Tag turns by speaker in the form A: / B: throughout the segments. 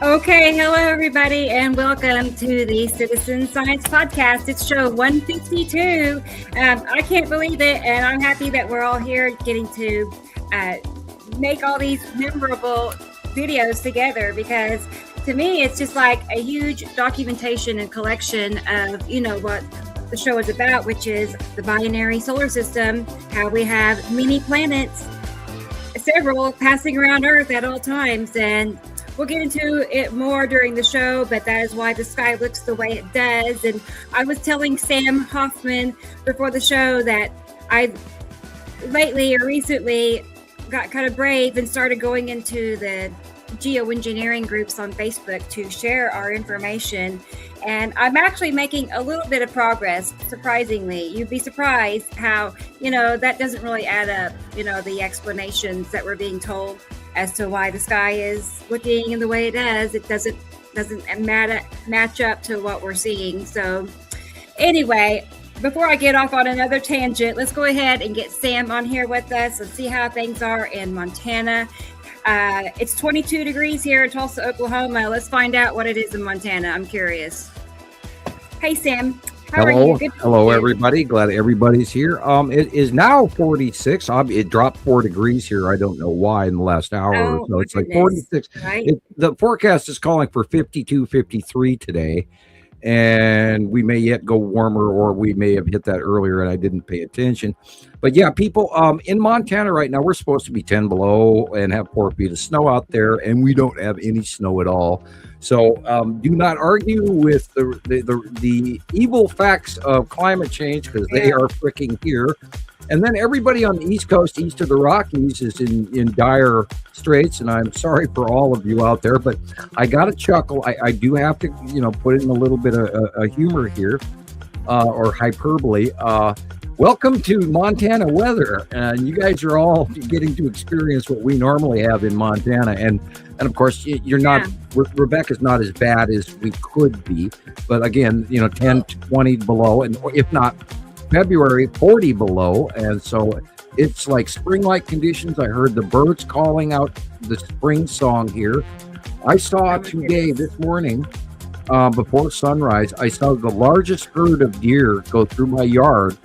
A: Okay, hello everybody, and welcome to the Citizen Science Podcast. It's show 152. I can't believe it, and I'm happy that we're all here getting to make all these memorable videos together, because to me, it's just like a huge documentation and collection of, what the show is about, which is the binary solar system, how we have many planets, several passing around Earth at all times, and we'll get into it more during the show, but that is why the sky looks the way it does. And I was telling Sam Hofman before the show that I recently got kind of brave and started going into the geoengineering groups on Facebook to share our information. And I'm actually making a little bit of progress, surprisingly. You'd be surprised how, that doesn't really add up, the explanations that we're being told as to why the sky is looking in the way it does. It doesn't match up to what we're seeing. So anyway, before I get off on another tangent, let's go ahead and get Sam on here with us and see how things are in Montana. It's 22 degrees here in Tulsa, Oklahoma. Let's find out what it is in Montana. I'm curious. Hey, Sam. How are you?
B: Hello, everybody. Glad everybody's here. It is now 46. It dropped 4 degrees here. I don't know why in the last hour or so. It's like 46. Right? The forecast is calling for 52, 53 today. And we may yet go warmer, or we may have hit that earlier and I didn't pay attention. But yeah, people in Montana right now, we're supposed to be 10 below and have 4 feet of snow out there, and we don't have any snow at all. So do not argue with the evil facts of climate change, because they are freaking here. And then everybody on the East Coast, east of the Rockies, is in dire straits. And I'm sorry for all of you out there, but I got to chuckle. I do have to, put in a little bit of humor here, or hyperbole. Welcome to Montana weather. And you guys are all getting to experience what we normally have in Montana. And of course, you're not, Rebecca's not as bad as we could be. But again, 10 to 20 below, and if not February, 40 below. And so it's like spring-like conditions. I heard the birds calling out the spring song here. I saw today, this morning, before sunrise, I saw the largest herd of deer go through my yard.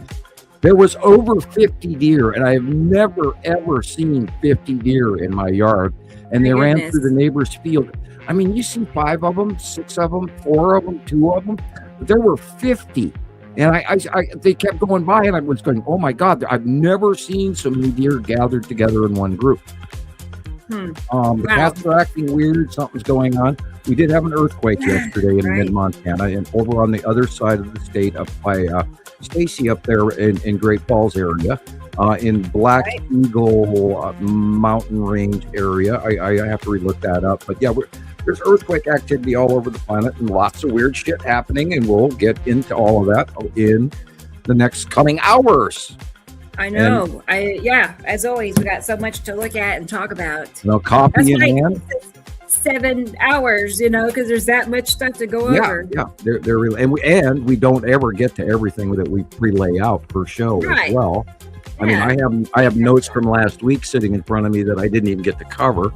B: There was over 50 deer, and I have never, ever seen 50 deer in my yard. And they ran through the neighbor's field. I mean, you see 5 of them, 6 of them, 4 of them, 2 of them. But there were 50. And they kept going by, and I was going, oh my God, I've never seen so many deer gathered together in one group. The cats are acting weird. Something's going on. We did have an earthquake yesterday in mid-Montana, and over on the other side of the state, up by Stacy, up there in Great Falls area, in Black Eagle mountain range area. I have to relook that up. But yeah, there's earthquake activity all over the planet, and lots of weird shit happening, and we'll get into all of that in the next coming hours.
A: I know. As always, we got so much to look at and talk about.
B: Coffee in hand.
A: 7 hours, because there's that much stuff to go over.
B: Yeah, they're really, and we don't ever get to everything that we pre-lay out per show as well. I mean, I have notes from last week sitting in front of me that I didn't even get to cover.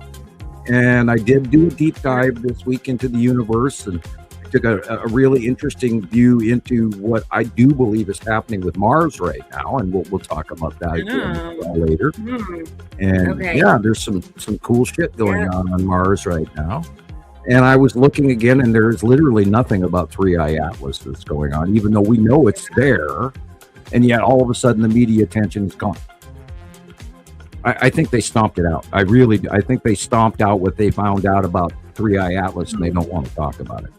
B: And I did do a deep dive this week into the universe, and took a really interesting view into what I do believe is happening with Mars right now, and we'll talk about that later. And there's some cool shit going on Mars right now. And I was looking again, and there's literally nothing about 3I Atlas that's going on, even though we know it's there, and yet all of a sudden the media attention is gone. I think they stomped it out. I think they stomped out what they found out about 3I Atlas, and they don't want to talk about it.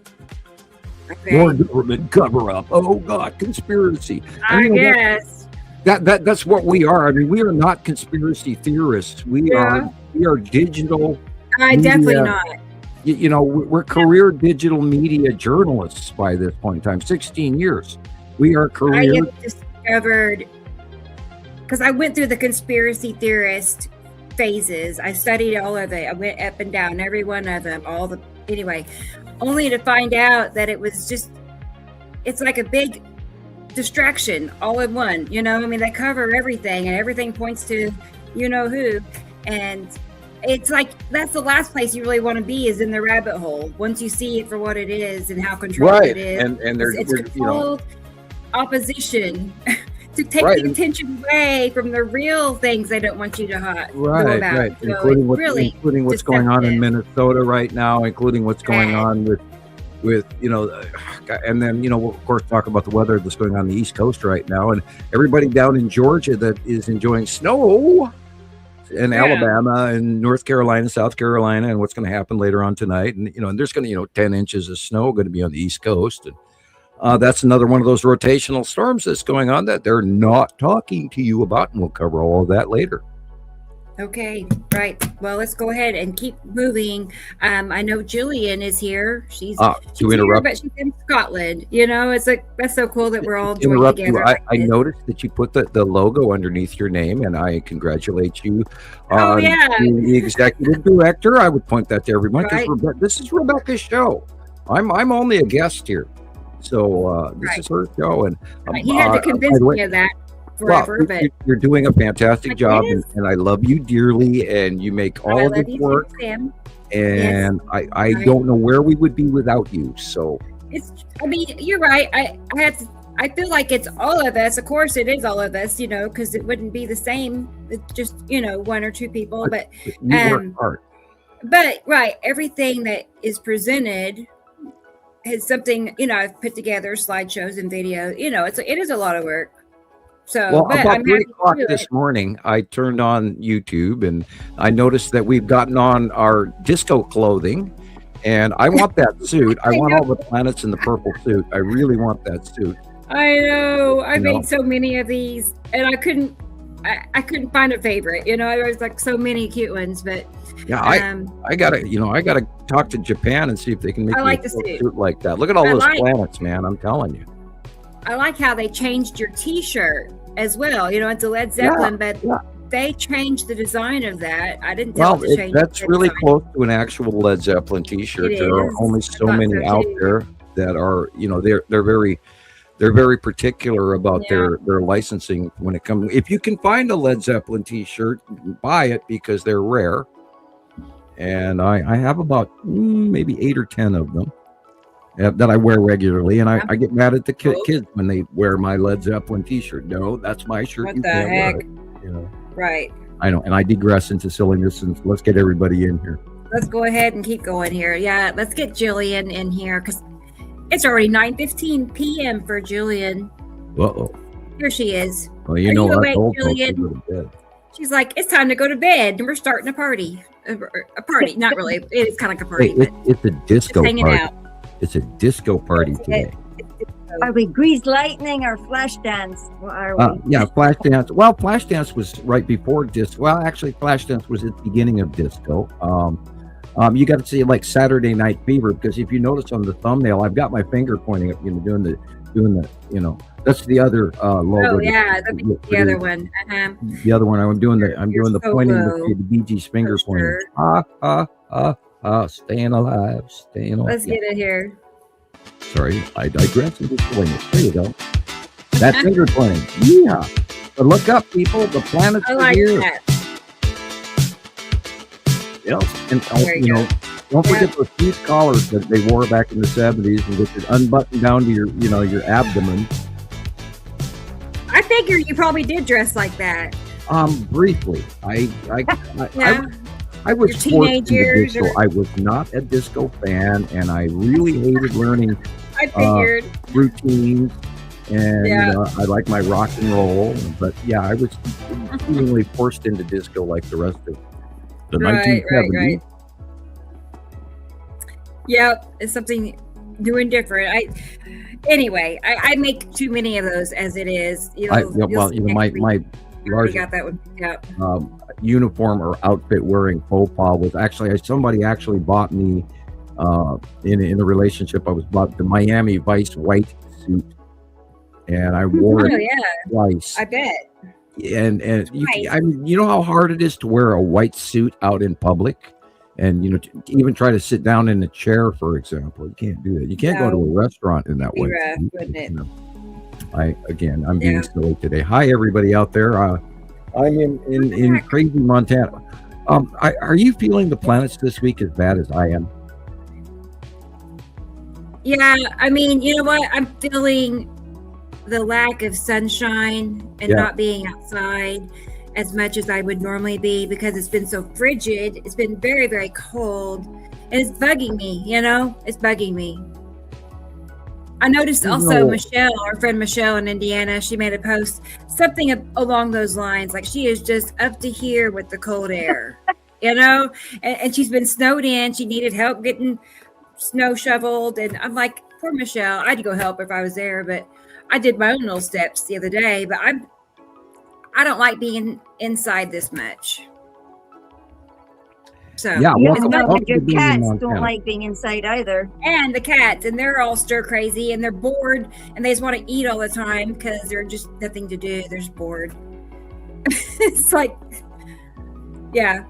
B: More government cover-up. Oh God, conspiracy.
A: I guess
B: that's what we are. I mean, we are not conspiracy theorists. We are digital.
A: Definitely not.
B: We're career digital media journalists by this point in time. 16 years. We are career.
A: I have discovered, because I went through the conspiracy theorist phases. I studied all of it. I went up and down every one of them. Anyway, only to find out that it's like a big distraction all in one. They cover everything, and everything points to who. And it's like that's the last place you really want to be, is in the rabbit hole. Once you see it for what it is and how controlled it is,
B: and there's
A: it's controlled opposition to take the attention away from the real things they don't want you to know about.
B: Right,
A: So
B: including what's going on in Minnesota right now, including what's going on with and then we'll of course talk about the weather that's going on the East Coast right now, and everybody down in Georgia that is enjoying snow, and Alabama and North Carolina, South Carolina, and what's going to happen later on tonight, and and there's going to 10 inches of snow going to be on the East Coast, and that's another one of those rotational storms that's going on that they're not talking to you about, and we'll cover all of that later.
A: Okay, right. Well, let's go ahead and keep moving. I know Gillian is here. She's here, but she's in Scotland. It's like that's so cool that we're all joined together.
B: I noticed that you put the logo underneath your name, and I congratulate you on being the executive director. I would point that to everyone because this is Rebecca's show. I'm only a guest here, so this is her show, and
A: you had to convince me of that. Forever,
B: but you're doing a fantastic job, and I love you dearly, and you make all of this work. Too, and I don't know where we would be without you. So
A: you're right. I feel like it's all of us. Of course, it is all of us. Because it wouldn't be the same with just one or two people. But
B: you work hard.
A: But everything that is presented is something I've put together, slideshows and videos. It is a lot of work. So,
B: about 3 o'clock this morning, I turned on YouTube and I noticed that we've gotten on our disco clothing, and I want that suit. I want all the planets in the purple suit. I really want that suit.
A: I know. I made so many of these, and I couldn't find a favorite. There was like so many cute ones, but I gotta talk to Japan and see if they can make me a suit like that. Look at all those planets, man! I'm telling you. I like how they changed your T-shirt as well. It's a Led Zeppelin, but they changed the design of that. I didn't tell them to change.
B: That's really close to an actual Led Zeppelin T-shirt. There are only so many out there that are, they're very particular about their licensing when it comes. If you can find a Led Zeppelin T-shirt, buy it because they're rare. And I have about maybe 8 or 10 of them that I wear regularly, and I get mad at the kids when they wear my Led Zeppelin T-shirt. No, that's my shirt.
A: What the heck? Right.
B: I know, and I digress into silliness, and let's get everybody in here.
A: Let's go ahead and keep going here. Yeah, let's get Gillian in here because it's already 9:15 p.m. for Gillian.
B: Uh-oh.
A: Here she is.
B: Well, you know what? Gillian?
A: She's like, it's time to go to bed, and we're starting a party. A party, not really. It's kind of like a party.
B: Hey, it's a disco
A: hanging
B: party.
A: Out.
B: It's a disco party today.
C: Are we greased lightning or flash dance? Are we?
B: Yeah, flash dance. Well, flash dance was right before disco. Well, actually, flash dance was at the beginning of disco. You got to see like Saturday Night Fever, because if you notice on the thumbnail, I've got my finger pointing up, doing the, that's the other logo.
A: Oh yeah, the other one.
B: The other one. I'm doing the pointing the Bee Gees finger pointing. Staying alive, staying alive.
A: Let's get it here.
B: Sorry, I digress into silliness. There you go. That finger pointing. Yeah. But look up, people. The planets are here.
A: That.
B: Yes. And don't forget those huge collars that they wore back in the 70s, and get it unbuttoned down to your abdomen.
A: I figure you probably did dress like that.
B: Briefly. I was forced into disco. I was not a disco fan, and I really hated learning routines. And I like my rock and roll, but I was seemingly forced into disco like the rest of the 1970s. Right.
A: Yeah, it's something new and different. I make too many of those as it is.
B: My large
A: got that one picked up.
B: Uniform or outfit wearing faux pas was actually somebody actually bought me in a relationship. I was bought the Miami Vice white suit, and I wore it twice.
A: I bet.
B: And you know how hard it is to wear a white suit out in public, and to even try to sit down in a chair, for example. You can't do that. You can't go to a restaurant in that way. I'm being silly today. Hi everybody out there. I'm in crazy Montana. Are you feeling the planets this week as bad as I am?
A: Yeah, I mean, you know what? I'm feeling the lack of sunshine and not being outside as much as I would normally be because it's been so frigid. It's been very, very cold, and it's bugging me. It's bugging me. I noticed also Michelle, our friend Michelle in Indiana, she made a post, something along those lines, like she is just up to here with the cold air, and she's been snowed in. She needed help getting snow shoveled, and I'm like, poor Michelle. I'd go help if I was there, but I did my own little steps the other day. But I don't like being inside this much. So
C: your cats don't like being inside either.
A: And the cats, and they're all stir crazy, and they're bored, and they just want to eat all the time because they're just nothing to do. They're just bored. It's like,
B: Animals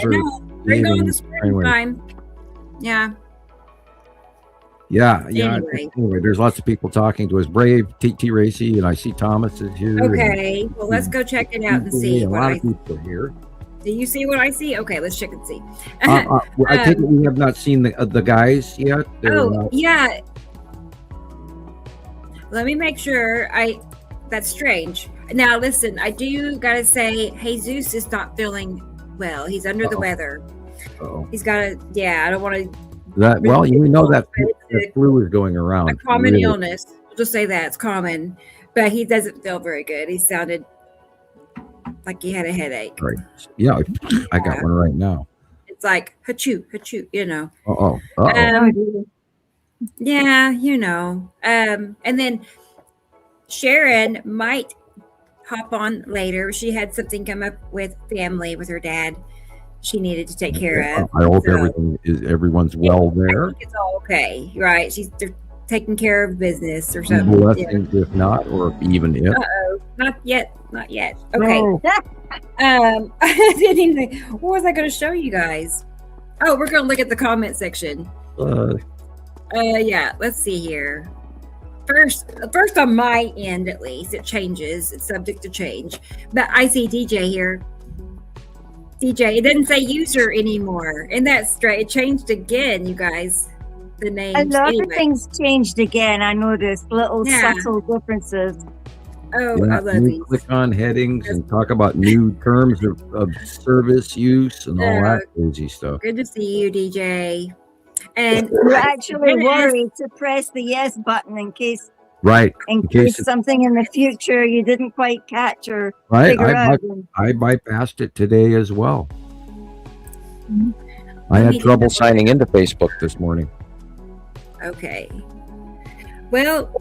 B: are.
A: Bring on the springtime. Yeah.
B: Anyway, there's lots of people talking to us. Brave, T. Racy, and I see Thomas is here.
A: Okay, well, let's go check it out and see.
B: A lot of people here.
A: Do you see what I see? Okay, let's check and see.
B: I think we have not seen the guys yet.
A: Yeah. Let me make sure. That's strange. Now, listen, I do gotta say, Jesus is not feeling well. He's under the weather. He's got I don't want to.
B: You know that flu is going around.
A: A common illness. We'll just say that it's common, but he doesn't feel very good. He sounded like he had a headache.
B: Right. Yeah, I got one right now.
A: It's like hachoo, hachoo. Yeah, and then Sharon might hop on later. She had something come up with family with her dad. She needed to take care of.
B: I hope everyone's well there.
A: I think it's all okay, right? They're taking care of business or something.
B: Blessings, if not, or even if.
A: Not yet. Okay. No. I didn't even. What was I going to show you guys? Oh, we're going to look at the comment section. Let's see here. First on my end, at least, it changes. It's subject to change. But I see DJ here. DJ, it doesn't say user anymore. And that's straight. It changed again, you guys. The name.
C: A lot of things changed again. I noticed little subtle differences.
A: Oh, I love these.
B: Click on headings and talk about new terms of service use and all that crazy stuff.
A: Good to see you, DJ. And
C: you actually worried to press the yes button in case.
B: Right.
C: In case something in the future you didn't quite catch or figure out.
B: I bypassed it today as well. Mm-hmm. I had trouble signing into Facebook this morning.
A: Okay. Well,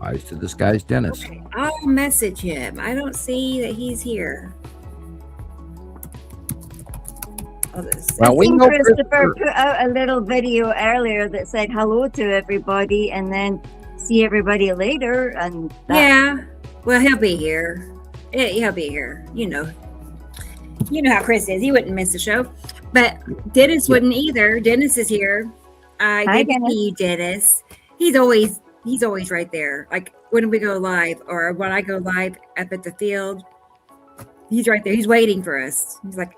B: eyes to the skies, Dennis.
A: Okay. I'll message him. I don't see that he's here.
C: Well, we know Christopher put out a little video earlier that said hello to everybody and then see everybody later. And
A: well, he'll be here. He'll be here. You know how Chris is. He wouldn't miss the show. But Dennis wouldn't either. Dennis is here. Good to see you, Dennis. He's always right there. Like when we go live or when I go live up at the field, he's right there. He's waiting for us. He's like,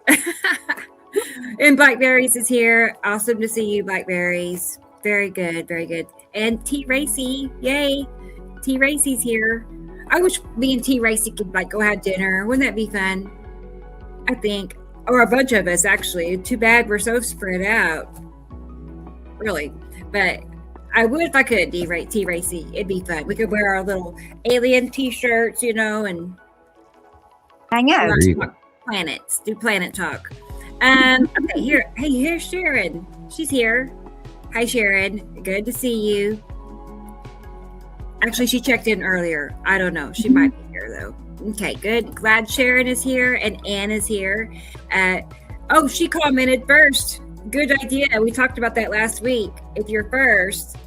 A: and Blackberries is here. Awesome to see you, Blackberries. Very good, very good. And T Racy, yay! T Racy's here. I wish me and T Racy could go have dinner. Wouldn't that be fun? I think, or a bunch of us actually. Too bad we're so spread out. Really, but I would if I could. T Racy, it'd be fun. We could wear our little alien T-shirts, and
C: hang out.
A: Planets. Do planet talk. Okay, here. Hey, here's Sharon. She's here. Hi, Sharon. Good to see you. Actually, she checked in earlier. I don't know. She might be here, though. Okay, good. Glad Sharon is here and Ann is here. She commented first. Good idea. We talked about that last week. If you're first,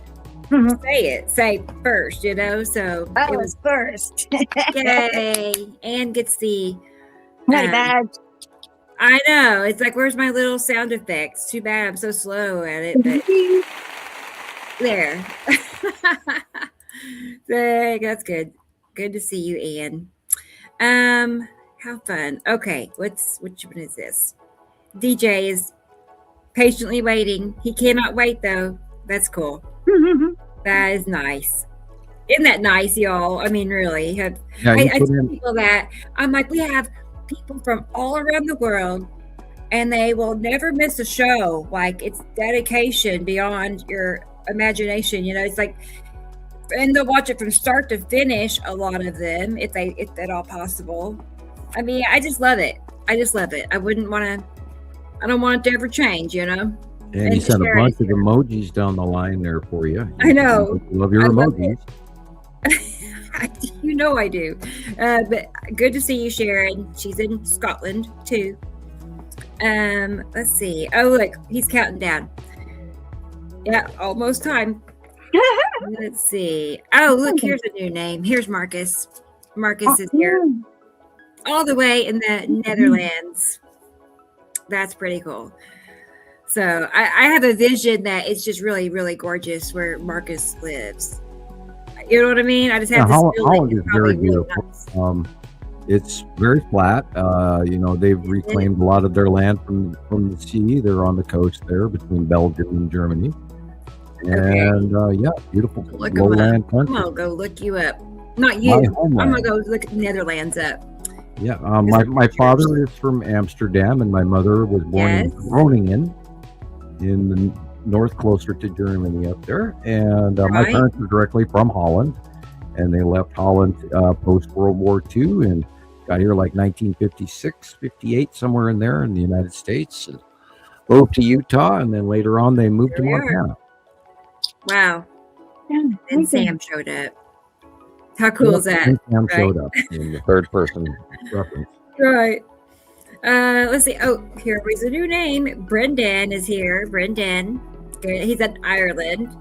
A: say it. Say first, So
C: it was first.
A: Yay. Ann gets the...
C: My bad.
A: I know. It's like, where's my little sound effects? Too bad I'm so slow at it. But there. That's good. Good to see you, Ann. How fun. Okay, which one is this? DJ is patiently waiting. He cannot wait though. That's cool. That is nice. Isn't that nice, y'all? I mean, really. I tell people that. I'm like, we have people from all around the world, and they will never miss a show. Like, it's dedication beyond your imagination. It's like, and they'll watch it from start to finish, a lot of them, if at all possible. I mean, I just love it. I don't want it to ever change,
B: And you sent a bunch of emojis down the line there for you.
A: I know.
B: Love your emojis.
A: I do. But good to see you, Sharon. She's in Scotland too. Let's see. Oh, look, he's counting down. Yeah, almost time. Let's see. Oh, look, here's a new name. Here's Marcus. Marcus is here. All the way in the Netherlands. That's pretty cool. So I have a vision that it's just really, really gorgeous where Marcus lives. You know what I mean? I just have this
B: Holland is very beautiful. Nice. It's very flat. They've reclaimed a lot of their land from the sea. They're on the coast there between Belgium and Germany. And beautiful lowland country.
A: I'm gonna go look you up. Not you. I'm gonna go look the Netherlands up.
B: Yeah, my father is from Amsterdam, and my mother was born in Groningen, in the north, closer to Germany up there. And my parents were directly from Holland, and they left Holland post World War II and got here like 1956, 58, somewhere in there in the United States, and moved to Utah, and then later on they moved to Montana.
A: Wow. And Sam showed up. How cool is that?
B: Sam showed up in the third person reference.
A: Right. Let's see. Oh, here is a new name. Brendan is here. Brendan. Good. He's in Ireland.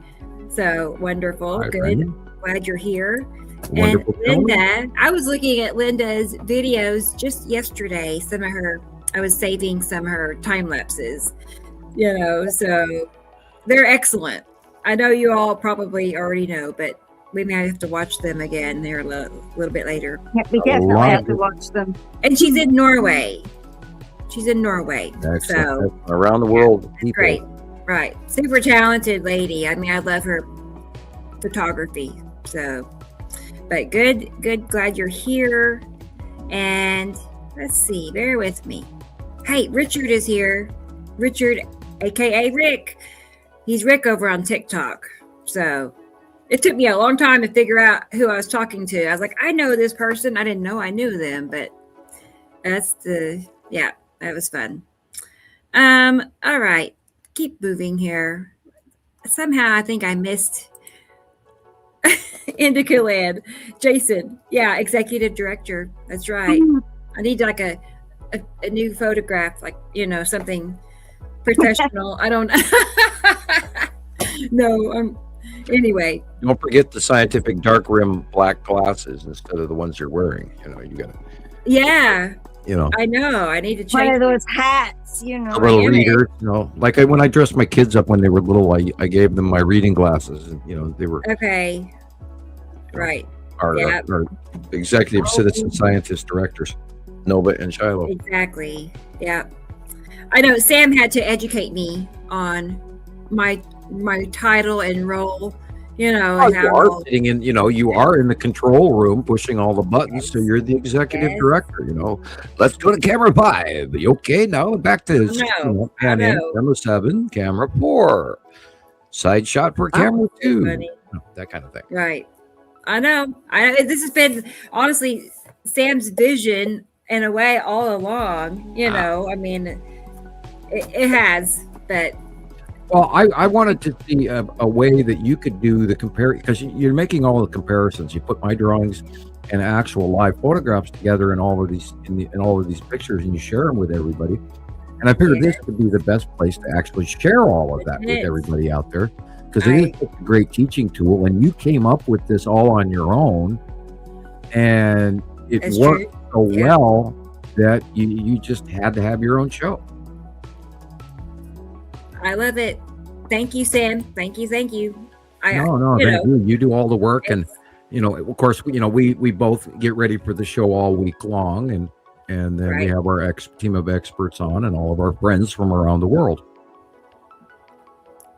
A: So wonderful. Hi, good. Brendan. Glad you're here. Wonderful. And Linda, I was looking at Linda's videos just yesterday. I was saving some of her time lapses, so they're excellent. I know you all probably already know, but we may have to watch them again there a little bit later.
C: Yeah, we definitely have to watch them.
A: And she's in Norway. Excellent. So
B: around the world.
A: Yeah, great. Right. Super talented lady. I mean, I love her photography. So, but good. Glad you're here. And let's see. Bear with me. Hey, Richard is here. Richard, aka Rick. He's Rick over on TikTok. So it took me a long time to figure out who I was talking to. I was like, I know this person. I didn't know I knew them, but that was fun. All right. Keep moving here. Somehow I think I missed Indica Land. Jason. Yeah, executive director. That's right. I need like a new photograph, like, something professional. I don't no, anyway.
B: Don't forget the scientific dark rim black glasses instead of the ones you're wearing. You gotta.
A: Yeah. I know. I need to check.
C: One of those hats,
B: A little reader, like when I dressed my kids up when they were little, I gave them my reading glasses, and they were
A: okay. Right.
B: Our executive citizen scientist directors, Nova and Shiloh.
A: Exactly. Yeah. I know Sam had to educate me on my title and role.
B: You are sitting in. You are in the control room, pushing all the buttons. So you're the executive director. Let's go to camera 5. Okay, now back to pan in, camera 7, camera 4, side shot for camera 2. That kind of thing.
A: Right. I know. This has been honestly Sam's vision in a way all along. I mean. It has, but
B: well, I wanted to see a way that you could do the because you're making all the comparisons. You put my drawings and actual live photographs together in all of these pictures, and you share them with everybody. And I figured this would be the best place to actually share all of that with everybody out there, because it is a great teaching tool. And you came up with this all on your own, and it worked so well that you just had to have your own show.
A: I love it. Thank you, Sam. Thank you.
B: No, thank you. You do all the work, and of course, we both get ready for the show all week long, and then we have our team of experts on, and all of our friends from around the world.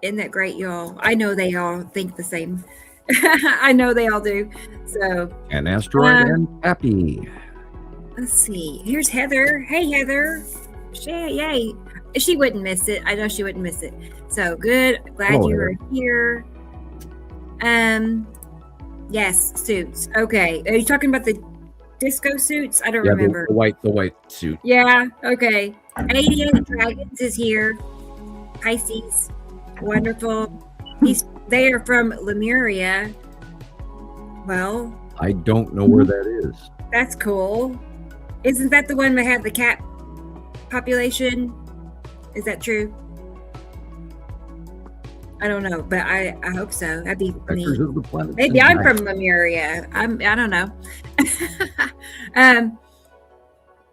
A: Isn't that great, y'all? I know they all think the same. I know they all do. So,
B: and Asteroid and Happy.
A: Let's see. Here's Heather. Hey, Heather. Yay. She wouldn't miss it. I know she wouldn't miss it. So good. Glad you were here. Yes, suits. Okay. Are you talking about the disco suits? I don't remember.
B: The white suit.
A: Yeah. Okay. 88 Dragons is here. Pisces. Wonderful. They are from Lemuria. Well,
B: I don't know where that is.
A: That's cool. Isn't that the one that had the cat population? Is that true? I don't know, but I hope so. That'd be neat. Maybe I'm from Lemuria. I don't know.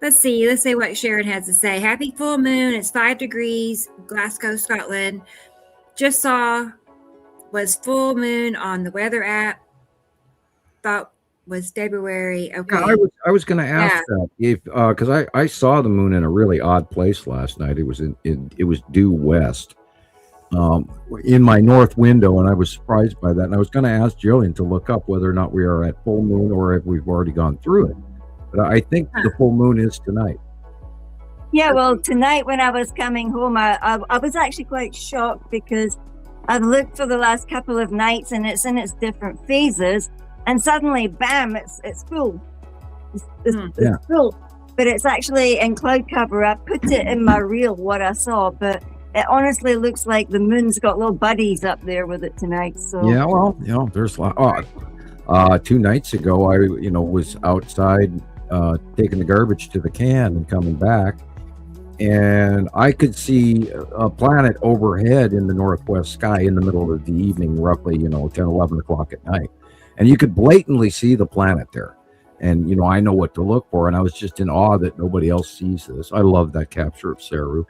A: Let's see. Let's see what Sharon has to say. Happy full moon. It's 5 degrees, Glasgow, Scotland. Just saw was full moon on the weather app. Thought was February. Okay.
B: Yeah, I was going to ask that if because I saw the moon in a really odd place last night. It was it was due west. In my north window, and I was surprised by that. And I was going to ask Gillian to look up whether or not we are at full moon or if we've already gone through it. But I think the full moon is tonight.
C: Yeah, well, tonight when I was coming home, I was actually quite shocked because I've looked for the last couple of nights and it's in its different phases, and suddenly, bam, it's full. It's full. But it's actually in cloud cover. I put it in my reel what I saw, but it honestly looks like the moon's got little buddies up there with it tonight. So
B: yeah, well, there's a lot. 2 nights ago, I was outside taking the garbage to the can and coming back, and I could see a planet overhead in the northwest sky in the middle of the evening, roughly 10, 11 o'clock at night, and you could blatantly see the planet there. And I know what to look for, and I was just in awe that nobody else sees this. I love that capture of Saru.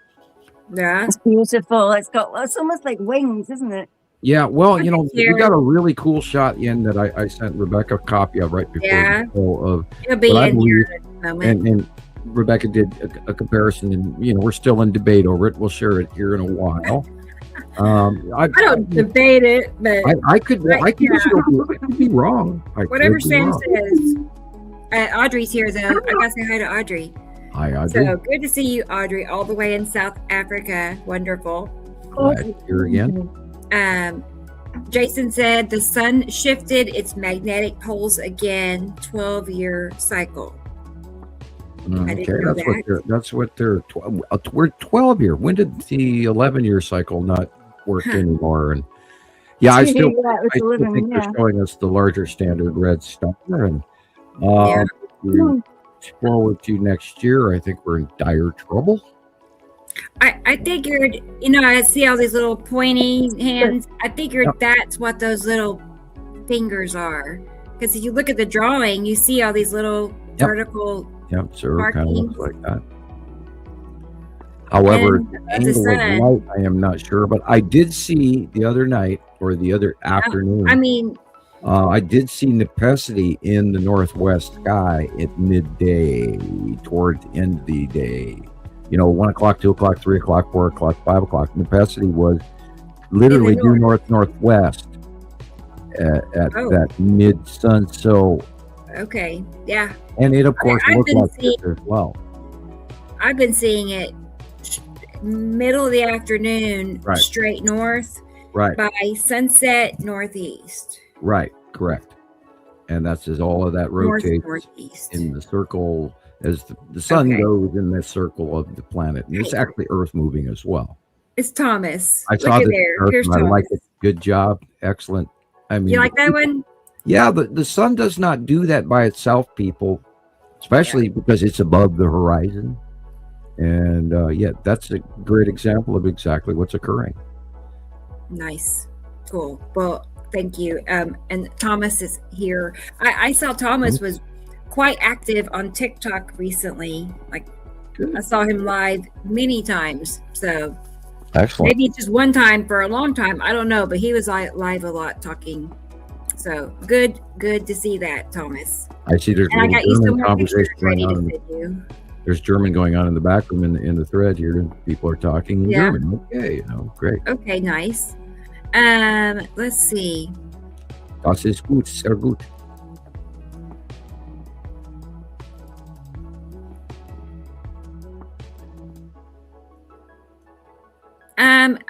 C: Yeah, it's beautiful. It's almost like wings, isn't it?
B: Yeah, well, we got a really cool shot in that I sent Rebecca a copy of right before the show of
A: what I believe,
B: and Rebecca did a comparison, and we're still in debate over it. We'll share it here in a while.
A: I don't debate it, but
B: I could be wrong.
A: Whatever Sam says. Audrey's here, though. I gotta say hi to Audrey.
B: Hi, Audrey.
A: So good to see you, Audrey, all the way in South Africa. Wonderful.
B: Glad you're here again.
A: Jason said the sun shifted its magnetic poles again. 12-year cycle.
B: Okay, that's what they're. We're 12-year. When did the 11-year cycle not work anymore? And I still think they're showing us the larger standard red star, and forward to next year, I think we're in dire trouble.
A: I figured, I see all these little pointy hands. I figured that's what those little fingers are. Because if you look at the drawing, you see all these little vertical
B: so it kind of looks like that. However, the angle of light, I am not sure. But I did see the other night or the other afternoon. I did see Nepenthe in the northwest sky at midday, toward the end of the day. 1 o'clock, 2 o'clock, 3 o'clock, 4 o'clock, 5 o'clock. Nepenthe was literally due northwest at that mid-sun. So,
A: okay, yeah.
B: And it, of course, looked like it as well.
A: I've been seeing it middle of the afternoon, straight north, by sunset northeast.
B: Right, correct. And that's as all of that rotates in the circle as the sun goes in the circle of the planet. And it's actually Earth moving as well.
A: It's Thomas.
B: I saw this Earth, I like it. Good job. Excellent.
A: You like that one?
B: Yeah, the sun does not do that by itself, people, especially because it's above the horizon. And that's a great example of exactly what's occurring.
A: Nice. Cool. Well, thank you. And Thomas is here. I saw Thomas was quite active on TikTok recently. I saw him live many times. So
B: excellent.
A: Maybe just one time for a long time. I don't know, but he was live a lot talking So good to see that, Thomas.
B: I see there's
A: and
B: a
A: I got you
B: German
A: some
B: conversation going on.
A: To you.
B: There's German going on in the back room in the thread here. People are talking in German. Okay, great.
A: Okay, nice. Let's see.
B: Das ist gut, sehr gut.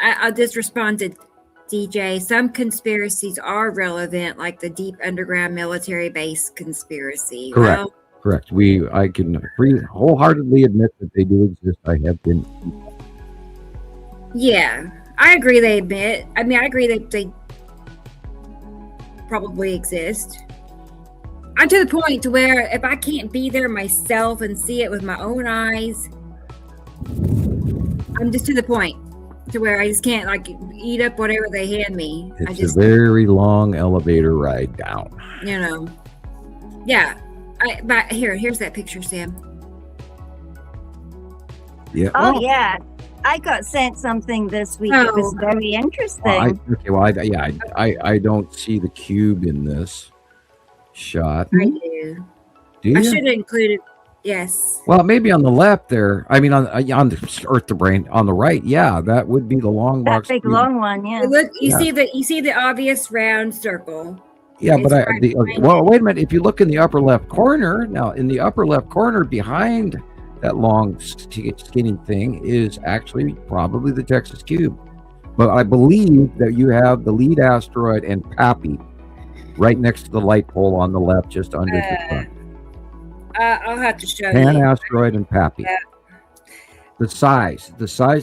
A: I'll just respond to DJ. Some conspiracies are relevant, like the deep underground military base conspiracy.
B: Correct. Well, correct. I can wholeheartedly admit that they do exist. I have been.
A: Yeah, I agree. I agree that they probably exist. I'm to the point to where if I can't be there myself and see it with my own eyes, I'm just to the point to where I just can't eat up whatever they hand me.
B: It's a very long elevator ride down.
A: Yeah. But here's that picture, Sam.
B: Yeah.
C: Oh yeah. I got sent something this week. It was very interesting.
B: I don't see the cube in this shot.
A: I do.
B: Do you?
A: I should have included. Yes.
B: Well, maybe on the left there. I mean, on the Earth to Brain on the right. Yeah, that would be the long box.
C: That big
B: cube.
C: long one. Yeah.
A: Look, you see the obvious round circle.
B: Yeah, but wait a minute. If you look in the upper left corner, behind that long skinny thing is actually probably the Texas cube. But I believe that you have the lead asteroid and Pappy right next to the light pole on the left, just under the sun.
A: I'll have to show you.
B: Pan asteroid and Pappy.
A: Yeah.
B: The size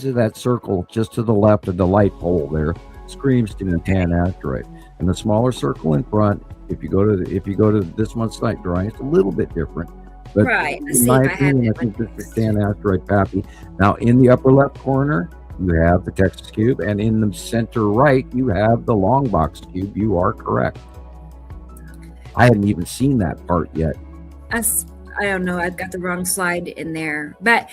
B: of that circle just to the left of the light pole there screams to me Pan asteroid. And the smaller circle in front, if you go to this month's night drawing, it's a little bit different. But
A: right.
B: In my opinion, I think this is Pan asteroid Pappy. Now, in the upper left corner, you have the Texas cube, and in the center right, you have the long box cube. You are correct. I hadn't even seen that part yet.
A: I don't know. I've got the wrong slide in there, but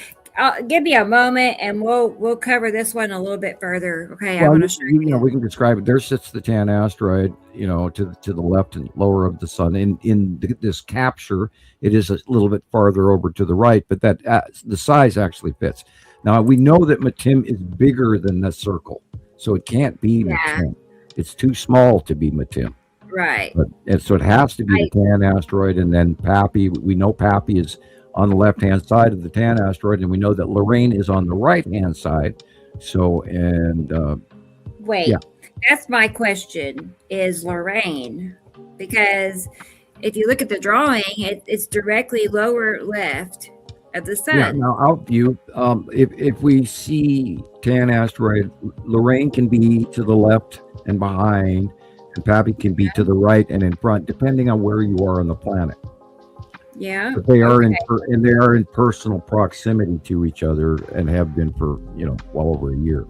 A: give me a moment, and we'll cover this one a little bit further. Okay, I want to show you.
B: We can describe it. There sits the Tan asteroid, to the left and lower of the sun. In this capture, it is a little bit farther over to the right, but that the size actually fits. Now we know that Matim is bigger than the circle, so it can't be Matim. It's too small to be Matim.
A: Right.
B: So it has to be the Tan asteroid, and then Pappy. We know Pappy is on the left-hand side of the Tan asteroid, and we know that Lorraine is on the right-hand side. So,
A: that's my question, is Lorraine, because if you look at the drawing, it's directly lower left of the sun.
B: Yeah, now out view, if we see Tan asteroid, Lorraine can be to the left and behind, and Pappy can be to the right and in front, depending on where you are on the planet.
A: Yeah,
B: but they are in personal proximity to each other and have been for well over a year.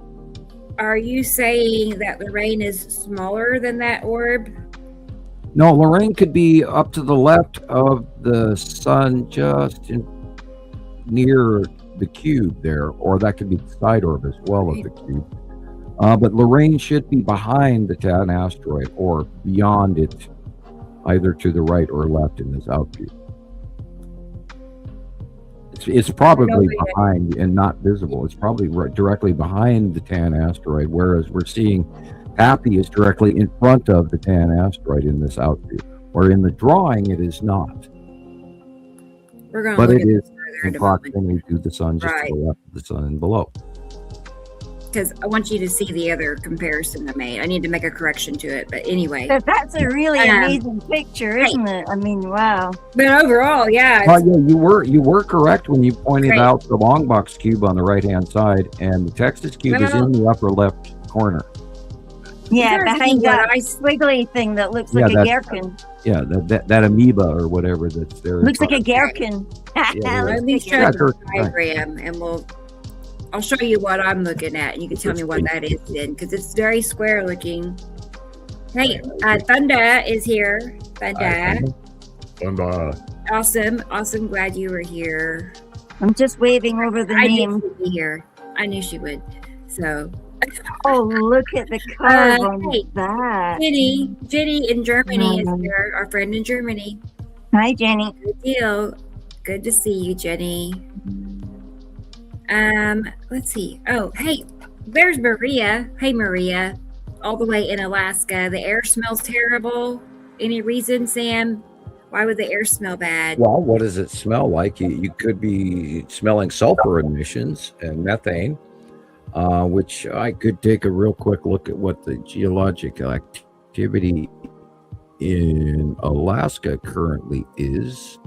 A: Are you saying that Lorraine is smaller than that orb?
B: No, Lorraine could be up to the left of the sun, just near the cube there, or that could be the side orb as well of the cube. But Lorraine should be behind the Tan asteroid or beyond it, either to the right or left in this outview. It's probably behind and not visible. It's probably directly behind the Tan asteroid, whereas we're seeing Pappy is directly in front of the Tan asteroid in this outview, where in the drawing it is not. But it is in proximity to the sun, just to the left of the sun and below.
A: Because I want you to see the other comparison I made. I need to make a correction to it, but anyway.
C: But that's a really amazing picture, isn't it? I mean, wow.
A: But overall, yeah.
B: You were correct when you pointed out the long box cube on the right-hand side, and the Texas cube is in the upper left corner.
C: Yeah, behind that squiggly thing that looks like a gherkin.
B: Yeah, that amoeba or whatever that's there.
C: Looks like a gherkin.
A: Let me show you the diagram, and I'll show you what I'm looking at, and you can tell me what that is then, because it's very square looking. Hey, Thunda is here. Thunda. Awesome. Glad you were here.
C: I'm just waving over the name.
A: Knew she'd be here. I knew she would. So,
C: Oh, look at the curve on
A: Hey,
C: that.
A: Jenny in Germany is here. Our friend in Germany.
C: Hi, Jenny.
A: Good deal. Good to see you, Jenny. Let's see. Oh, hey, there's Maria. Hey, Maria, all the way in Alaska. The air smells terrible. Any reason, Sam? Why would the air smell bad?
B: Well, what does it smell like? You could be smelling sulfur emissions and methane, which I could take a real quick look at what the geologic activity in Alaska currently is.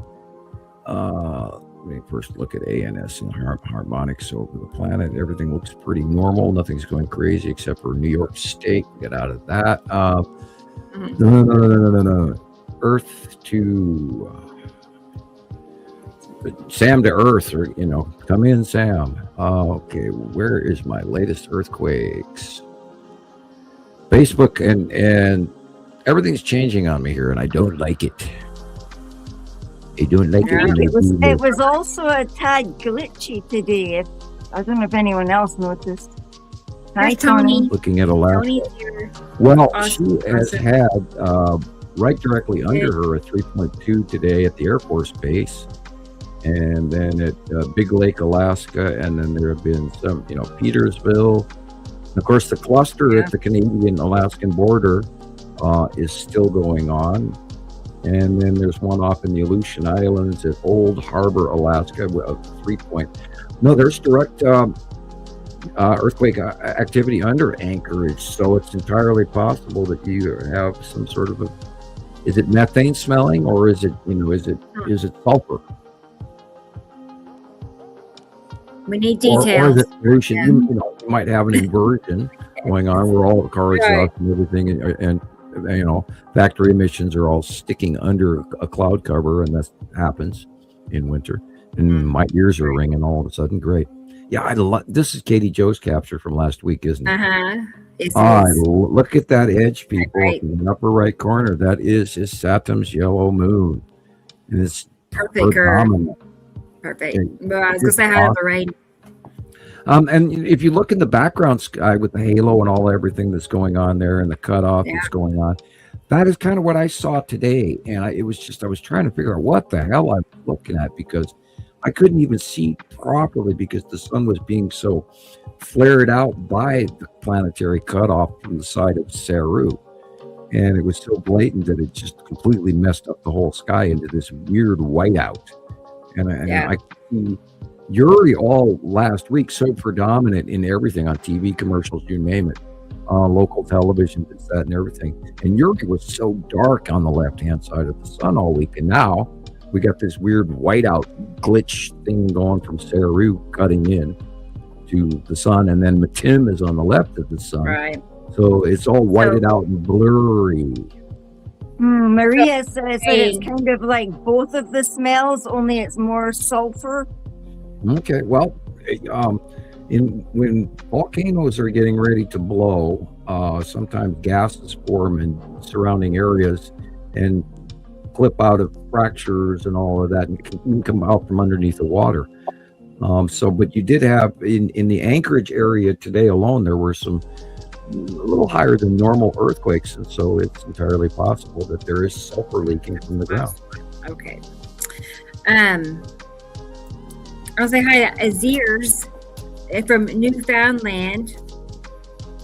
B: Let me first look at ANS and harmonics over the planet. Everything looks pretty normal. Nothing's going crazy except for New York State. Get out of that. No. Earth to Sam to Earth, or come in, Sam. Okay, where is my latest earthquakes? Facebook and everything's changing on me here, and I don't like it. I don't like it.
C: It was also a tad glitchy today. I don't know if anyone else noticed. Hi, Tony.
B: Looking at Alaska. Well, she has had right directly under her a 3.2 today at the Air Force Base, and then at Big Lake, Alaska, and then there have been some, Petersville. And of course, the cluster at the Canadian-Alaskan border is still going on. And then there's one off in the Aleutian Islands at Old Harbor, Alaska, with 3 point. No, there's direct earthquake activity under Anchorage, so it's entirely possible that you have some sort of is it methane smelling, or is it is it sulfur?
A: We need details.
B: Or is it, you might have an inversion going on where all the car exhaust and everything and factory emissions are all sticking under a cloud cover, and that happens in winter. And my ears are ringing all of a sudden. Great. Yeah, this is Katie Joe's capture from last week, isn't it? Look at that edge, people, in the upper right corner. That is Saturn's yellow moon, and it's
A: perfect. Perfect. Well, I was gonna say hi to the rain.
B: And if you look in the background sky with the halo and everything that's going on there, and the cutoff that's going on, that is kind of what I saw today. And I was trying to figure out what the hell I'm looking at, because I couldn't even see properly because the sun was being so flared out by the planetary cutoff from the side of Saru. And it was so blatant that it just completely messed up the whole sky into this weird whiteout. And I see Yuri all last week so predominant in everything on TV commercials, you name it, local television, this, that, and everything. And Yuri was so dark on the left-hand side of the sun all week. And now we got this weird whiteout glitch thing going from Saru cutting in to the sun. And then Matim is on the left of the sun. Right. So it's all whited out and blurry.
C: Maria says that it's kind of like both of the smells, only it's more sulfur.
B: Okay, well, when volcanoes are getting ready to blow, sometimes gases form in surrounding areas and clip out of fractures and all of that, and can come out from underneath the water. But you did have in the Anchorage area today alone, there were some a little higher than normal earthquakes, and so it's entirely possible that there is sulfur leaking from the ground.
A: Okay. I'll say hi to Azirs from Newfoundland.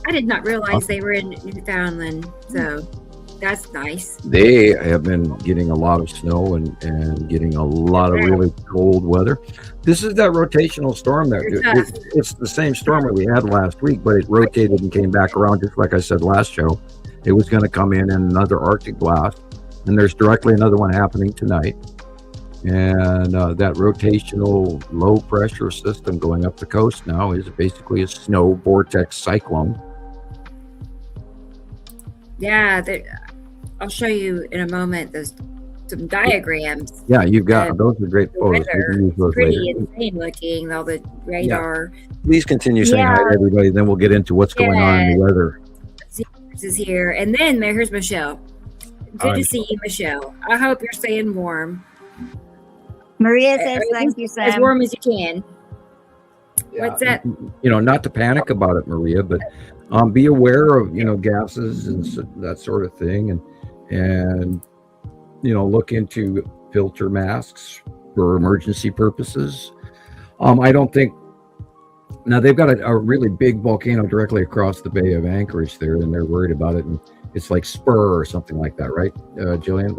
A: I did not realize they were in Newfoundland, so that's nice.
B: They have been getting a lot of snow and getting a lot of really cold weather. This is that rotational storm it's the same storm that we had last week, but it rotated and came back around, just like I said last show. It was going to come in another Arctic blast, and there's directly another one happening tonight. And that rotational low pressure system going up the coast now is basically a snow vortex cyclone.
A: Yeah, I'll show you in a moment. There's some diagrams.
B: Yeah, you've got those are great photos.
A: It's pretty insane looking, all the radar.
B: Yeah. Please continue saying hi to everybody, then we'll get into what's going on in the weather.
A: This is here, and then here's Michelle. Good to see you, Michelle. I hope you're staying warm.
C: Maria says thank you, Sam.
A: As warm as you can. What's that?
B: Not to panic about it, Maria, but be aware of, gases and that sort of thing. And look into filter masks for emergency purposes. I don't think, now they've got a really big volcano directly across the Bay of Anchorage there, and they're worried about it. And it's like Spur or something like that, right, Gillian?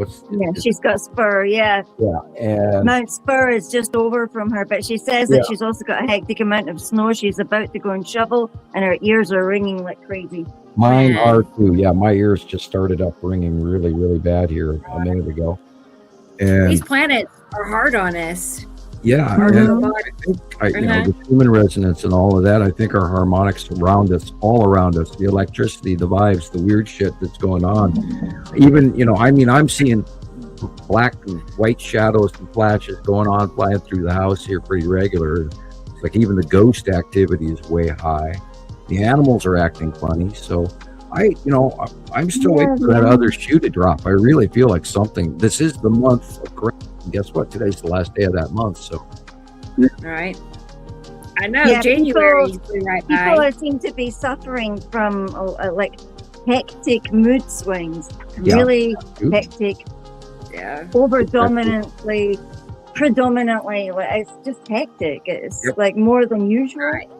C: She's got Spur, yeah.
B: Yeah, and
C: Mount Spur is just over from her, but she says that she's also got a hectic amount of snow. She's about to go and shovel, and her ears are ringing like crazy.
B: Mine are too. Yeah, my ears just started up ringing really, really bad here a minute ago. And
A: these planets are hard on us.
B: Yeah, the human resonance and all of that, I think our harmonics around us, all around us, the electricity, the vibes, the weird shit that's going on. Even, I'm seeing black and white shadows and flashes going on, flying through the house here pretty regular. It's like even the ghost activity is way high. The animals are acting funny. So I'm still waiting for that other shoe to drop. I really feel like something. This is the month of grace. Guess what? Today's the last day of that month. So,
A: all right. I know January
C: people seem to be suffering from like hectic mood swings. Really hectic.
A: Yeah.
C: Predominantly, it's just hectic. It's like more than usual. Right.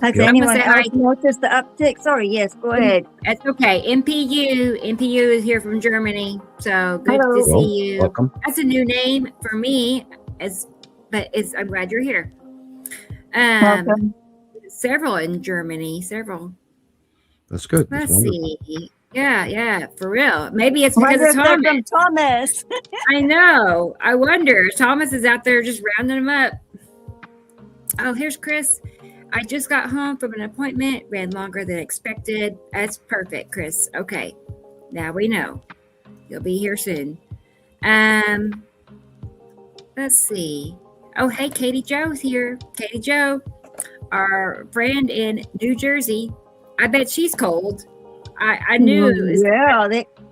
C: Has anyone else noticed the uptick? Sorry, yes, go ahead.
A: That's okay. MPU is here from Germany. So good to see you.
B: Welcome.
A: That's a new name for me. I'm glad you're here.
C: Welcome.
A: Several in Germany. Several.
B: That's good.
A: Let's see. Yeah, for real. Maybe it's because of
C: Thomas.
A: I know. I wonder. Thomas is out there just rounding them up. Oh, here's Chris. I just got home from an appointment, ran longer than expected. That's perfect, Chris. Okay, now we know. You'll be here soon. Let's see. Oh, hey, Katie Jo's here. Katie Jo, our friend in New Jersey. I bet she's cold. I knew.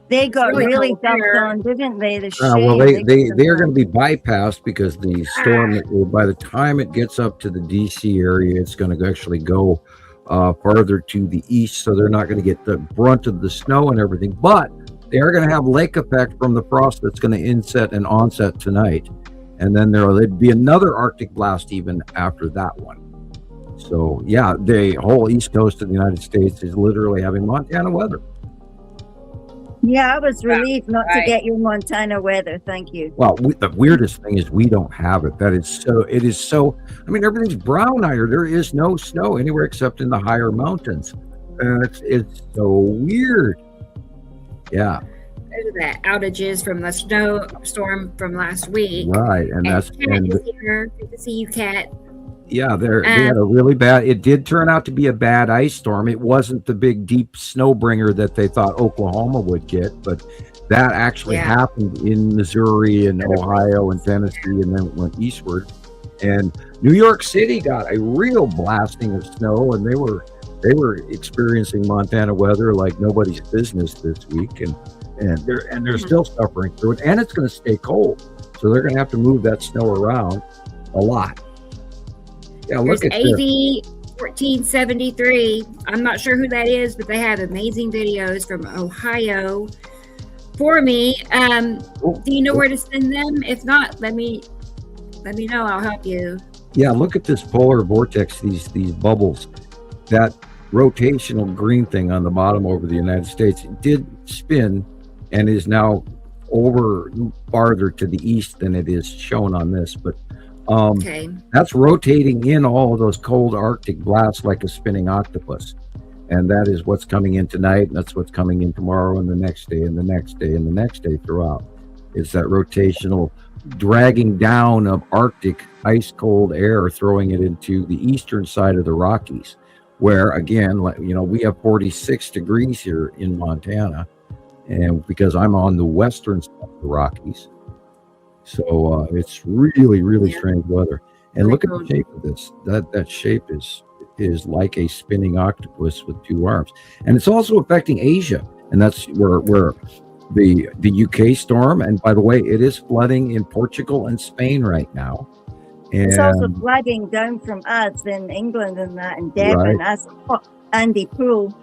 C: They got really dumped on, didn't they?
B: They are going to be bypassed because the storm, by the time it gets up to the DC area, it's going to actually go farther to the east, so they're not going to get the brunt of the snow and everything. But they are going to have lake effect from the frost that's going to inset and onset tonight, and then there'll be another Arctic blast even after that one. So the whole east coast of the United States is literally having Montana weather.
C: Yeah, I was relieved not to get your Montana weather. Thank you.
B: Well, the weirdest thing is we don't have it. It is so, everything's brown out here. There is no snow anywhere except in the higher mountains. It's so weird. Yeah.
A: There's that outages from the snowstorm from last week.
B: Right. And
A: Kat is here. Good to see you, Kat.
B: Yeah, they had a really bad, it did turn out to be a bad ice storm. It wasn't the big deep snow bringer that they thought Oklahoma would get, but that actually happened in Missouri and Ohio and Tennessee, and then it went eastward. And New York City got a real blasting of snow, and they were experiencing Montana weather like nobody's business this week, and they're still suffering through it, and it's going to stay cold. So they're going to have to move that snow around a lot. Yeah, look at
A: AV 1473. I'm not sure who that is, but they have amazing videos from Ohio for me. Do you know where to send them? If not, let me know. I'll help you.
B: Yeah, look at this polar vortex. These bubbles. That rotational green thing on the bottom over the United States did spin and is now over farther to the east than it is shown on this, but. That's rotating in all of those cold Arctic blasts like a spinning octopus, and that is what's coming in tonight, and that's what's coming in tomorrow and the next day and the next day and the next day throughout. It's that rotational dragging down of Arctic ice cold air, throwing it into the eastern side of the Rockies, where again, we have 46 degrees here in Montana, and because I'm on the western side of the Rockies. So it's really, really strange weather. And look at the shape of this. That shape is like a spinning octopus with two arms. And it's also affecting Asia. And that's where the UK storm. And by the way, it is flooding in Portugal and Spain right now. And
C: it's also flooding down from us in England and that in Devon, as Andy Pool.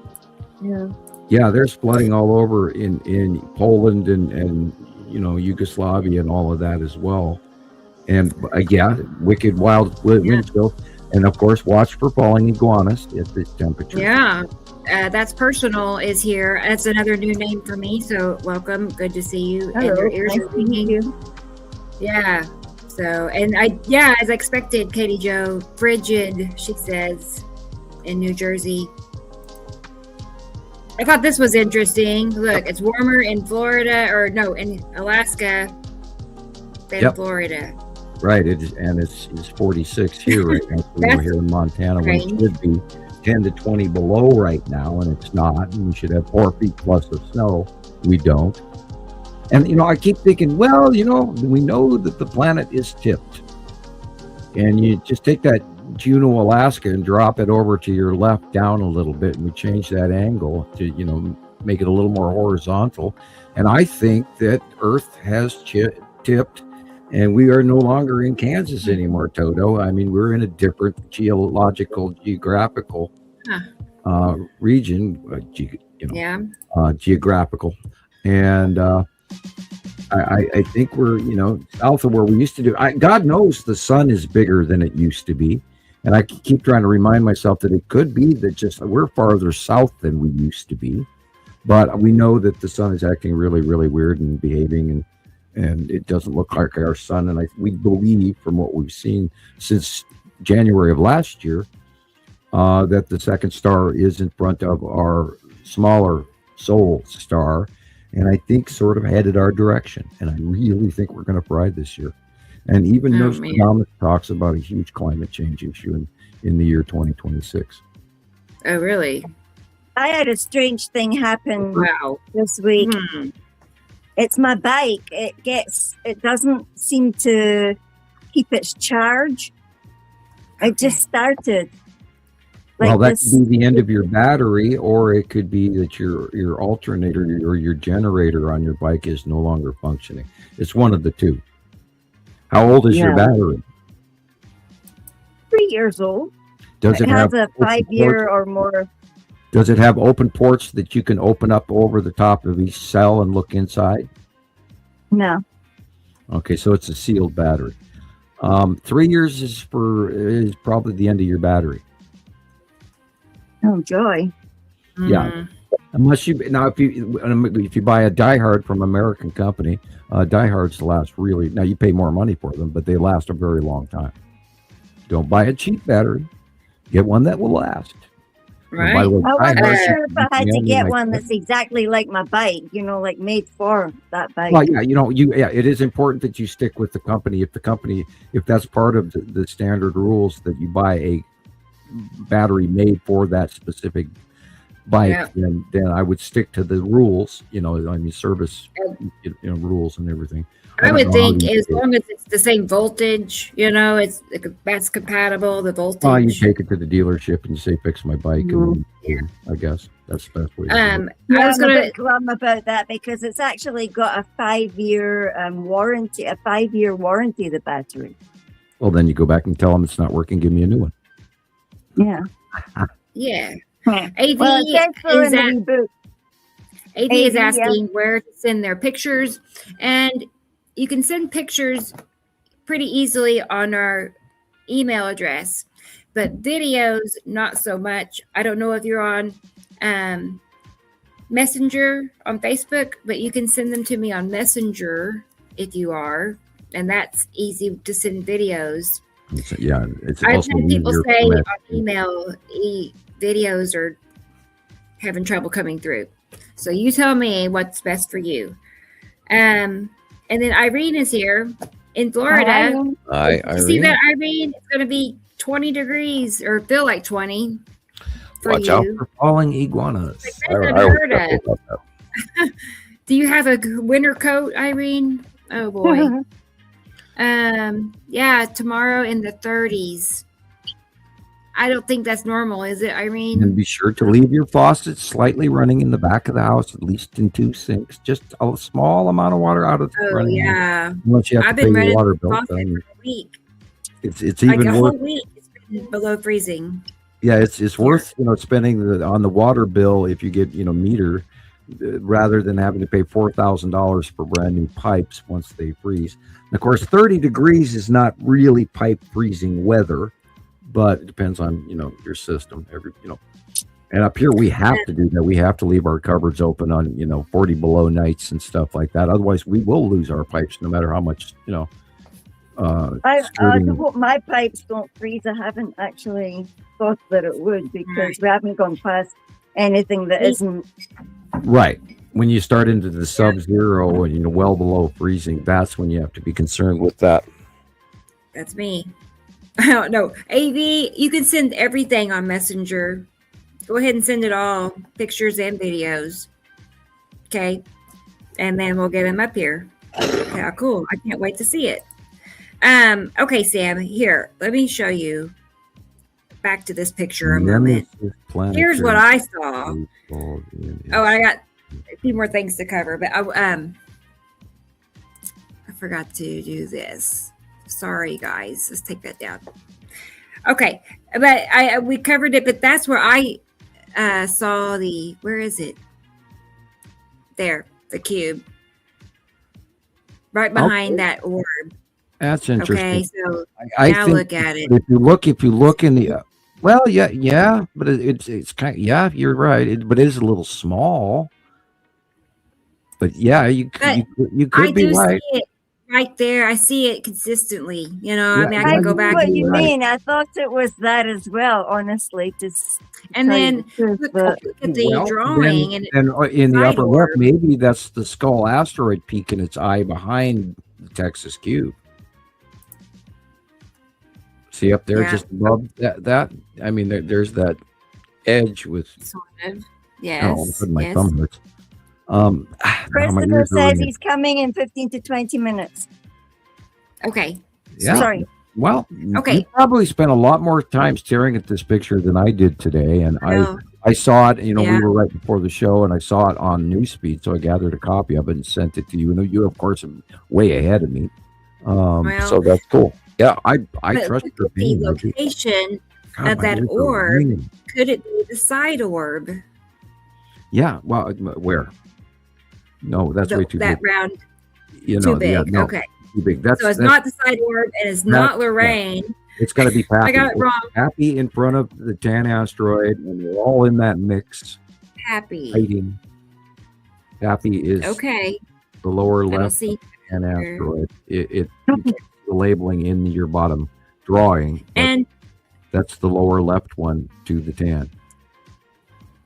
C: Yeah.
B: Yeah, there's flooding all over in Poland and Yugoslavia and all of that as well. And wicked wild wind chill. And of course, watch for falling iguanas at this temperature.
A: Yeah, that's personal is here. That's another new name for me. So welcome. Good to see you.
C: Hello.
A: And your ears are ringing. Yeah. So, and as expected, Katie Jo, frigid, she says, in New Jersey. I thought this was interesting. Look, it's warmer in Florida, in Alaska than Florida.
B: Right, it's 46 here right now. We're here in Montana, when it should be 10 to 20 below right now, and it's not. And we should have 4 feet plus of snow. We don't. And I keep thinking, well, we know that the planet is tipped, and you just take that Juneau, Alaska, and drop it over to your left down a little bit, and we change that angle to make it a little more horizontal. And I think that Earth has tipped. And we are no longer in Kansas anymore, Toto. I mean, we're in a different geographical region, geographical. And I think we're, south of where we used to do. God knows the sun is bigger than it used to be. And I keep trying to remind myself that it could be that just we're farther south than we used to be. But we know that the sun is acting really, really weird and behaving, and it doesn't look like our sun. And we believe, from what we've seen since January of last year, that the second star is in front of our smaller soul star, and I think sort of headed our direction. And I really think we're going to fry this year. And even Nostradamus talks about a huge climate change issue in the year 2026.
A: Oh, really?
C: I had a strange thing happen this week. It's my bike. It doesn't seem to keep its charge. It just started.
B: Well, that could be the end of your battery, or it could be that your alternator or your generator on your bike is no longer functioning. It's one of the two. How old is your battery?
C: 3 years old.
B: Does it have
C: a 5-year or more?
B: Does it have open ports that you can open up over the top of each cell and look inside?
C: No. Okay,
B: so it's a sealed battery. 3 years is probably the end of your battery.
C: Oh, joy.
B: Yeah. Unless if you buy a diehard from American company, diehards last really. Now you pay more money for them, but they last a very long time. Don't buy a cheap battery. Get one that will last.
A: Right.
C: I wasn't sure if I had to get one that's exactly like my bike, like made for that bike.
B: Well, it is important that you stick with the company. If that's part of the standard rules, that you buy a battery made for that specific bike, then I would stick to the rules, service, rules and everything.
A: I would think as long as it's the same voltage, that's compatible, the voltage.
B: Oh, you take it to the dealership and you say, fix my bike. And I guess that's the best way to do it.
C: I was going to glum about that because it's actually got a 5-year warranty, the battery.
B: Well, then you go back and tell them it's not working. Give me a new one.
C: Yeah.
A: Yeah.
C: AV
A: is asking where to send their pictures, and you can send pictures pretty easily on our email address, but videos not so much. I don't know if you're on Messenger on Facebook, but you can send them to me on Messenger if you are, and that's easy to send videos. I've had people say on email videos are having trouble coming through. So you tell me what's best for you. And then Irene is here in Florida.
D: Hi, Irene.
A: You see that, Irene? It's going to be 20 degrees or feel like 20 for
B: Watch out for falling iguanas.
A: Do you have a winter coat, Irene? Oh, boy. Tomorrow in the 30s. I don't think that's normal, is it, Irene?
B: And be sure to leave your faucet slightly running in the back of the house, at least in 2 sinks. Just a small amount of water out of the running.
A: Yeah.
B: Unless you have
A: I've
B: to
A: been
B: pay
A: running
B: your water
A: the
B: bill.
A: faucet for a week.
B: It's even
A: like a
B: worth.
A: whole week. It's been below freezing.
B: Yeah, it's worth spending on the water bill if you get meter, rather than having to pay $4,000 for brand new pipes once they freeze. And of course, 30 degrees is not really pipe freezing weather, but it depends on your system. And up here we have to do that. We have to leave our cupboards open on 40 below nights and stuff like that. Otherwise, we will lose our pipes no matter how much
C: my pipes don't freeze. I haven't actually thought that it would, because we haven't gone past anything that isn't
B: right. When you start into the sub-zero and well below freezing, that's when you have to be concerned with that.
A: That's me. No, AV, you can send everything on Messenger. Go ahead and send it all, pictures and videos. Okay, and then we'll get them up here. Okay, cool. I can't wait to see it. Okay, Sam, here, let me show you. Back to this picture a moment. Here's what I saw. Oh, I got a few more things to cover, but I forgot to do this. Sorry, guys. Let's take that down. Okay, but we covered it, but that's where I saw where is it? There, the cube. Right behind that orb.
B: That's interesting.
A: Okay, so
B: I
A: now
B: think
A: look at it.
B: If you look in the yeah, but it's kind of, you're right. But it is a little small. But yeah, you could be right.
A: See it right there. I see it consistently. I mean, I can go back.
C: What you mean? I thought it was that as well. Honestly,
A: and then look at the drawing, and
B: in the upper left, maybe that's the Skull asteroid peak in its eye behind the Texas cube. See up there, just above that. I mean, there's that edge with. Sort of.
A: Yes.
B: Oh, my thumb hurts.
C: Christopher says he's coming in 15 to 20 minutes.
A: Okay.
B: Yeah.
C: Sorry.
B: Well,
A: okay.
B: You probably spent a lot more time staring at this picture than I did today, and I saw it. We were right before the show, and I saw it on Newsfeed, so I gathered a copy of it and sent it to you. And you, of course, are way ahead of me. So that's cool. Yeah, I trust your opinion.
A: The location of that orb, could it be the side orb?
B: Yeah, well, where? No, that's way too big.
A: That round,
B: too big. Yeah, no,
A: okay.
B: Too big.
A: So it's not the side orb, and it's not Lorraine.
B: Yeah. It's got to be Pappy.
A: I got it wrong.
B: Pappy in front of the tan asteroid, and we're all in that mix.
A: Pappy.
B: Fighting. Pappy is
A: the
B: lower left tan asteroid. It the labeling in your bottom drawing,
A: and
B: that's the lower left one to the tan.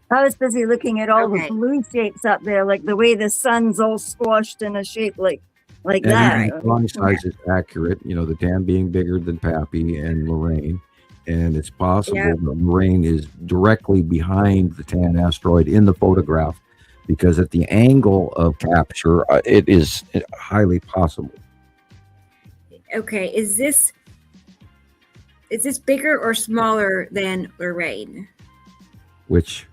C: I was busy looking at all the blue shapes up there, like the way the sun's all squashed in a shape like that.
B: The drawing size is accurate. The tan being bigger than Pappy and Lorraine, and it's possible that Lorraine is directly behind the tan asteroid in the photograph, because at the angle of capture, it is highly possible.
A: Okay, is this bigger or smaller than Lorraine?
B: Which?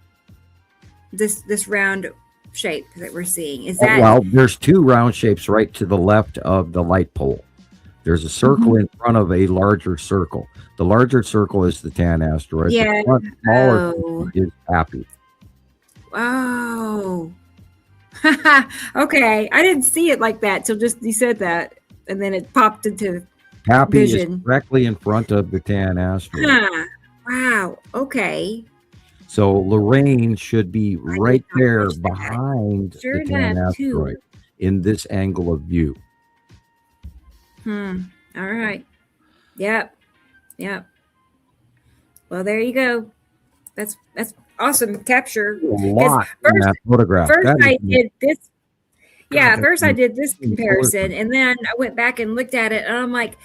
A: This round shape that we're seeing, is that?
B: Well, there's two round shapes right to the left of the light pole. There's a circle in front of a larger circle. The larger circle is the tan asteroid.
A: Yeah.
B: The smaller is Pappy.
A: Oh. Okay, I didn't see it like that till just you said that, and then it popped into
B: Pappy
A: vision.
B: Is directly in front of the tan asteroid.
A: Wow. Okay.
B: So Lorraine should be right there behind the tan asteroid in this angle of view.
A: All right. Yep. Well, there you go. That's awesome capture.
B: A lot in that photograph.
A: First I did this. Yeah, first I did this comparison, and then I went back and looked at it, and I'm like,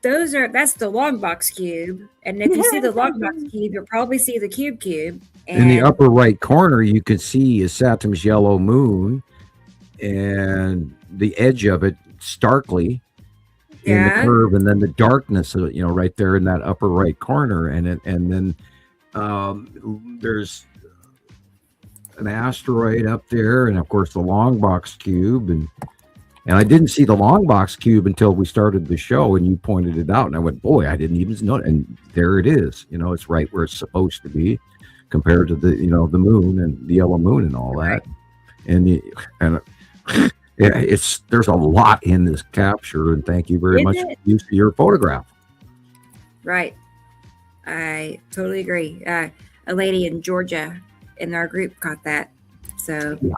A: that's the long box cube. And if you see the long box cube, you'll probably see the cube.
B: In the upper right corner, you could see Saturn's yellow moon and the edge of it starkly in the curve, and then the darkness, right there in that upper right corner. And then there's an asteroid up there, and of course the long box cube, and And I didn't see the long box cube until we started the show, and you pointed it out, and I went, boy, I didn't even know. And there it is. You know, it's right where it's supposed to be, compared to the, you know, the moon and the yellow moon and all that. And yeah, there's a lot in this capture, and thank you very much for the use of your photograph.
A: Right. I totally agree. A lady in Georgia in our group caught that. So, yeah.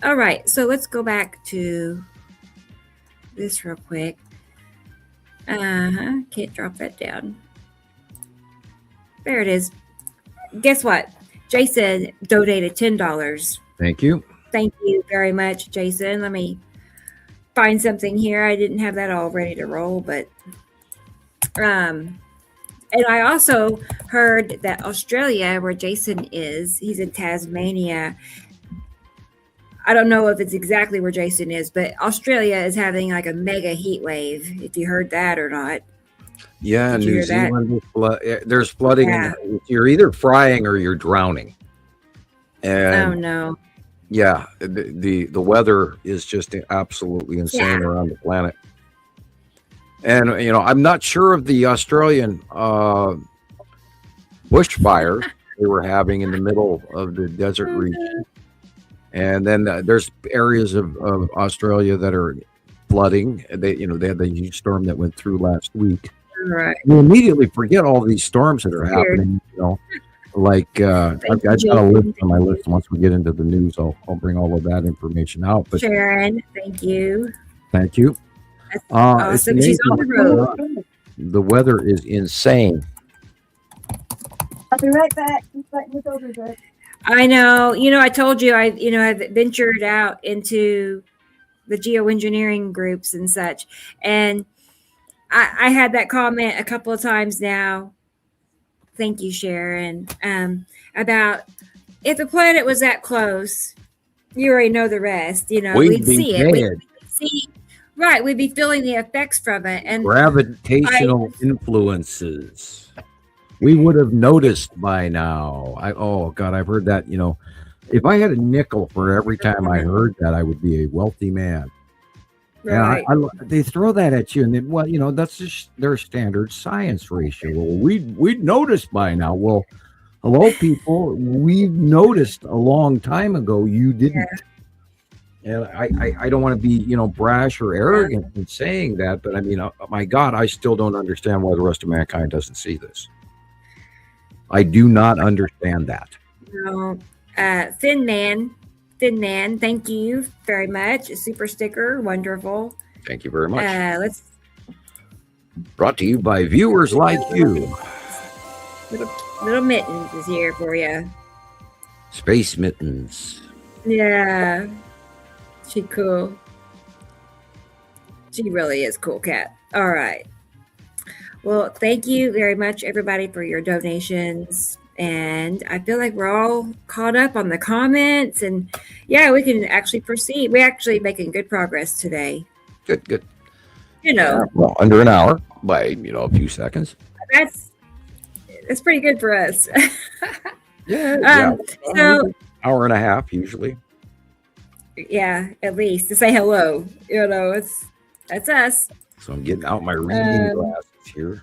A: All right. So let's go back to this real quick. Can't drop that down. There it is. Guess what? Jason donated $10.
B: Thank you.
A: Thank you very much, Jason. Let me find something here. I didn't have that all ready to roll, but and I also heard that Australia, where Jason is, he's in Tasmania. I don't know if it's exactly where Jason is, but Australia is having like a mega heat wave. If you heard that or not.
B: Yeah, New Zealand, there's flooding. Yeah. You're either frying or you're drowning. And
A: oh no.
B: Yeah, the weather is just absolutely insane around the planet. And, you know, I'm not sure of the Australian bushfires they were having in the middle of the desert region. And then there's areas of Australia that are flooding. They had the huge storm that went through last week.
A: Right.
B: You immediately forget all these storms that are happening, you know. Like I've got a list on my list. Once we get into the news, I'll bring all of that information out. But
A: Sharon, thank you.
B: Thank you.
A: Awesome. She's on the road.
B: The weather is insane.
C: I'll be right back.
A: I know. You know, I told you I've ventured out into the geoengineering groups and such, and I had that comment a couple of times now. Thank you, Sharon. About if the planet was that close, you already know the rest. You know, we'd see it. We'd see, right? We'd be feeling the effects from it, and
B: gravitational influences. We would have noticed by now. Oh God, I've heard that. You know, if I had a nickel for every time I heard that, I would be a wealthy man. Right. Yeah, they throw that at you, and then, well, you know, that's just their standard science ratio. Well, we'd noticed by now. Well, hello, people. We've noticed a long time ago. You didn't. Yeah. And I don't want to be, you know, brash or arrogant in saying that, but I mean, my God, I still don't understand why the rest of mankind doesn't see this. I do not understand that.
A: No, Thin Man, thank you very much. A super sticker, wonderful.
B: Thank you very much. Brought to you by viewers like you.
A: Little Mittens is here for you.
B: Space Mittens.
A: Yeah, she cool. She really is cool cat. All right. Well, thank you very much, everybody, for your donations. And I feel like we're all caught up on the comments, and yeah, we can actually proceed. We're actually making good progress today.
B: Good.
A: You know,
B: well, under an hour by, you know, a few seconds.
A: That's pretty good for us.
B: Yeah.
A: So
B: hour and a half usually.
A: Yeah, at least to say hello. You know, that's us.
B: So I'm getting out my reading glasses here.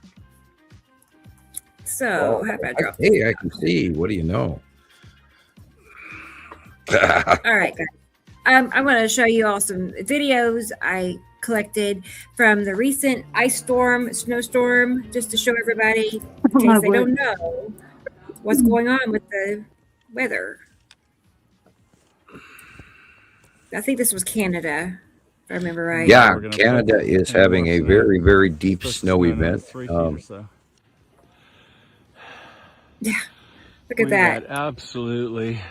A: So, how about drop?
B: Hey, I can see. What do you know?
A: All right, guys. I'm going to show you all some videos I collected from the recent ice storm, snowstorm, just to show everybody in case they don't know what's going on with the weather. I think this was Canada, if I remember right.
B: Yeah, Canada is having a very, very deep snow event.
A: Yeah, look at that.
D: We got absolutely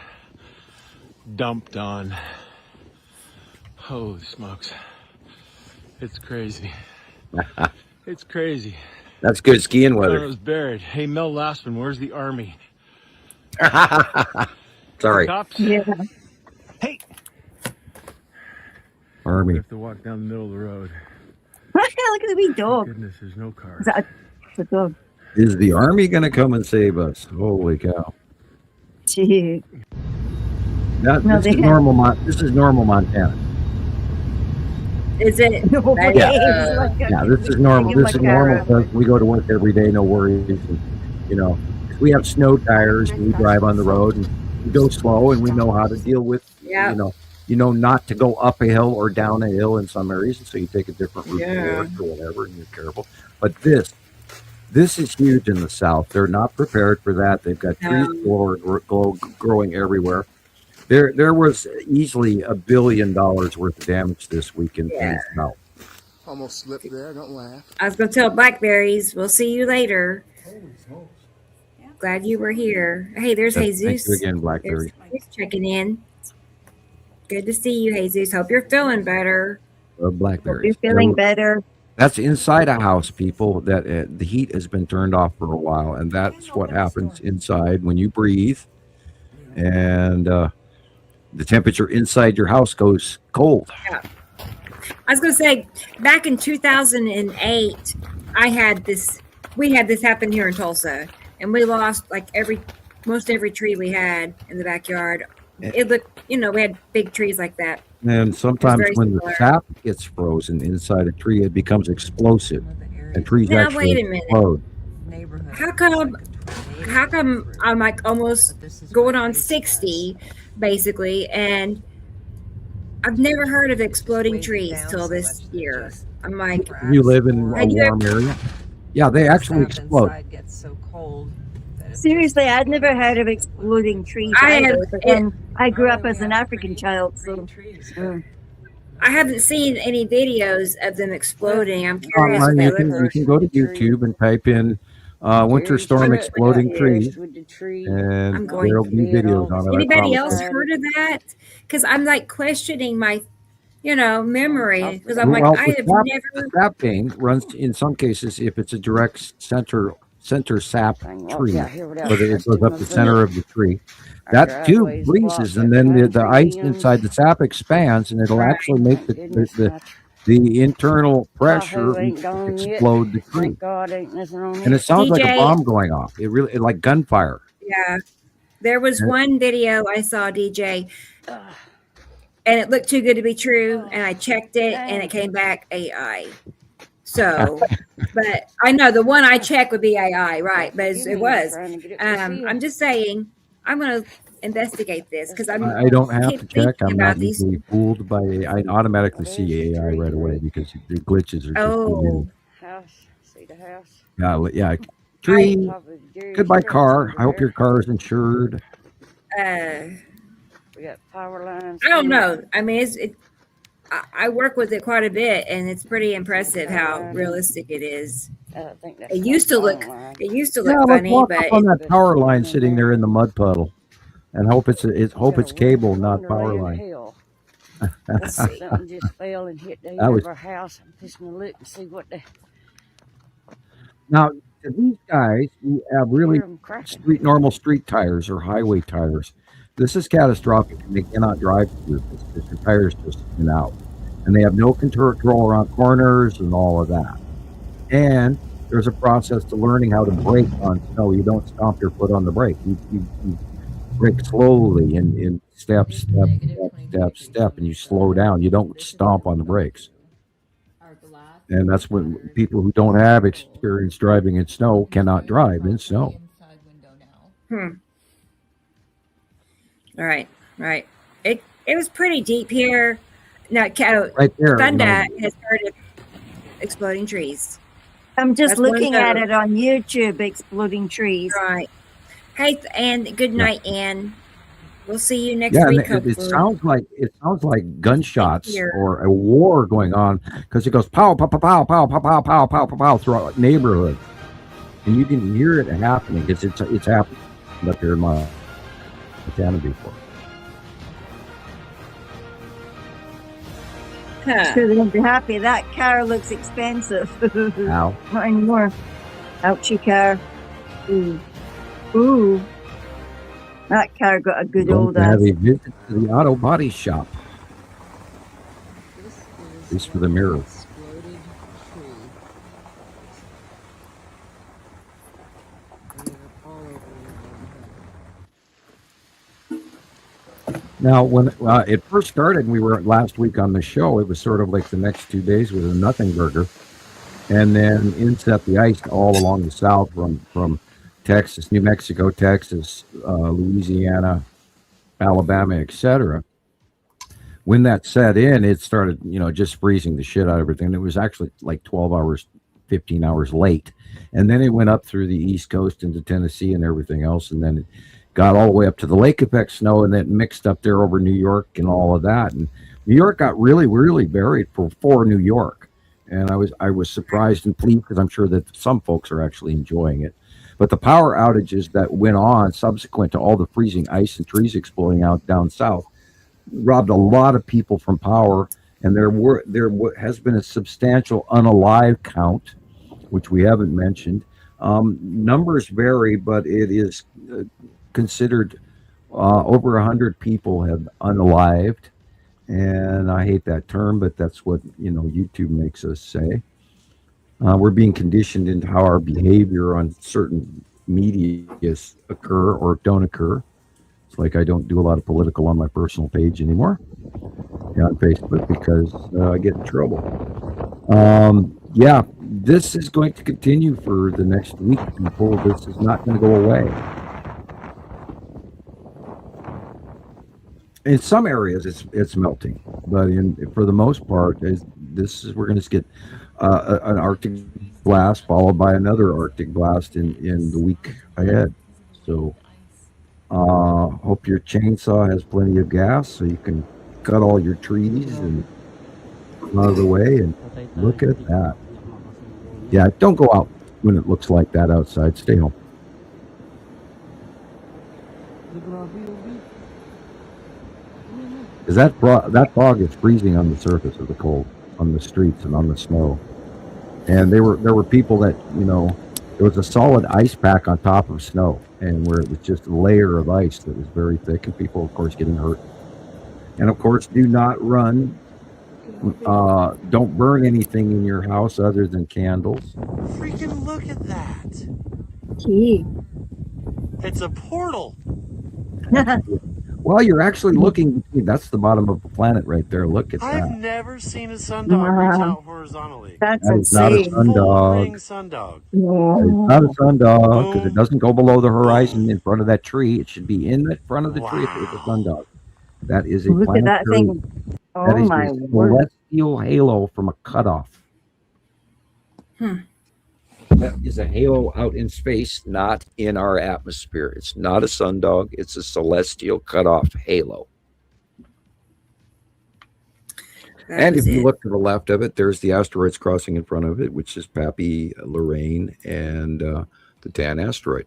D: dumped on. Holy smokes. It's crazy. It's crazy.
B: That's good skiing weather.
D: It was buried. Hey, Mel Lastman, where's the army?
B: Sorry.
D: Cops?
C: Yeah.
D: Hey!
B: Army.
D: We have to walk down the middle of the road.
C: Look at the wee dog.
D: Goodness, there's no car.
C: Is that a dog?
B: Is the army going to come and save us? Holy cow.
C: Gee.
B: This is normal Montana.
A: Is it?
C: Nobody
B: Yeah.
C: is like
B: Yeah, this is normal. This is normal because we go to work every day, no worries. And, you know, we have snow tires and we drive on the road and we go slow and we know how to deal with,
A: Yeah.
B: you know not to go up a hill or down a hill in some areas. And so you take a different route to work or whatever and you're careful. But this is huge in the South. They're not prepared for that. They've got trees growing everywhere. There was easily $1 billion worth of damage this week in the South.
E: Almost slipped there. Don't laugh.
A: I was going to tell Blackberries, we'll see you later. Glad you were here. Hey, there's Jesus.
B: Thank you again, Blackberry.
A: He's checking in. Good to see you, Jesus. Hope you're feeling better.
B: Blackberry.
C: You're feeling better.
B: That's inside a house, people. That the heat has been turned off for a while, and that's what happens inside when you breathe, and the temperature inside your house goes cold.
A: Yeah. I was going to say, back in 2008, we had this happen here in Tulsa, and we lost like most every tree we had in the backyard. It looked, we had big trees like that.
B: And sometimes when the sap gets frozen inside a tree, it becomes explosive, and trees actually
A: wait a minute.
B: explode.
A: How come I'm like almost going on 60, basically, and I've never heard of exploding trees till this year. I'm like,
B: you live in a warm area? Yeah, they actually explode.
C: Seriously, I'd never heard of exploding trees. I grew up as an African child, so
A: I haven't seen any videos of them exploding. I'm curious.
B: You can go to YouTube and type in winter storm exploding trees, and there'll be videos on it.
A: Anybody else heard of that? Because I'm like questioning my, memory. Because I'm like, I have never.
B: Sapping runs in some cases if it's a direct center sap tree, whether it goes up the center of the tree. That too freezes, and then the ice inside the sap expands, and it'll actually make the internal pressure explode the tree. And it sounds like a bomb going off. It really like gunfire.
A: Yeah. There was one video I saw, DJ, and it looked too good to be true, and I checked it, and it came back AI. So, but I know the one I checked would be AI, right? But it was. I'm just saying, I'm going to investigate this because I
B: don't have to check. I'm not easily fooled by AI. I automatically see AI right away because the glitches are just
E: See the house.
B: Yeah. Tree. Goodbye, car. I hope your car is insured.
E: We got power lines.
A: I don't know. I mean, I work with it quite a bit, and it's pretty impressive how realistic it is. It used to look funny, but
B: on that power line sitting there in the mud puddle, and hope it's cable, not power line.
E: Something just fell and hit the end of our house. I'm just gonna look and see what the.
B: Now, these guys who have really normal street tires or highway tires, this is catastrophic, and they cannot drive through this because their tires just spin out. And they have no control around corners and all of that. And there's a process to learning how to brake on snow. You don't stomp your foot on the brake. You brake slowly in step, and you slow down. You don't stomp on the brakes. And that's when people who don't have experience driving in snow cannot drive in snow.
A: All right. It was pretty deep here. Now,
B: right there,
A: Thunder has started exploding trees.
C: I'm just looking at it on YouTube, exploding trees.
A: Right. Hey, and good night, Ann. We'll see you next week.
B: It sounds like gunshots or a war going on because it goes pow pow pow pow pow pow pow pow pow pow pow throughout the neighborhood, and you can hear it happening because it's happening up here in Montana before.
C: Sure, they'll be happy. That car looks expensive.
B: Ow.
C: Not anymore. Ouchie car. Ooh. That car got a good old ass.
B: Have a visit to the auto body shop. At least for the mirror. Now, when it first started, we were last week on the show. It was sort of like the next 2 days was a nothing burger, and then inset the ice all along the south from Texas, New Mexico, Texas, Louisiana, Alabama, etc. When that set in, it started, just freezing the shit out of everything. It was actually like 12 hours, 15 hours late. And then it went up through the East Coast into Tennessee and everything else. And then it got all the way up to the lake effect snow, and then mixed up there over New York and all of that. And New York got really, really buried for New York. And I was surprised and pleased, because I'm sure that some folks are actually enjoying it. But the power outages that went on subsequent to all the freezing ice and trees exploding out down south robbed a lot of people from power. And there has been a substantial unalive count, which we haven't mentioned. Numbers vary, but it is considered over 100 people have unalived. And I hate that term, but that's what YouTube makes us say. We're being conditioned into how our behavior on certain media occur or don't occur. It's like I don't do a lot of political on my personal page anymore on Facebook, because I get in trouble. This is going to continue for the next week, people. This is not going to go away. In some areas, it's melting, but for the most part, we're going to get an Arctic blast followed by another Arctic blast in the week ahead. So, hope your chainsaw has plenty of gas so you can cut all your trees and out of the way. And look at that. Yeah, don't go out when it looks like that outside. Stay home. Because that fog is freezing on the surface of the cold, on the streets and on the snow. And there were people that, there was a solid ice pack on top of snow, and where it was just a layer of ice that was very thick, and people, of course, getting hurt. And of course, do not run. Don't burn anything in your house other than candles.
F: Freaking look at that.
C: Gee.
F: It's a portal.
B: Well, you're actually looking. That's the bottom of the planet right there. Look at that.
F: I've never seen a sundog reach out horizontally.
C: That's
B: that is not a sundog.
F: Sundog.
B: It's not a sundog, because it doesn't go below the horizon in front of that tree. It should be in the front of the tree if it was a sundog. That is a
C: Look
B: planetary.
C: at that thing. Oh,
B: that is
C: my
B: a
C: word.
B: celestial halo from a cutoff. That is a halo out in space, not in our atmosphere. It's not a sundog. It's a celestial cutoff halo. And if you look to the left of it, there's the asteroids crossing in front of it, which is Pappy, Lorraine, and the Tan asteroid.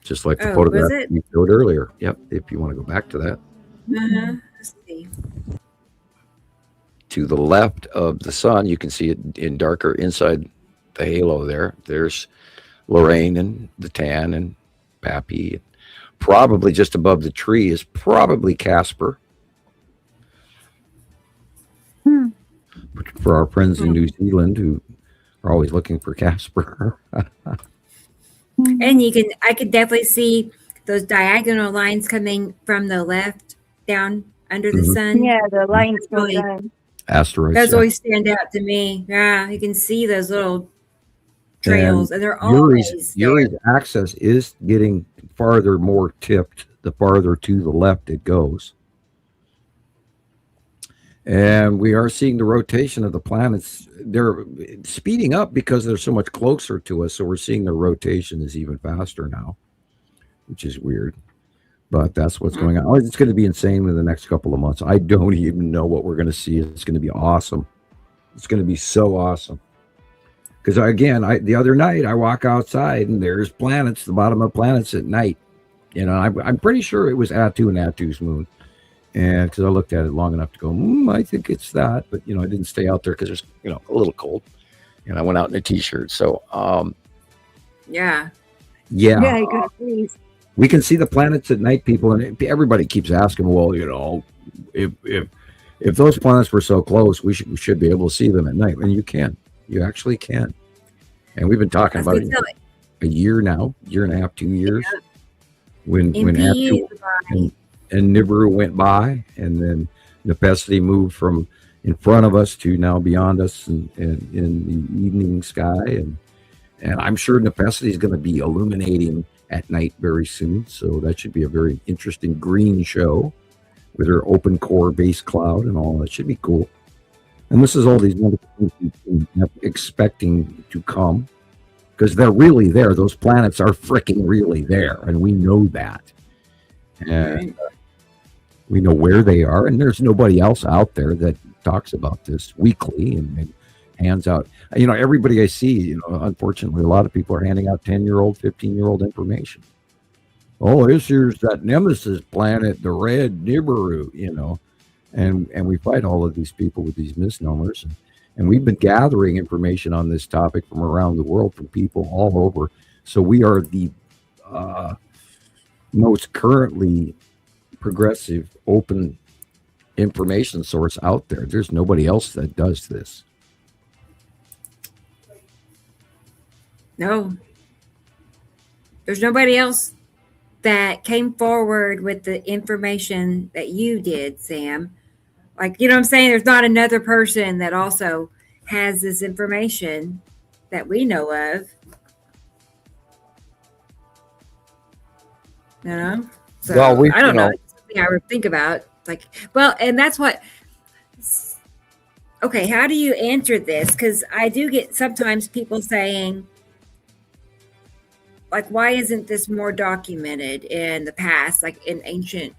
B: Just like the photograph you showed earlier. Yep, if you want to go back to that.
A: Let's see.
B: To the left of the sun, you can see it in darker inside the halo there. There's Lorraine and the Tan and Pappy. Probably just above the tree is probably Casper. For our friends in New Zealand who are always looking for Casper.
A: And I could definitely see those diagonal lines coming from the left down under the sun.
C: Yeah, the lines go down.
B: Asteroids.
A: Those always stand out to me. Yeah, you can see those little trails, and they're always
B: Uri's axis is getting farther, more tipped the farther to the left it goes. And we are seeing the rotation of the planets. They're speeding up because they're so much closer to us. So we're seeing their rotation is even faster now, which is weird. But that's what's going on. It's going to be insane in the next couple of months. I don't even know what we're going to see. It's going to be awesome. It's going to be so awesome. Because again, the other night I walk outside and there's planets, the bottom of planets at night. I'm pretty sure it was Attu and Attu's moon. And because I looked at it long enough to go, I think it's that. But, I didn't stay out there because it was, a little cold. And I went out in a T-shirt. So,
A: Yeah.
C: Yeah, good please.
B: We can see the planets at night, people. And everybody keeps asking, well, if those planets were so close, we should be able to see them at night. And you can. You actually can. And we've been talking about it a year now, year and a half, 2 years.
A: When
B: Nibiru went by, and then Nepenthe moved from in front of us to now beyond us and in the evening sky, and I'm sure Nepenthe is going to be illuminating at night very soon, so that should be a very interesting green show with her open core base cloud and all. That should be cool. And this is all these wonderful things we're expecting to come, because they're really there. Those planets are freaking really there, and we know that. And we know where they are, and there's nobody else out there that talks about this weekly and hands out. Everybody I see, unfortunately, a lot of people are handing out 10-year-old, 15-year-old information. Oh, here's that Nemesis planet, the red Nibiru, and we fight all of these people with these misnomers. And we've been gathering information on this topic from around the world from people all over. So we are the most currently progressive, open information source out there. There's nobody else that does this.
A: No. There's nobody else that came forward with the information that you did, Sam. Like, you know what I'm saying? There's not another person that also has this information that we know of. So well, I don't know. It's something I would think about. And that's what. Okay, how do you answer this? Because I do get sometimes people saying, why isn't this more documented in the past, like in ancient?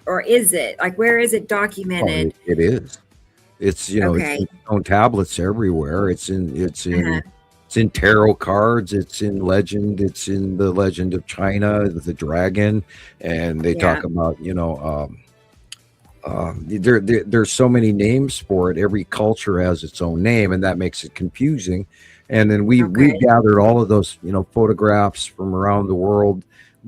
A: Or is it? Where is it documented?
B: It is. It's it's in stone tablets everywhere. It's in tarot cards. It's in legend. It's in the legend of China, the dragon, and they talk about there's so many names for it. Every culture has its own name, and that makes it confusing. And then we gathered all of those photographs from around the world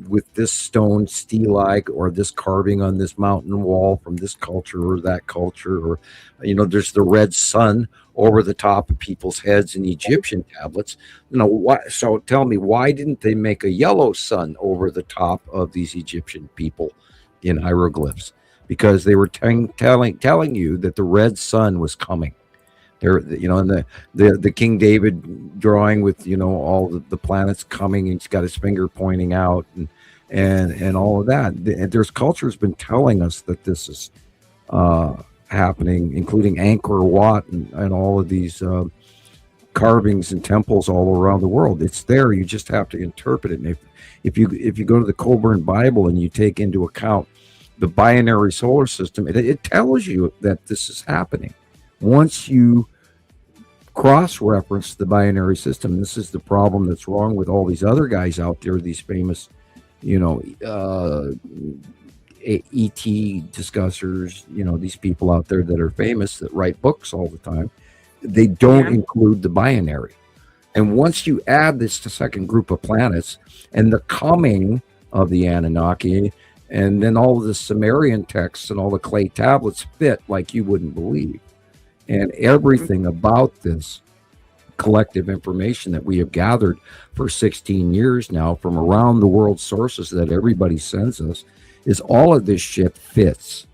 B: with this stone stele or this carving on this mountain wall from this culture or that culture, or there's the red sun over the top of people's heads in Egyptian tablets. So tell me, why didn't they make a yellow sun over the top of these Egyptian people in hieroglyphs? Because they were telling you that the red sun was coming. There, and the King David drawing with all the planets coming, and he's got his finger pointing out, and all of that. There's culture's been telling us that this is happening, including Angkor Wat and all of these carvings and temples all around the world. It's there. You just have to interpret it. And if you go to the Coburn Bible and you take into account the binary solar system, it tells you that this is happening. Once you cross-reference the binary system, this is the problem that's wrong with all these other guys out there, these famous, ET discussers, these people out there that are famous that write books all the time. They don't include the binary. And once you add this to second group of planets and the coming of the Anunnaki, and then all of the Sumerian texts and all the clay tablets fit like you wouldn't believe. And everything about this collective information that we have gathered for 16 years now from around the world sources that everybody sends us is all of this shit fits.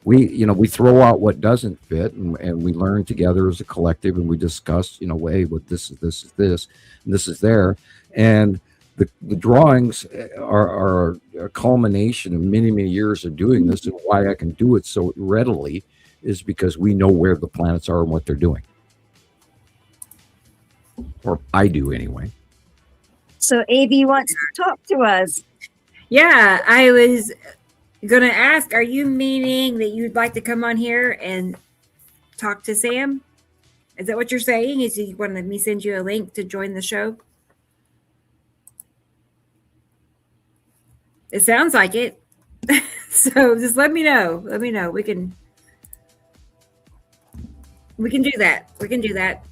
B: We throw out what doesn't fit, and we learn together as a collective, and we discuss, hey, what this is this, and this is there. And the drawings are a culmination of many, many years of doing this, and why I can do it so readily is because we know where the planets are and what they're doing. Or I do anyway.
C: So Avi wants to talk to us.
A: Yeah, I was going to ask, are you meaning that you'd like to come on here and talk to Sam? Is that what you're saying? Is you want me to send you a link to join the show? It sounds like it. So just let me know. Let me know. We can do that. We can do that.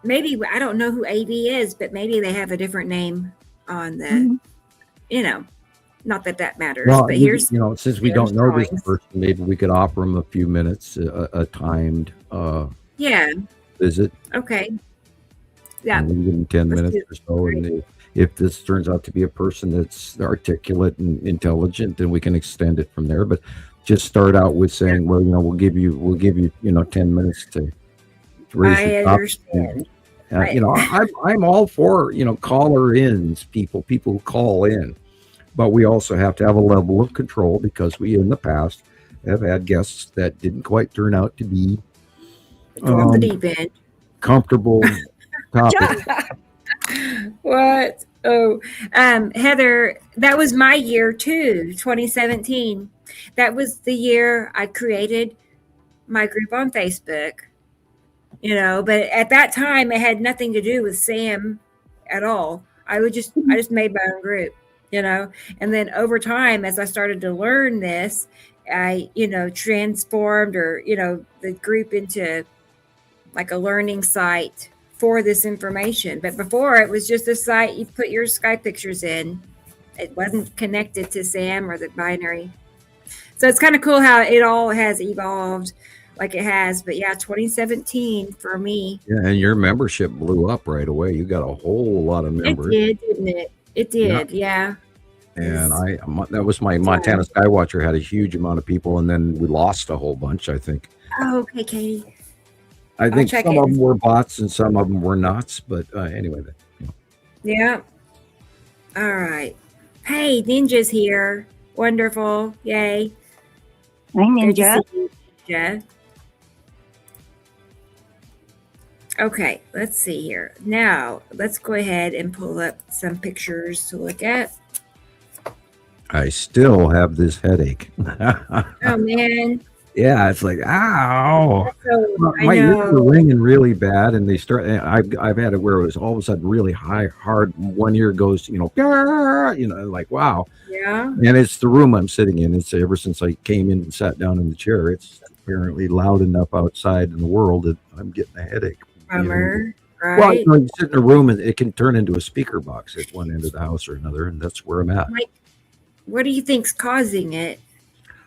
A: Maybe, I don't know who AV is, but maybe they have a different name on the, not that matters.
B: Well,
A: but here's,
B: since we don't know this person, maybe we could offer them a few minutes, a timed visit.
A: Okay. Yeah.
B: And give them 10 minutes or so. And If this turns out to be a person that's articulate and intelligent, then we can extend it from there. But just start out with saying, well, we'll give you, 10 minutes to raise
A: I
B: your topic.
A: understand.
B: I'm all for, caller ins, people who call in, but we also have to have a level of control because we in the past have had guests that didn't quite turn out to be
A: From the deep end.
B: Comfortable topic.
A: What? Oh, Heather, that was my year too, 2017. That was the year I created my group on Facebook. But at that time it had nothing to do with Sam at all. I just made my own group, and then over time, as I started to learn this, I, transformed the group into like a learning site for this information. But before, it was just a site you put your sky pictures in. It wasn't connected to Sam or the binary. So it's kind of cool how it all has evolved like it has. But yeah, 2017 for me.
B: Yeah, and your membership blew up right away. You got a whole lot of members.
A: It did, didn't it? It did, yeah.
B: And that was my Montana Skywatcher had a huge amount of people, and then we lost a whole bunch, I think.
A: Oh, okay, Katie.
B: I think some of them were bots and some of them were not, but anyway.
A: Yeah. All right. Hey, Ninja's here. Wonderful. Yay.
C: Hi, Ninja.
A: Ninja. Okay, let's see here. Now, let's go ahead and pull up some pictures to look at.
B: I still have this headache.
A: Oh, man.
B: Yeah, it's like, ow. My ears are ringing really bad, and they start. I've had it where it was all of a sudden really hard. One ear goes, like wow.
A: Yeah.
B: And it's the room I'm sitting in. It's ever since I came in and sat down in the chair. It's apparently loud enough outside in the world that I'm getting a headache.
A: Bummer, right?
B: Well, you sit in a room and it can turn into a speaker box at one end of the house or another, and that's where I'm at.
A: What do you think's causing it?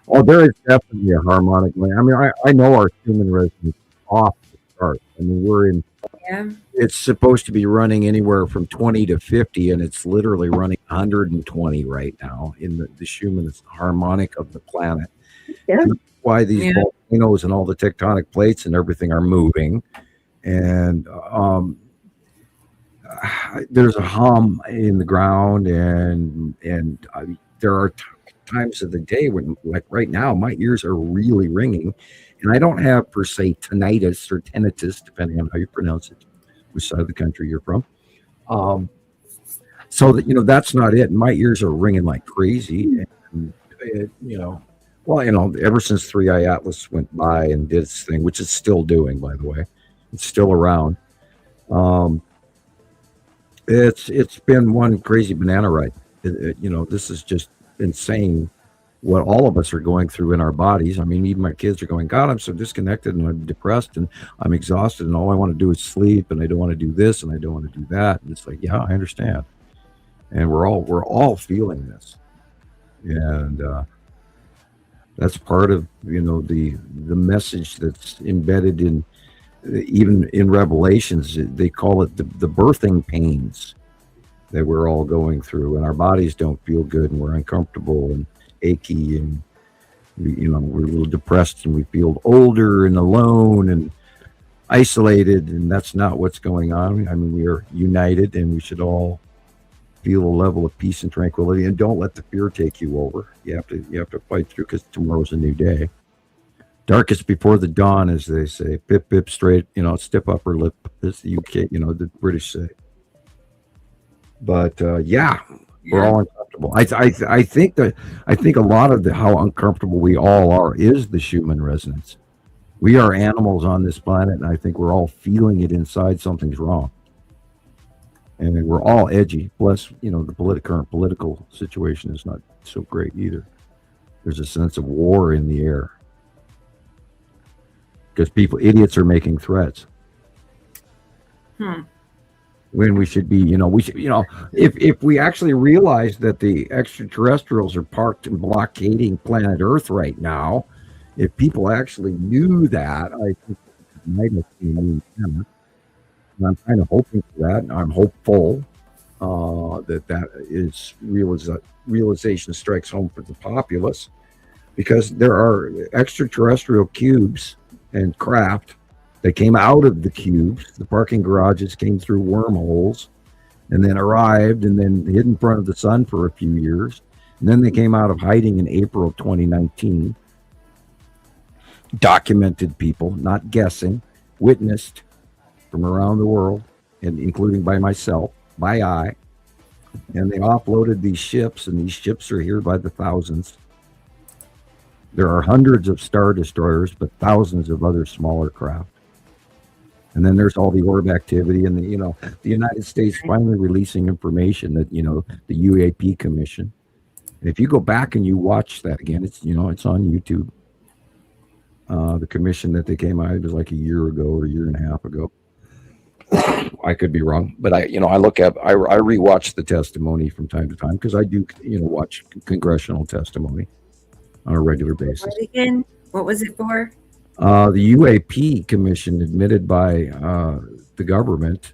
B: Oh, there is definitely a harmonic link. I mean, I know our human resonance off the start. I mean, we're in.
A: Yeah.
B: It's supposed to be running anywhere from 20 to 50, and it's literally running 120 right now in the human harmonic of the planet.
C: Yeah.
B: That's why these volcanoes and all the tectonic plates and everything are moving, and there's a hum in the ground, and there are times of the day when, like right now, my ears are really ringing, and I don't have per se tinnitus or tinnitus, depending on how you pronounce it, which side of the country you're from. So that that's not it. My ears are ringing like crazy, and ever since 3i Atlas went by and did its thing, which it's still doing, by the way, it's still around. It's been one crazy banana ride. This is just insane what all of us are going through in our bodies. I mean, even my kids are going, God, I'm so disconnected and I'm depressed and I'm exhausted and all I want to do is sleep and I don't want to do this and I don't want to do that. And it's like, yeah, I understand. And we're all feeling this. And that's part of, the message that's embedded in, even in Revelations. They call it the birthing pains that we're all going through, and our bodies don't feel good, and we're uncomfortable and achy, and we're a little depressed, and we feel older and alone and isolated, and that's not what's going on. I mean, we are united, and we should all feel a level of peace and tranquility, and don't let the fear take you over. You have to fight through, because tomorrow's a new day. Darkest before the dawn, as they say. Pip pip straight, stiff upper lip, as the UK, the British say. But we're all uncomfortable. I think a lot of how uncomfortable we all are is the human resonance. We are animals on this planet, and I think we're all feeling it inside. Something's wrong, and we're all edgy. Plus, the current political situation is not so great either. There's a sense of war in the air because idiots are making threats. When we should be, if we actually realize that the extraterrestrials are parked and blockading planet Earth right now, if people actually knew that, I think it might have been. I'm kind of hoping for that. I'm hopeful. that is realization strikes home for the populace, because there are extraterrestrial cubes and craft that came out of the cubes. The parking garages came through wormholes and then arrived and then hid in front of the sun for a few years. And then they came out of hiding in April of 2019. Documented people, not guessing, witnessed from around the world, and including by myself, by eye. And they offloaded these ships, and these ships are here by the thousands. There are hundreds of Star Destroyers, but thousands of other smaller craft. And then there's all the orb activity, and the United States finally releasing information that, the UAP Commission. And if you go back and you watch that again, it's on YouTube. The commission that they came out, it was like a year ago or a year and a half ago. I could be wrong, but I rewatch the testimony from time to time, because I do, watch congressional testimony on a regular basis.
A: What again? What was it for?
B: The UAP Commission admitted by the government.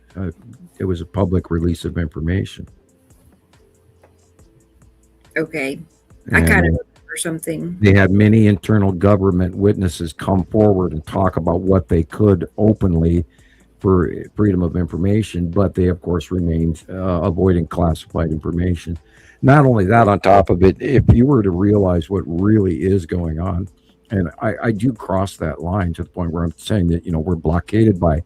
B: It was a public release of information.
A: Okay.
B: And
A: I kind of remember something.
B: They had many internal government witnesses come forward and talk about what they could openly for freedom of information, but they, of course, remained avoiding classified information. Not only that, on top of it, if you were to realize what really is going on, and I do cross that line to the point where I'm saying that, we're blockaded by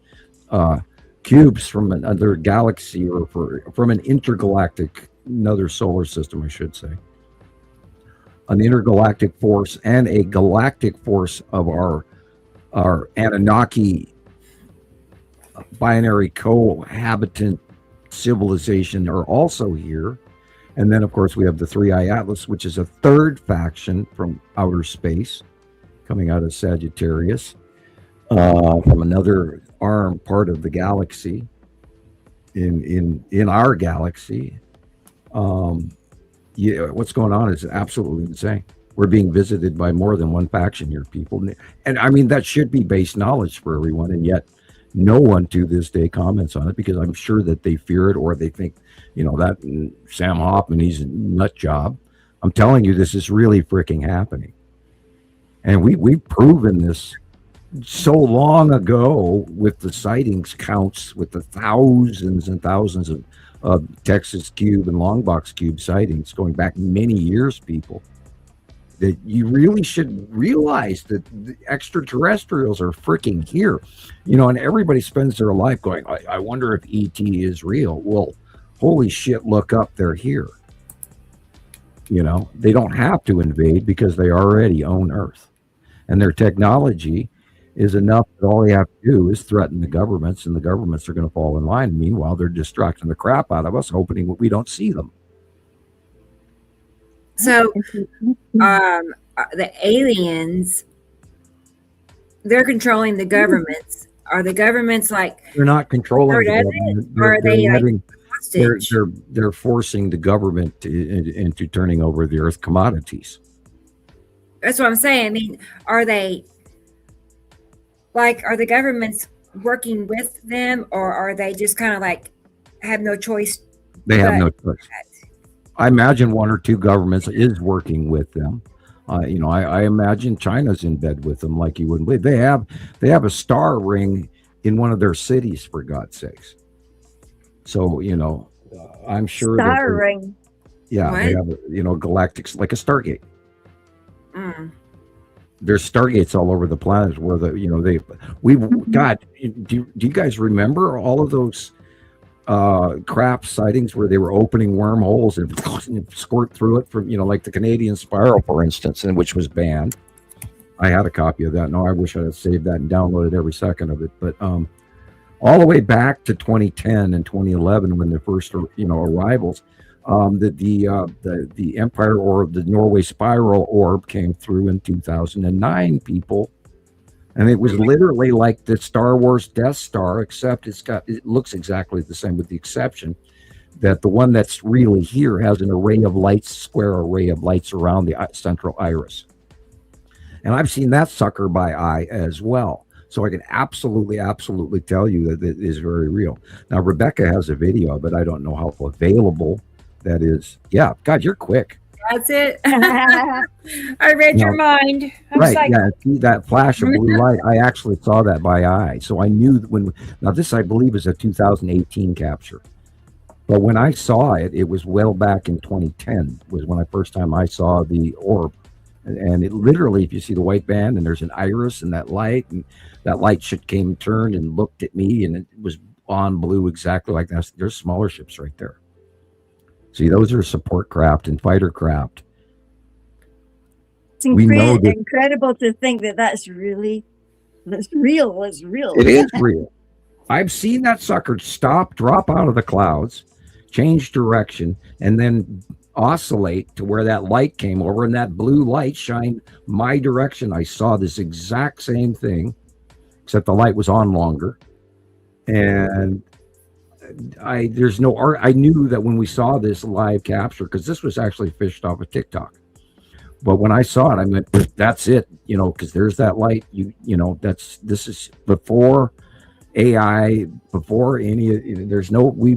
B: cubes from another galaxy, or from an intergalactic, another solar system, I should say. An intergalactic force and a galactic force of our Anunnaki binary cohabitant civilization are also here. And then, of course, we have the Three-Eye Atlas, which is a third faction from outer space, coming out of Sagittarius, from another part of the galaxy, in our galaxy. What's going on is absolutely insane. We're being visited by more than one faction here, people. And I mean, that should be base knowledge for everyone, and yet no one to this day comments on it, because I'm sure that they fear it, or they think, that Sam Hofman, he's a nut job. I'm telling you, this is really freaking happening. And we've proven this so long ago with the sightings counts, with the thousands and thousands of Texas Cube and Longbox Cube sightings going back many years, people, that you really should realize that the extraterrestrials are freaking here. And everybody spends their life going, I wonder if ET is real. Well, holy shit, look up, they're here. They don't have to invade, because they already own Earth. And their technology is enough that all they have to do is threaten the governments, and the governments are going to fall in line. Meanwhile, they're distracting the crap out of us, hoping that we don't see them.
A: So, the aliens, they're controlling the governments. Are the governments like...
B: They're not controlling the government.
A: Or are they hostage?
B: They're forcing the government into turning over the Earth commodities.
A: That's what I'm saying. I mean, are the governments working with them, or are they just kind of like have no choice?
B: They have no choice. I imagine one or two governments is working with them. I imagine China's in bed with them, like you wouldn't believe. They have a star ring in one of their cities, for God's sakes. So, I'm sure
C: star ring.
B: Yeah, what? They have galactic, like a Stargate. There's Stargates all over the planet where God, do you guys remember all of those craft sightings where they were opening wormholes and squirt through it from, like the Canadian spiral, for instance, and which was banned. I had a copy of that. No, I wish I had saved that and downloaded every second of it. But all the way back to 2010 and 2011, when the first arrivals, the Empire orb, the Norway spiral orb, came through in 2009, people. And it was literally like the Star Wars Death Star, except it looks exactly the same, with the exception that the one that's really here has an square array of lights around the central iris. And I've seen that sucker by eye as well. So I can absolutely tell you that it is very real. Now, Rebecca has a video, but I don't know how available that is. Yeah, God, you're quick.
A: That's it. I read your mind.
B: Right. Yeah. See that flash of blue light. I actually saw that by eye. So I knew now this, I believe, is a 2018 capture. But when I saw it, it was well back in 2010 was when first time I saw the orb. And it literally, if you see the white band and there's an iris and that light came and turned and looked at me, and it was on blue exactly like that. There's smaller ships right there. See, those are support craft and fighter craft.
C: It's incredible to think that's real. It's real.
B: It is real. I've seen that sucker drop out of the clouds, change direction, and then oscillate to where that light came over, and that blue light shined my direction. I saw this exact same thing, except the light was on longer. And there's no art. I knew that when we saw this live capture, because this was actually fished off of TikTok. But when I saw it, I went, that's it, because there's that light. This is before AI, before there's no, we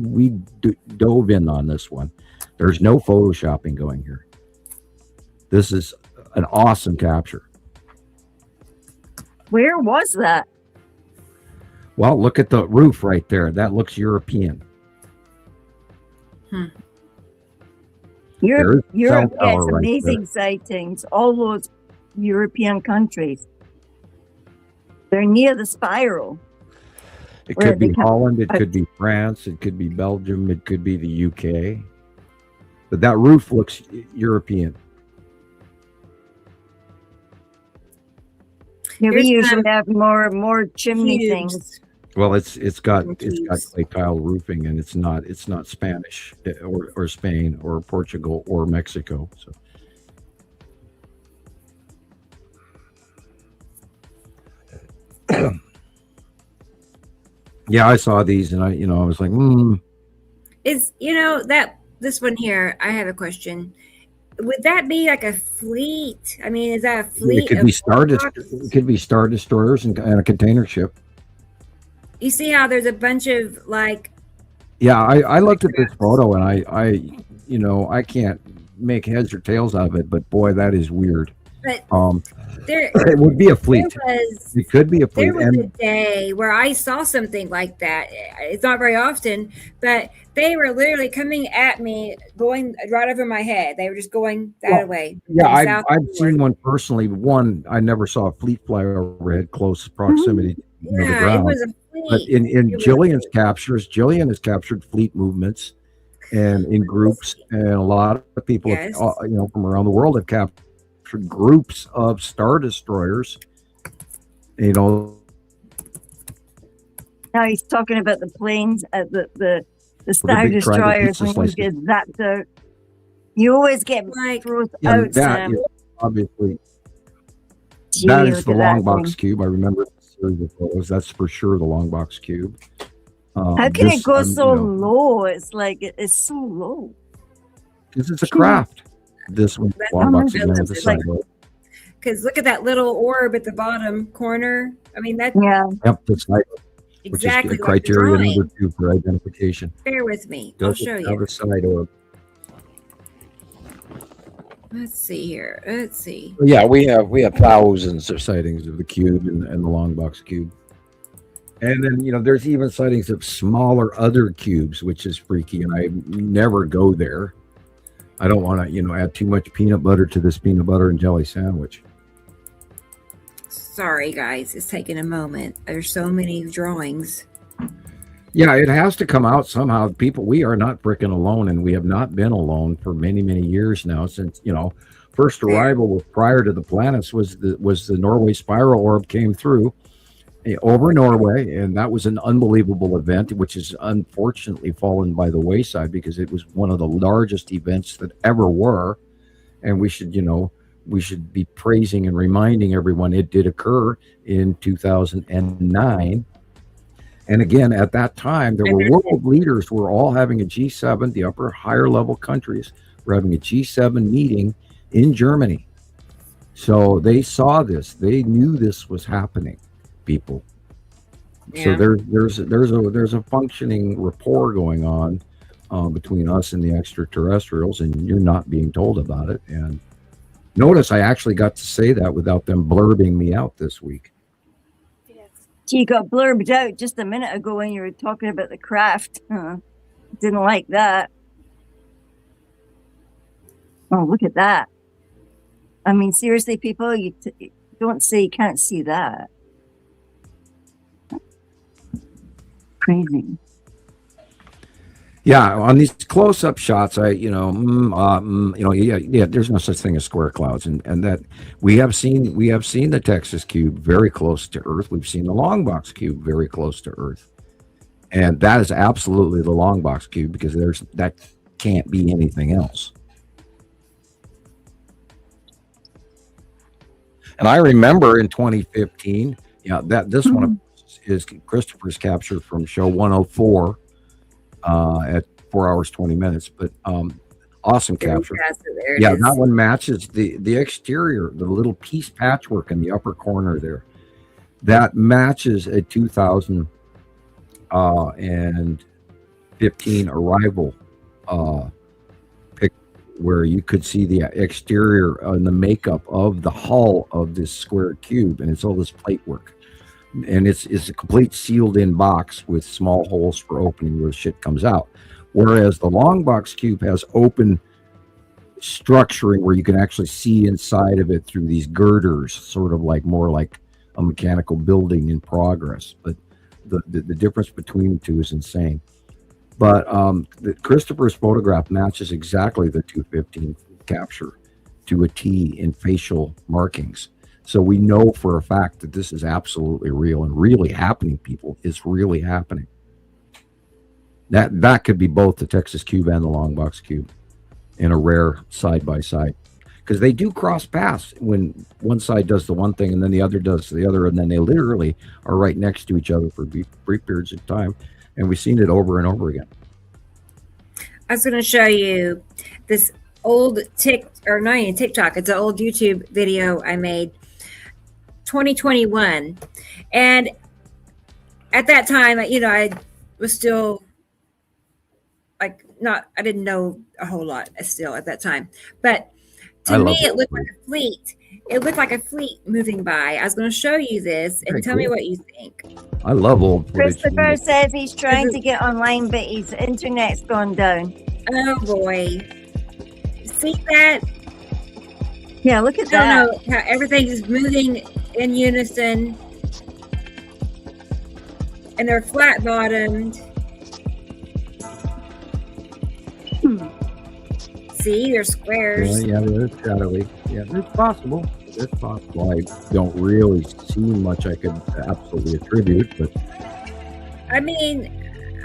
B: dove in on this one. There's no photoshopping going here. This is an awesome capture.
C: Where was that?
B: Well, look at the roof right there. That looks European.
C: Europe gets amazing sightings. All those European countries. They're near the spiral.
B: It could be Holland. It could be France. It could be Belgium. It could be the UK. But that roof looks European.
C: Yeah, we usually have more chimney things.
B: Well, it's got clay tile roofing, and it's not Spanish or Spain or Portugal or Mexico. So yeah, I saw these, and I was like,
A: Is this one here? I have a question. Would that be like a fleet? I mean, is that a fleet?
B: It could be star destroyers and a container ship.
A: You see how there's a bunch of
B: Yeah, I looked at this photo, and I can't make heads or tails out of it, but boy, that is weird.
A: But
B: it would be a fleet. It could be a fleet.
A: There was a day where I saw something like that. It's not very often, but they were literally coming at me, going right over my head. They were just going that way.
B: Yeah, I've seen one personally. One, I never saw a fleet fly overhead, close proximity to the ground.
A: It was a fleet.
B: But in Gillian's captures, Gillian has captured fleet movements, and in groups, and a lot of people, from around the world have captured groups of star destroyers.
C: Now he's talking about the planes, the star destroyers. When you get that, you always get thrown out.
B: Obviously, that is the long box cube. I remember the series of photos. That's for sure the long box cube.
C: How can it go so low? It's like it's so low.
B: Because it's a craft. This one, long box again, is a side load.
A: Because look at that little orb at the bottom corner. I mean, that's
B: Yep, the side load.
A: Exactly.
B: Which is criteria number 2 for identification.
A: Bear with me. I'll show you.
B: A side orb.
A: Let's see here. Let's see.
B: Yeah, we have thousands of sightings of the cube and the long box cube. And then, there's even sightings of smaller other cubes, which is freaky, and I never go there. I don't want to, add too much peanut butter to this peanut butter and jelly sandwich.
A: Sorry, guys. It's taking a moment. There's so many drawings.
B: Yeah, it has to come out somehow. People, we are not freaking alone, and we have not been alone for many, many years now. Since first arrival was prior to the planets was the Norway spiral orb came through over Norway, and that was an unbelievable event, which has unfortunately fallen by the wayside because it was one of the largest events that ever were, and we should be praising and reminding everyone it did occur in 2009. And again, at that time, there were world leaders who were all having a G7, the higher level countries were having a G7 meeting in Germany. So they saw this. They knew this was happening. people.
A: Yeah.
B: So there's a functioning rapport going on between us and the extraterrestrials, and you're not being told about it. And notice I actually got to say that without them blurbing me out this week.
C: You got blurbed out just a minute ago when you were talking about the craft. Didn't like that. Oh, look at that. I mean, seriously, people, you can't see that. Crazy.
B: Yeah, on these close-up shots, there's no such thing as square clouds, and that we have seen the Texas cube very close to Earth. We've seen the long box cube very close to Earth, and that is absolutely the long box cube because that can't be anything else. And I remember in 2015, this one is Christopher's capture from show 104. At 4 hours 20 minutes, but awesome capture. That one matches the exterior, the little piece patchwork in the upper corner there. That matches a 2015 arrival pic where you could see the exterior and the makeup of the hull of this square cube, and it's all this plate work. And it's a complete sealed in box with small holes for opening where shit comes out. Whereas the long box cube has open structuring where you can actually see inside of it through these girders, sort of more like a mechanical building in progress. But the difference between the two is insane. But Christopher's photograph matches exactly the 215 capture to a T in facial markings. So we know for a fact that this is absolutely real and really happening, people. It's really happening. That could be both the Texas cube and the long box cube in a rare side by side, because they do cross paths when one side does the one thing and then the other does the other, and then they literally are right next to each other for brief periods of time, and we've seen it over and over again.
A: I was going to show you this old not even TikTok. It's an old YouTube video I made. 2021, and at that time, I was still I didn't know a whole lot still at that time, but to me it looked like a fleet. It looked like a fleet moving by. I was going to show you this and tell me what you think.
B: I love old footage.
C: Christopher says he's trying to get online, but his internet's gone down.
A: Oh boy, see that?
C: Yeah, look at that.
A: I don't know how everything is moving in unison, and they're flat bottomed. See, they're squares.
B: Yeah, they're shadowy. Yeah, it's possible. It's possible. I don't really see much I could absolutely attribute, but
A: I mean,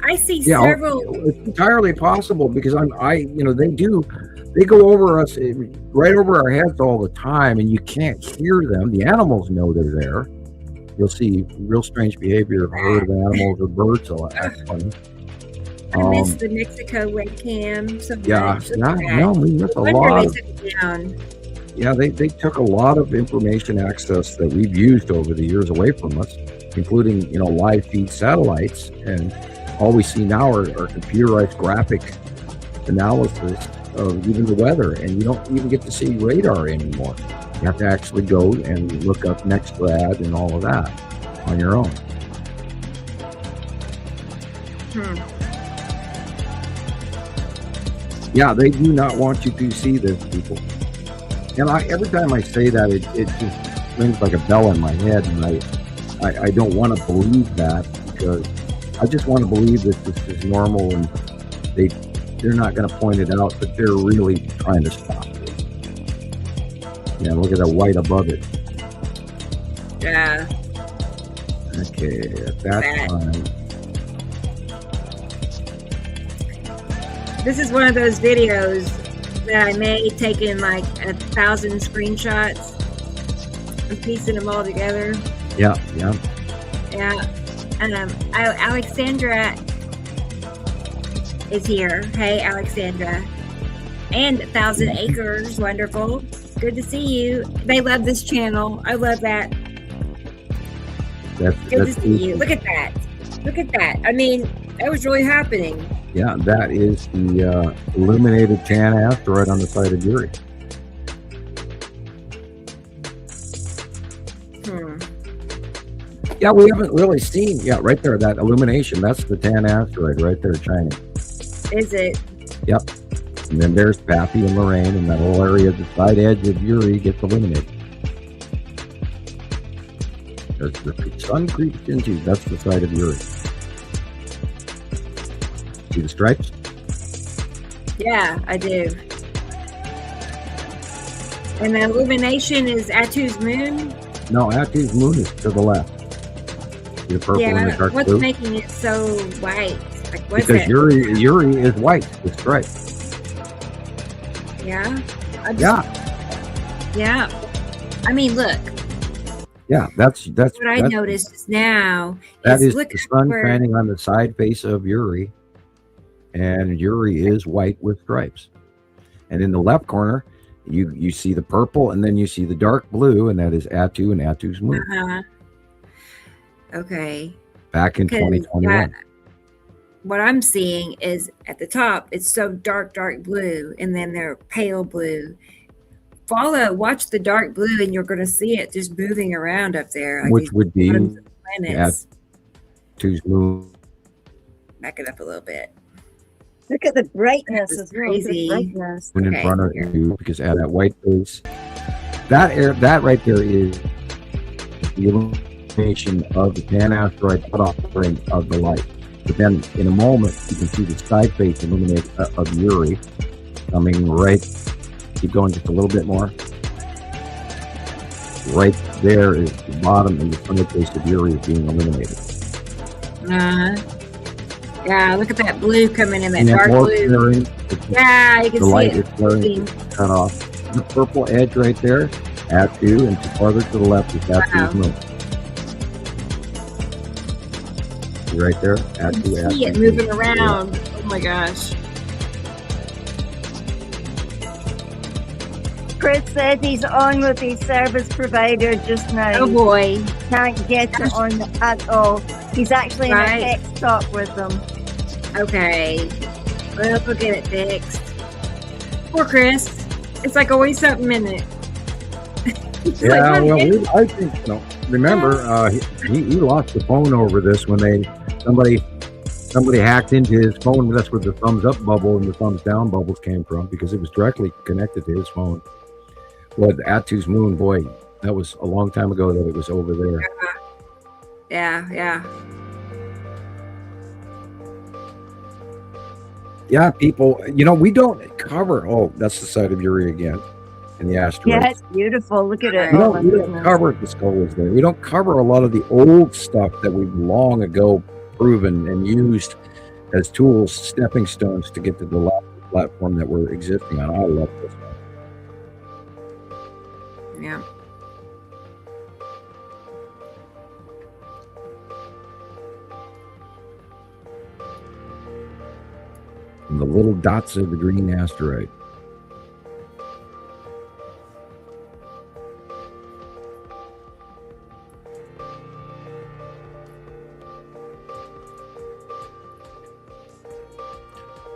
A: I see several.
B: It's entirely possible because they go over us, right over our heads all the time, and you can't hear them. The animals know they're there. You'll see real strange behavior of a herd of animals or birds. So that's funny.
A: I missed the Mexico webcam. So
B: we missed a lot. They took a lot of information access that we've used over the years away from us, including live feed satellites, and all we see now are computerized graphic analysis of even the weather, and you don't even get to see radar anymore. You have to actually go and look up NextRad and all of that on your own. Yeah, they do not want you to see this, people. And every time I say that, it just rings like a bell in my head, and I don't want to believe that, because I just want to believe that this is normal, and they're not going to point it out, but they're really trying to stop it. Yeah, look at that white above it.
A: Yeah.
B: Okay, at that time.
A: This is one of those videos that I made, taking like 1,000 screenshots and piecing them all together.
B: Yeah.
A: Alexandra is here. Hey, Alexandra. And 1,000 Acres. Wonderful. Good to see you. They love this channel. I love that. Good to see you. Look at that. Look at that. I mean, that was really happening.
B: Yeah, that is the illuminated tan asteroid on the side of Uri. Yeah, we haven't really seen. Yeah, right there, that illumination. That's the tan asteroid right there, shining.
A: Is it?
B: Yep. And then there's Pappy and Lorraine, and that whole area, the side edge of Uri gets illuminated. As the sun creeps into, that's the side of Uri. See the stripes?
A: Yeah, I do. And the illumination is Atu's moon?
B: No, Atu's moon is to the left. See the purple and the dark
A: what's
B: blue?
A: making it so white? Like, what's
B: because
A: it?
B: Uri is white with stripes.
A: Yeah?
B: Yeah.
A: I mean, look.
B: Yeah, that's
A: What I noticed now
B: that is
A: look
B: the sun
A: where,
B: shining on the side face of Uri, and Uri is white with stripes. And in the left corner, you see the purple, and then you see the dark blue, and that is Atu and Atu's moon.
A: Okay.
B: Back in 2021.
A: What I'm seeing is at the top, it's so dark blue, and then they're pale blue. Watch the dark blue, and you're going to see it just moving around up there. Like
B: which would be
A: planets.
B: Atu's moon.
A: Back it up a little bit.
C: Look at the brightness as well.
A: Crazy.
C: Brightness.
B: In front of you, because at that white face, that right there is the illumination of the tan asteroid cutoff point of the light. But then in a moment, you can see the side face illuminate of Uri coming right. Keep going just a little bit more. Right there is the bottom, and the front face of Uri is being illuminated.
A: Yeah, look at that blue coming in, that
B: and
A: dark blue.
B: Clearing,
A: Yeah, you can
B: the
A: see
B: light
A: it.
B: is clearing, cut off. The purple edge right there, Atu, and farther to the left is Atu's moon. Right there, Atu.
A: See it moving around. Oh my gosh.
C: Chris said he's on with his service provider just now.
A: Oh boy.
C: Can't get it on at all. He's actually in a text talk with them.
A: Okay. Well, we'll get it fixed. Poor Chris. It's like always something in it.
B: Yeah, well, I think, remember, he lost the phone over this when somebody hacked into his phone. That's where the thumbs up bubble and the thumbs down bubbles came from, because it was directly connected to his phone. Well, Atu's moon, boy, that was a long time ago that it was over there.
A: Yeah.
B: Yeah, people, we don't cover. Oh, that's the side of Uri again, in the asteroid.
C: Yeah, it's beautiful. Look at it.
B: We don't cover the skulls there. We don't cover a lot of the old stuff that we've long ago proven and used as tools, stepping stones to get to the platform that we're existing on. I love this one.
A: Yeah.
B: And the little dots of the green asteroid.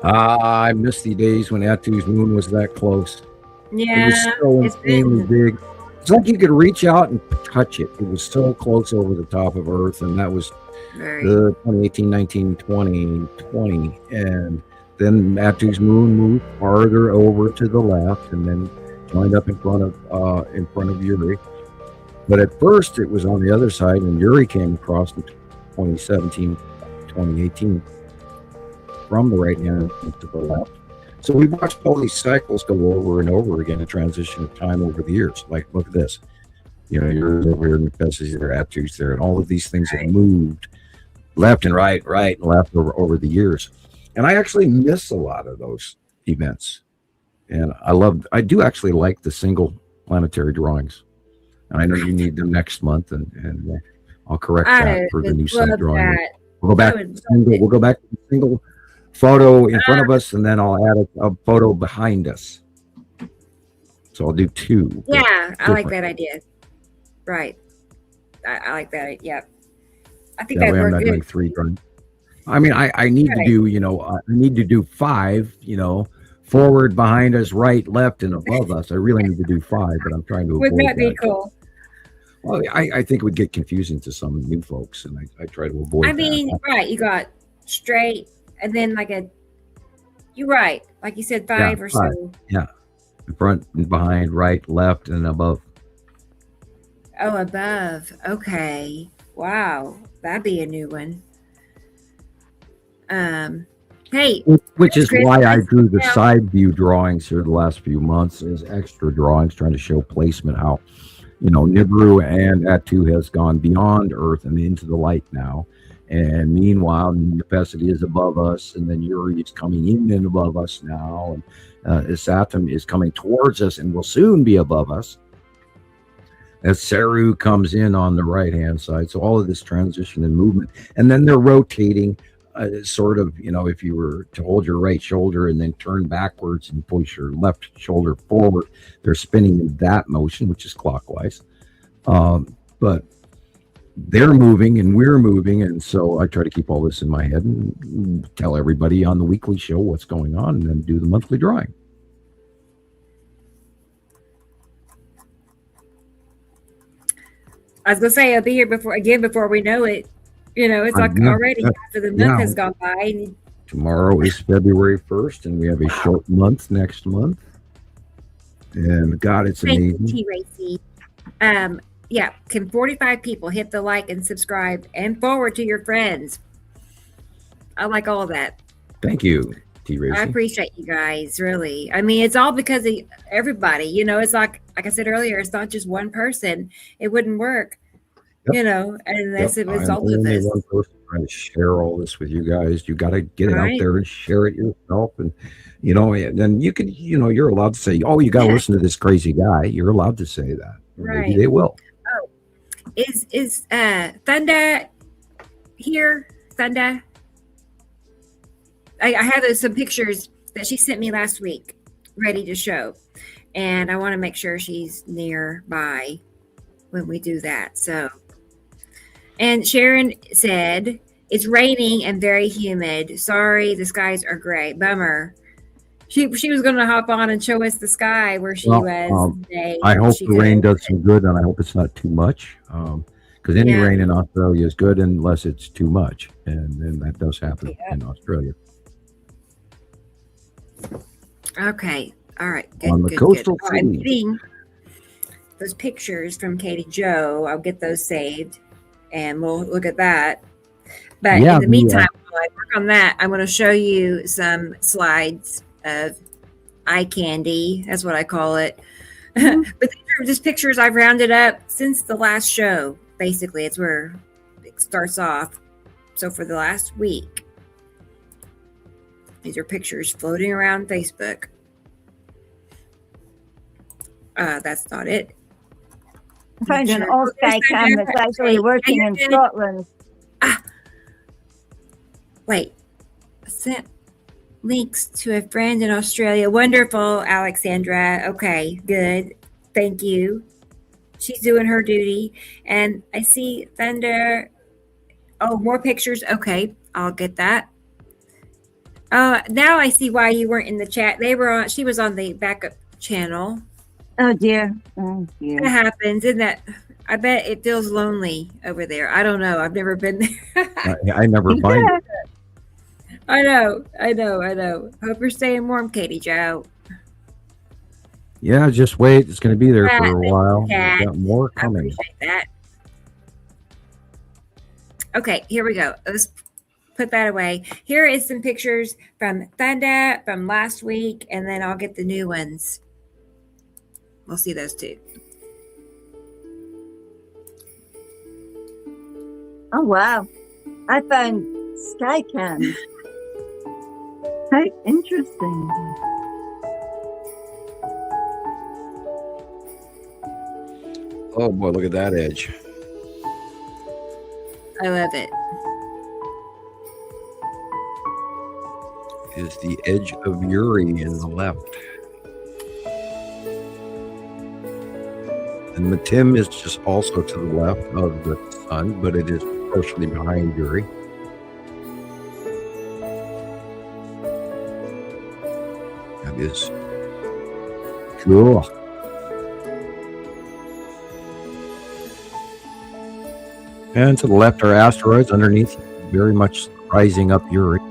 B: I miss the days when Atu's moon was that close.
A: Yeah.
B: It was so insanely big. It's like you could reach out and touch it. It was so close over the top of Earth, and that was the 2018, 19, 20, 20. And then Atu's moon moved farther over to the left, and then lined up in front of Uri. But at first, it was on the other side, and Uri came across in 2017, 2018, from the right hand to the left. So we watched all these cycles go over and over again, a transition of time over the years. Like, look at this. You're over here, Marquez there, Atu's there, and all of these things have moved left and right and left over the years. And I actually miss a lot of those events. And I do actually like the single planetary drawings. And I know you need them next month, and I'll correct that for the new set drawing. We'll go back to the single photo in front of us, and then I'll add a photo behind us. So I'll do two.
A: Yeah, I like that idea. Right. I like that. Yeah. I think
B: That
A: that
B: way I'm
A: worked
B: not
A: good.
B: doing 3 drawings. I mean, I need to do, I need to do 5, forward, behind us, right, left, and above us. I really need to do 5, but I'm trying to
A: Wouldn't
B: avoid
A: that be
B: that.
A: cool?
B: Well, I think it would get confusing to some new folks, and I try to avoid
A: I mean,
B: that.
A: right, you got straight and then you're right. Like you said, 5 or
B: 5.
A: so.
B: Yeah. Front and behind, right, left, and above.
A: Oh, above. Okay. Wow. That'd be a new one. Hey.
B: Which is
A: Chris,
B: why I drew the
A: now.
B: side view drawings here the last few months as extra drawings, trying to show placement, how, Nibiru and Atu has gone beyond Earth and into the light now. And meanwhile, Nepacity is above us, and then Uri is coming in and above us now, and Saturn is coming towards us and will soon be above us as Saru comes in on the right-hand side. So all of this transition and movement, and then they're rotating, sort of, if you were to hold your right shoulder and then turn backwards and push your left shoulder forward, they're spinning in that motion, which is clockwise. But they're moving and we're moving, and so I try to keep all this in my head and tell everybody on the weekly show what's going on, and then do the monthly drawing.
A: I was gonna say I'll be here before we know it. It's like already after the month has gone by.
B: Tomorrow is February 1st, and we have a short month next month. And God, it's amazing.
A: Thank you, T-Racy. Yeah, can 45 people hit the like and subscribe and forward to your friends? I like all of that.
B: Thank you, T-Racy.
A: I appreciate you guys, really. I mean, it's all because of everybody. It's like I said earlier, it's not just one person. It wouldn't work, unless it was all of us.
B: One person trying to share all this with you guys. You got to get it out there and share it yourself. And, then you can, you're allowed to say, oh, you got to listen to this crazy guy. You're allowed to say that.
A: Right.
B: Maybe they will.
A: Oh, is Thunder here? Thunder? I have some pictures that she sent me last week ready to show, and I want to make sure she's nearby when we do that. So, and Sharon said it's raining and very humid. Sorry, the skies are gray. Bummer. She was going to hop on and show us the sky where she was today.
B: I hope the rain does some good, and I hope it's not too much. Because any rain in Australia is good unless it's too much, and then that does happen in Australia.
A: Okay. All right. Good,
B: on the
A: good,
B: coastal
A: good. I'm getting those pictures from Katie Joe. I'll get those saved, and we'll look at that. But in the meantime, while I work on that, I'm going to show you some slides of eye candy. That's what I call it. Mm-hmm. But these are just pictures I've rounded up since the last show. Basically, it's where it starts off. So for the last week, these are pictures floating around Facebook. That's not it.
C: I found an all-sky cam that's actually working in Scotland.
A: Wait. Sent links to a friend in Australia. Wonderful, Alexandra. Okay, good. Thank you. She's doing her duty. And I see Thunder. Oh, more pictures. Okay, I'll get that. Now I see why you weren't in the chat. She was on the backup channel.
C: Oh dear. Oh dear.
A: That happens, isn't that? I bet it feels lonely over there. I don't know. I've never been there.
B: I never find it.
A: I know. Hope you're staying warm, Katie Joe.
B: Yeah, just wait. It's going to be there for a while. We've got more coming.
A: I appreciate that. Okay, here we go. Let's put that away. Here is some pictures from Thunder from last week, and then I'll get the new ones. We'll see those too.
C: Oh, wow. I found sky cams. How interesting.
B: Oh, boy, look at that edge.
A: I love it.
B: Is the edge of Uri in the left. And Matim is just also to the left of the sun, but it is partially behind Uri. That is cool. And to the left are asteroids, underneath very much rising up Uri.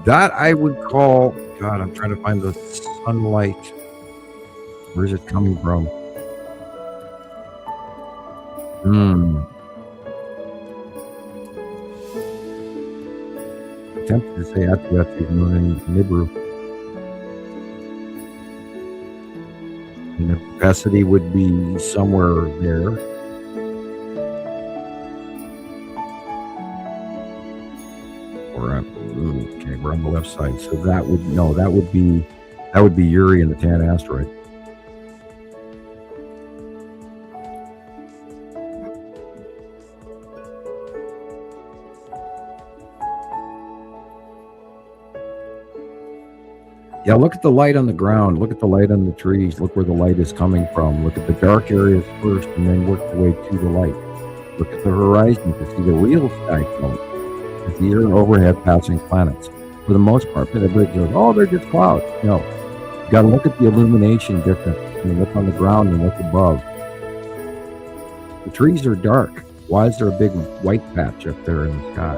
B: That I would call, God, I'm trying to find the sunlight. Where's it coming from? Tempted to say Atu Moon and Nibiru. And the capacity would be somewhere there. Or okay, we're on the left side. So that would be Uri and the Tan asteroid. Yeah, look at the light on the ground. Look at the light on the trees. Look where the light is coming from. Look at the dark areas first and then work your way to the light. Look at the horizon to see the real sky cone. It's the air overhead passing planets. For the most part, everybody goes, oh, they're just clouds. No. You got to look at the illumination difference. You look on the ground and look above. The trees are dark. Why is there a big white patch up there in the sky?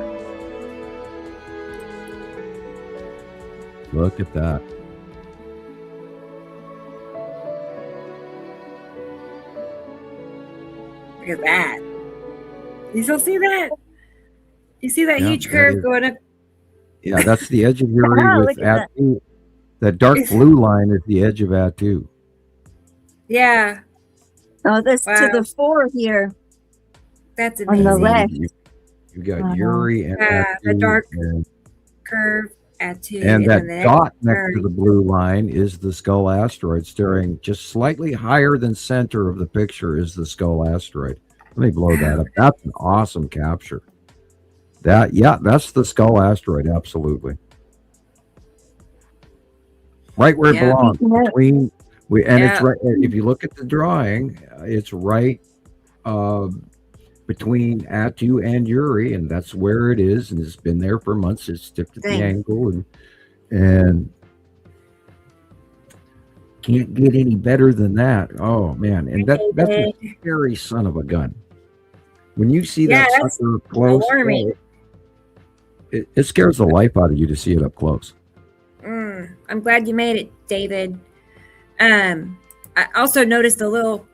B: Look at that.
A: Look at that. You still see that? You see that huge curve going up?
B: Yeah, that's the edge of Uri with Atu. That dark blue line is the edge of Atu.
A: Yeah.
C: Oh, that's to the 4 here.
A: That's amazing.
C: On the left.
B: You got Uri and Atu.
A: The dark curve. Atu,
B: and that dot next to the blue line is the Skull asteroid, staring just slightly higher than center of the picture is the Skull asteroid. Let me blow that up. That's an awesome capture. That's the Skull asteroid, absolutely. Right where it belongs. It's right. If you look at the drawing, it's right between Atu and Uri, and that's where it is, and it's been there for months. It's tipped at the angle, and can't get any better than that. Oh man, and that's a scary son of a gun. When you see that sucker close, it scares the life out of you to see it up close.
A: I'm glad you made it, David. I also noticed the little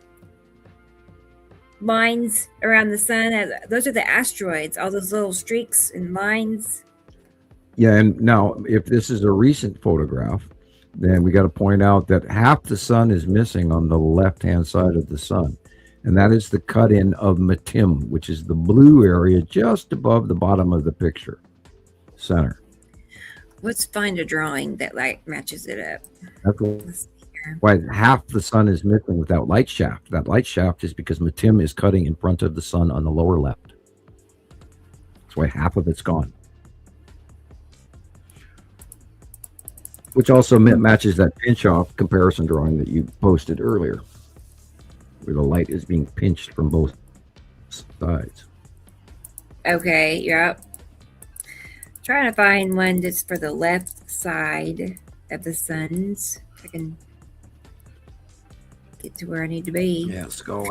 A: lines around the sun. Those are the asteroids, all those little streaks and lines.
B: Yeah, and now if this is a recent photograph, then we got to point out that half the sun is missing on the left-hand side of the sun. And that is the cut-in of Matim, which is the blue area just above the bottom of the picture. Center.
A: Let's find a drawing that matches it up.
B: That's why half the sun is missing without light shaft. That light shaft is because Matim is cutting in front of the sun on the lower left. That's why half of it's gone. Which also matches that pinch-off comparison drawing that you posted earlier, where the light is being pinched from both sides.
A: Okay, yep. Trying to find one that's for the left side of the suns. I can get to where I need to be.
B: Yeah, skull.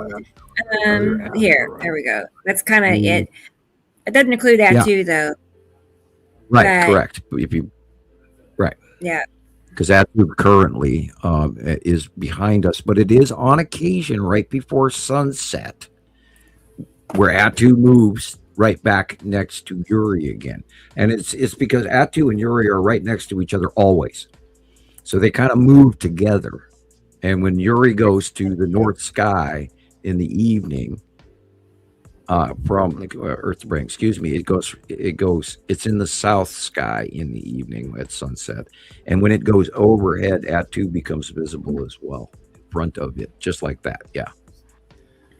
A: Here, there we go. That's kind of it. It doesn't include that too, though.
B: Right, correct.
A: Yeah.
B: Because Atu currently is behind us, but it is on occasion right before sunset where Atu moves right back next to Uri again. And it's because Atu and Uri are right next to each other always. So they kind of move together. And when Uri goes to the north sky in the evening, from Earth Spring, it's in the south sky in the evening at sunset. And when it goes overhead, Atu becomes visible as well in front of it, just like that. Yeah.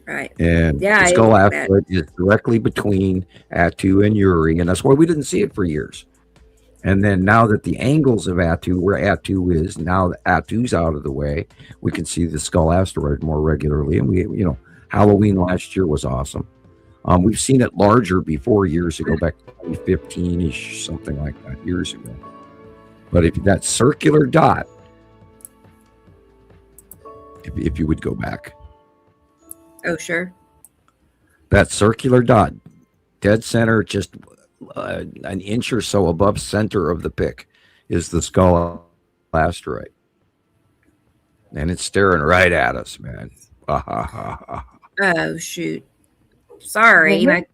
A: Right.
B: And the skull asteroid is directly between Atu and Uri, and that's why we didn't see it for years. And then now that the angles of Atu, where Atu is, now that Atu's out of the way, we can see the skull asteroid more regularly. And Halloween last year was awesome. We've seen it larger before years ago, back to 2015-ish, something like that, years ago. But if that circular dot, if you would go back.
A: Oh, sure.
B: That circular dot, dead center, just an inch or so above center of the pick, is the Skull asteroid. And it's staring right at us, man.
A: Oh, shoot. Sorry. My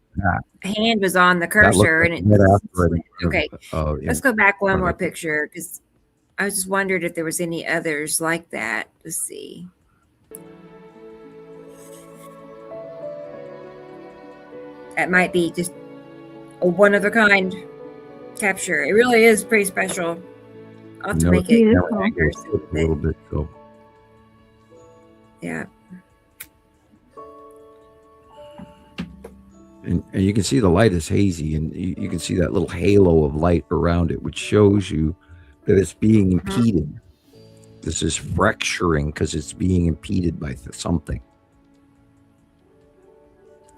A: hand was on the cursor.
B: Like
A: and
B: it.
A: Okay. Let's go back one more picture, because I just wondered if there was any others like that. Let's see. That might be just a one-of-a-kind capture. It really is pretty special. I'll have to make it
B: a little bit so.
A: Yeah.
B: And you can see the light is hazy, and you can see that little halo of light around it, which shows you that it's being impeded. This is fracturing because it's being impeded by something.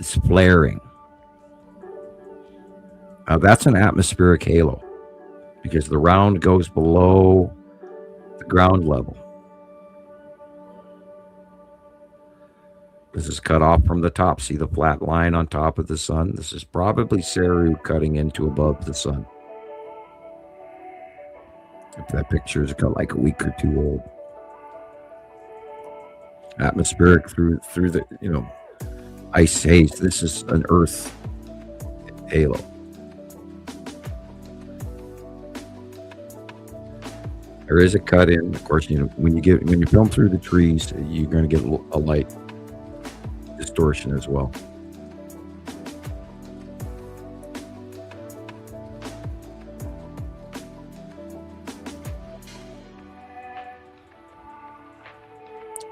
B: It's flaring. That's an atmospheric halo, because the round goes below the ground level. This is cut off from the top. See the flat line on top of the sun? This is probably Saru cutting into above the sun. If that picture is like a week or two old. Atmospheric through the, ice haze. This is an Earth halo. There is a cut in. Of course, when you film through the trees, you're going to get a light distortion as well.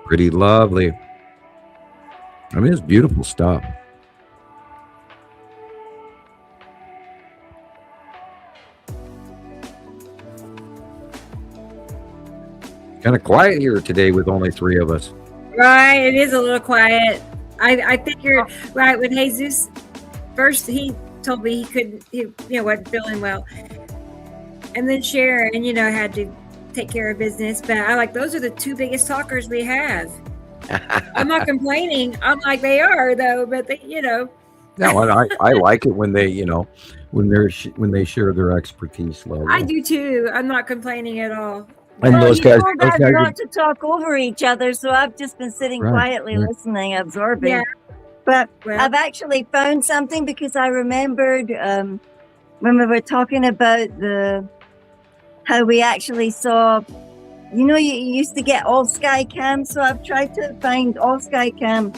B: Pretty lovely. I mean, it's beautiful stuff. Kind of quiet here today with only 3 of us.
A: Right, it is a little quiet. I figured, right, when Jesus first, he told me he wasn't feeling well. And then Sharon, had to take care of business. But those are the 2 biggest talkers we have. I'm not complaining. I'm like, they are, though, but they.
B: No, I like it when they, when they share their expertise level.
A: I do too. I'm not complaining at all.
B: And those guys
C: not to talk over each other, so I've just been sitting quietly listening, absorbing. Yeah. But I've actually found something, because I remembered when we were talking about how we actually saw, you used to get all sky cam, so I've tried to find all sky cam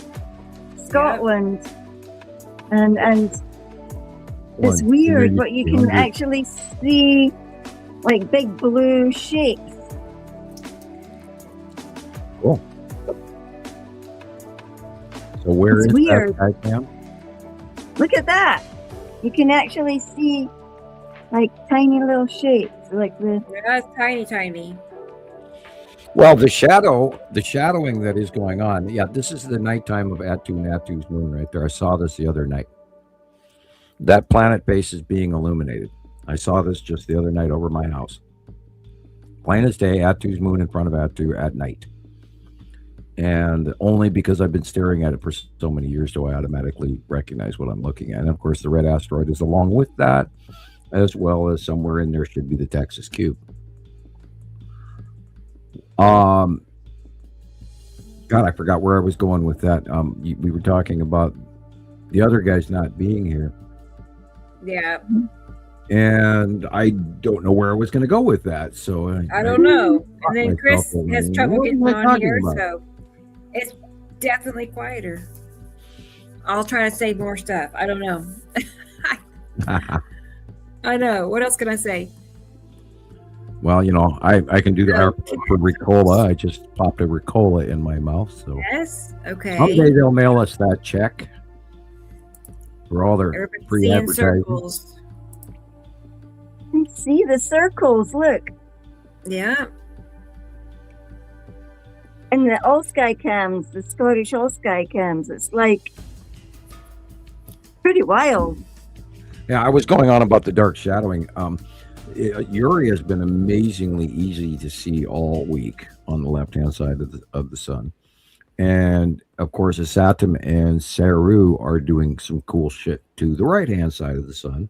C: Scotland, and it's weird, but you can actually see like big blue shapes.
B: Cool. So where is that sky cam?
C: Look at that. You can actually see like tiny little shapes, like the.
A: Yeah, it's tiny.
B: Well, the shadowing that is going on. Yeah, this is the nighttime of Atu's moon right there. I saw this the other night. That planet base is being illuminated. I saw this just the other night over my house. Plain as day, Atu's moon in front of Atu at night. And only because I've been staring at it for so many years do I automatically recognize what I'm looking at. And of course, the red asteroid is along with that, as well as somewhere in there should be the Texas cube. God, I forgot where I was going with that. We were talking about the other guys not being here.
A: Yeah.
B: And I don't know where I was going to go with that. So
A: I don't know. And then Chris has trouble getting on here, so it's definitely quieter. I'll try to say more stuff. I don't know. I know. What else can I say?
B: Well, I can do the for Ricola. I just popped a Ricola in my mouth. So
A: yes, okay.
B: Someday they'll mail us that check for all their free advertising.
C: See the circles. Look.
A: Yeah.
C: And the all sky cams, the Scottish all sky cams. It's like Pretty wild.
B: Yeah, I was going on about the dark shadowing. Uri has been amazingly easy to see all week on the left-hand side of the sun. And of course, Asatum and Saru are doing some cool shit to the right-hand side of the sun.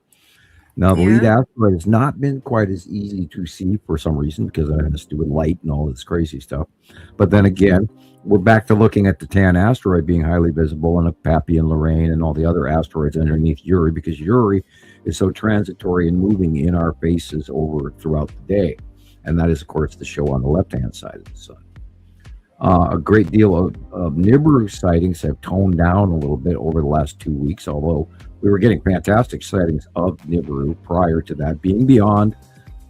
B: Now, the lead asteroid has not been quite as easy to see for some reason because it has to do with light and all this crazy stuff. But then again, we're back to looking at the Tan asteroid being highly visible, and Pappy and Lorraine and all the other asteroids underneath Uri, because Uri is so transitory and moving in our faces over throughout the day. And that is, of course, the show on the left-hand side of the sun. A great deal of Nibiru sightings have toned down a little bit over the last 2 weeks, although we were getting fantastic sightings of Nibiru prior to that, being beyond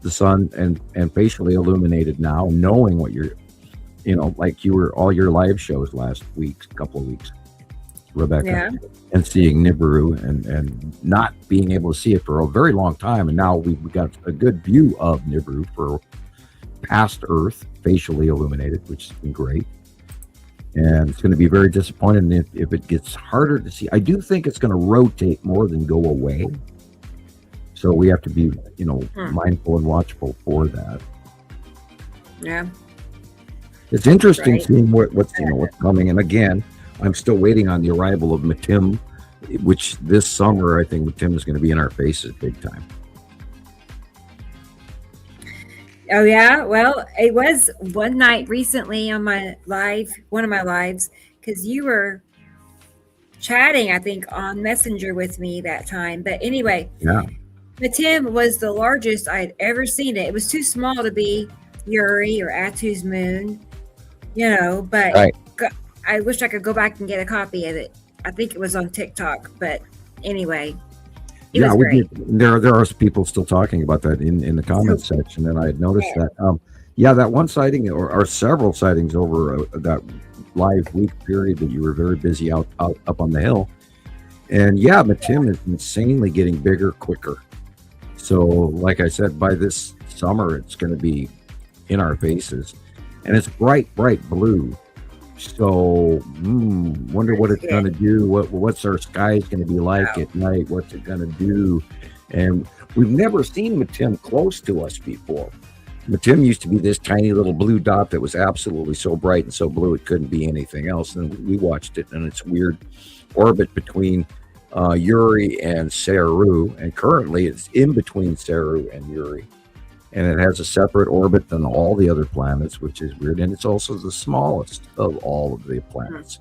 B: the sun and facially illuminated now, knowing what you're, like you were all your live shows last week, couple of weeks, Rebecca, and seeing Nibiru and not being able to see it for a very long time. And now we've got a good view of Nibiru for past Earth, facially illuminated, which has been great. And it's going to be very disappointing if it gets harder to see. I do think it's going to rotate more than go away. So we have to be, mindful and watchful for that.
A: Yeah.
B: It's interesting seeing what's coming. And again, I'm still waiting on the arrival of Matim, which this summer, I think Matim is going to be in our faces big time.
A: Oh yeah, well, it was one night recently on my one of my lives, because you were chatting, I think, on Messenger with me that time. But anyway, Matim was the largest I'd ever seen it. It was too small to be Uri or Atu's moon, but I wish I could go back and get a copy of it. I think it was on TikTok, but anyway. Yeah,
B: there are people still talking about that in the comments section, and I had noticed that. That one sighting or several sightings over that live week period that you were very busy out up on the hill, and Matim is insanely getting bigger quicker. So, like I said, by this summer, it's going to be in our faces, and it's bright blue. So, wonder what it's going to do. What's our skies going to be like at night? What's it going to do? And we've never seen Matim close to us before. Matim used to be this tiny little blue dot that was absolutely so bright and so blue it couldn't be anything else. And we watched it in its weird orbit between Uri and Saru, and currently it's in between Saru and Uri. And it has a separate orbit than all the other planets, which is weird. And it's also the smallest of all of the planets.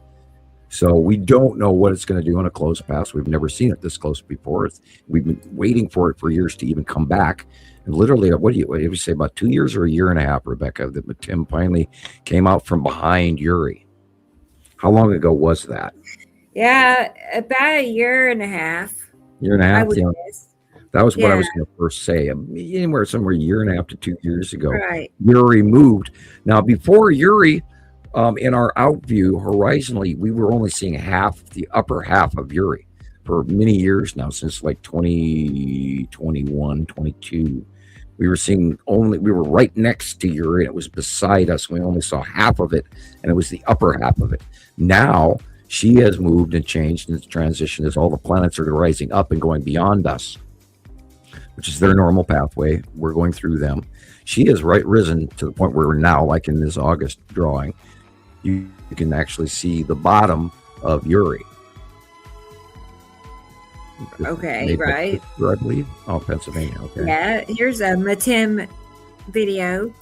B: So we don't know what it's going to do in a close pass. We've never seen it this close before. We've been waiting for it for years to even come back. And literally, what do you say, about 2 years or a year and a half, Rebecca, that Matim finally came out from behind Uri? How long ago was that?
A: Yeah, about a year and a half.
B: Year and a half, That was what I was going to first say. Somewhere a year and a half to 2 years ago, Uri moved. Now, before Uri, in our out view horizontally, we were only seeing the upper half of Uri for many years now, since like 2021, 22. We were right next to Uri, and it was beside us. We only saw half of it, and it was the upper half of it. Now, she has moved and changed and transitioned as all the planets are rising up and going beyond us, which is their normal pathway. We're going through them. She has risen to the point where we're now, like in this August drawing, you can actually see the bottom of Uri.
A: Okay, right.
B: I believe. Oh, Pennsylvania. Okay.
A: Yeah, here's a Matim video.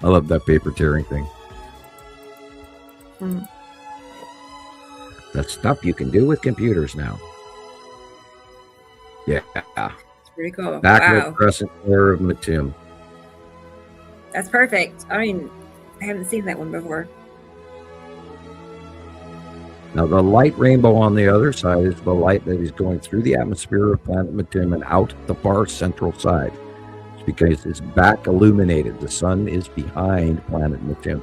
B: I love that paper tearing thing. That's stuff you can do with computers now. Yeah.
A: It's pretty cool.
B: Backward crescent flare of Matim.
A: That's perfect. I haven't seen that one before.
B: Now, the light rainbow on the other side is the light that is going through the atmosphere of planet Matim and out the far central side. It's because it's back illuminated. The sun is behind planet Matim.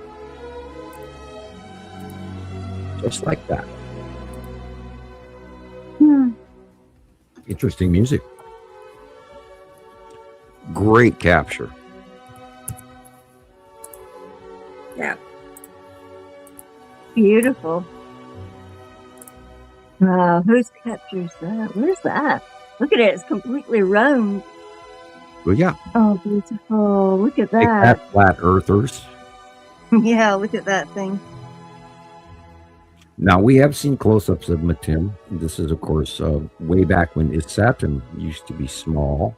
B: Just like that. Interesting music. Great capture.
C: Yeah. Beautiful. Whose captures that? Where's that? Look at it. It's completely round.
B: Well, yeah.
C: Oh, beautiful. Look at
B: Take
C: that.
B: that, flat earthers.
C: Yeah, look at that thing.
B: Now, we have seen close-ups of Matim. This is, of course, way back when Saturn used to be small.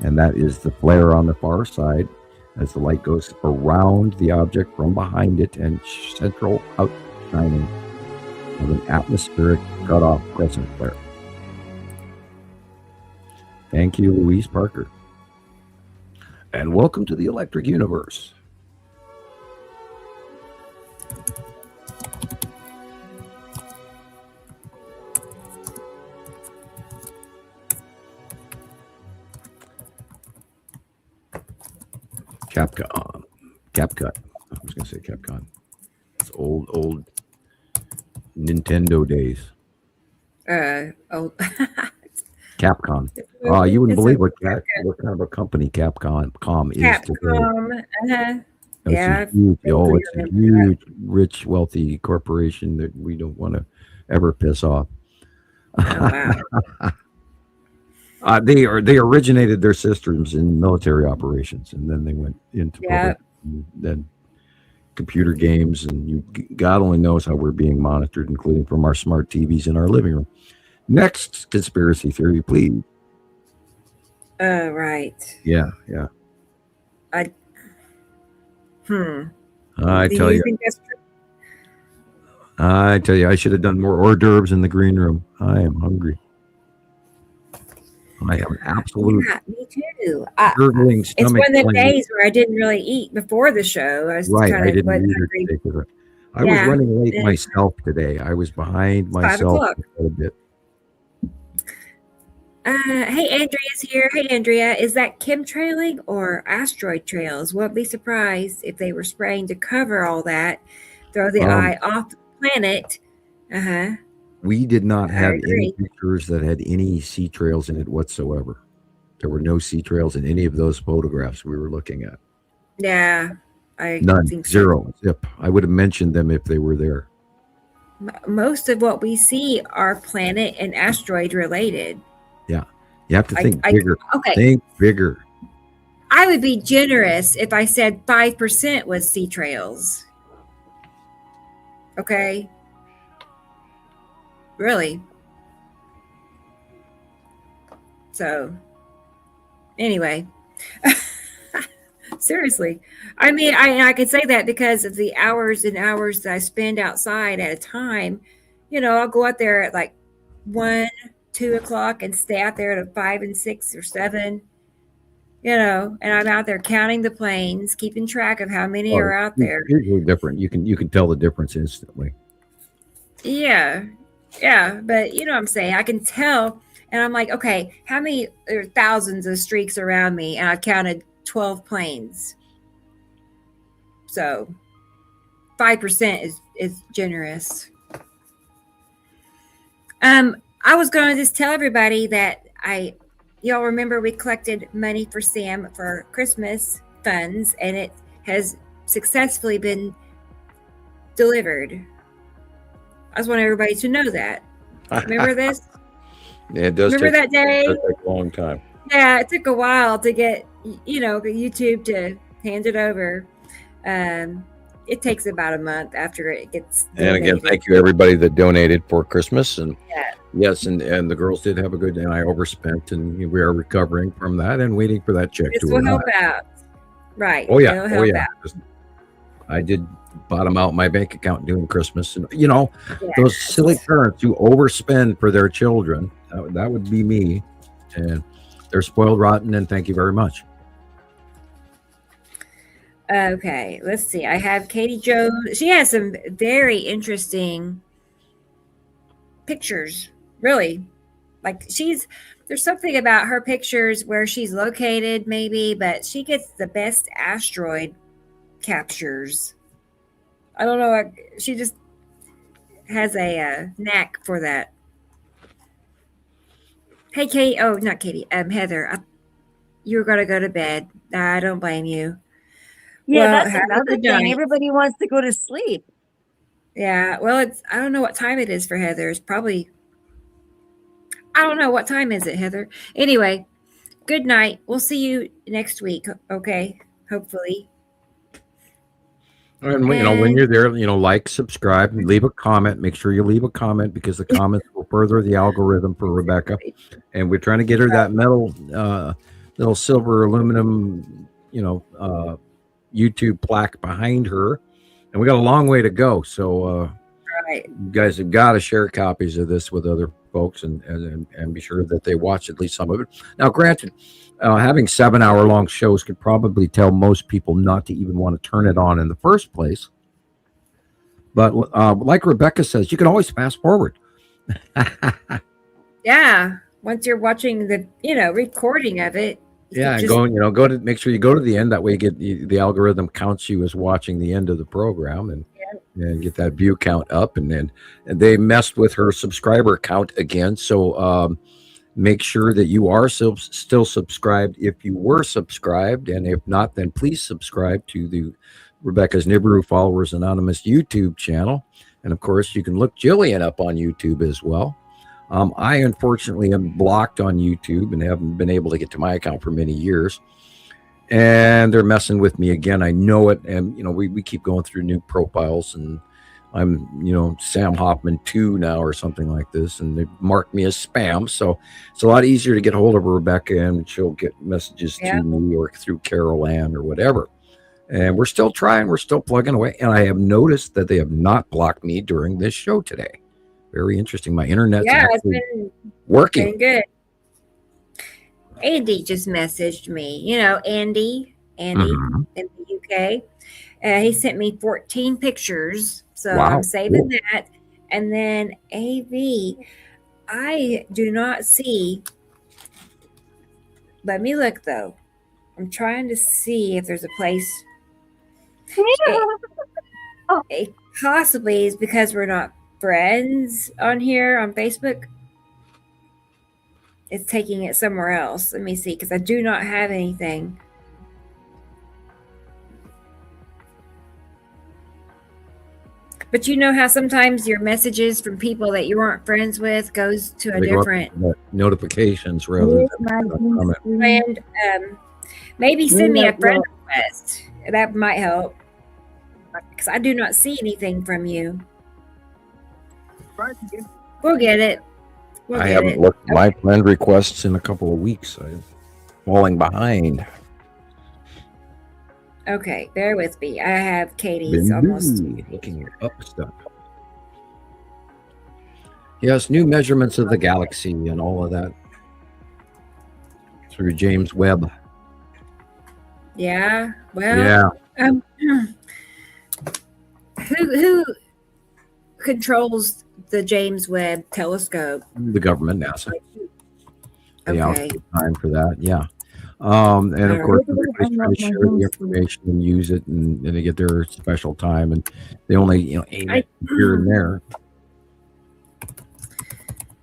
B: And that is the flare on the far side as the light goes around the object from behind it and central outshining of an atmospheric cutoff crescent flare. Thank you, Louise Parker. And welcome to the Electric Universe. CapCut. I was going to say Capcom. It's old Nintendo days.
A: Old.
B: Capcom. Oh, you wouldn't believe what kind of a company Capcom is today.
A: Yeah.
B: It's a huge, rich, wealthy corporation that we don't want to ever piss off.
A: Oh, wow.
B: They originated their systems in military operations, and then they went into public, and then computer games, and God only knows how we're being monitored, including from our smart TVs in our living room. Next conspiracy theory, please.
A: Right.
B: Yeah.
A: I
B: tell you, I should have done more hors d'oeuvres in the green room. I am hungry. I have an absolute
A: me too.
B: gurgling stomach.
A: It's one of the
B: pain.
A: days where I didn't really eat before the show. I was
B: I
A: kind of
B: didn't either today. I was running late myself today. I was behind myself a little bit.
A: Hey, Andrea's here. Hey, Andrea, is that chemtrailing or asteroid trails? Won't be surprised if they were spraying to cover all that, throw the eye off the planet.
B: We did not have any pictures that had any sea trails in it whatsoever. There were no sea trails in any of those photographs we were looking at.
A: Yeah, I
B: none,
A: think so.
B: Zero, zip. I would have mentioned them if they were there.
A: Most of what we see are planet and asteroid related.
B: Yeah, you have to think bigger.
A: Okay,
B: think bigger.
A: I would be generous if I said 5% was sea trails. Okay. Really. So, anyway, seriously, I mean, I could say that because of the hours and hours that I spend outside at a time. You know, I'll go out there at like 1, 2 o'clock and stay out there at 5 and 6 or 7. You know, and I'm out there counting the planes, keeping track of how many are out there.
B: It's usually different. You can tell the difference instantly.
A: Yeah, but you know what I'm saying? I can tell, and I'm like, okay, how many? There are thousands of streaks around me, and I counted 12 planes. So 5% is generous. I was going to just tell everybody that y'all remember we collected money for Sam for Christmas funds, and it has successfully been delivered. I just want everybody to know that. Remember this?
B: Yeah, it does.
A: Remember that day?
B: It does take a long time.
A: Yeah, it took a while to get, YouTube to hand it over. It takes about a month after it gets donated.
B: And again, thank you everybody that donated for Christmas. And yes, and the girls did have a good day. I overspent, and we are recovering from that and waiting for that check to arrive.
A: This will help out. Right.
B: Oh yeah. Out. I did bottom out my bank account during Christmas, and those silly parents who overspend for their children, that would be me, and they're spoiled rotten, and thank you very much.
A: Okay, let's see. I have Katie Jones. She has some very interesting pictures, really. Like there's something about her pictures where she's located maybe, but she gets the best asteroid captures. I don't know. She just has a knack for that. Hey, Katie. Oh, not Katie. Heather. You were going to go to bed. I don't blame you.
C: Yeah, well, that's another thing. Everybody wants to go to sleep.
A: Yeah. Well, I don't know what time it is for Heather. It's probably I don't know. What time is it, Heather? Anyway, good night. We'll see you next week. Okay. Hopefully.
B: And when you're there, like, subscribe, leave a comment. Make sure you leave a comment because the comments will further the algorithm for Rebecca. And we're trying to get her that metal, little silver aluminum, YouTube plaque behind her. And we got a long way to go. So you guys have got to share copies of this with other folks and be sure that they watch at least some of it. Now, granted, having 7-hour long shows could probably tell most people not to even want to turn it on in the first place. But like Rebecca says, you can always fast forward.
A: Yeah. Once you're watching the, recording of it.
B: Yeah, go to make sure you go to the end. That way, you get the algorithm counts you as watching the end of the program, and get that view count up. And then they messed with her subscriber count again. So make sure that you are still subscribed if you were subscribed, and if not, then please subscribe to the Rebecca's Nibiru Followers Anonymous YouTube channel. And of course, you can look Gillian up on YouTube as well. I unfortunately am blocked on YouTube and haven't been able to get to my account for many years. And they're messing with me again. I know it. And, we keep going through new profiles, and I'm, Sam Hofman 2 now or something like this. And they marked me as spam. So it's a lot easier to get a hold of Rebecca, and she'll get messages to me or through Carol Ann or whatever. And we're still trying. We're still plugging away. And I have noticed that they have not blocked me during this show today. Very interesting. My internet's actually working.
A: Been good. Andy just messaged me. Andy in the UK. He sent me 14 pictures. So I'm saving that. And then AV, I do not see. Let me look, though. I'm trying to see if there's a place. It possibly is because we're not friends on here on Facebook. It's taking it somewhere else. Let me see, because I do not have anything. But you know how sometimes your messages from people that you weren't friends with goes to a different
B: notifications rather than
A: and maybe send me a friend request. That might help, because I do not see anything from you. We'll get it.
B: I haven't looked at my friend requests in a couple of weeks. I'm falling behind.
A: Okay, bear with me. I have Katie's almost
B: looking up stuff. Yes, new measurements of the galaxy and all of that through James Webb.
A: Yeah. Well. Yeah. Who controls the James Webb telescope?
B: The government, NASA. They allocate time for that. Yeah. And of course, everybody's trying to share the information and use it, and they get their special time, and they only aim it here and there.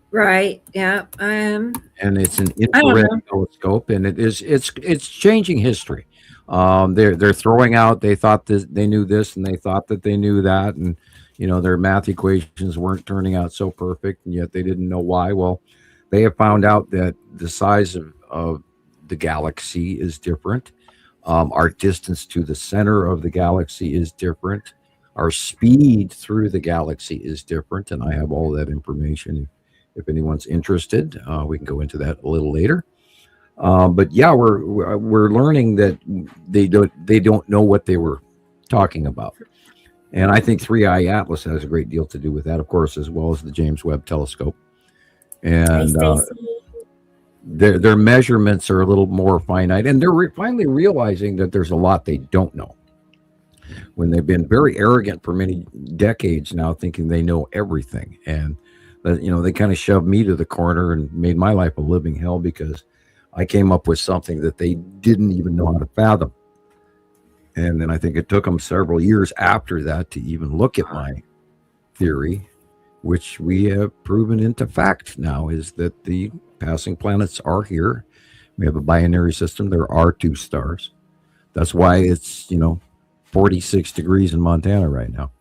A: Right. Yeah.
B: And it's an infrared telescope, and it's changing history. They're throwing out. They thought they knew this, and they thought that they knew that, and their math equations weren't turning out so perfect, and yet they didn't know why. Well, they have found out that the size of the galaxy is different. Our distance to the center of the galaxy is different. Our speed through the galaxy is different, and I have all that information. If anyone's interested, we can go into that a little later. But yeah, we're learning that they don't know what they were talking about. And I think 3i Atlas has a great deal to do with that, of course, as well as the James Webb Telescope. And their measurements are a little more finite, and they're finally realizing that there's a lot they don't know. When they've been very arrogant for many decades now, thinking they know everything. And, they kind of shoved me to the corner and made my life a living hell because I came up with something that they didn't even know how to fathom. And then I think it took them several years after that to even look at my theory, which we have proven into fact now, is that the passing planets are here. We have a binary system. There are 2 stars. That's why it's, 46 degrees in Montana right now.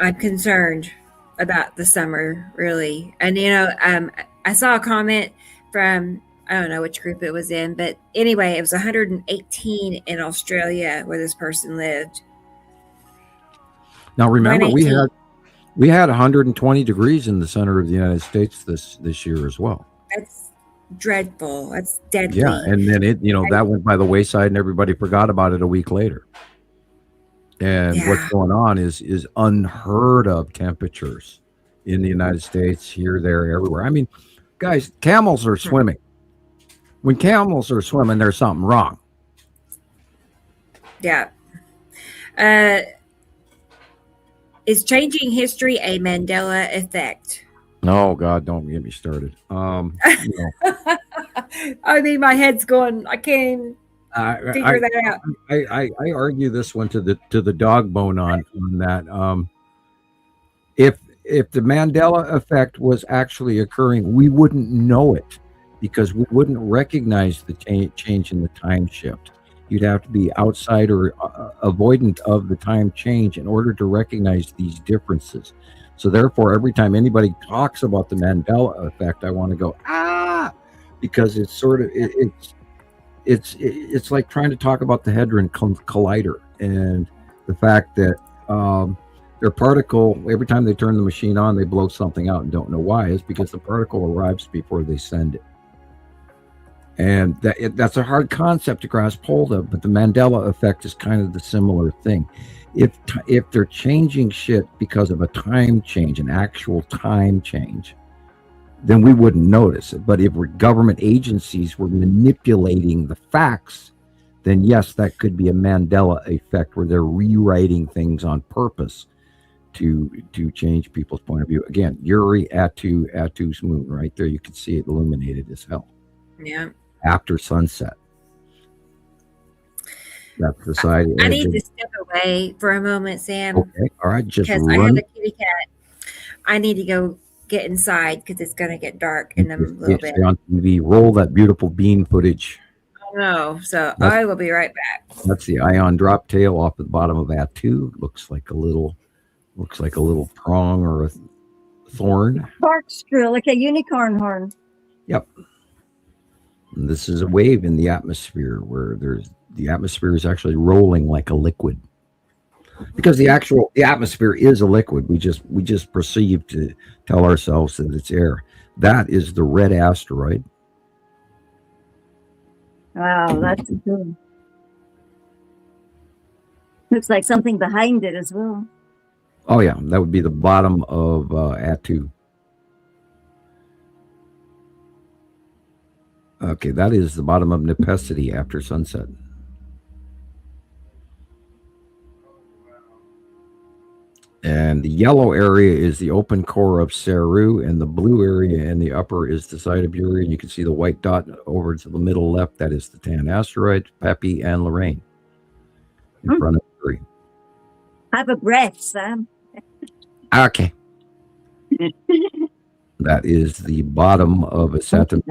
A: I'm concerned about the summer, really. And, I saw a comment from, I don't know which group it was in, but anyway, it was 118 in Australia where this person lived.
B: Now, remember, we had 120 degrees in the center of the United States this year as well.
A: That's dreadful. That's deadly.
B: Yeah, and then that went by the wayside, and everybody forgot about it a week later. And what's going on is unheard of temperatures in the United States, here, there, everywhere. I mean, guys, camels are swimming. When camels are swimming, there's something wrong.
A: Yeah. Is changing history a Mandela effect?
B: Oh God, don't get me started.
A: I mean, my head's going. I can't figure that out.
B: I argue this one to the dog bone on that. If the Mandela effect was actually occurring, we wouldn't know it because we wouldn't recognize the change in the time shift. You'd have to be outside or avoidant of the time change in order to recognize these differences. So therefore, every time anybody talks about the Mandela effect, I want to go, because it's sort of, it's like trying to talk about the Hadron Collider and the fact that their particle, every time they turn the machine on, they blow something out and don't know why. It's because the particle arrives before they send it. And that's a hard concept to grasp hold of, but the Mandela effect is kind of the similar thing. If they're changing shit because of a time change, an actual time change, then we wouldn't notice it. But if government agencies were manipulating the facts, then yes, that could be a Mandela effect where they're rewriting things on purpose to change people's point of view. Again, Yuri Atu's moon right there. You can see it illuminated as hell.
A: Yeah.
B: After sunset. That's the side.
A: I need to step away for a moment, Sam.
B: Okay. All right. Just
A: because I have a kitty cat. I need to go get inside because it's going to get dark in a little bit.
B: On TV. Roll that beautiful bean footage.
A: Oh, no. So I will be right back.
B: That's the ion drop tail off the bottom of Atu. Looks like a little prong or a thorn.
C: Corkscrew, like a unicorn horn.
B: Yep. And this is a wave in the atmosphere where the atmosphere is actually rolling like a liquid, because the atmosphere is a liquid. We just perceive to tell ourselves that it's air. That is the red asteroid.
C: Wow, that's cool. Looks like something behind it as well.
B: Oh yeah, that would be the bottom of Atu. Okay, that is the bottom of Nepesity after sunset. And the yellow area is the open core of Saru, and the blue area in the upper is the side of Uri. You can see the white dot over to the middle left. That is the Tan asteroid, Pepe and Lorraine in front of Uri.
C: Have a breath, Sam.
B: Okay. That is the bottom of a Saturn,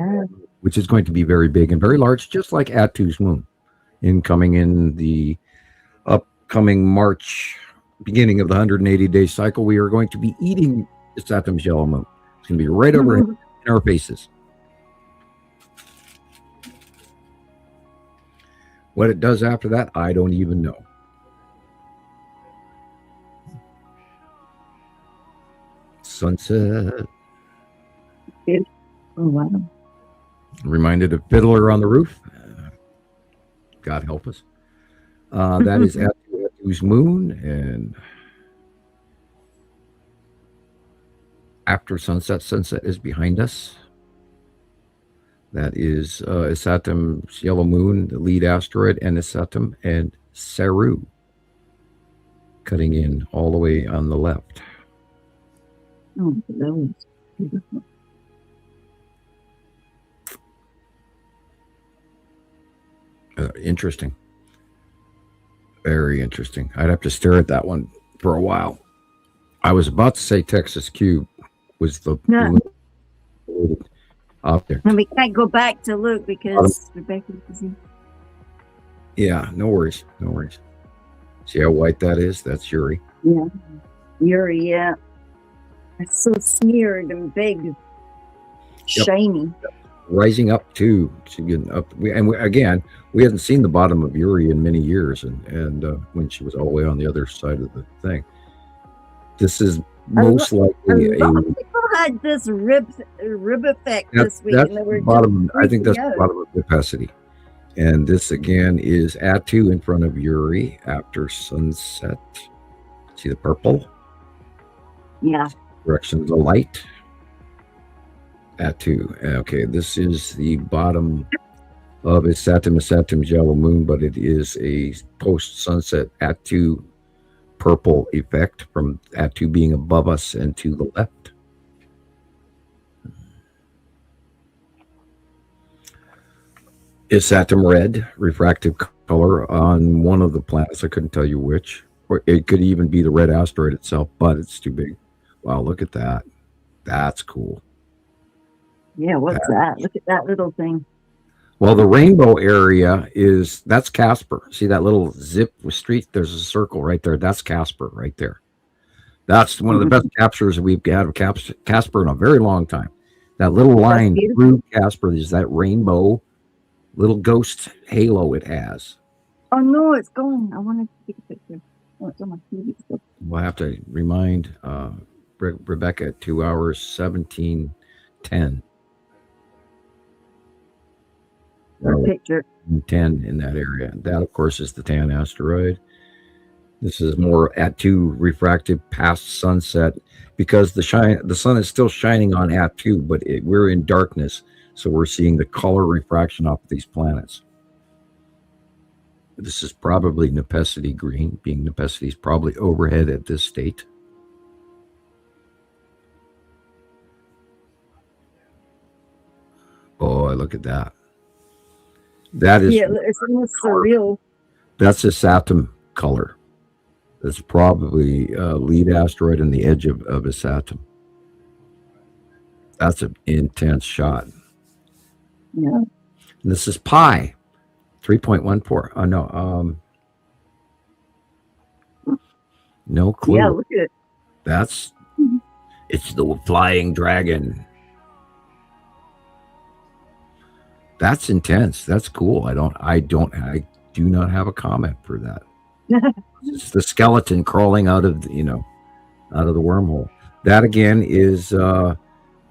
B: which is going to be very big and very large, just like Atu's moon. Incoming in the upcoming March, beginning of the 180-day cycle, we are going to be eating Saturn's yellow moon. It's going to be right over in our faces. What it does after that, I don't even know. Sunset.
C: Oh, wow.
B: Reminded of Fiddler on the Roof. God help us. That is Atu's moon, and after sunset is behind us. That is Isatum's yellow moon, the lead asteroid, and Isatum and Saru cutting in all the way on the left.
C: Oh, that was beautiful.
B: Interesting. Very interesting. I'd have to stare at that one for a while. I was about to say Texas Cube was the object.
C: And we can't go back to look because Rebecca's busy.
B: Yeah, no worries. No worries. See how white that is? That's Yuri.
C: Yeah. Uri, yeah. It's so smeared and big, shiny.
B: Rising up too. Again, we hadn't seen the bottom of Uri in many years, and when she was all the way on the other side of the thing. This is most likely
C: a lot of people had this rib effect this week.
B: That's
C: And they were
B: bottom. I think that's the bottom of Nipesity. And this again is Atu in front of Uri after sunset. See the purple?
C: Yeah.
B: Direction of the light. Atu. Okay, this is the bottom of Isatim yellow moon, but it is a post-sunset Atu purple effect from Atu being above us and to the left. Isatim red, refractive color on one of the planets. I couldn't tell you which. Or it could even be the red asteroid itself, but it's too big. Wow, look at that. That's cool.
C: Yeah, what's that? Look at that little thing.
B: Well, the rainbow area that's Casper. See that little zip with street? There's a circle right there. That's Casper right there. That's one of the best captures we've had of Casper in a very long time. That little line through Casper is that rainbow little ghost halo it has.
C: Oh, no, it's gone. I wanted to take a picture. Oh, it's on my TV.
B: We'll have to remind Rebecca at 2 hours, 17:10.
C: Picture
B: 10 in that area. That, of course, is the Tan asteroid. This is more Atu refractive past sunset because the sun is still shining on Atu, but we're in darkness, so we're seeing the color refraction off of these planets. This is probably Nipesity green, being Nipesity is probably overhead at this state. Boy, look at that. That is,
C: it's almost surreal.
B: That's a Isatim color. That's probably lead asteroid on the edge of Isatim. That's an intense shot.
C: Yeah.
B: And this is pi, 3.14. Oh no, no clue.
C: Yeah, look at it.
B: It's the flying dragon. That's intense. That's cool. I do not have a comment for that. It's the skeleton crawling out of the wormhole. That again is the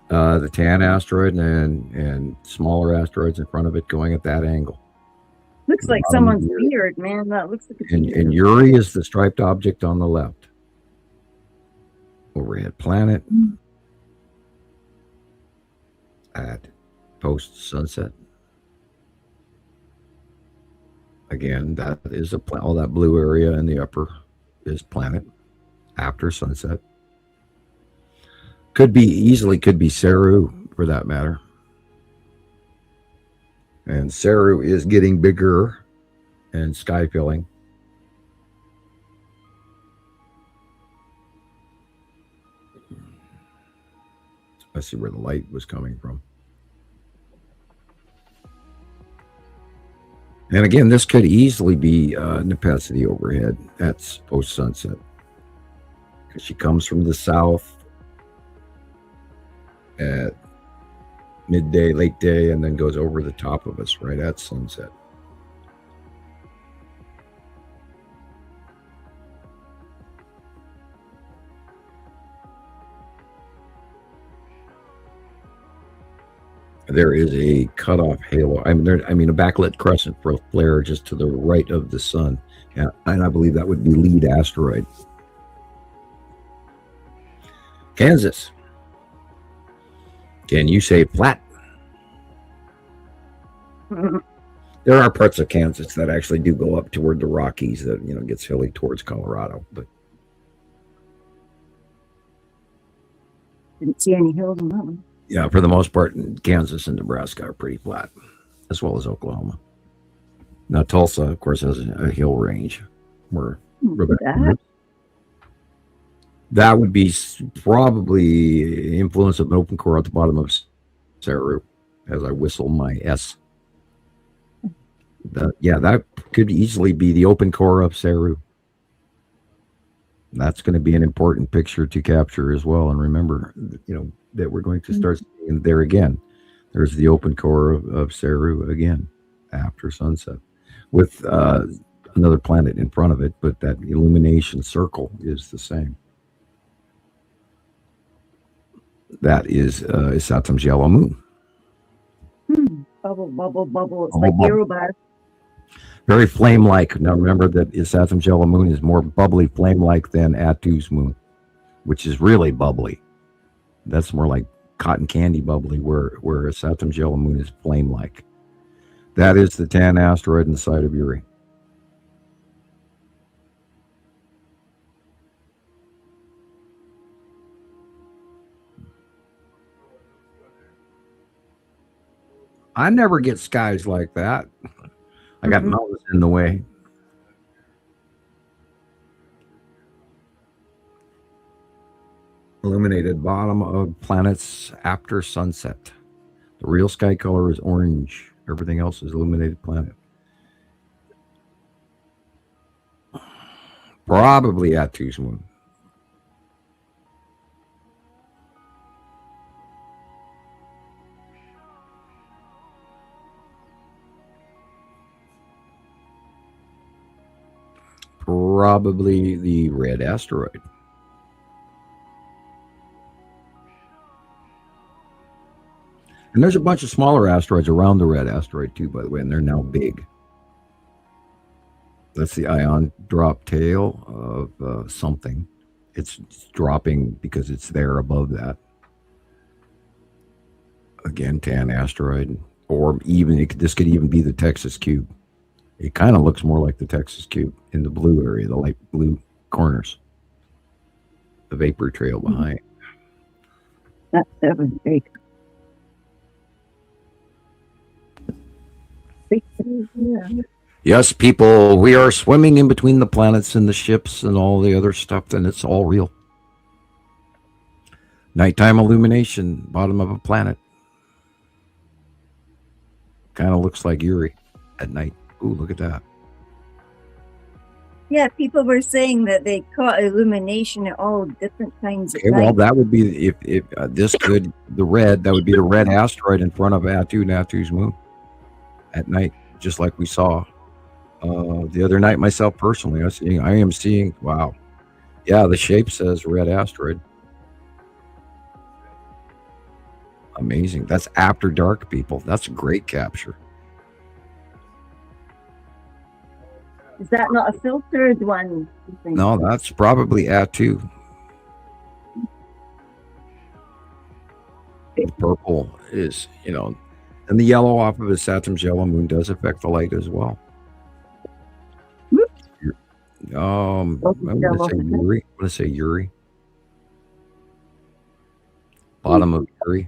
B: Tan asteroid and smaller asteroids in front of it going at that angle.
C: Looks like someone's beard, man. That looks like a beard.
B: And Uri is the striped object on the left. Overhead planet at post sunset. Again, that is all that blue area in the upper is planet after sunset. Could be Saru for that matter. And Saru is getting bigger and sky filling. Let's see where the light was coming from. And again, this could easily be Nipesity overhead. That's post-sunset. Because she comes from the south at midday, late day, and then goes over the top of us right at sunset. There is a cutoff halo. A backlit crescent for a flare just to the right of the sun. Yeah, and I believe that would be lead asteroid. Kansas. Can you say flat? There are parts of Kansas that actually do go up toward the Rockies that, gets hilly towards Colorado, but
C: didn't see any hills on that one.
B: Yeah, for the most part, Kansas and Nebraska are pretty flat, as well as Oklahoma. Now, Tulsa, of course, has a hill range. That would be probably influence of an open core at the bottom of Saru, as I whistle my S. That could easily be the open core of Saru. That's going to be an important picture to capture as well. And remember, that we're going to start seeing there again. There's the open core of Saru again after sunset with another planet in front of it, but that illumination circle is the same. That is Saturn's yellow moon.
C: Bubble, bubble, bubble. It's like Eurobars.
B: Very flame-like. Now remember that Saturn's yellow moon is more bubbly, flame-like than Atu's moon, which is really bubbly. That's more like cotton candy bubbly, where Saturn's yellow moon is flame-like. That is the tan asteroid inside of Uri. I never get skies like that. I got mountains in the way. Illuminated bottom of planets after sunset. The real sky color is orange. Everything else is illuminated planet. Probably Atu's moon. Probably the red asteroid. And there's a bunch of smaller asteroids around the red asteroid too, by the way, and they're now big. That's the ion drop tail of something. It's dropping because it's there above that. Again, tan asteroid, or even this could even be the Texas cube. It kind of looks more like the Texas cube in the blue area, the light blue corners. The vapor trail behind.
C: That was big.
B: Yes, people, we are swimming in between the planets and the ships and all the other stuff, and it's all real. Nighttime illumination, bottom of a planet. Kind of looks like Uri at night. Ooh, look at that.
C: Yeah, people were saying that they caught illumination at all different times of night.
B: Well, that would be, if this could, that would be the red asteroid in front of Atu and Atu's moon at night, just like we saw the other night myself personally. I am seeing, wow. Yeah, the shape says red asteroid. Amazing. That's after dark, people. That's a great capture.
C: Is that not a filtered one?
B: No, that's probably Atu. The purple is, and the yellow off of his Saturn's yellow moon does affect the light as well. I'm going to say Uri. Bottom of Uri.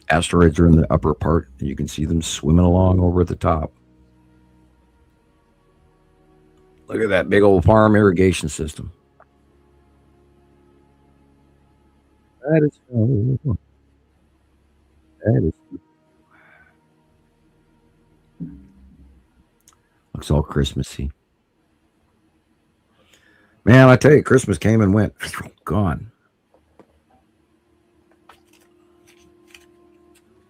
B: Asteroids are in the upper part, and you can see them swimming along over at the top. Look at that big old farm irrigation system. That is fun. That is. Looks all Christmassy. Man, I tell you, Christmas came and went. Gone.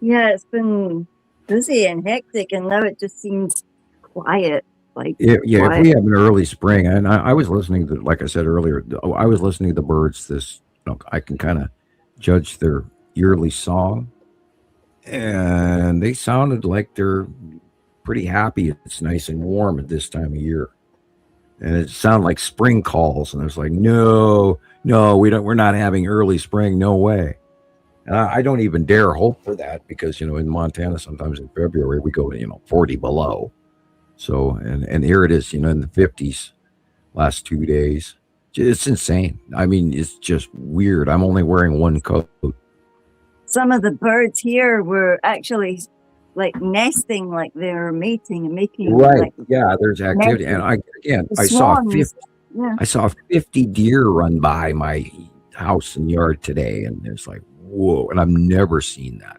C: Yeah, it's been busy and hectic, and now it just seems quiet. Quiet.
B: If we have an early spring, and I was listening to, like I said earlier, I was listening to the birds. I can kind of judge their yearly song, and they sounded like they're pretty happy. It's nice and warm at this time of year, and it sounded like spring calls. And I was like, no, we're not having early spring, no way. And I don't even dare hope for that because in Montana sometimes in February we go 40 below. So, and here it is, in the 50s last 2 days. It's insane. I mean, it's just weird. I'm only wearing one coat.
C: Some of the birds here were actually like nesting, like they were mating and making.
B: Right.
C: Like,
B: yeah, there's activity.
C: nesting.
B: And I saw 50 deer run by my house and yard today. And it's like, whoa. And I've never seen that.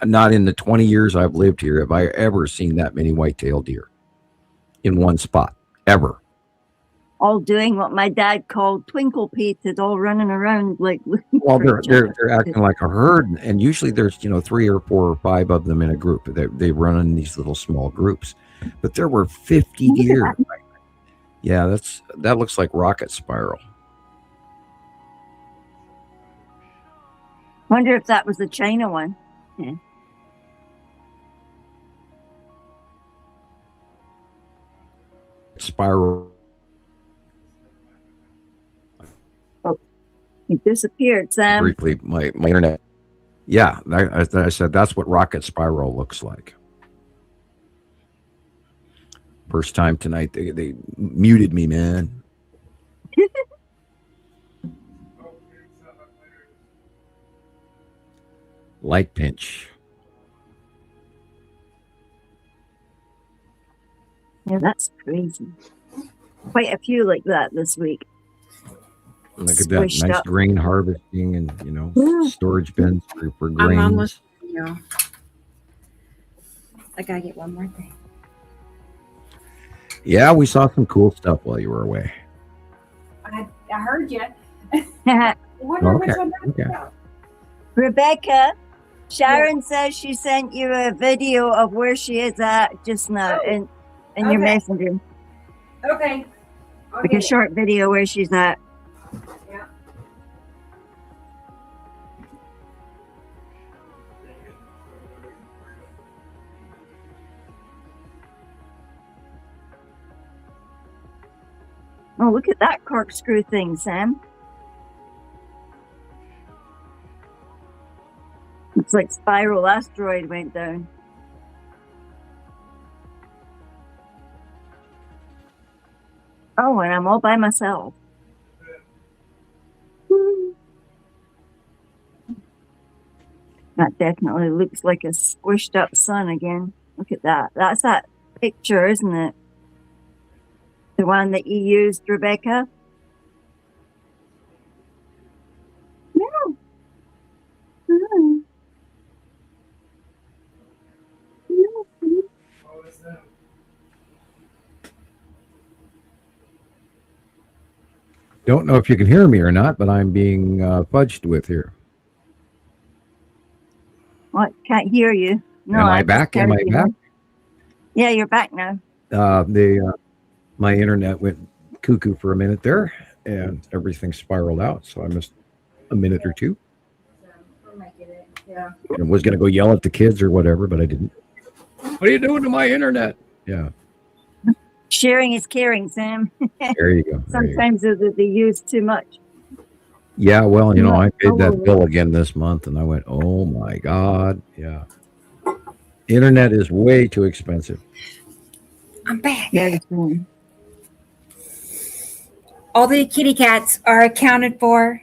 B: Not in the 20 years I've lived here have I ever seen that many white-tailed deer in one spot, ever.
C: all doing what my dad called twinkle pated, all running around like.
B: Well, they're acting like a herd, and usually there's 3 or 4 or 5 of them in a group. They run in these little small groups, but there were 50 deer. Yeah, that looks like rocket spiral.
C: Wonder if that was the China one. Yeah.
B: Spiral.
C: Oh, it disappeared, Sam.
B: Briefly, my internet. Yeah, I said that's what rocket spiral looks like. First time tonight, they muted me, man. Light pinch.
C: Yeah, that's crazy. Quite a few like that this week.
B: Look at that nice grain harvesting and storage bins for grains.
A: I'm almost, I gotta get one more thing.
B: Yeah, we saw some cool stuff while you were away.
A: I heard you.
B: Okay.
C: Rebecca, Sharon says she sent you a video of where she is at just now in your messenger.
A: Okay.
C: Like a short video where she's at.
A: Yeah.
C: Oh, look at that corkscrew thing, Sam. It's like spiral asteroid went down. Oh, and I'm all by myself. That definitely looks like a squished up sun again. Look at that. That's that picture, isn't it? The one that you used, Rebecca? No.
B: Don't know if you can hear me or not, but I'm being fudged with here.
C: What? Can't hear you. No,
B: Am I back? Am I back?
C: Yeah, you're back now.
B: My internet went cuckoo for a minute there, and everything spiraled out. So I missed a minute or two.
A: Yeah.
B: And was going to go yell at the kids or whatever, but I didn't. What are you doing to my internet? Yeah.
C: Sharing is caring, Sam.
B: There you go.
C: Sometimes they use too much.
B: Yeah, well, I paid that bill again this month, and I went, oh my God. Yeah. Internet is way too expensive.
A: I'm back.
C: Yeah.
A: All the kitty cats are accounted for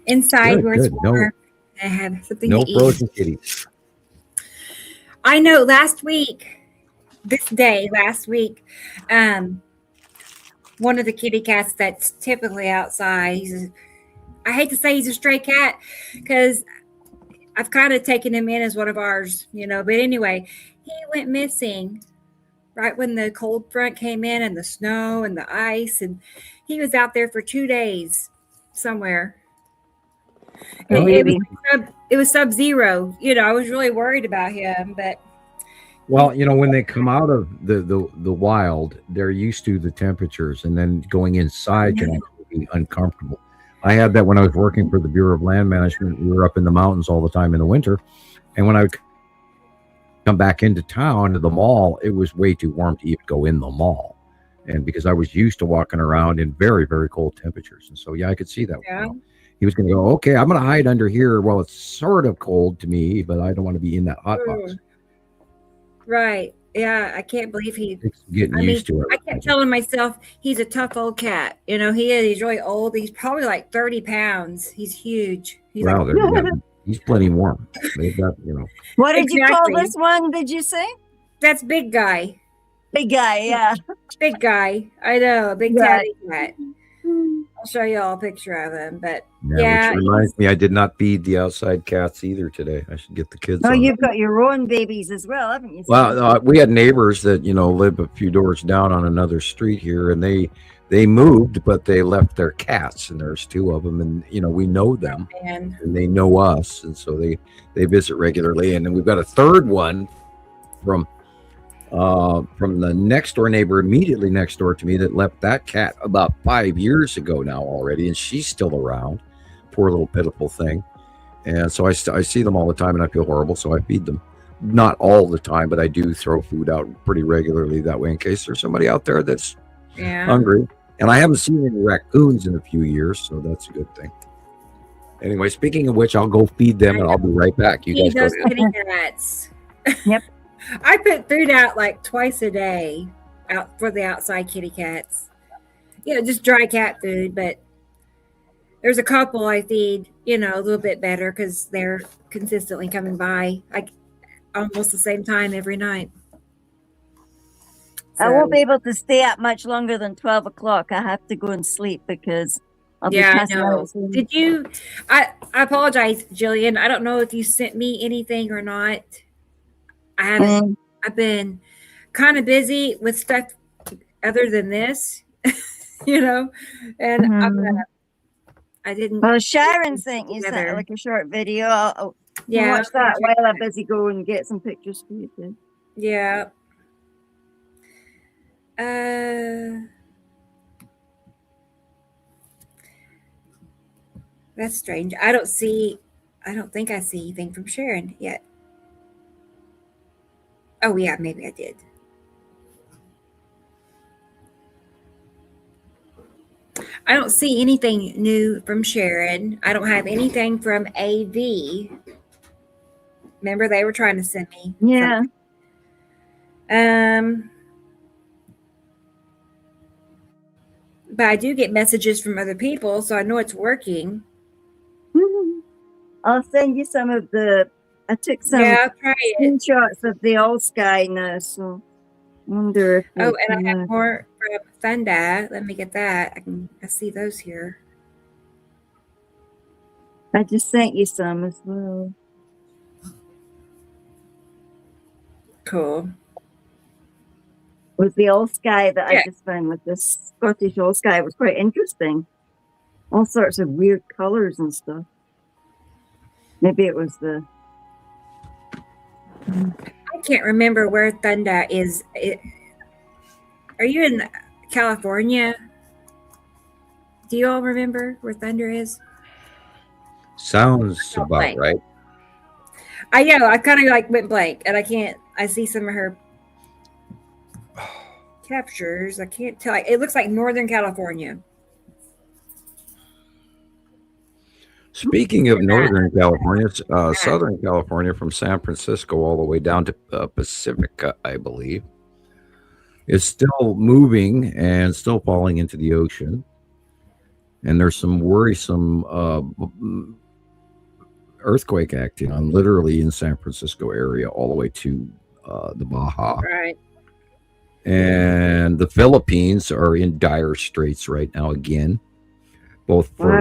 A: inside where it's warm. I have something to eat.
B: No frozen kitties.
A: I know last week, one of the kitty cats that's typically outside, I hate to say he's a stray cat because I've kind of taken him in as one of ours, but anyway, he went missing right when the cold front came in and the snow and the ice, and he was out there for 2 days somewhere.
B: Oh,
A: it was sub-zero. I was really worried about him, but
B: well, when they come out of the wild, they're used to the temperatures, and then going inside can actually be uncomfortable. I had that when I was working for the Bureau of Land Management. We were up in the mountains all the time in the winter, and when I would come back into town to the mall, it was way too warm to even go in the mall, and because I was used to walking around in very, very cold temperatures, and so I could see that.
A: Yeah.
B: He was going to go, okay, I'm going to hide under here. Well, it's sort of cold to me, but I don't want to be in that hot box.
A: Right. Yeah. I can't believe he's
B: getting used to it.
A: I kept telling myself he's a tough old cat. He is. He's really old. He's probably like 30 pounds. He's huge. He's
B: he's plenty warm. They've got,
C: What did you call this one? Did you say?
A: That's Big Guy.
C: Big Guy. Yeah.
A: Big Guy. I know. Big catty cat. I'll show you all a picture of him. But
B: which reminds me, I did not feed the outside cats either today. I should get the kids.
C: Oh, you've got your own babies as well, haven't you?
B: Well, we had neighbors that live a few doors down on another street here, and they moved, but they left their cats, and there's 2 of them, and we know them, and they know us, and so they visit regularly. And then we've got a third one from the next door neighbor immediately next door to me that left that cat about 5 years ago now already, and she's still around. Poor little pitiful thing. And so I see them all the time, and I feel horrible, so I feed them. Not all the time, but I do throw food out pretty regularly that way in case there's somebody out there that's hungry. And I haven't seen any raccoons in a few years, so that's a good thing. Anyway, speaking of which, I'll go feed them, and I'll be right back. You guys
A: those kitty cats.
C: Yep.
A: I put food out like twice a day out for the outside kitty cats. Just dry cat food, but there's a couple I feed, a little bit better because they're consistently coming by like almost the same time every night.
C: So, I won't be able to stay up much longer than 12 o'clock. I have to go and sleep because I'll be passing out soon.
A: Did you? I apologize, Gillian. I don't know if you sent me anything or not. I haven't. I've been kind of busy with stuff other than this, and I didn't.
C: Well, Sharon sent you like a short video. I'll watch that while I'm busy go and get some pictures for you too.
A: Yeah. That's strange. I don't think I see anything from Sharon yet. Oh yeah, maybe I did. I don't see anything new from Sharon. I don't have anything from AV. Remember they were trying to send me.
C: Yeah.
A: But I do get messages from other people, so I know it's working.
C: I'll send you some of I took some screenshots of the old sky now, so I wonder if
A: and I have more from Thunder. Let me get that. I see those here.
C: I just sent you some as well.
A: Cool.
C: Was the old sky that I just found with this Scottish old sky. It was quite interesting. All sorts of weird colors and stuff. Maybe it was
A: I can't remember where Thunder is. Are you in California? Do you all remember where Thunder is?
B: Sounds about right.
A: I know. I kind of went blank, and I see some of her captures. I can't tell. It looks like Northern California.
B: Speaking of Northern California, Southern California from San Francisco all the way down to Pacifica, I believe, is still moving and still falling into the ocean. And there's some worrisome earthquake acting on literally in San Francisco area all the way to the Baja.
A: Right.
B: And the Philippines are in dire straits right now again, both for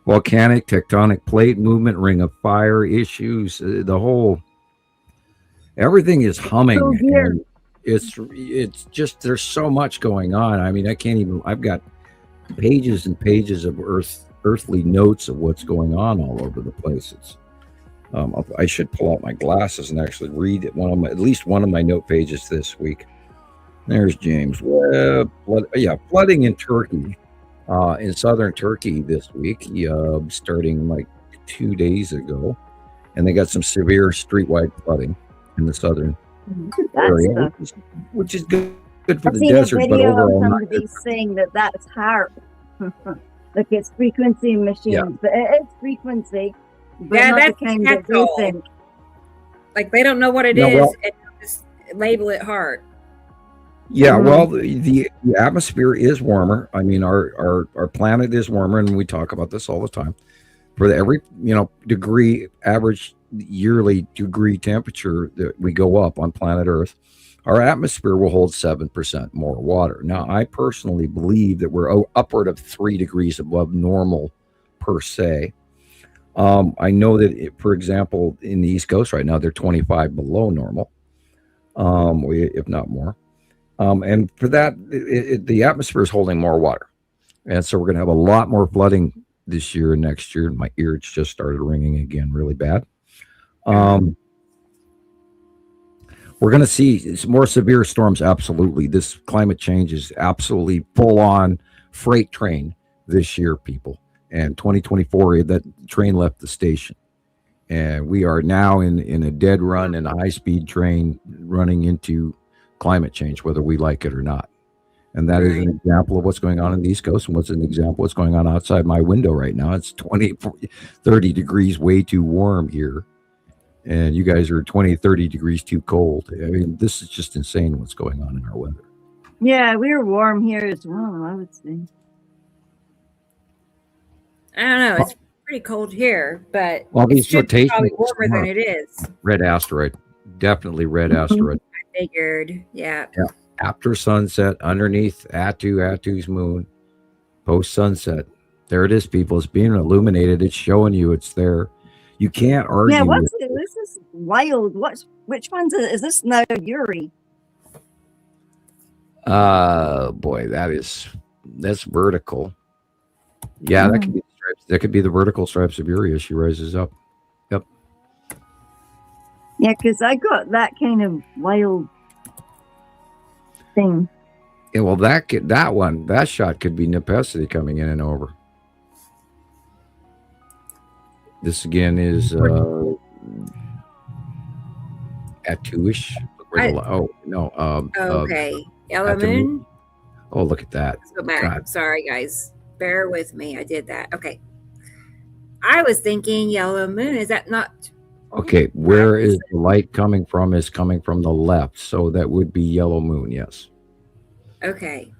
B: volcanic tectonic plate movement, ring of fire issues. Everything is humming. And it's just, there's so much going on. I mean, I've got pages and pages of earthly notes of what's going on all over the place. I should pull out my glasses and actually read at least one of my note pages this week. There's James Webb. Flooding in Turkey, in southern Turkey this week, starting like 2 days ago, and they got some severe streetwide flooding in the southern area, which is good for the desert, but overall not good.
C: Saying that's hard. Like it's frequency machines, but it is frequency. But
A: that's the kind that they think. Like they don't know what it is, and just label it hard.
B: Yeah, well, the atmosphere is warmer. I mean, our planet is warmer, and we talk about this all the time. For every degree average yearly degree temperature that we go up on planet Earth, our atmosphere will hold 7% more water. Now, I personally believe that we're upward of 3 degrees above normal per se. I know that, for example, in the East Coast right now, they're 25 below normal, if not more. And for that, the atmosphere is holding more water. And so we're going to have a lot more flooding this year and next year. My ears just started ringing again really bad. We're going to see more severe storms. Absolutely. This climate change is absolutely full on freight train this year, people. And 2024, that train left the station. And we are now in a dead run in a high speed train running into climate change, whether we like it or not. And that is an example of what's going on in the East Coast, and what's an example of what's going on outside my window right now. It's 30 degrees way too warm here. And you guys are 20, 30 degrees too cold. I mean, this is just insane what's going on in our weather.
C: Yeah, we're warm here as well, I would say.
A: I don't know. It's pretty cold here, but
B: it's
A: probably warmer than it is.
B: Red asteroid. Definitely red asteroid.
A: I figured, yeah.
B: After sunset, underneath Atu's moon, post sunset. There it is, people. It's being illuminated. It's showing you it's there. You can't argue.
C: Yeah, what's it? This is wild. Which one's it? Is this now Yuri?
B: Boy, that's vertical. Yeah, that could be the stripes. That could be the vertical stripes of Yuri as she rises up. Yep.
C: Yeah, because I got that kind of wild thing.
B: Yeah, well, that shot could be Nepenthe coming in and over. This again is Atu-ish.
A: Okay, yellow moon.
B: Oh, look at that!
A: Let's go back. God. Sorry, guys. Bear with me. I did that. Okay. I was thinking yellow moon. Is that not?
B: Okay, where is the light coming from? Is coming from the left, so that would be yellow moon. Yes.
A: Okay.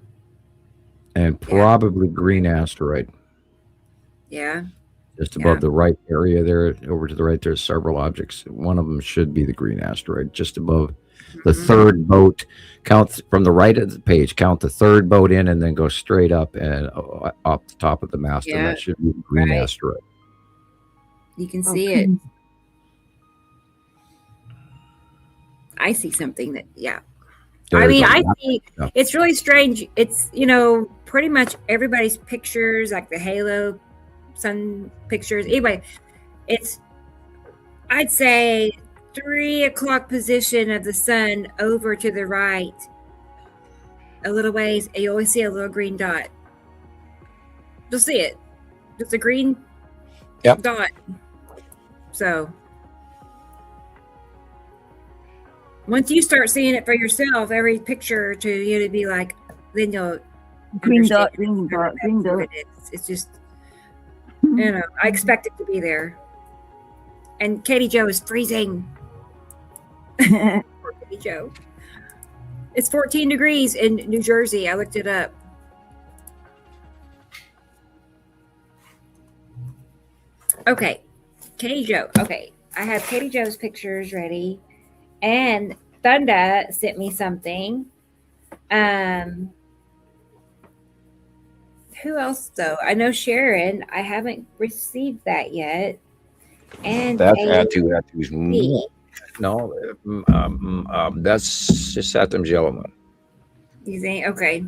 B: And probably green asteroid.
A: Yeah.
B: Just above the right area there, over to the right, there's several objects. One of them should be the green asteroid, just above the third boat. Count from the right of the page, count the third boat in, and then go straight up and up the top of the mast, and that should be the green asteroid.
A: You can see it. I see something that, I see, it's really strange. It's, pretty much everybody's pictures, like the halo sun pictures. Anyway, it's, I'd say 3 o'clock position of the sun over to the right a little ways, and you always see a little green dot. You'll see it. It's a green dot. So once you start seeing it for yourself, every picture to be like, then you'll
C: green dot, green dot, green dot.
A: It's just, I expect it to be there. And Katie Jo is freezing. Poor Katie Jo. It's 14 degrees in New Jersey. I looked it up. Okay, Katie Jo. Okay, I have Katie Jo's pictures ready. And Thunda sent me something. Who else though? I know Sharon. I haven't received that yet. And
B: that's Atu's moon. No, that's just Saturn yellow moon.
A: You think? Okay.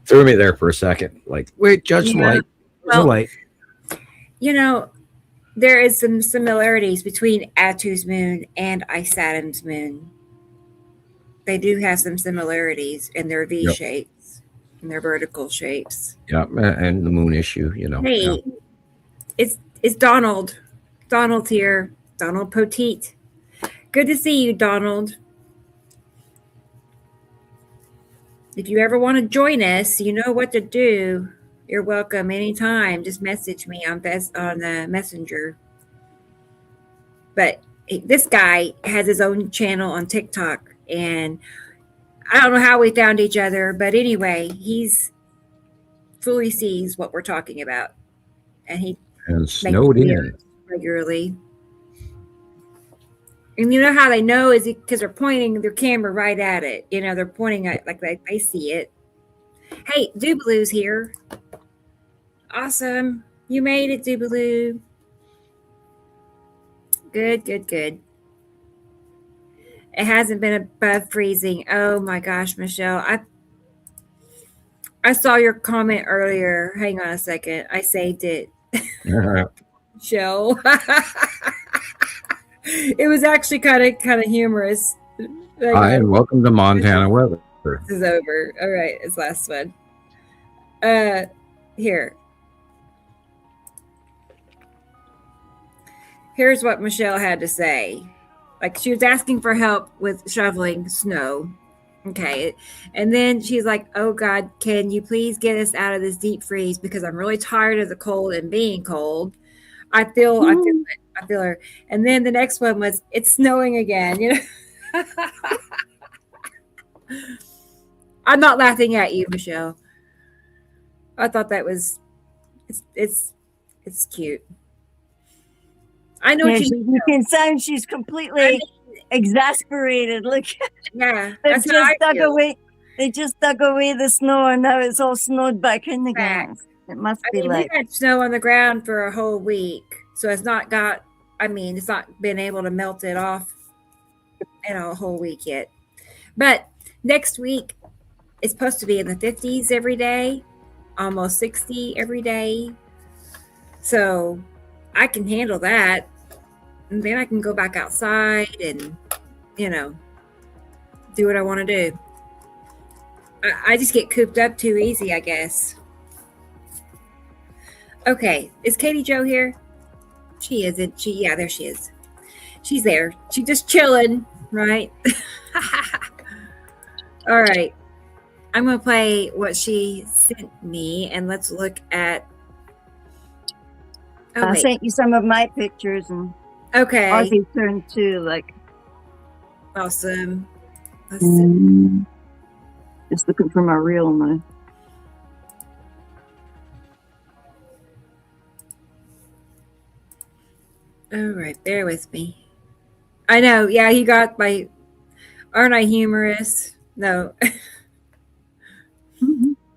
B: Threw me there for a second. Like, wait, judge light. Light.
A: There is some similarities between Atu's moon and Saturn's moon. They do have some similarities in their V shapes, in their vertical shapes.
B: Yeah, and the moon issue,
A: Hey, it's Donald. Donald's here. Donald Poteet. Good to see you, Donald. If you ever want to join us, you know what to do. You're welcome anytime. Just message me on the messenger. But this guy has his own channel on TikTok, and I don't know how we found each other, but anyway, he's fully sees what we're talking about, and he
B: snowed in
A: regularly. And you know how they know is because they're pointing their camera right at it. You know, they're pointing at like they see it. Hey, Doobaloo's here. Awesome. You made it, Doobaloo. Good, good, good. It hasn't been above freezing. Oh my gosh, Michelle. I saw your comment earlier. Hang on a second. I saved it. Michelle. It was actually kind of humorous.
B: Hi, and welcome to Montana weather.
A: This is over. All right, it's last one. Here. Here's what Michelle had to say. Like, she was asking for help with shoveling snow. Okay. And then she's like, oh God, can you please get us out of this deep freeze? Because I'm really tired of the cold and being cold. I feel her. And then the next one was, it's snowing again. You know, I'm not laughing at you, Michelle. I thought that was, it's cute. I know
C: you can sound she's completely exasperated. Look,
A: yeah,
C: they just dug away the snow, and now it's all snowed back in again. It must be like
A: we had snow on the ground for a whole week, so it's not been able to melt it off in a whole week yet. But next week it's supposed to be in the 50s every day, almost 60 every day. So I can handle that. And then I can go back outside and, do what I want to do. I just get cooped up too easy, I guess. Okay. Is Katie Jo here? She isn't. Yeah, there she is. She's there. She's just chilling, right? All right. I'm going to play what she sent me, and let's look at...
C: I sent you some of my pictures, and
A: okay,
C: Ozzy turned too. Like,
A: awesome.
C: Just looking for my reel now.
A: All right, bear with me. I know. Yeah, he got my. Aren't I humorous? No.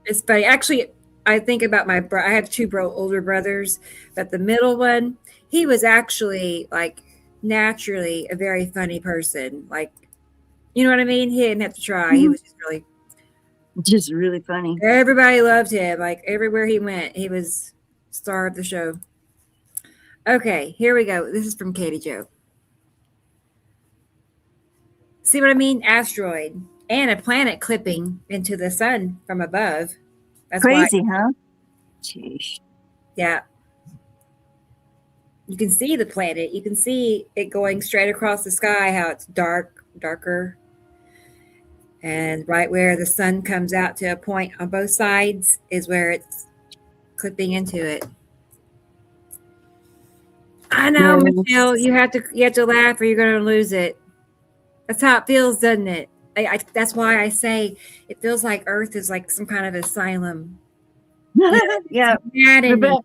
A: It's funny. Actually, I think about my I have two older brothers, but the middle one, he was actually like naturally a very funny person. Like, you know what I mean? He didn't have to try. He was
C: just really funny.
A: Everybody loved him. Like everywhere he went, he was star of the show. Okay, here we go. This is from Katie Jo. See what I mean? Asteroid and a planet clipping into the sun from above. That's
C: crazy, huh? Jeez.
A: Yeah. You can see the planet. You can see it going straight across the sky, how it's darker. And right where the sun comes out to a point on both sides is where it's clipping into it. I know, Michelle, you have to laugh or you're going to lose it. That's how it feels, doesn't it? That's why I say it feels like Earth is like some kind of asylum.
C: Yeah.
A: The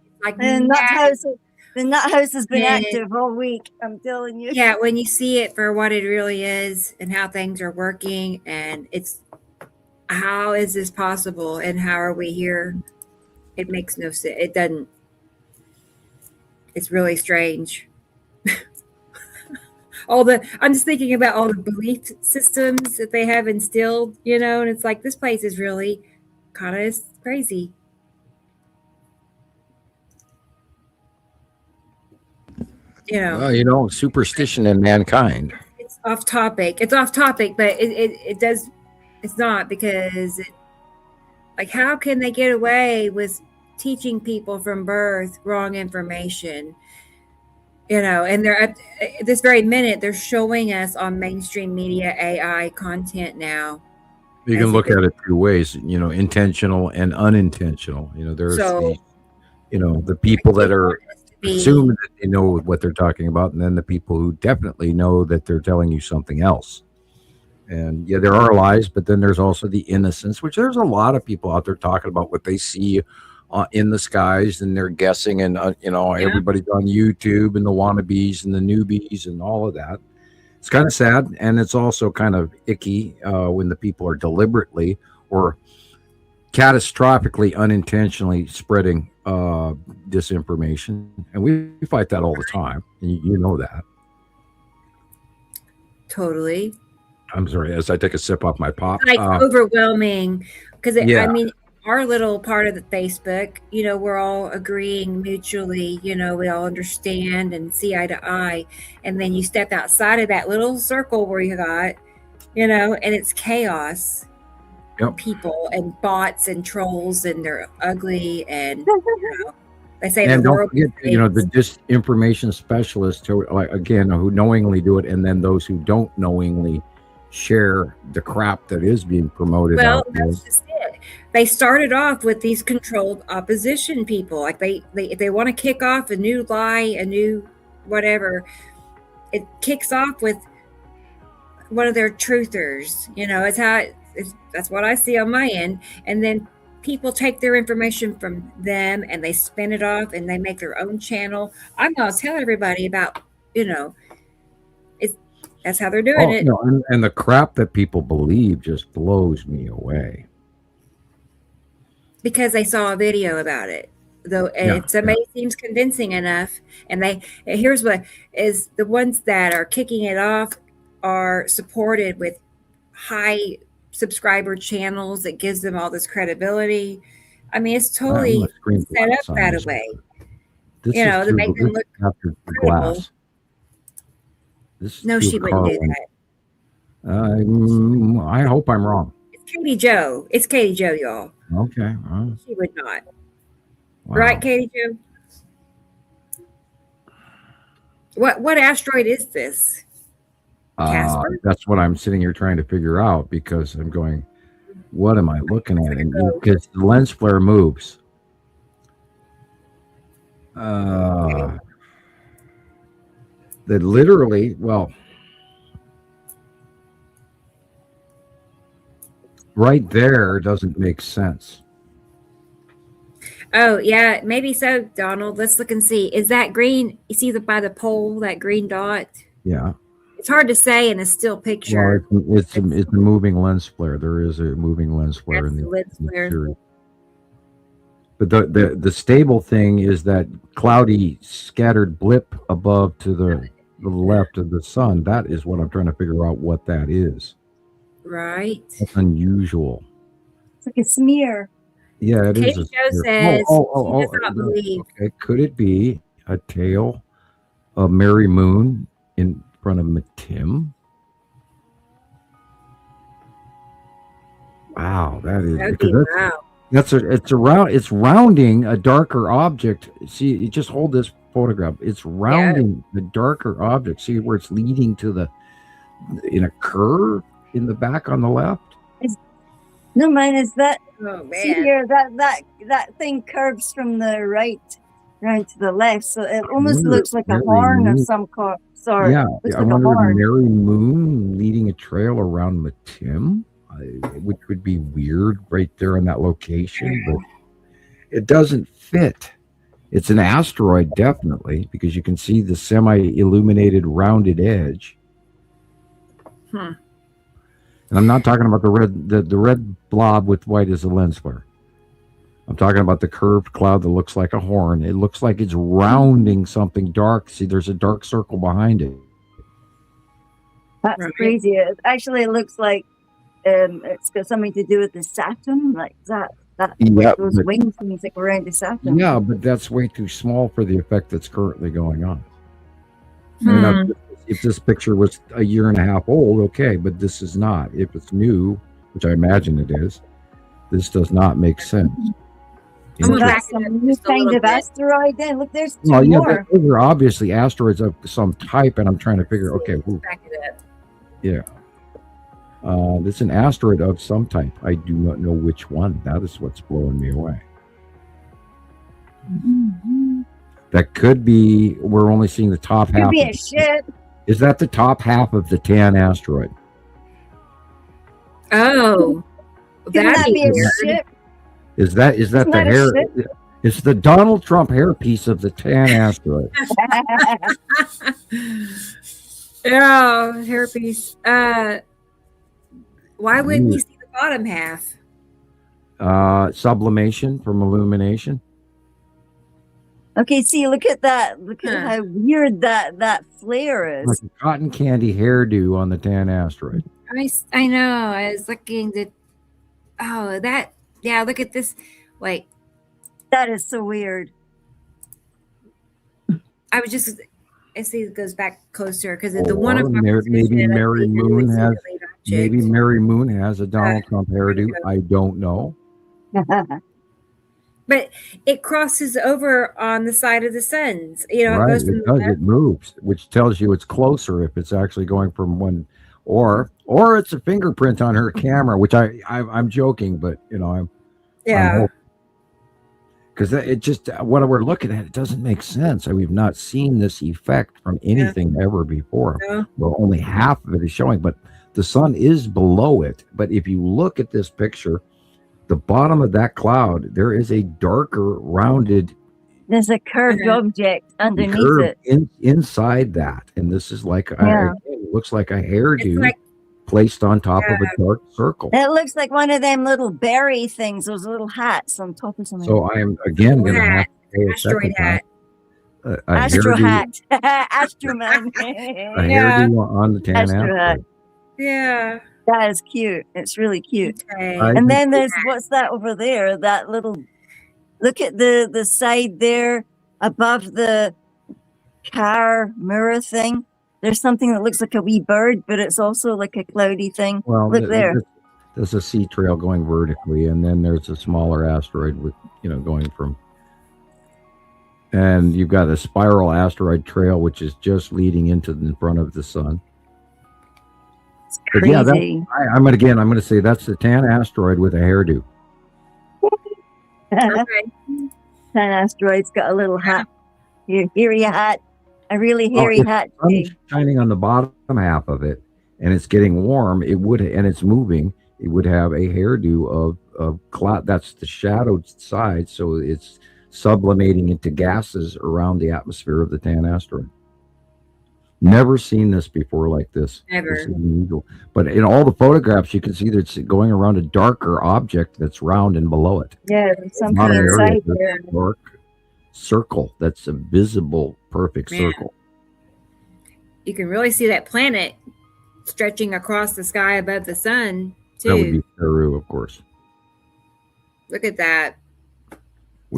C: nut house has been active all week. I'm telling you.
A: Yeah, when you see it for what it really is and how things are working, and it's how is this possible and how are we here? It makes no sense. It doesn't. It's really strange. I'm just thinking about all the belief systems that they have instilled, and it's like this place is really kind of crazy.
B: Superstition in mankind.
A: It's off topic, but it does. It's not because how can they get away with teaching people from birth wrong information? And they're at this very minute, they're showing us on mainstream media AI content now.
B: You can look at it two ways, intentional and unintentional. There's the people that are assume that they know what they're talking about, and then the people who definitely know that they're telling you something else. And yeah, there are lies, but then there's also the innocence, which there's a lot of people out there talking about what they see in the skies, and they're guessing, and everybody's on YouTube, and the wannabes and the newbies and all of that. It's kind of sad, and it's also kind of icky when the people are deliberately or catastrophically unintentionally spreading disinformation, and we fight that all the time, and you know that.
A: Totally.
B: I'm sorry, as I take a sip off my pop.
A: Like overwhelming, because I mean, our little part of the Facebook, we're all agreeing mutually, we all understand and see eye to eye, and then you step outside of that little circle where you got, and it's chaos.
B: Yep.
A: People and bots and trolls, and they're ugly, and they say
B: and
A: the
B: don't
A: world
B: forget, the disinformation specialists who knowingly do it, and then those who don't knowingly share the crap that is being promoted.
A: Well, that's just it. They started off with these controlled opposition people. Like if they want to kick off a new lie, a new whatever, it kicks off with one of their truthers. It's how that's what I see on my end. And then people take their information from them and they spin it off and they make their own channel. I'm going to tell everybody about, that's how they're doing it.
B: And the crap that people believe just blows me away.
A: Because they saw a video about it. Though somebody seems convincing enough, and here's what is the ones that are kicking it off are supported with high subscriber channels that gives them all this credibility. I mean, it's totally set up that way. To make them look credible. No, she wouldn't do
B: that. I hope I'm wrong.
A: It's Katie Jo. It's Katie Jo, y'all.
B: Okay.
A: She would not.
B: Wow.
A: Right, Katie Jo? What asteroid is this? Casper?
B: That's what I'm sitting here trying to figure out, because I'm going, what am I looking at? And because the lens flare moves. That literally, right there doesn't make sense.
A: Oh, yeah, maybe so, Donald. Let's look and see. Is that green? You see by the pole, that green dot?
B: Yeah.
A: It's hard to say in a still picture.
B: Well, it's a moving lens flare. There is a moving lens flare in the
A: lens flare.
B: series. But the stable thing is that cloudy scattered blip above to the left of the sun. That is what I'm trying to figure out what that is.
A: Right.
B: That's unusual.
C: It's like a smear.
B: Yeah, it is.
A: Katie Jo says she does not believe.
B: Okay. Could it be a tail of Mary Moon in front of Matim? Wow, that is. It's rounding a darker object. See, you just hold this photograph. It's rounding the darker object. See where it's leading to in a curve in the back on the left.
C: No, mine is that.
A: Oh man!
C: See here, that thing curves from the right round to the left, so it almost looks like a horn of some sort.
B: Yeah,
C: I
B: wonder if Mary Moon leading a trail around Matim, which would be weird right there in that location, but it doesn't fit. It's an asteroid, definitely, because you can see the semi-illuminated rounded edge. And I'm not talking about the red blob with white as a lens flare. I'm talking about the curved cloud that looks like a horn. It looks like it's rounding something dark. See, there's a dark circle behind it.
C: That's crazy. It looks like it's got something to do with the Saturn, like that. Those wings things like around the Saturn.
B: Yeah, but that's way too small for the effect that's currently going on. If this picture was a year and a half old, okay, but this is not. If it's new, which I imagine it is, this does not make sense.
C: So that's some new kind of asteroid then. Look, there's two more.
B: Those are obviously asteroids of some type, and I'm trying to figure, okay, yeah. It's an asteroid of some type. I do not know which one. That is what's blowing me away. Mm-hmm. That could be, we're only seeing the top half.
C: Could be a ship.
B: Is that the top half of the tan asteroid?
A: Oh,
C: that'd be a ship.
B: Is that the hair? It's the Donald Trump hairpiece of the tan asteroid.
A: Oh, herpes. Why wouldn't you see the bottom half?
B: Sublimation from illumination.
C: Okay, see, look at that. Look at how weird that flare is.
B: Like a cotton candy hairdo on the tan asteroid.
A: I know. I was looking at. Oh, that. Yeah, look at this. Wait.
C: That is so weird.
A: I was just. I see it goes back closer because the
B: Or
A: one of
B: maybe Mary Moon has. Maybe Mary Moon has a Donald Trump hairdo. I don't know.
A: But it crosses over on the side of the suns. You know,
B: right,
A: it goes from
B: it does. It moves, which tells you it's closer if it's actually going from one, or it's a fingerprint on her camera, which I'm joking, but you know, because it just what we're looking at, it doesn't make sense. We've not seen this effect from anything ever before. Well, only half of it is showing, but the sun is below it. But if you look at this picture, the bottom of that cloud, there is a darker, rounded.
C: There's a curved object underneath it.
B: Inside that, and this is like it looks like a hairdo placed on top of a dark circle.
C: It looks like one of them little berry things, those little hats on top of something.
B: So I am again going to have to pay a second time.
C: Astro hat. Astroman.
B: A hairdo on the tan asteroid.
A: Yeah.
C: That is cute. It's really cute.
A: Okay.
C: And then there's, what's that over there? That little, look at the side there above the car mirror thing. There's something that looks like a wee bird, but it's also like a cloudy thing.
B: Well,
C: look there.
B: There's a sea trail going vertically, and then there's a smaller asteroid with, going from. And you've got a spiral asteroid trail, which is just leading into the front of the sun. But yeah, I'm going to say that's the tan asteroid with a hairdo.
C: Tan asteroid's got a little hat, hairy hat, a really hairy hat.
B: Sun's shining on the bottom half of it, and it's getting warm. And it's moving. It would have a hairdo of cloud. That's the shadowed side, so it's sublimating into gases around the atmosphere of the tan asteroid. Never seen this before like this.
A: Never.
B: This is unusual. But in all the photographs, you can see that it's going around a darker object that's round and below it.
C: Yeah, there's something inside there.
B: Dark circle. That's a visible, perfect circle.
A: You can really see that planet stretching across the sky above the sun, too.
B: That would be Peru, of course.
A: Look at that.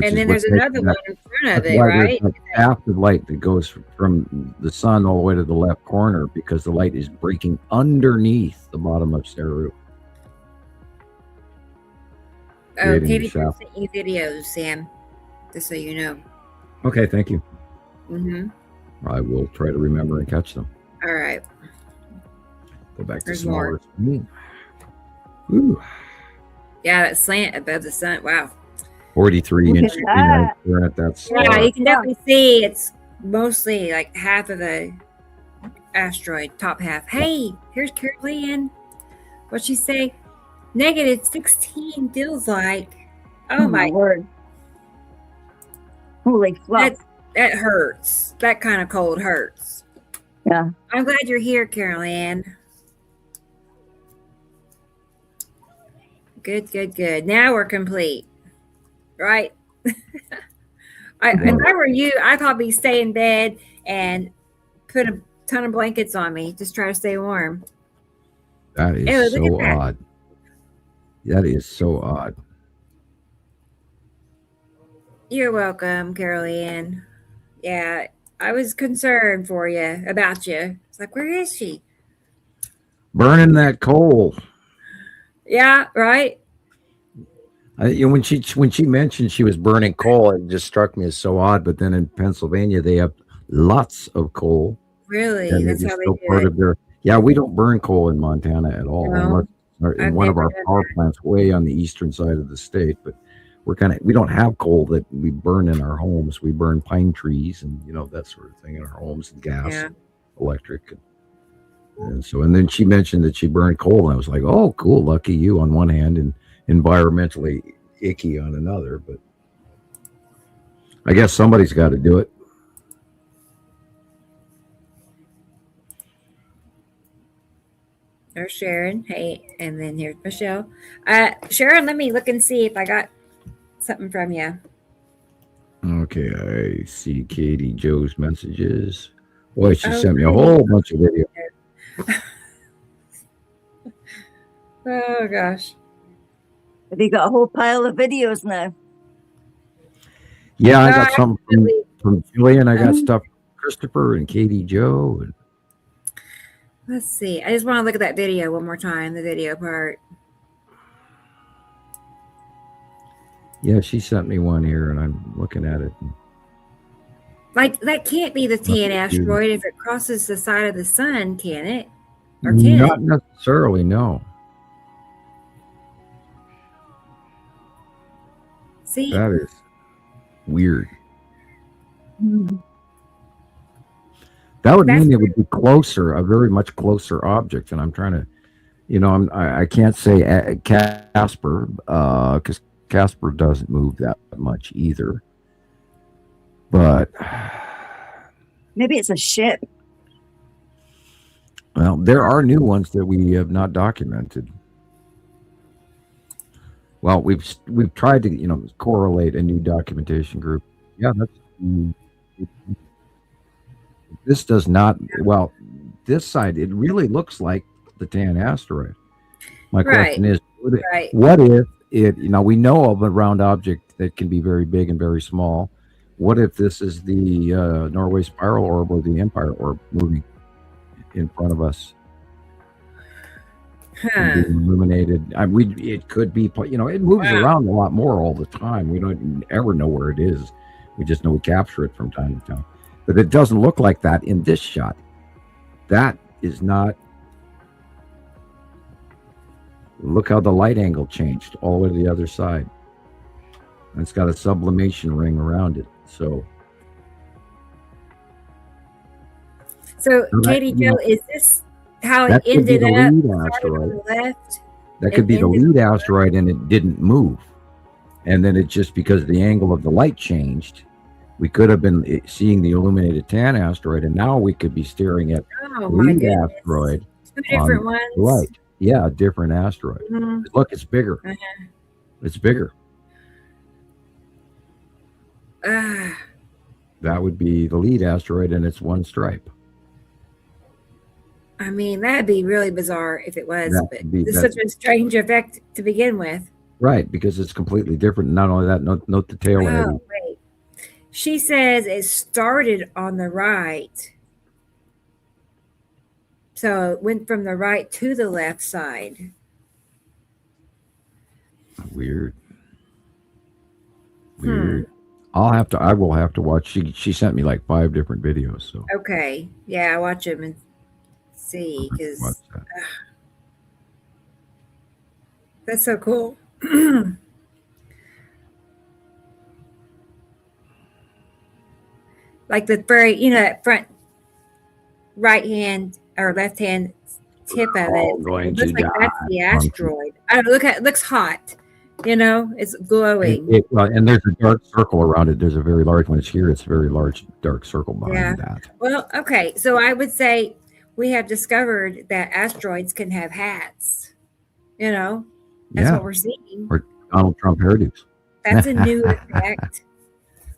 A: And then there's another one in front of it, right?
B: Half of light that goes from the sun all the way to the left corner because the light is breaking underneath the bottom of Saru.
A: Oh, Katie sent you videos, Sam, just so you know.
B: Okay, thank you.
A: Mm-hmm.
B: I will try to remember and catch them.
A: All right.
B: Go back to smaller screen. Ooh.
A: Yeah, that slant above the sun. Wow.
B: 43-inch screen right there.
A: Yeah, you can definitely see it's mostly like half of the asteroid, top half. Hey, here's Caroline. What'd she say? -16 feels like. Oh my
C: word. Holy fuck.
A: That hurts. That kind of cold hurts.
C: Yeah.
A: I'm glad you're here, Caroline. Good, good, good. Now we're complete. Right? If I were you, I'd probably stay in bed and put a ton of blankets on me. Just try to stay warm.
B: That is so odd. That is so odd.
A: You're welcome, Caroline. Yeah, I was concerned for you, about you. It's like, where is she?
B: Burning that coal.
A: Yeah, right.
B: When she mentioned she was burning coal, it just struck me as so odd. But then in Pennsylvania, they have lots of coal.
A: Really?
B: That's how they do it. Yeah, we don't burn coal in Montana at all.
A: No,
B: in one of our power plants way on the eastern side of the state. But we don't have coal that we burn in our homes. We burn pine trees and that sort of thing in our homes, and gas, electric. And then she mentioned that she burned coal, and I was like, oh, cool, lucky you on one hand, and environmentally icky on another. But I guess somebody's got to do it.
A: There's Sharon. Hey, and then here's Michelle. Sharon, let me look and see if I got something from you.
B: Okay, I see Katie Joe's messages. Boy, she sent me a whole bunch of videos.
A: Oh gosh.
C: Have you got a whole pile of videos now?
B: Yeah, I got some from Gillian. I got stuff from Christopher and Katie Joe. And
A: let's see. I just want to look at that video one more time, the video part.
B: Yeah, she sent me one here, and I'm looking at it.
A: Like, that can't be the tan asteroid if it crosses the side of the sun, can it? Or can
B: Not necessarily, no.
A: See?
B: That is weird. That would mean it would be closer, a very much closer object. And I'm trying to, you know, I can't say Casper, because Casper doesn't move that much either. But
C: maybe it's a ship.
B: Well, there are new ones that we have not documented. Well, we've tried to, you know, correlate a new documentation group. Yeah, this does not. Well, this side, it really looks like the tan asteroid. My question is, what if it? You know, we know of a round object that can be very big and very small. What if this is the Norway spiral orb or the Empire orb moving in front of us? Illuminated. It could be, you know, it moves around a lot more all the time. We don't ever know where it is. We just know we capture it from time to time. But it doesn't look like that in this shot. That is not. Look how the light angle changed all the way to the other side. And it's got a sublimation ring around it. So
A: Katie Joe, is this how it ended up?
B: Left. That could be the lead asteroid, and it didn't move. And then it just, because the angle of the light changed, we could have been seeing the illuminated tan asteroid, and now we could be staring at the lead asteroid.
A: Two different ones.
B: Right. Yeah, a different asteroid. Look, it's bigger. It's bigger. That would be the lead asteroid, and it's one stripe.
A: I mean, that'd be really bizarre if it was, but it's such a strange effect to begin with.
B: Right, because it's completely different. Not only that, note the tail heavy.
A: Wait. She says it started on the right. So it went from the right to the left side.
B: Weird. I will have to watch. She sent me like 5 different videos. So
A: okay. Yeah, I watch them and see, because that's so cool. Like the very, you know, that front right hand or left hand tip of it. It looks like that's the asteroid. I don't know, it looks hot. You know, it's glowing.
B: And there's a dark circle around it. There's a very large one. It's here. It's a very large dark circle behind that.
A: Well, okay. So I would say we have discovered that asteroids can have hats. You know, that's what we're seeing.
B: Or Donald Trump hairdos.
A: That's a new effect.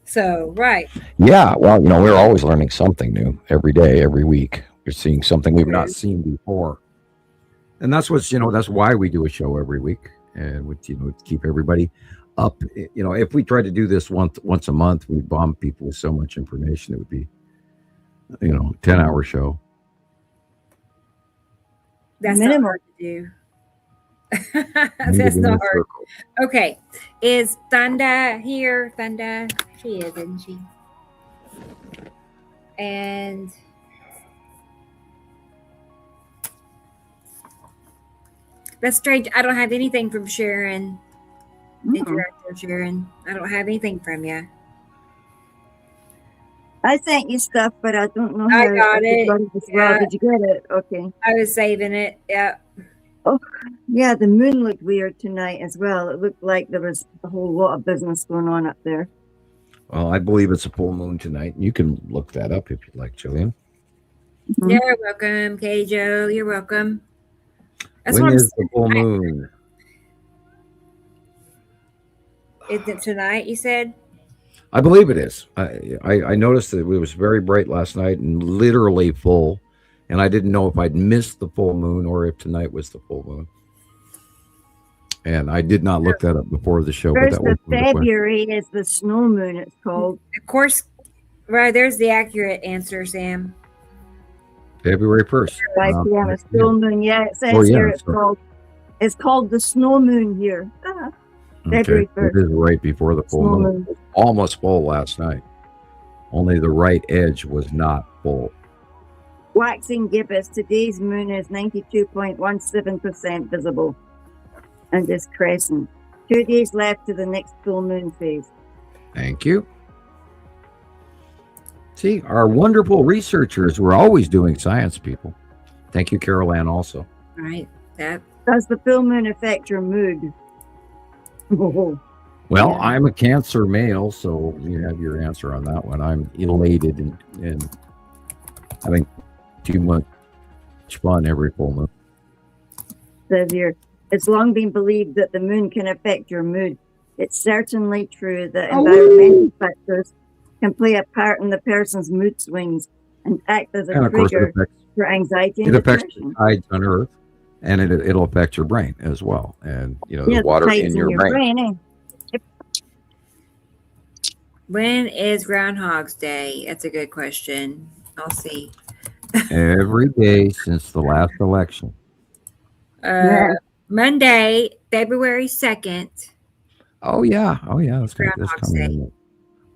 A: So, right.
B: Yeah. Well, you know, we're always learning something new every day, every week. We're seeing something we've not seen before. And that's what's, you know, that's why we do a show every week. And with, you know, keep everybody up. You know, if we tried to do this once a month, we'd bomb people with so much information. It would be, you know, 10-hour show.
A: That's not hard to do. That's not hard. Okay. Is Thunda here? Thunda? She is, isn't she? And that's strange. I don't have anything from Sharon. Director Sharon. I don't have anything from you.
C: I sent you stuff, but I don't know how
A: I got it.
C: Well, did you get it? Okay.
A: I was saving it. Yeah.
C: Oh, yeah. The moon looked weird tonight as well. It looked like there was a whole lot of business going on up there.
B: Well, I believe it's a full moon tonight. You can look that up if you'd like, Gillian.
A: You're welcome, Katie Joe. You're welcome.
B: When is the full moon?
A: Is it tonight, you said?
B: I believe it is. I noticed that it was very bright last night and literally full, and I didn't know if I'd missed the full moon or if tonight was the full moon. And I did not look that up before the show.
C: First
B: but that
C: of February is the snow moon, it's called.
A: Of course, right, there's the accurate answer, Sam.
B: February 1st.
C: Right, yeah, the full moon. Yeah, it says here it's called the snow moon here. February 1st.
B: It is right before the full moon. It was almost full last night. Only the right edge was not full.
C: Waxing gibbous, today's moon is 92.17% visible. And this crescent. 2 days left to the next full moon phase.
B: Thank you. See, our wonderful researchers were always doing science, people. Thank you, Carol Ann, also.
A: Right.
C: Does the full moon affect your mood?
B: Well, yeah. I'm a Cancer male, so you have your answer on that one. I'm elated and having too much fun every full moon.
C: Says here, it's long been believed that the moon can affect your mood. It's certainly true that environmental factors can play a part in the person's mood swings and act as a trigger for anxiety and depression. It affects the tides
B: on Earth, and it'll affect your brain as well. And, the water in your brain.
C: Yep.
A: When is Groundhog's Day? That's a good question. I'll see.
B: Every day since the last election.
A: Monday, February 2nd.
B: Oh, yeah. Let's get this coming in.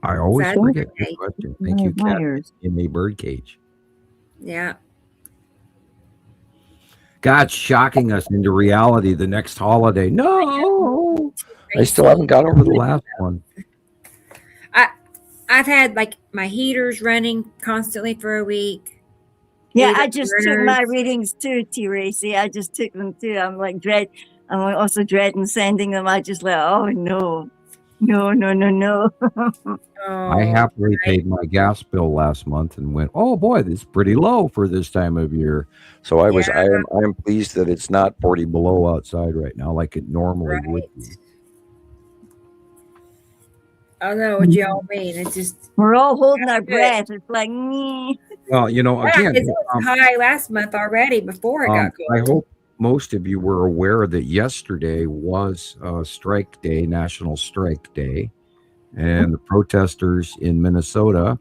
B: I always forget your question. Thank you, Kat, in a birdcage.
A: Yeah.
B: God's shocking us into reality the next holiday. No. I still haven't got over the last one.
C: I've had my heaters running constantly for a week. Yeah, I just took my readings too, T. Racy. I just took them too. I'm also dreading sending them. I just oh no.
B: I happily paid my gas bill last month and went, oh boy, it's pretty low for this time of year. So I am pleased that it's not 40 below outside right now like it normally would be.
A: I know what y'all mean. It's just
C: we're all holding our breath. It's like me.
B: Well, again,
A: it was high last month already before it got good.
B: I hope most of you were aware that yesterday was Strike Day, National Strike Day, and the protesters in Minnesota,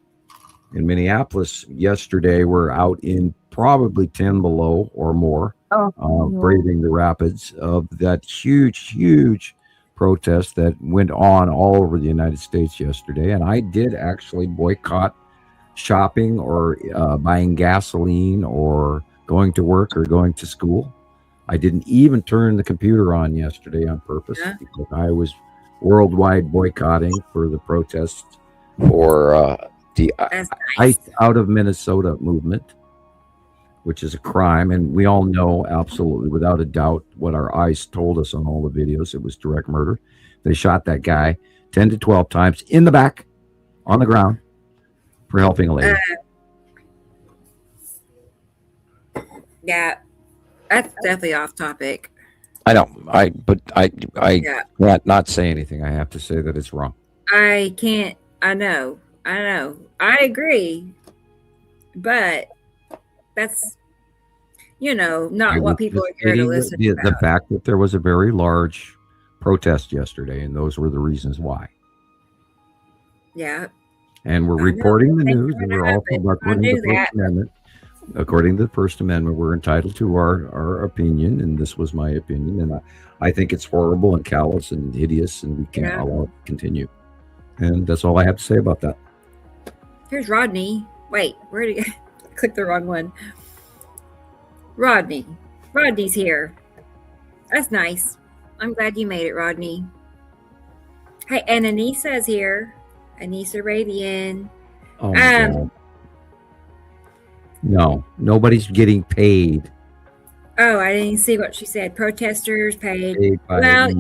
B: in Minneapolis yesterday were out in probably 10 below or more, braving the rapids of that huge protest that went on all over the United States yesterday. And I did actually boycott shopping or buying gasoline or going to work or going to school. I didn't even turn the computer on yesterday on purpose because I was worldwide boycotting for the protests for the Ice Out of Minnesota movement, which is a crime. And we all know absolutely, without a doubt, what our ICE told us on all the videos. It was direct murder. They shot that guy 10 to 12 times in the back on the ground for helping a lady.
A: Yeah. That's definitely off topic.
B: I know. I can't not say anything. I have to say that it's wrong.
A: I can't. I know. I agree. But that's, not what people are here to listen to.
B: The fact that there was a very large protest yesterday, and those were the reasons why.
A: Yeah.
B: And we're reporting the news, and we're also according to the First Amendment. According to the First Amendment, we're entitled to our opinion, and this was my opinion. And I think it's horrible and callous and hideous, and we can't allow it to continue. And that's all I have to say about that.
A: Here's Rodney. Wait, where did you click the wrong one? Rodney's here. That's nice. I'm glad you made it, Rodney. Hey, and Anissa's here. Anissa Arabian.
B: Oh, my God. No, nobody's getting paid.
A: Oh, I didn't see what she said. Protesters paid.
B: Well,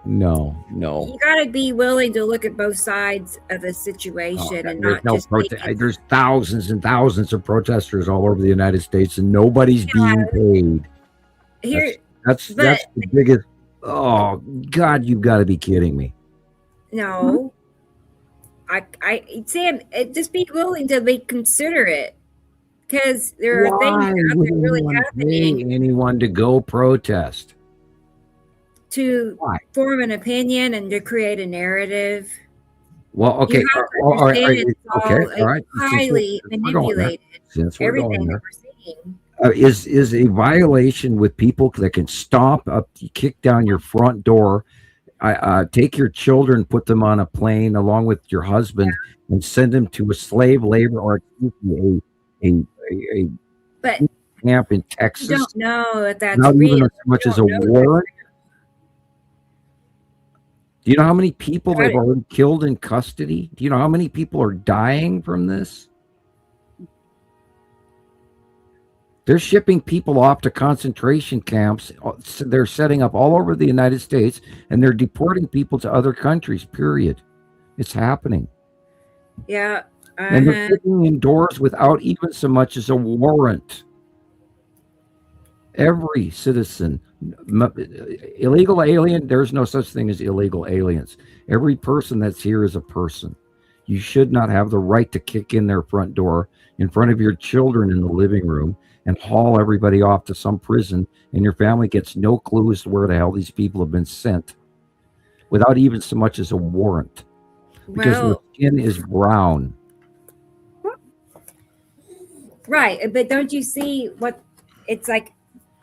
B: no.
A: You got to be willing to look at both sides of the situation and not just.
B: There's thousands and thousands of protesters all over the United States, and nobody's being paid. That's the biggest. Oh God, you've got to be kidding me.
A: No, Sam, just be willing to be considerate, because there are things out there really happening.
B: Anyone to go protest?
A: To form an opinion and to create a narrative.
B: Well, okay, all right.
A: Highly manipulated.
B: Everything
A: that we're seeing.
B: Is a violation with people that can stomp up, kick down your front door, take your children, put them on a plane along with your husband, and send them to a slave labor or a camp in Texas.
A: You don't know if that's
B: not
A: real.
B: Even as much as a warrant. Do you know how many people they've already killed in custody? Do you know how many people are dying from this? They're shipping people off to concentration camps. They're setting up all over the United States, and they're deporting people to other countries, period. It's happening.
A: Yeah.
B: And they're sitting indoors without even so much as a warrant. Every citizen, illegal alien, there's no such thing as illegal aliens. Every person that's here is a person. You should not have the right to kick in their front door in front of your children in the living room and haul everybody off to some prison, and your family gets no clue as to where the hell these people have been sent without even so much as a warrant, because their skin is brown.
A: Right, but don't you see what it's like?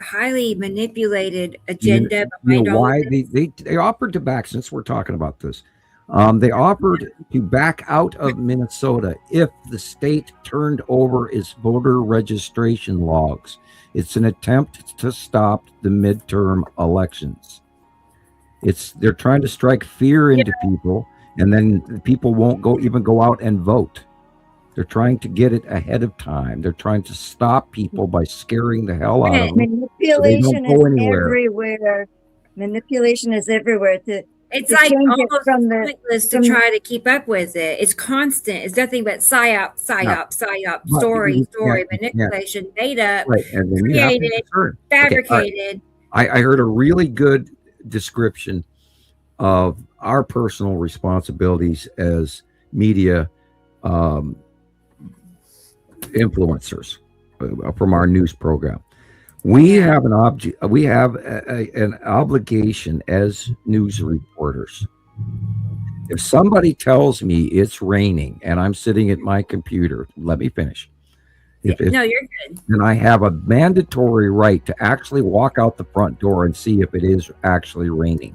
A: Highly manipulated agenda.
B: You know why they offered to back, since we're talking about this, they offered to back out of Minnesota if the state turned over its voter registration logs. It's an attempt to stop the midterm elections. They're trying to strike fear into people, and then people won't go out and vote. They're trying to get it ahead of time. They're trying to stop people by scaring the hell out of them.
C: Manipulation is everywhere. Manipulation is everywhere.
A: It's like almost pointless to try to keep up with it. It's constant. It's nothing but psyop, story, manipulation, made up, created, fabricated.
B: I heard a really good description of our personal responsibilities as media influencers from our news program. We have an obligation as news reporters. If somebody tells me it's raining and I'm sitting at my computer, let me finish.
A: No, you're good.
B: Then I have a mandatory right to actually walk out the front door and see if it is actually raining.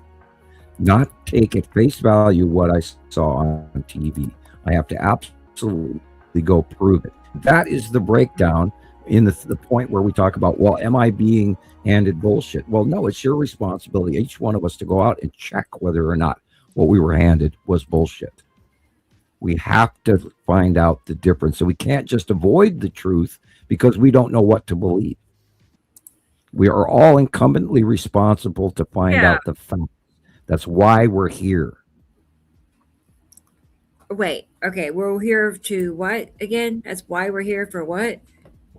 B: Not take at face value what I saw on TV. I have to absolutely go prove it. That is the breakdown in the point where we talk about, well, am I being handed bullshit? Well, no, it's your responsibility, each one of us, to go out and check whether or not what we were handed was bullshit. We have to find out the difference. So we can't just avoid the truth because we don't know what to believe. We are all incumbently responsible to find out the facts. That's why we're here.
A: Wait, okay, we're here to what again? That's why we're here for what?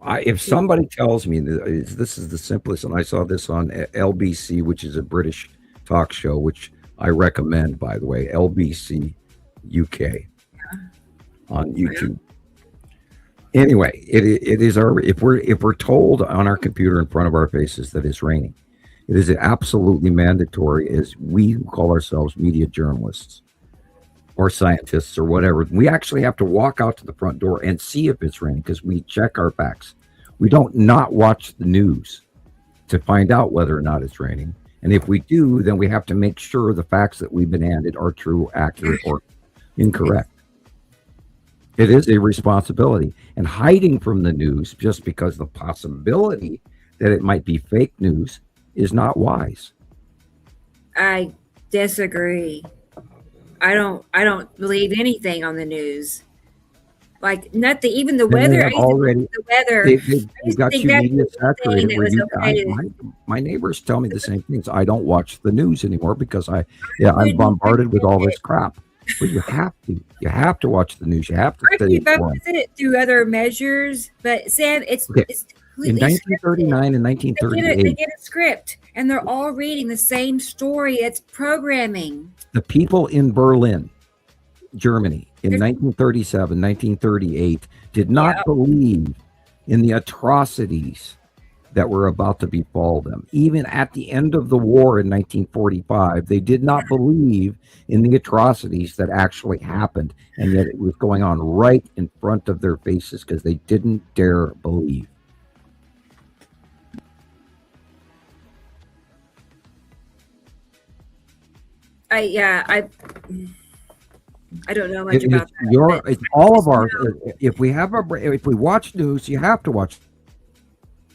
B: If somebody tells me this is the simplest, and I saw this on LBC, which is a British talk show, which I recommend, by the way, LBC UK on YouTube. Anyway, it is our if we're told on our computer in front of our faces that it's raining, it is absolutely mandatory, as we who call ourselves media journalists or scientists or whatever, we actually have to walk out to the front door and see if it's raining, because we check our facts. We don't not watch the news to find out whether or not it's raining. And if we do, then we have to make sure the facts that we've been handed are true, accurate, or incorrect. It is a responsibility. And hiding from the news just because the possibility that it might be fake news is not wise.
A: I disagree. I don't believe anything on the news. Like nothing, even the weather.
B: They've got you media saturated. My neighbors tell me the same things. I don't watch the news anymore because I'm bombarded with all this crap. But you have to watch the news. You have to study
A: keep up with it through other measures. But Sam, it's completely
B: in 1939 and 1938.
A: They get a script, and they're all reading the same story. It's programming.
B: The people in Berlin, Germany, in 1937, 1938, did not believe in the atrocities that were about to befall them. Even at the end of the war in 1945, they did not believe in the atrocities that actually happened, and yet it was going on right in front of their faces because they didn't dare believe.
A: I don't know much about that.
B: It's all of our. If we watch news, you have to watch.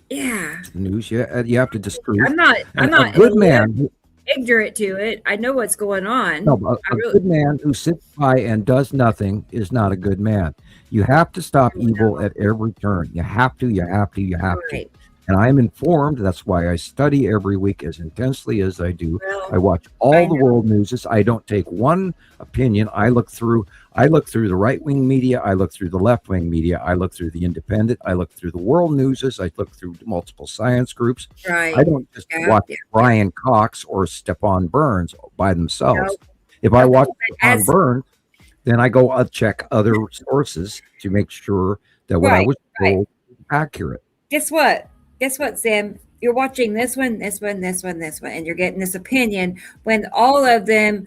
A: Yeah.
B: The news. You have to disprove.
A: I'm not
B: a good man.
A: Ignorant to it. I know what's going on.
B: No, good man who sits by and does nothing is not a good man. You have to stop evil at every turn. You have to. And I am informed. That's why I study every week as intensely as I do.
A: Well,
B: I watch all the world news. I don't take one opinion. I look through the right-wing media. I look through the left-wing media. I look through the independent. I look through the world news. I look through multiple science groups.
A: Right.
B: I don't just watch Brian Cox or Stephon Burns by themselves. No. If I watch Stephon Burns, then I go check other sources to make sure that what I was told is accurate.
A: Guess what, Sam? You're watching this one, and you're getting this opinion when all of them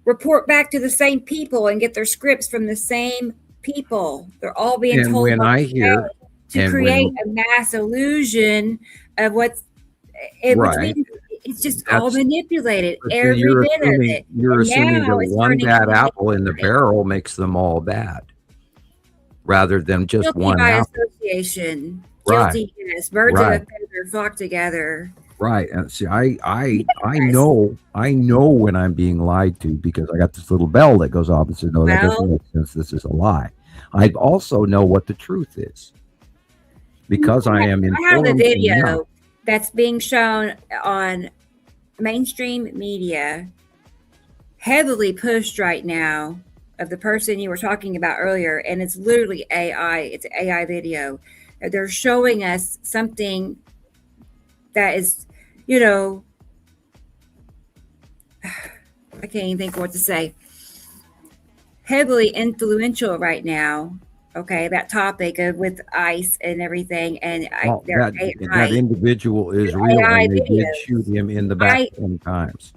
A: report back to the same people and get their scripts from the same people. They're all being told to create a mass illusion of what's it's just all manipulated. Every bit of it.
B: You're assuming that one bad apple in the barrel makes them all bad, rather than just
A: guilty
B: one
A: by
B: apple.
A: Association. Guilty, yes. Birds of a feather flock together.
B: Right. And see, I know when I'm being lied to because I got this little bell that goes off and says, no, that doesn't make sense. This is a lie. I also know what the truth is because I am informed.
A: I have the video that's being shown on mainstream media, heavily pushed right now, of the person you were talking about earlier, and it's literally AI. It's an AI video. They're showing us something that is, I can't even think what to say, heavily influential right now. Okay, that topic of with ICE and everything, and
B: that individual is real, and they did shoot him in the back 10 times.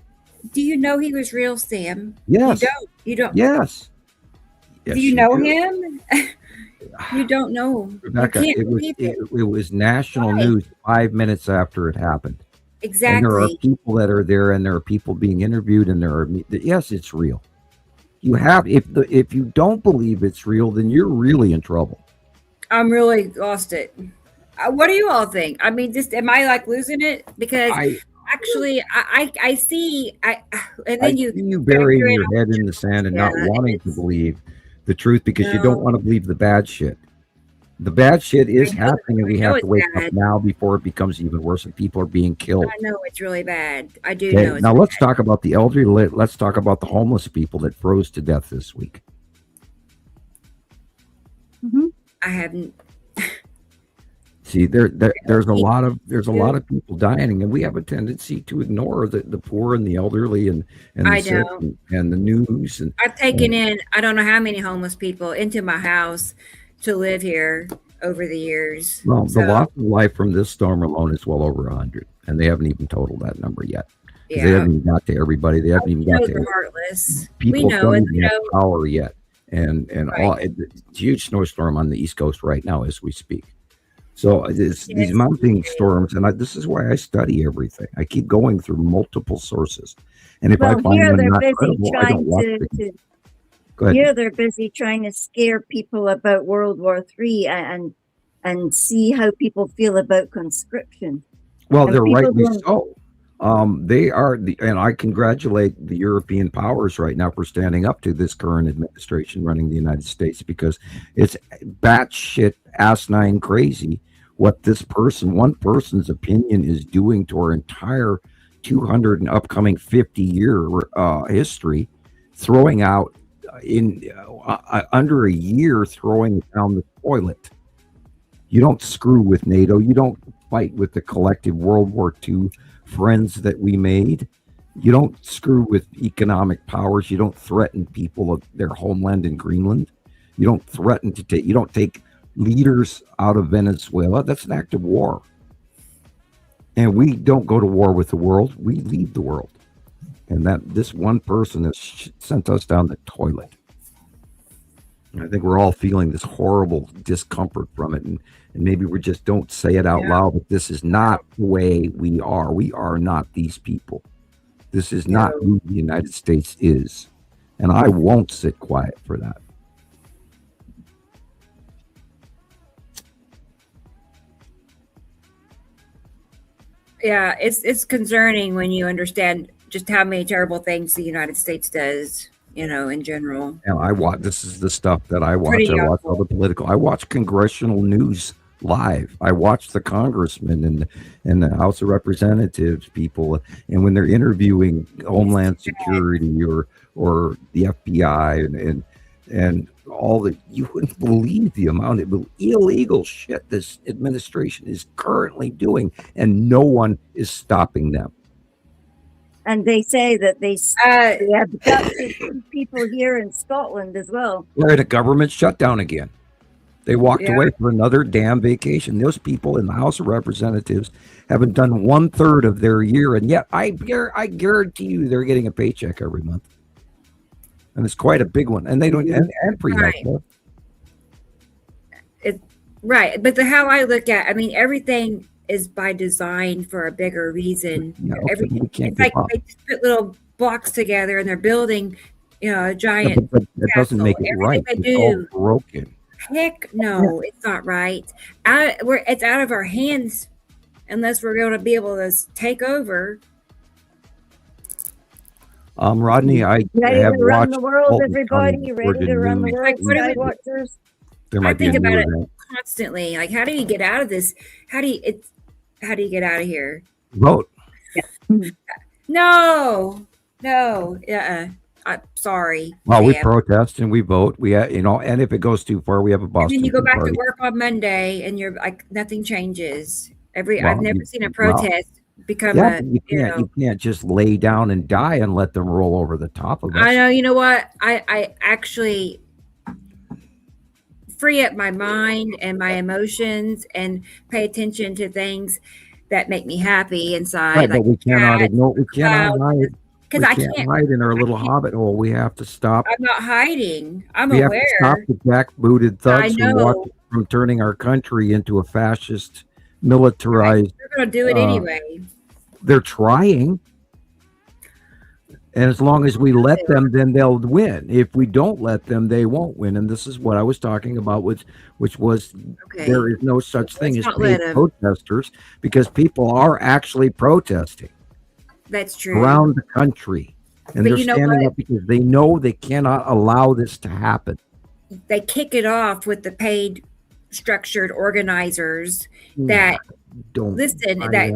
A: Do you know he was real, Sam?
B: Yes.
A: You don't.
B: Yes.
A: Do you know him? You don't know.
B: Rebecca, it was national news 5 minutes after it happened.
A: Exactly.
B: And there are people that are there, and there are people being interviewed, and yes, it's real. You have if you don't believe it's real, then you're really in trouble.
A: I'm really lost it. What do you all think? I mean, am I like losing it? Because I see, and then
B: you burying your head in the sand and not wanting to believe the truth because you don't want to believe the bad shit. The bad shit is happening, and we have to wake up now before it becomes even worse and people are being killed.
A: I know it's really bad. I do know.
B: Now let's talk about the elderly. Let's talk about the homeless people that froze to death this week.
C: Mm-hmm.
A: I haven't.
B: See, there's a lot of people dying, and we have a tendency to ignore the poor and the elderly and the sick and the news. And
A: I've taken in I don't know how many homeless people into my house to live here over the years.
B: Well, the loss of life from this storm alone is well over 100, and they haven't even totaled that number yet. Yeah. They haven't even got to everybody. They haven't even got to
A: heartless.
B: People don't even have power yet, and it's a huge snowstorm on the East Coast right now as we speak. So these mounting storms, and this is why I study everything. I keep going through multiple sources, and if I find them not credible, I don't watch them.
C: Here they're busy trying to scare people about World War III and see how people feel about conscription.
B: Well, they're rightly so. They are, and I congratulate the European powers right now for standing up to this current administration running the United States, because it's batshit asinine crazy what one person's opinion is doing to our entire 200 and upcoming 50-year history, throwing out in under a year, throwing down the toilet. You don't screw with NATO. You don't fight with the collective World War II friends that we made. You don't screw with economic powers. You don't threaten people of their homeland in Greenland. You don't threaten to take, you don't take leaders out of Venezuela. That's an act of war. And we don't go to war with the world. We lead the world. And that this one person has sent us down the toilet. And I think we're all feeling this horrible discomfort from it. And maybe we just don't say it out loud, but this is not the way we are. We are not these people. This is not who the United States is. And I won't sit quiet for that.
A: Yeah, it's concerning when you understand just how many terrible things the United States does, in general.
B: And I watch, this is the stuff that I watch. I watch all the political, I watch congressional news live. I watch the congressmen and the House of Representatives people, and when they're interviewing Homeland Security or the FBI and all the, you wouldn't believe the amount of illegal shit this administration is currently doing, and no one is stopping them.
C: And they say that they abducted people here in Scotland as well.
B: We're at a government shutdown again. They walked away for another damn vacation. Those people in the House of Representatives haven't done 1/3 of their year, and yet I guarantee you they're getting a paycheck every month, and it's quite a big one. And they don't and free healthcare.
A: Right, but how I look at, everything is by design for a bigger reason. It's like they just put little blocks together and they're building, a giant.
B: But that doesn't make it right. It's all broken.
A: Heck no, it's not right. It's out of our hands unless we're going to be able to take over.
B: Rodney, I have
C: to run
B: watched
C: the world, everybody. Ready to run the world, Sky Watchers.
B: There might be
A: think about it constantly. Like, how do you get out of this? How do you get out of here?
B: Vote.
A: No. I'm sorry.
B: Well, we protest and we vote. We, and if it goes too far, we have a Boston.
A: And then you go back
B: party.
A: to work on Monday, and you're like, nothing changes. I've never seen a protest become
B: you can't just lay down and die and let them roll over the top of us.
A: I know. You know what? I actually free up my mind and my emotions and pay attention to things that make me happy inside.
B: Right, but we cannot ignore. We cannot hide.
A: Because I can't
B: hide in our little hobbit hole. We have to stop.
A: I'm not hiding. I'm
B: aware.
A: We
B: have to stop the jackbooted thugs from turning our country into a fascist, militarized.
A: They're going to do it anyway.
B: They're trying. And as long as we let them, then they'll win. If we don't let them, they won't win. And this is what I was talking about, which was there is no such thing as paid protesters, because people are actually protesting.
A: That's true.
B: Around the country. And they're standing up because they know they cannot allow this to happen.
A: They kick it off with the paid, structured organizers that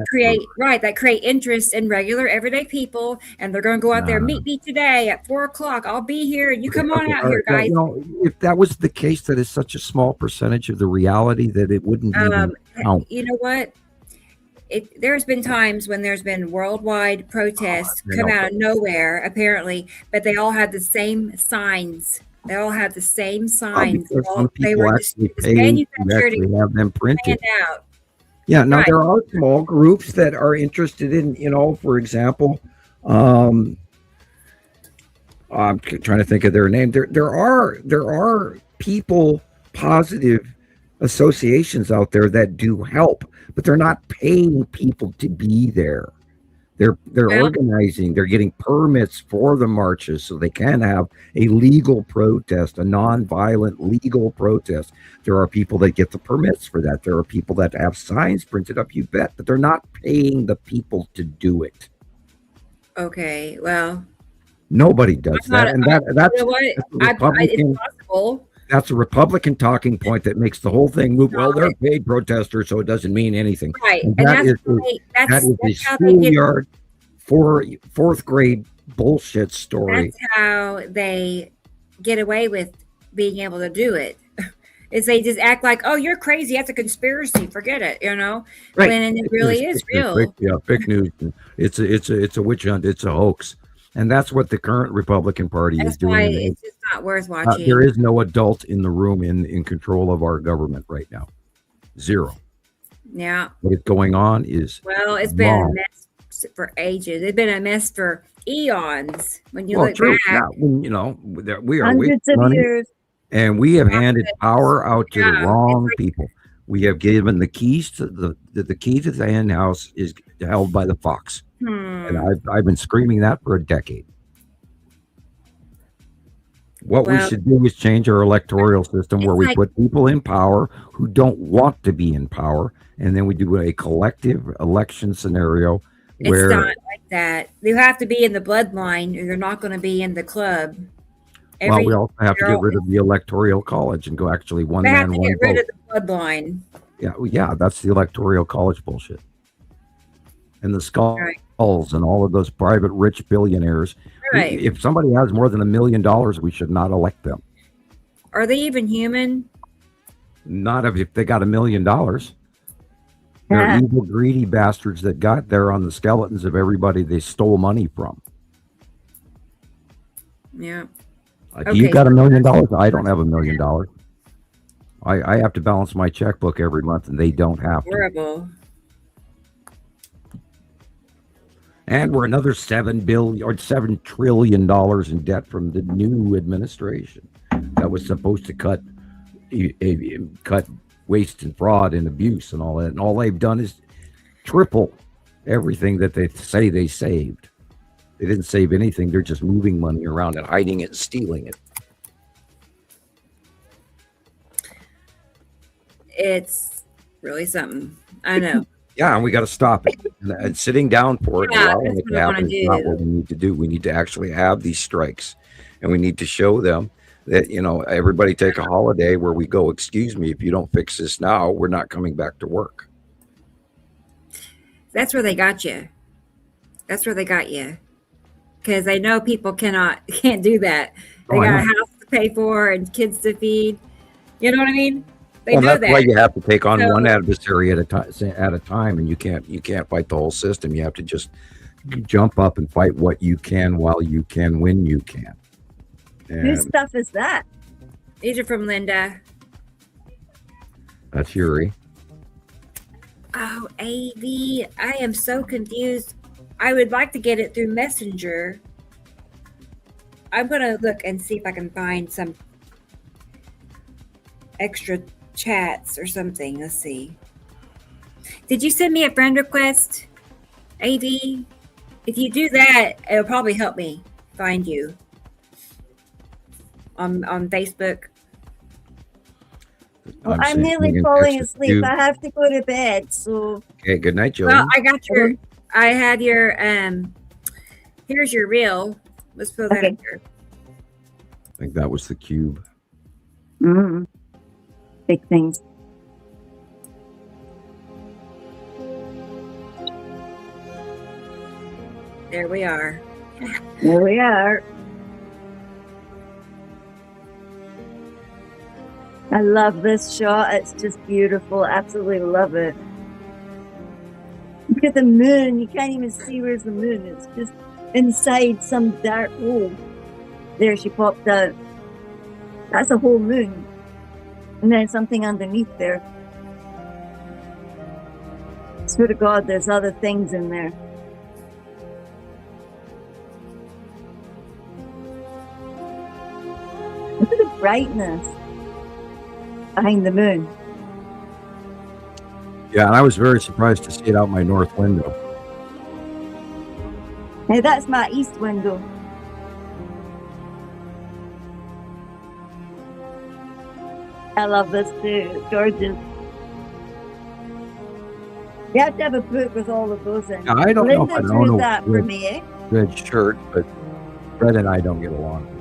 A: create interest in regular everyday people, and they're going to go out there, meet me today at 4:00. I'll be here. You come on out here, guys.
B: If that was the case, that is such a small percentage of the reality that it wouldn't even count.
A: You know what? There's been times when there's been worldwide protests come out of nowhere, apparently, but they all had the same signs. They all have the same signs.
B: They were actually paid to actually have them printed. Yeah, now there are small groups that are interested in, for example, I'm trying to think of their name. There are people, positive associations out there that do help, but they're not paying people to be there. They're organizing, they're getting permits for the marches so they can have a legal protest, a non-violent legal protest. There are people that get the permits for that. There are people that have signs printed up, you bet, but they're not paying the people to do it.
A: Okay, well.
B: Nobody does that. And that's
A: it's possible.
B: That's a Republican talking point that makes the whole thing move. Well, they're paid protesters, so it doesn't mean anything.
A: Right.
B: And that is a schoolyard fourth grade bullshit story.
A: That's how they get away with being able to do it. is they just act like, oh, you're crazy. That's a conspiracy. Forget it.
B: Right.
A: When it really is real.
B: Fake news. It's a witch hunt. It's a hoax. And that's what the current Republican Party is doing.
A: Why it's just not worth watching.
B: There is no adult in the room in control of our government right now. Zero.
A: Yeah.
B: What is going on is
A: it's been a mess for ages. It's been a mess for eons. When you look back,
B: we are
C: hundreds of years,
B: and we have handed power out to the wrong people. We have given the keys to the key to the hen house is held by the fox, and I've been screaming that for a decade. What we should do is change our electoral system where we put people in power who don't want to be in power, and then we do a collective election scenario where
A: it's not like that. You have to be in the bloodline, or you're not going to be in the club.
B: We also have to get rid of the electoral college and go actually one man, one vote.
A: Get rid of the bloodline.
B: Yeah, that's the electoral college bullshit. And the skulls and all of those private rich billionaires.
A: Right.
B: If somebody has more than $1 million, we should not elect them.
A: Are they even human?
B: Not if they got $1 million. They're evil, greedy bastards that got there on the skeletons of everybody they stole money from.
A: Yeah.
B: You got $1 million? I don't have $1 million. I have to balance my checkbook every month, and they don't have to.
A: Horrible.
B: And we're another $7 trillion in debt from the new administration that was supposed to cut waste and fraud and abuse and all that. And all they've done is triple everything that they say they saved. They didn't save anything. They're just moving money around and hiding it and stealing it.
A: It's really something. I know.
B: Yeah, and we got to stop it. And sitting down for it, allowing it to happen is not what we need to do. We need to actually have these strikes, and we need to show them that, everybody take a holiday where we go, excuse me, if you don't fix this now, we're not coming back to work.
A: That's where they got you. That's where they got you. Because they know people can't do that. They got a house to pay for and kids to feed. You know what I mean?
B: That's why you have to take on one adversary at a time, and you can't fight the whole system. You have to just jump up and fight what you can while you can when you can.
C: Whose stuff is that?
A: These are from Linda.
B: That's Yuri.
A: Oh, AV, I am so confused. I would like to get it through Messenger. I'm going to look and see if I can find some extra chats or something. Let's see. Did you send me a friend request, AV? If you do that, it'll probably help me find you on Facebook.
C: Well, I'm nearly falling asleep. I have to go to bed. So
B: okay, good night, Joey.
A: Well, I had your here's your reel. Let's put that in here.
B: I think that was the cube.
C: Mm-hmm. Big things.
A: There we are.
C: There we are. I love this shot. It's just beautiful. Absolutely love it. Look at the moon. You can't even see where's the moon. It's just inside some dark hole. There, she popped out. That's a whole moon. And then something underneath there. Swear to God, there's other things in there. Look at the brightness behind the moon.
B: Yeah, and I was very surprised to see it out my north window.
C: Hey, that's my east window. I love this too. It's gorgeous. You have to have a book with all of those in.
B: I don't know.
C: Linda drew that for me, eh?
B: Red shirt, but Fred and I don't get along.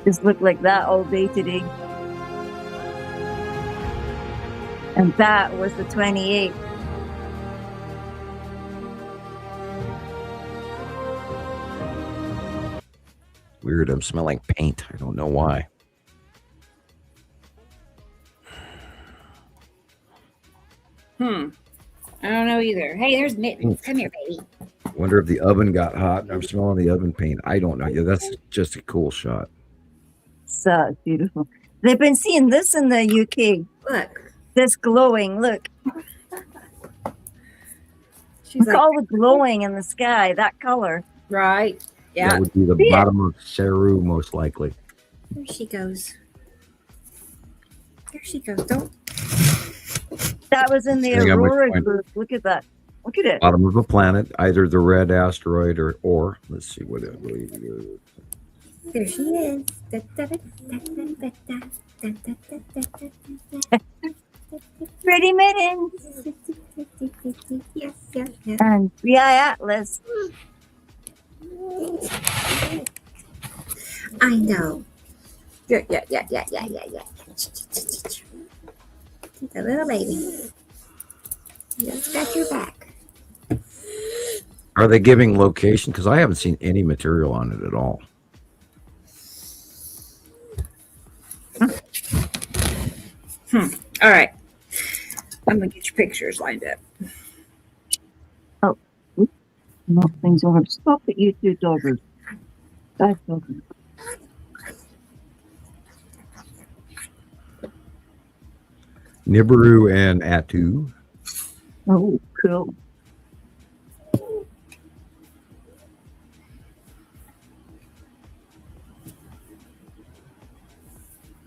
C: Just look like that all day today. And that was the 28th.
B: weird. I'm smelling paint. I don't know why.
A: I don't know either. Hey, there's Mittens. Come here, baby.
B: Wonder if the oven got hot. I'm smelling the oven paint. I don't know. Yeah, that's just a cool shot.
C: So beautiful. They've been seeing this in the UK.
A: Look.
C: This glowing. Look.
A: She's
C: Look, all the glowing in the sky. That color.
A: Right. Yeah.
B: That would be the bottom of Saru, most likely.
A: There she goes. There she goes. Don't.
C: That was in the Aurora group. Look at that. Look at it.
B: Bottom of a planet, either the red asteroid or let's see what it really is.
A: There she is.
C: Pretty mittens.
A: Yes, yes, yes.
C: And 3i Atlas.
A: I know. Yeah. She's a little baby. Just got your back.
B: Are they giving location? Because I haven't seen any material on it at all.
A: All right. I'm gonna get your pictures lined up.
C: Oh, knock things over. Stop it, you two doggers. Guys, doggers.
B: Nibiru and Atu.
C: Oh, cool.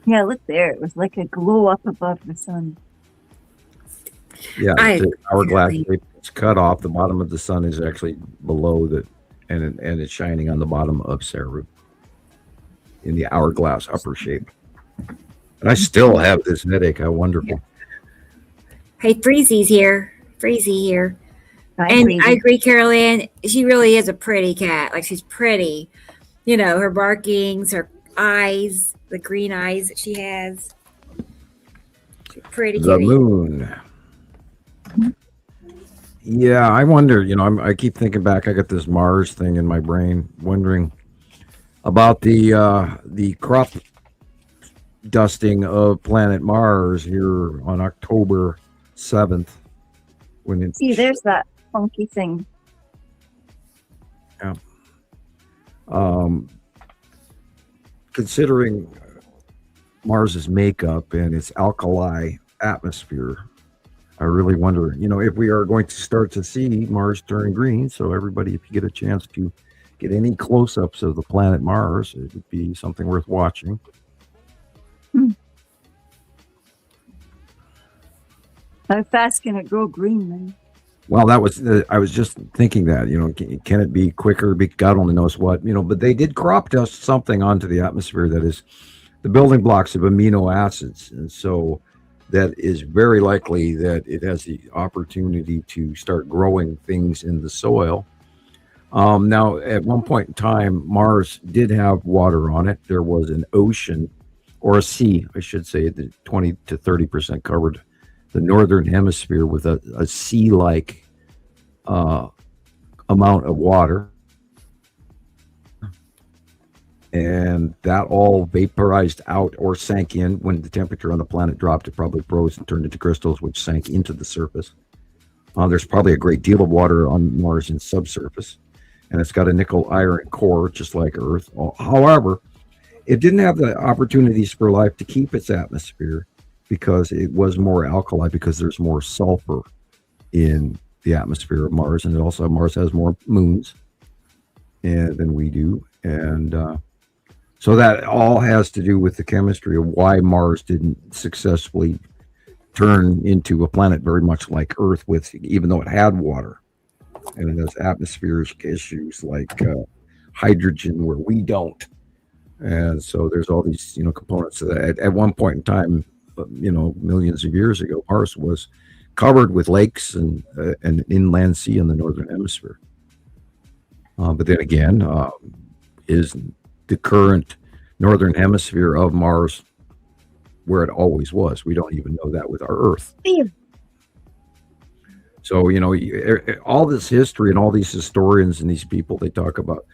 C: Yeah, look there. It was like a glow up above the sun.
B: Yeah, it's an hourglass shape. It's cut off. The bottom of the sun is actually below the, and it's shining on the bottom of Saru in the hourglass upper shape. And I still have this headache. How wonderful.
A: Hey, Freezy's here. Freezy here.
C: Hi,
A: And
C: Breezy.
A: I agree, Carol Ann. She really is a pretty cat. Like, she's pretty. You know, her barkings, her eyes, the green eyes that she has. She's pretty
B: The
A: kitty.
B: moon. Yeah, I wonder, you know, I keep thinking back. I got this Mars thing in my brain, wondering about the crop dusting of planet Mars here on October 7th. When it's,
C: See, there's that funky thing.
B: considering Mars's makeup and its alkali atmosphere, I really wonder, you know, if we are going to start to see Mars turn green. So everybody, if you get a chance to get any close-ups of the planet Mars, it would be something worth watching.
C: How fast can it go green then?
B: Well, that was I was just thinking that, you know, can it be quicker? God only knows what, you know, but they did crop dust something onto the atmosphere that is the building blocks of amino acids. And so that is very likely that it has the opportunity to start growing things in the soil. Now, at one point in time, Mars did have water on it. There was an ocean, or a sea, I should say, that 20 to 30% covered the northern hemisphere with a sea-like amount of water. And that all vaporized out or sank in when the temperature on the planet dropped. It probably froze and turned into crystals, which sank into the surface. There's probably a great deal of water on Mars in subsurface, and it's got a nickel iron core, just like Earth. However, it didn't have the opportunities for life to keep its atmosphere because it was more alkali, because there's more sulfur in the atmosphere of Mars, and it also Mars has more moons than we do, and so that all has to do with the chemistry of why Mars didn't successfully turn into a planet very much like Earth, with even though it had water, and it has atmospheric issues like hydrogen where we don't, and so there's all these, you know, components of that. At one point in time, you know, millions of years ago, Mars was covered with lakes and an inland sea in the northern hemisphere. But then again, is the current northern hemisphere of Mars where it always was? We don't even know that with our Earth. So, you know, all this history and all these historians and these people, they talk about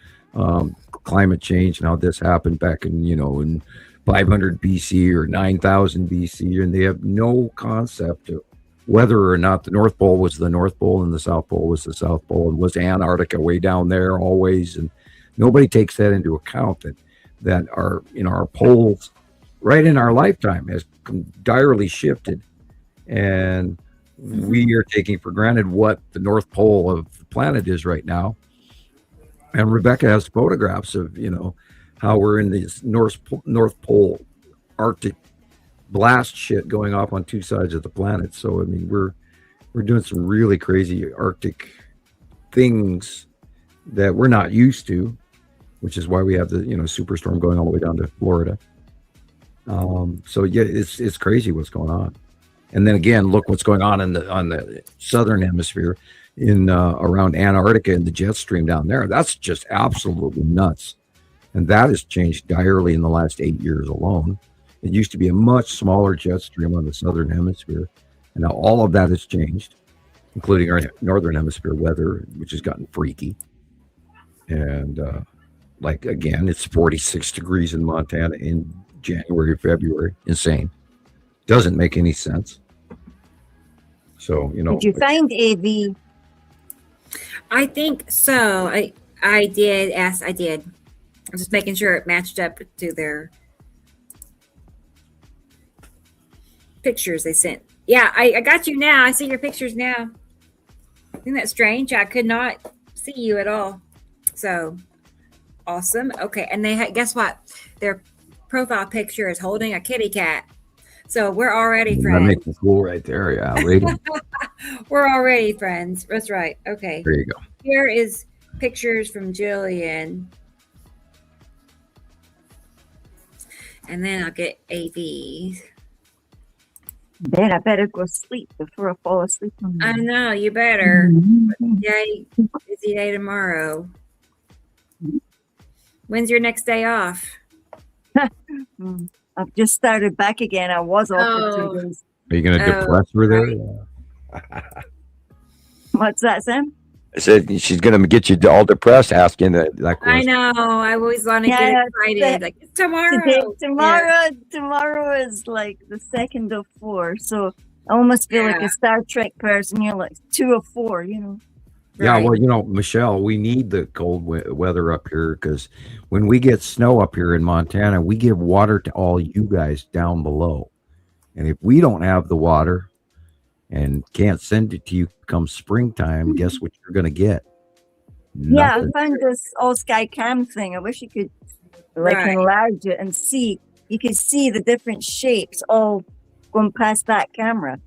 B: climate change and how this happened back in, in 500 BC or 9,000 BC, and they have no concept of whether or not the North Pole was the North Pole and the South Pole was the South Pole, and was Antarctica way down there always. And nobody takes that into account, that our poles right in our lifetime has direly shifted, and we are taking for granted what the North Pole of the planet is right now. And Rebecca has photographs of, how we're in this North Pole Arctic blast shit going off on two sides of the planet. So, I mean, we're doing some really crazy Arctic things that we're not used to, which is why we have the, superstorm going all the way down to Florida. So yeah, it's crazy what's going on. And then again, look what's going on on the southern hemisphere in around Antarctica and the jet stream down there. That's just absolutely nuts. And that has changed direly in the last 8 years alone. It used to be a much smaller jet stream on the southern hemisphere. And now all of that has changed, including our northern hemisphere weather, which has gotten freaky. And like, again, it's 46 degrees in Montana in January, February. Insane. Doesn't make any sense. So,
C: Did you find AV?
A: I think so. I did. Yes, I did. I was just making sure it matched up to their pictures they sent. Yeah, I got you now. I see your pictures now. Isn't that strange? I could not see you at all. So awesome. Okay, and guess what? Their profile picture is holding a kitty cat. So we're already friends.
B: That makes it cool right there. Yeah,
A: we're already friends. That's right. Okay.
B: There you go.
A: Here is pictures from Gillian. And then I'll get AVs.
C: Then I better go sleep before I fall asleep.
A: I know, you better. Yay, busy day tomorrow. When's your next day off?
C: I've just started back again. I was off for 2 days.
B: Are you going to depress her there? Right.
C: What's that, Sam?
B: I said she's going to get you all depressed asking that question.
A: I know. I always want to get excited. Like, it's tomorrow.
C: Tomorrow is like the 2nd of 4. So I almost feel like a Star Trek person. You're like 2 of 4,
B: Yeah,
A: Right.
B: well, Michelle, we need the cold weather up here, because when we get snow up here in Montana, we give water to all you guys down below. And if we don't have the water and can't send it to you come springtime, guess what you're going to get? Nothing.
C: Yeah, I found this all sky cam thing. I wish you could enlarge it and see. You could see the different shapes all going past that camera.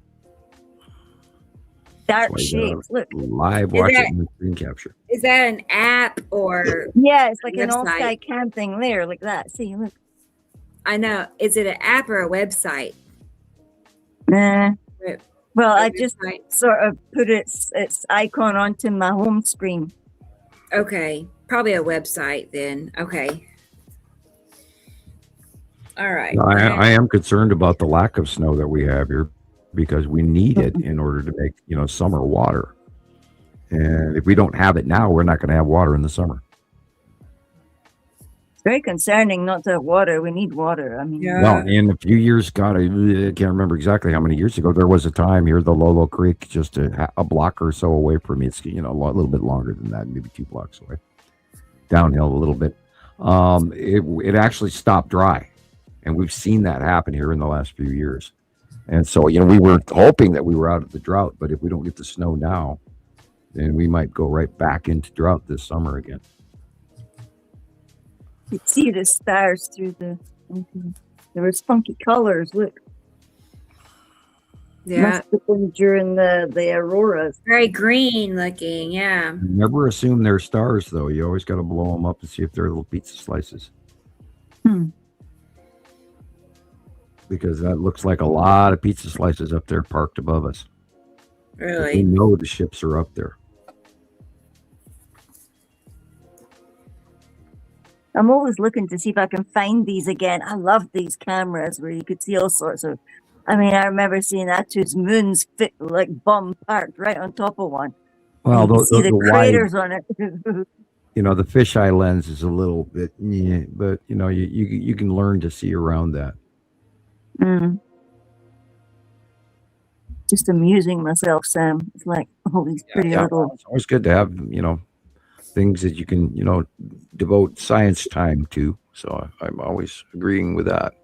C: Dark shapes. Look,
B: live watching the screen capture.
A: Is that an app or?
C: Yeah, it's like an
A: website?
C: all sky cam thing there, like that. See, look.
A: I know. Is it an app or a website?
C: Nah. Well, I
A: website.
C: just sort of put its icon onto my home screen.
A: Okay, probably a website then. Okay. All right.
B: No, I am concerned about the lack of snow that we have here, because we need it in order to make, summer water. And if we don't have it now, we're not going to have water in the summer.
C: It's very concerning not to have water. We need water. I mean,
B: Well, in a few years, God, I can't remember exactly how many years ago, there was a time here, the Lolo Creek, just a block or so away from me. It's, a little bit longer than that, maybe 2 blocks away, downhill a little bit. It actually stopped dry. And we've seen that happen here in the last few years. And so, we were hoping that we were out of the drought, but if we don't get the snow now, then we might go right back into drought this summer again.
C: you could see the stars through the. There was funky colors. Look.
A: Yeah.
C: Must have been during the auroras.
A: Very green looking. Yeah.
B: Never assume they're stars, though. You always got to blow them up and see if they're little pizza slices. Because that looks like a lot of pizza slices up there parked above us.
A: Really?
B: We know the ships are up there.
C: I'm always looking to see if I can find these again. I love these cameras where you could see all sorts of. I mean, I remember seeing Atu's moons fit like bomb parked right on top of one.
B: Well,
C: you can see the
B: wide,
C: craters on it.
B: you know, the fisheye lens is a little bit, but you know, you can learn to see around that.
C: Just amusing myself, Sam. It's like all these pretty little.
B: It's always good to have, you know, things that you can, you know, devote science time to. So I'm always agreeing with that.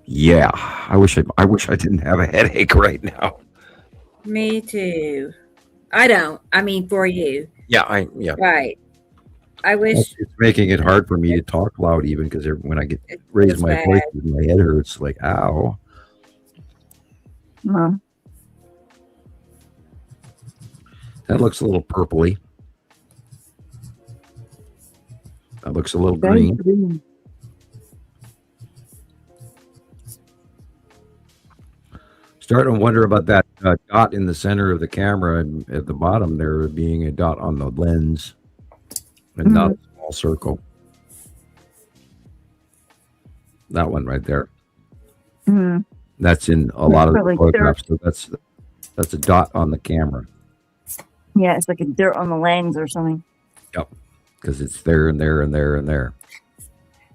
B: Yeah, I wish I didn't have a headache right now.
A: Me too. I don't. I mean, for you.
B: Yeah,
A: Right. I wish
B: it's making it hard for me to talk loud, even because when I raise my voice, my head hurts. Like, ow. That looks a little purpley. That looks a little green. Starting to wonder about that dot in the center of the camera and at the bottom there being a dot on the lens and not a small circle. That one right there. That's in a lot of the photographs. So that's a dot on the camera.
C: Yeah, it's like a dirt on the lens or something.
B: Yep, because it's there and there and there and there.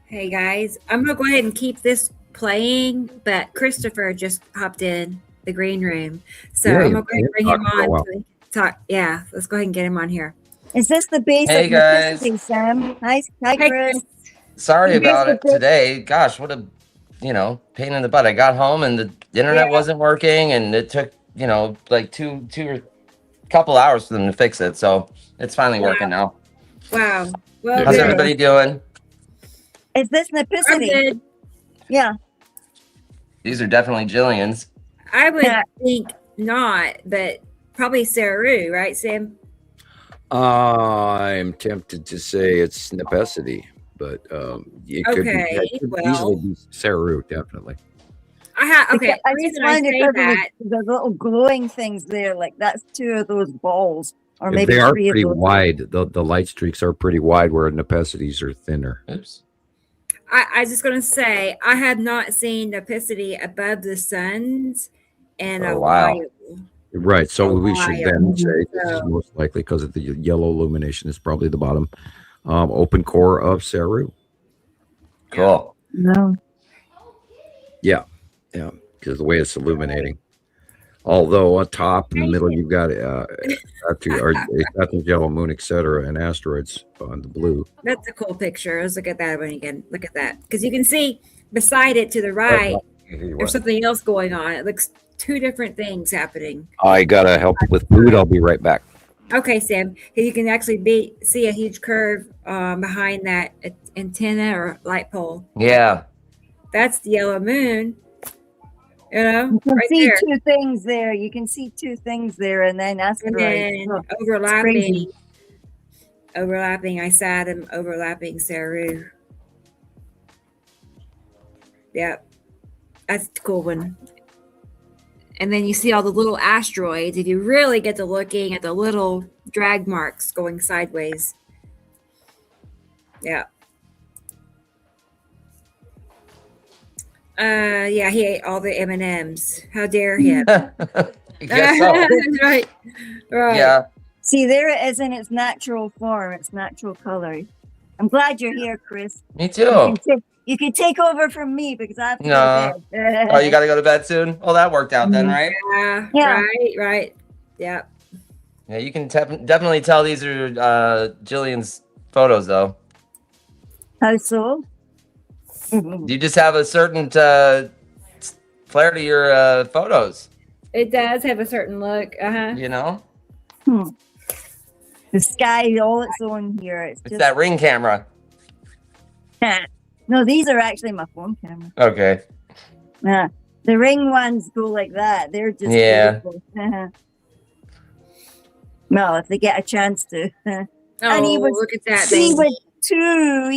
A: Hey guys, I'm gonna go ahead and keep this playing, but Christopher just popped in the green room, so I'm gonna go ahead and bring him on. So we can talk. Yeah, let's go ahead and get him on here.
C: Is this the basic necessity, Sam? Hi, Chris.
G: Sorry about it today. Gosh, what a pain in the butt. I got home and the internet wasn't working, and it took like two or couple hours for them to fix it. So it's finally working now.
A: Wow. Well,
G: how's everybody doing?
C: Is this Nepicity? Yeah.
G: These are definitely Gillian's.
A: I would think not, but probably Saru, right, Sam?
B: I'm tempted to say it's Nepicity, but it could easily be Saru, definitely.
C: I just find it the little glowing things there, like that's two of those balls, or maybe
B: they are
C: three
B: pretty
C: of those.
B: Wide. The light streaks are pretty wide, where Nepicities are thinner.
G: Oops.
A: I was just going to say, I have not seen Nepicity above the suns in a while.
B: Right, so we should then say this is most likely because of the yellow illumination. Is probably the bottom open core of Saru.
G: Cool.
C: No.
B: Yeah, because the way it's illuminating. Although on top in the middle you've got the yellow moon, etc., and asteroids on the blue.
A: That's a cool picture. Let's look at that one again. Look at that, because you can see beside it to the right, there's something else going on. It looks two different things happening.
B: I gotta help with food. I'll be right back.
A: Okay, Sam. You can actually see a huge curve behind that antenna or light pole.
G: Yeah.
A: That's the yellow moon. You
C: can see there. Two things there. You can see two things there, and then overlapping. I saw them overlapping Saru.
A: Yep, that's a cool one. And then you see all the little asteroids. If you really get to looking at the little drag marks going sideways. Yeah. He ate all the M&Ms. How dare him?
G: I guess so.
A: Right.
G: Yeah.
C: See, there it is in its natural form, its natural color. I'm glad you're here, Chris.
G: Me too.
C: You can take over from me because I have to
G: go to bed. Oh, you got to go to bed soon? Oh, that worked out then, right?
A: Yeah. Right. Yeah.
G: Yeah, you can definitely tell these are Gillian's photos, though.
C: How so?
G: You just have a certain flair to your photos.
A: It does have a certain look.
G: You know?
C: The sky, all its own here. It's just
G: that ring camera.
C: No, these are actually my phone camera.
G: Okay.
C: The ring ones go like that. They're just beautiful. Well, if they get a chance to.
A: And look at that.
C: He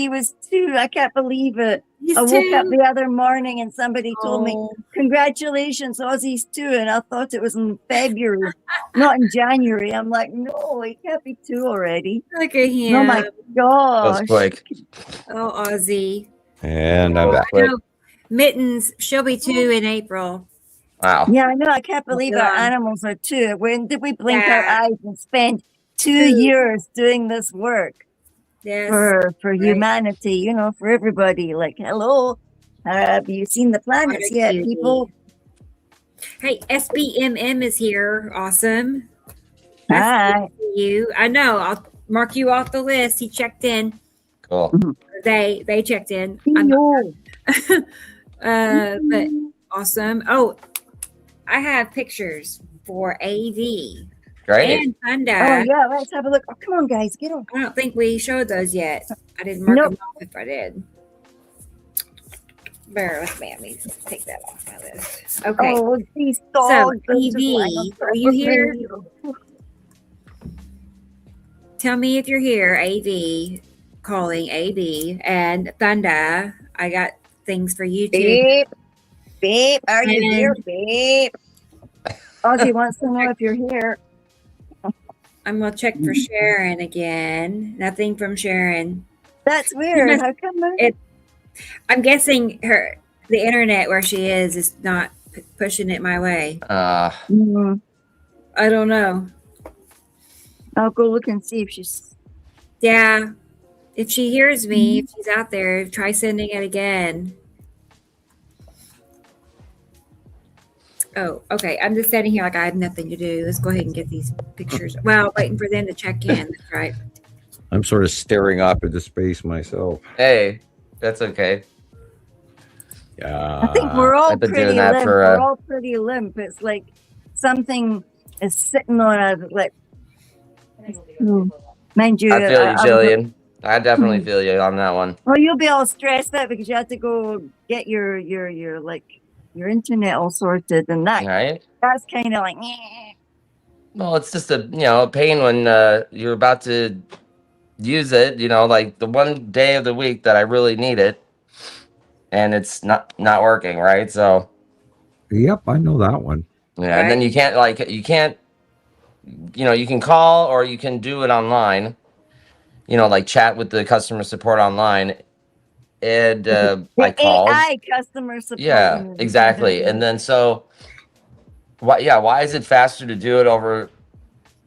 C: was two. I can't believe it. I woke up the other morning and somebody told me, congratulations, Ozzy's 2. And I thought it was in February, not in January. I'm like, no, he can't be 2 already.
A: Look at him.
C: Oh my gosh.
G: That was quick.
A: Oh, Ozzy.
B: And I'm back.
A: Mittens, she'll be 2 in April.
G: Wow.
C: Yeah, I know. I can't believe our animals are 2. When did we blink our eyes and spend 2 years doing this work for humanity, you know, for everybody. Like, hello, have you seen the planets yet, people?
A: Hey, SBMM is here. Awesome.
C: Hi.
A: You. I know. I'll mark you off the list. He checked in.
G: Cool.
A: They checked in. But awesome. Oh, I have pictures for AV.
G: Great.
A: And Panda.
C: Oh yeah, let's have a look. Oh, come on, guys, get on.
A: I don't think we showed those yet. I didn't mark them off if I did. Bear with me. Let me take that off my list. Okay.
C: Oh, these dogs.
A: So, AV, are you here? Tell me if you're here, AV. Calling AV. And Thunder, I got things for you too.
C: Babe, are you here, babe? Ozzy wants to know if you're here.
A: I'm going to check for Sharon again. Nothing from Sharon.
C: That's weird. How come?
A: I'm guessing the internet where she is not pushing it my way. I don't know.
C: I'll go look and see if she's.
A: Yeah. If she hears me, if she's out there, try sending it again. Oh, okay. I'm just sitting here like I have nothing to do. Let's go ahead and get these pictures. Well, waiting for them to check in. That's right.
B: I'm sort of staring off into space myself.
G: Hey, that's okay.
B: Yeah.
C: I think we're all pretty limp.
G: We're
C: all pretty limp. It's like something is sitting on a like. Mind you,
G: I feel you, Gillian. I definitely feel you on that one.
C: Well, you'll be all stressed out because you have to go get your internet all sorted, and that
G: right?
C: That's kind of like.
G: Well, it's just a pain when you're about to use it. You know, like the one day of the week that I really need it, and it's not working, right? So.
B: Yep, I know that one.
G: Yeah,
A: right.
G: And then you can't. You can call or you can do it online. Like chat with the customer support online. And I called.
C: AI customer support.
G: Yeah, exactly. And then why is it faster to do it over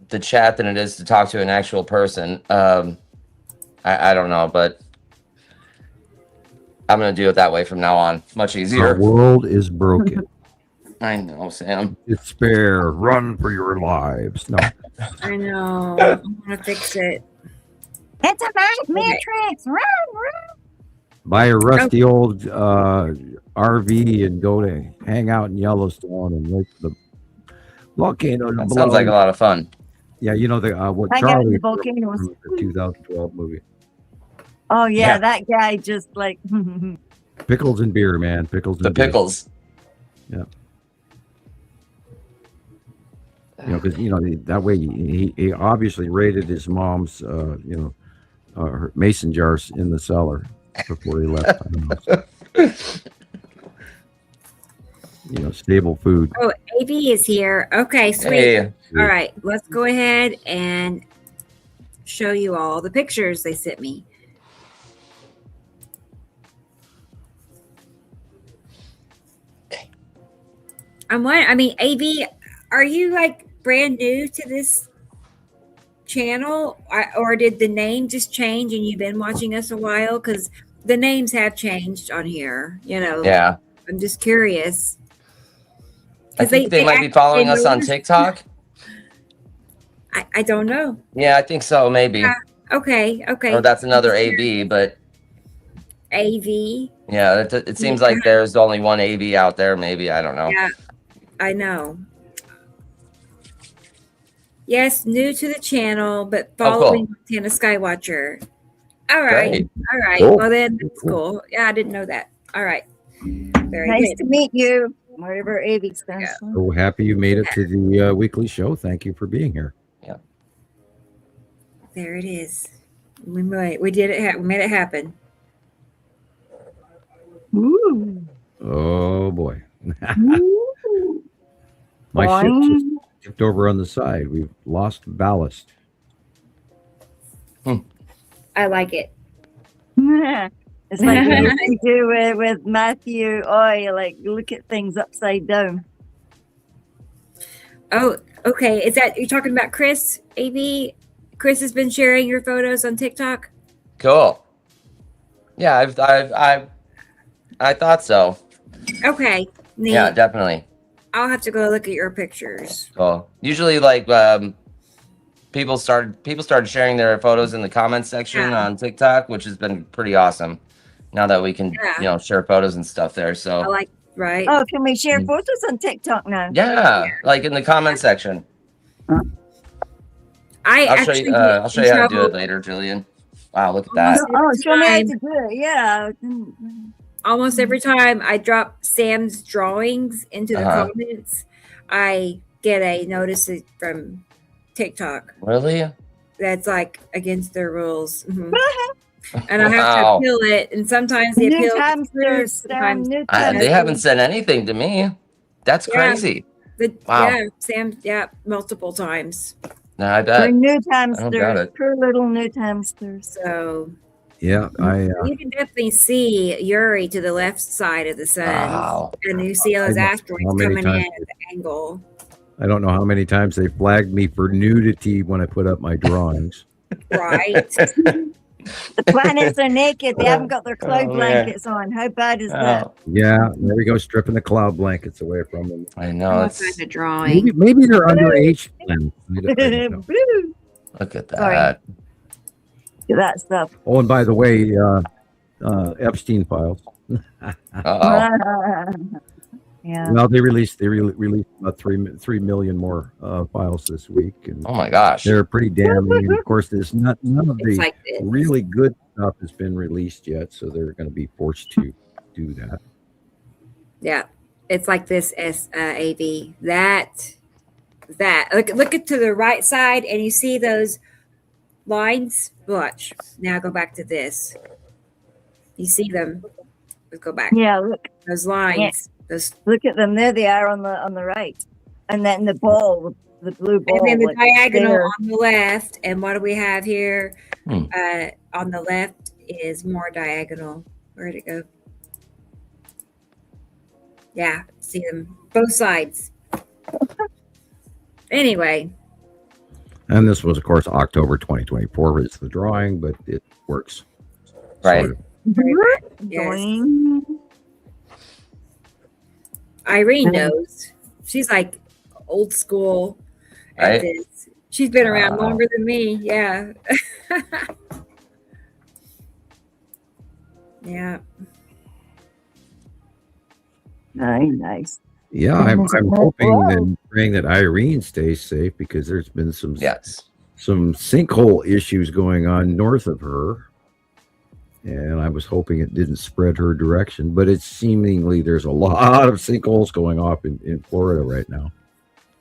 G: the chat than it is to talk to an actual person? I don't know, but I'm gonna do it that way from now on. Much easier.
B: The world is broken.
G: I know, Sam.
B: Despair, run for your lives. No.
A: I know. I'm gonna fix it.
C: It's a matrix. Run.
B: Buy a rusty old RV and go to hang out in Yellowstone and look the volcano.
G: That sounds like a lot of fun.
B: Yeah, what Charlie from the 2012 movie.
C: Oh yeah, that guy just like
B: pickles and beer, man. Pickles.
G: The pickles.
B: Yeah. Because that way he obviously raided his mom's her mason jars in the cellar before he left. Stable food.
A: Oh, AV is here. Okay, sweet.
G: Hey.
A: All right, let's go ahead and show you all the pictures they sent me. AV, are you like brand new to this channel, or did the name just change and you've been watching us a while? Because the names have changed on here.
G: Yeah.
A: I'm just curious.
G: I think they might be following us on TikTok.
A: I don't know.
G: Yeah, I think so. Maybe.
A: Okay.
G: Or that's another AV, but.
A: AV.
G: Yeah, it seems like there's only one AV out there. Maybe, I don't know.
A: Yeah, I know. Yes, new to the channel, but following Montana Skywatcher. All right.
G: Great.
A: All right.
B: Cool.
A: Well, then that's cool. Yeah, I didn't know that. All right. Very
C: nice
A: good.
C: to meet you. Whatever AV stands for.
B: So happy you made it to the weekly show. Thank you for being here.
G: Yeah.
A: There it is. We did it. We made it happen.
C: Ooh.
B: Oh boy.
C: Ooh.
B: My ship just tipped over on the side. We've lost ballast.
A: I like it.
C: It's like what you do with Matthew. Oh, you like look at things upside down.
A: Oh, okay. Is that you're talking about Chris AV? Chris has been sharing your photos on TikTok.
G: Cool. Yeah, I thought so.
A: Okay. Neat.
G: Yeah, definitely.
A: I'll have to go look at your pictures.
G: Cool. Usually, like people started sharing their photos in the comments section on TikTok, which has been pretty awesome. Now that we can, share photos and stuff there. So
A: I like, right?
C: Oh, can we share photos on TikTok now?
G: Yeah, like in the comment section.
A: I'll
G: show you how to do it later, Gillian. Wow, look at that.
C: Oh, show me how to do it. Yeah.
A: Almost every time I drop Sam's drawings into the comments, I get a notice from TikTok.
G: Really?
A: That's like against their rules. Mm-hmm. And I have to appeal it, and sometimes the appeal
G: they haven't said anything to me. That's crazy. Wow.
A: Yeah, Sam. Yeah, multiple times.
G: No, I bet.
C: They're new hamsters. Poor little new hamsters.
A: So.
B: Yeah,
A: you can definitely see Uri to the left side of the sun, and you see all those asteroids coming in at the angle.
B: I don't know how many times they flagged me for nudity when I put up my drawings.
A: Right.
C: The planets are naked. They haven't got their cloud blankets on. How bad is that?
B: Yeah, there we go, stripping the cloud blankets away from them.
G: I know.
A: Kind of drawing.
B: Maybe they're underage.
G: Look at that.
C: Sorry. That stuff.
B: Oh, and by the way, Epstein files.
C: Yeah.
B: Well, they released about 3 million more files this week. And
G: oh my gosh,
B: they're pretty damning. And of course, there's none of the
A: like
B: really good stuff has been released yet, so they're going to be forced to do that.
A: Yeah, it's like this AV. That look to the right side, and you see those lines. Watch. Now go back to this. You see them. Let's go back.
C: Yeah, look.
A: Those lines.
C: Yeah. Look at them. There they are on the right. And then the ball, the blue ball.
A: And then the diagonal on the left. And what do we have here? On the left is more diagonal. Where'd it go? Yeah, see them. Both sides. Anyway.
B: And this was, of course, October 2024 is the drawing, but it works.
G: Right.
B: Sort of.
A: Yes. Irene knows. She's like old school at this. She's been around longer than me. Yeah. Yeah.
C: Nice.
B: Yeah, I'm hoping and praying that Irene stays safe because there's been some sinkhole issues going on north of her. And I was hoping it didn't spread her direction, but it's seemingly there's a lot of sinkholes going off in Florida right now.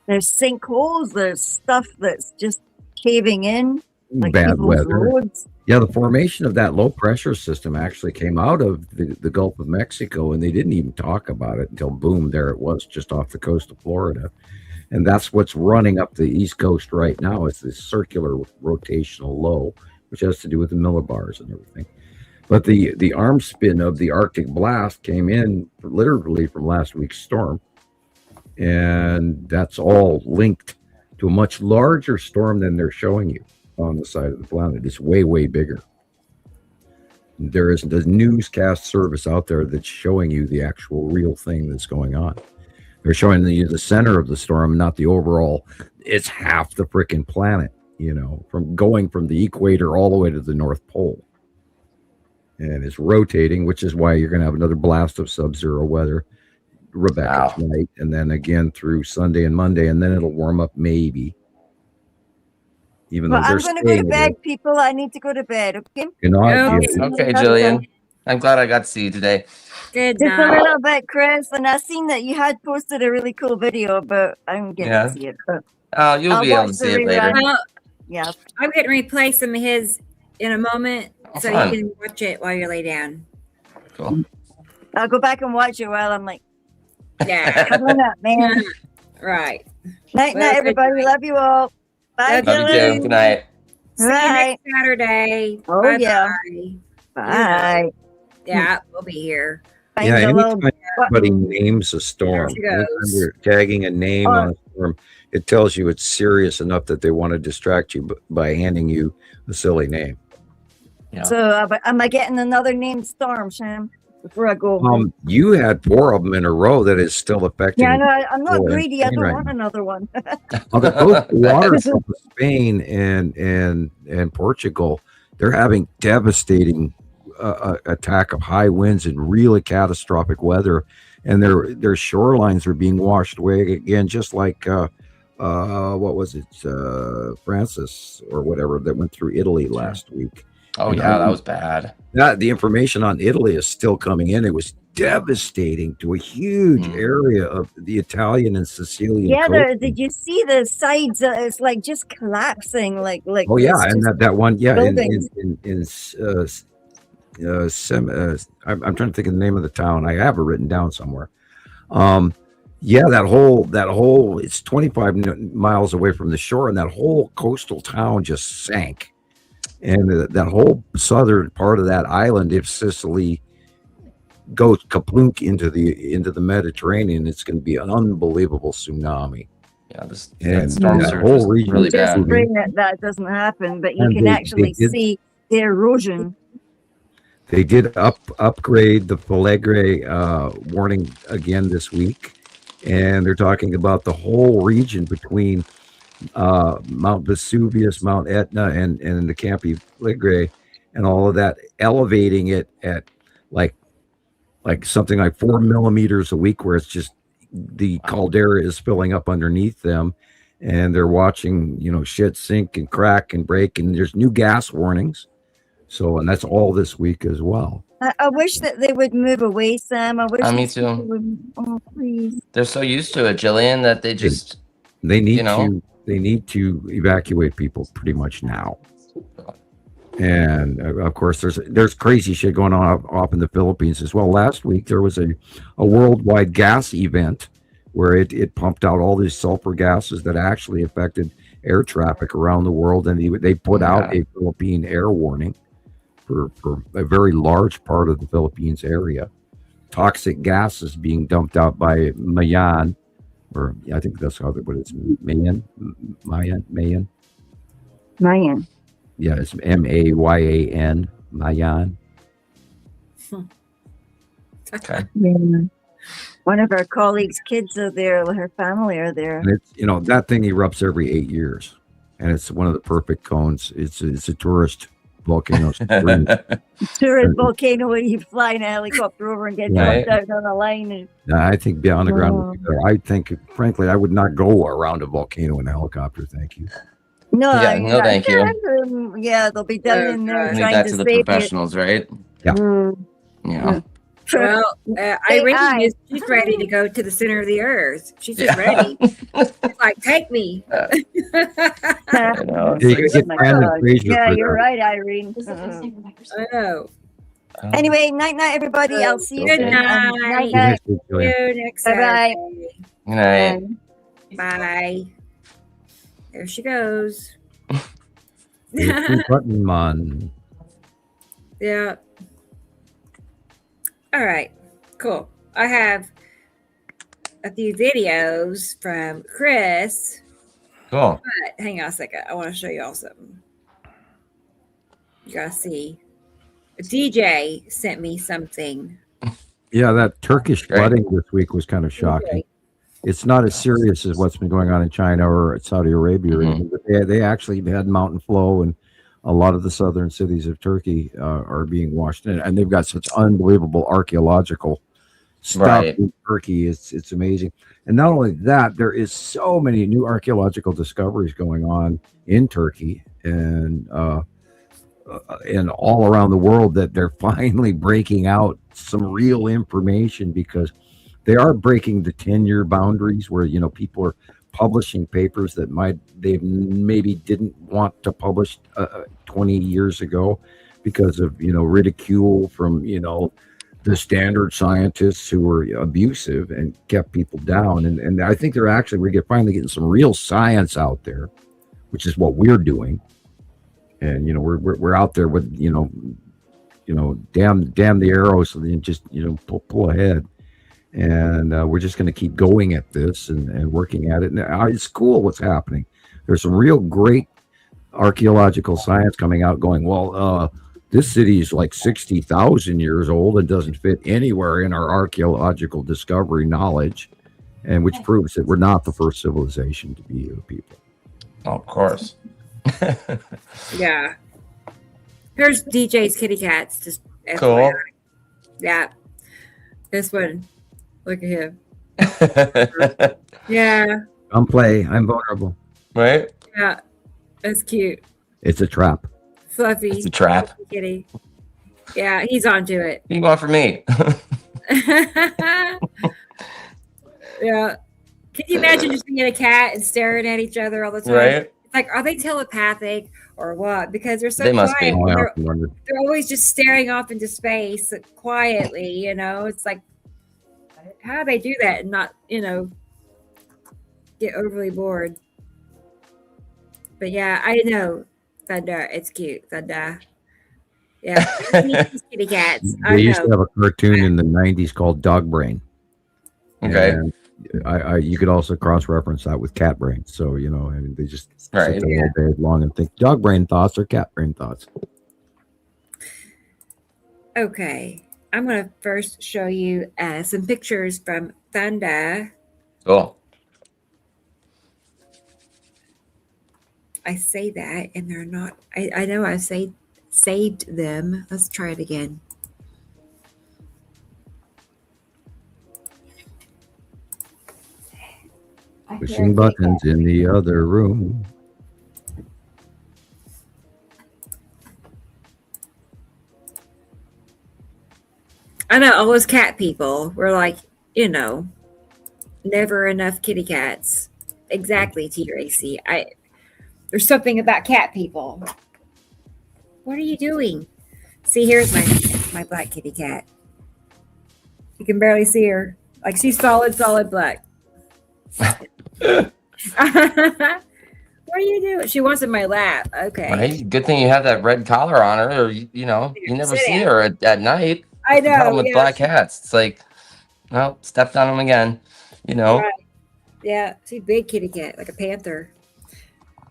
C: There's sinkholes. There's stuff that's just caving in. Like
B: bad weather.
C: Roads.
B: Yeah, the formation of that low pressure system actually came out of the Gulf of Mexico, and they didn't even talk about it until boom, there it was just off the coast of Florida. And that's what's running up the East Coast right now. It's this circular rotational low, which has to do with the millibars and everything. But the arm spin of the Arctic blast came in literally from last week's storm. And that's all linked to a much larger storm than they're showing you on the side of the planet. It's way, way bigger. There isn't a newscast service out there that's showing you the actual real thing that's going on. They're showing you the center of the storm, not the overall. It's half the freaking planet, from going from the equator all the way to the North Pole. And it's rotating, which is why you're going to have another blast of sub-zero weather, Rebecca tonight, and then again through Sunday and Monday, and then it'll warm up maybe. Even though
C: I'm going to go to bed, people. I need to go to bed, okay?
B: Good night.
G: Okay, Gillian. I'm glad I got to see you today.
A: Good
C: night. Just a little bit, Chris, and I seen that you had posted a really cool video, but I don't get to see it.
G: Oh, you'll be able to see it later.
A: Well,
C: yeah.
A: I'm getting ready to play some of his in a moment, so you can watch it while you lay down.
G: Cool.
C: I'll go back and watch it while I'm like,
A: come
C: on up, man.
A: Right.
C: Night, everybody. Love you all. Bye,
G: Love you too. Good night.
A: See you next Saturday.
C: Oh,
A: bye,
C: yeah. Bye.
A: Yeah, we'll be here.
B: Yeah, anytime anybody names a storm, anytime we're tagging a name on a storm, it tells you it's serious enough that they want to distract you by handing you a silly name.
G: Yeah.
C: So am I getting another named storm, Sam? Before I go,
B: you had 4 of them in a row that is still affecting.
C: Yeah, no, I'm not greedy. I don't want another one.
B: Those waters from Spain and Portugal, they're having devastating attack of high winds and really catastrophic weather, and their shorelines are being washed away again, just like what was it, Francis or whatever that went through Italy last week.
G: Oh, yeah, that was bad.
B: The information on Italy is still coming in. It was devastating to a huge area of the Italian and Sicilian coast.
C: Did you see the sides? It's like just collapsing. Like.
B: Oh yeah, and that one, yeah, I'm trying to think of the name of the town. I have it written down somewhere. That whole it's 25 miles away from the shore, and that whole coastal town just sank. And that whole southern part of that island, if Sicily goes kaplunk into the Mediterranean, it's going to be an unbelievable tsunami.
G: Yeah, that storm surge
B: whole region
G: really bad.
C: Just praying that doesn't happen, but you can actually see the erosion.
B: They did upgrade the Pelegre warning again this week, and they're talking about the whole region between Mount Vesuvius, Mount Etna, and the Campi Flegrei, and all of that, elevating it at like something like 4 millimeters a week, where it's just the caldera is filling up underneath them, and they're watching shit sink and crack and break, and there's new gas warnings. So, and that's all this week as well.
C: I wish that they would move away, Sam. I wish.
G: Me too.
C: Oh, please.
G: They're so used to it, Gillian, that they just
B: they need to evacuate people pretty much now. And of course, there's crazy shit going on off in the Philippines as well. Last week there was a worldwide gas event where it pumped out all these sulfur gases that actually affected air traffic around the world, and they put out a Philippine air warning for a very large part of the Philippines area. Toxic gases being dumped out by Mayan, or I think that's what it's Mayan. Yeah, it's Mayan, Mayan.
G: Okay.
C: Yeah. One of our colleagues' kids are there. Her family are there.
B: And it's that thing erupts every 8 years, and it's one of the perfect cones. It's a tourist volcano.
C: Tourist volcano where you fly in a helicopter over and get dumped out on a line.
B: I think beyond the ground. I think, frankly, I would not go around a volcano in a helicopter. Thank you.
C: No,
G: thank you.
C: Yeah, they'll be down in there
G: Leave
C: trying
G: that
C: to
G: to the
C: save
G: professionals, right?
B: Yeah.
G: Yeah.
A: Well, Irene she's ready to go to the center of the earth. She's just ready. She's like, take me.
C: You're right, Irene.
A: I know.
C: Anyway, night, everybody. I'll see you.
A: Good night.
C: Night.
A: See you next
C: Bye-bye.
G: Good night.
A: Bye. There she goes.
B: Button man.
A: Yeah. All right. Cool. I have a few videos from Chris.
G: Cool.
A: But hang on a second. I want to show y'all something. You gotta see. A DJ sent me something.
B: Yeah, that Turkish flooding this week was kind of shocking.
A: Okay.
B: It's not as serious as what's been going on in China or Saudi Arabia, or anything, but they actually had mountain flow, and a lot of the southern cities of Turkey are being washed in, and they've got such unbelievable archaeological stuff in Turkey. It's amazing. And not only that, there is so many new archaeological discoveries going on in Turkey and all around the world, that they're finally breaking out some real information, because they are breaking the 10-year boundaries where, people are publishing papers that they maybe didn't want to publish 20 years ago because of, ridicule from, the standard scientists who were abusive and kept people down. And I think we're finally getting some real science out there, which is what we're doing. And, we're out there with, damn the arrows, and just, pull ahead. And we're just going to keep going at this and working at it. And it's cool what's happening. There's some real great archaeological science coming out going, well, this city is like 60,000 years old and doesn't fit anywhere in our archaeological discovery knowledge, and which proves that we're not the first civilization to be here, people.
G: Oh, of course.
A: Yeah. Here's DJ's kitty cats. Just
G: cool.
A: FYI. Yeah. This one. Look at him. Yeah.
B: I'm vulnerable.
G: Right?
A: Yeah. That's cute.
B: It's a trap.
A: Fluffy.
G: It's a trap.
A: Fluffy kitty. Yeah, he's onto it.
G: What do you want from me?
A: Yeah. Can you imagine just being a cat and staring at each other all the time?
G: Right?
A: It's like, are they telepathic or what? Because they're so
G: They must
A: quiet.
G: be.
A: They're always just staring off into space quietly, you know. It's like, how do they do that and not, you know, get overly bored? But yeah, I know. Thunder. It's cute. Thunder. Yeah. Kitty cats.
B: They used to have a cartoon in the 90s called Dog Brain.
G: Okay.
B: And you could also cross-reference that with Cat Brain. So, you know, I mean, they just sit there all day long and think dog brain thoughts or cat brain thoughts.
A: Okay. I'm going to first show you some pictures from Thunder.
G: Cool.
A: I say that, and they're not. I know I saved them. Let's try it again.
B: Pushing buttons in the other room.
A: I know all those cat people were like, you know, never enough kitty cats. Exactly, T-Racy. There's something about cat people. What are you doing? See, here's my black kitty cat. You can barely see her. Like, she's solid black. What are you doing? She wants in my lap. Okay.
G: Right? Good thing you have that red collar on her, or you know, you never see her at night.
A: I know.
G: The problem with black cats. It's like, well, stepped on them again. You know.
A: Right. Yeah, she's a big kitty cat, like a panther.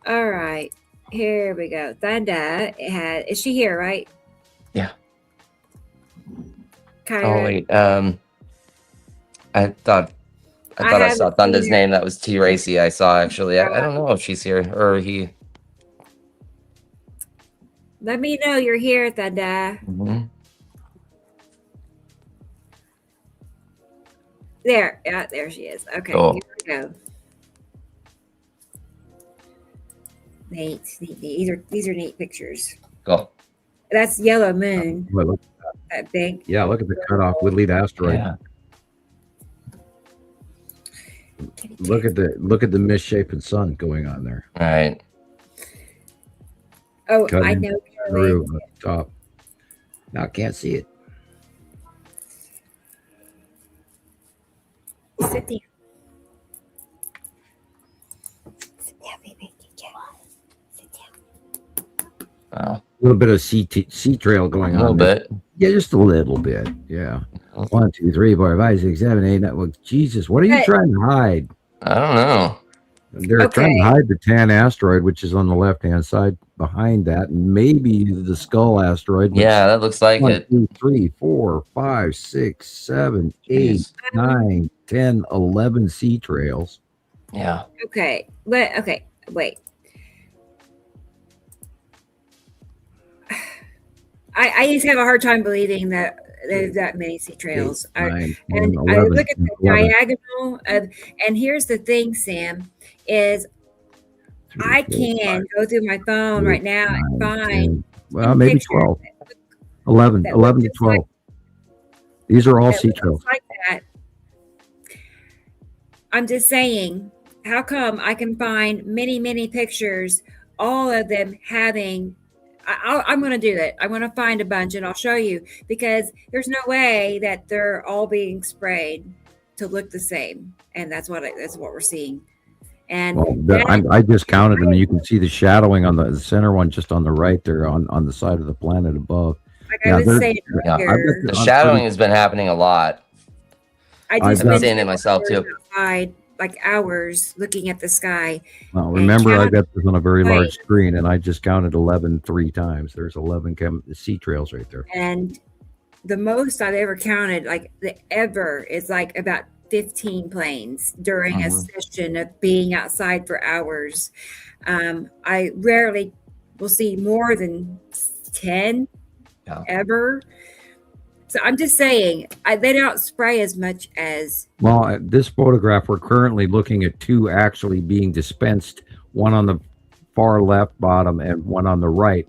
A: All right, here we go. Thunder is she here, right?
G: Yeah.
A: Kyra.
G: Oh wait, I thought I saw Thunder's name. That was T. Racy. I saw actually. I don't know if she's here or he.
A: Let me know you're here, Thunder.
G: Mm-hmm.
A: There, yeah, there she is. Okay,
G: cool.
A: Here we go. Neat. These are neat pictures.
G: Cool.
A: That's Yellow Moon.
B: Well, look
A: at that big.
B: Yeah, look at the cutoff Woodlead asteroid.
G: Yeah.
B: Look at the misshapen sun going on there.
G: Right.
A: Oh, I know.
B: Through the top. Now I can't see it.
A: Sit down. Sit down, baby. Sit down.
G: Wow.
B: A little bit of sea trail going on.
G: A little bit.
B: Yeah, just a little bit. Yeah. 1, 2, 3, 4, 5, 6, 7, 8, 9. Well, Jesus, what are you trying to hide?
G: I don't know.
B: They're trying to hide the tan asteroid, which is on the left-hand side behind that, and maybe the skull asteroid.
G: Yeah, that looks like
B: 1, 2, 3, 4, 5, 6, 7, 8, 9, 10, 11 sea trails.
G: Yeah.
A: Okay. Wait. I just have a hard time believing that there's that many sea trails.
B: 8, 9, 10,
A: I
B: 11,
A: look at the
B: 11.
A: diagonal of, and here's the thing, Sam, is 3, I can go through my phone
B: 8,
A: right now and
B: 9,
A: find
B: 10, well, maybe 12. 11 to 12. These are all sea trails.
A: Like that. I'm just saying, how come I can find many pictures, all of them having I'm going to do that. I'm going to find a bunch and I'll show you, because there's no way that they're all being sprayed to look the same. And that's what we're seeing. And
B: I just counted them, and you can see the shadowing on the center one just on the right there on the side of the planet above.
A: Like I was saying earlier,
G: the shadowing has been happening a lot. I've been seeing it myself too.
A: Outside, like hours looking at the sky.
B: Well, remember, I got this on a very large screen, and I just counted 11 3 times. There's 11 sea trails right there.
A: And the most I've ever counted, like ever, is like about 15 planes during a session of being outside for hours. I rarely will see more than 10 ever. So I'm just saying, they don't spray as much as...
B: Well, this photograph, we're currently looking at 2 actually being dispensed, one on the far left bottom and one on the right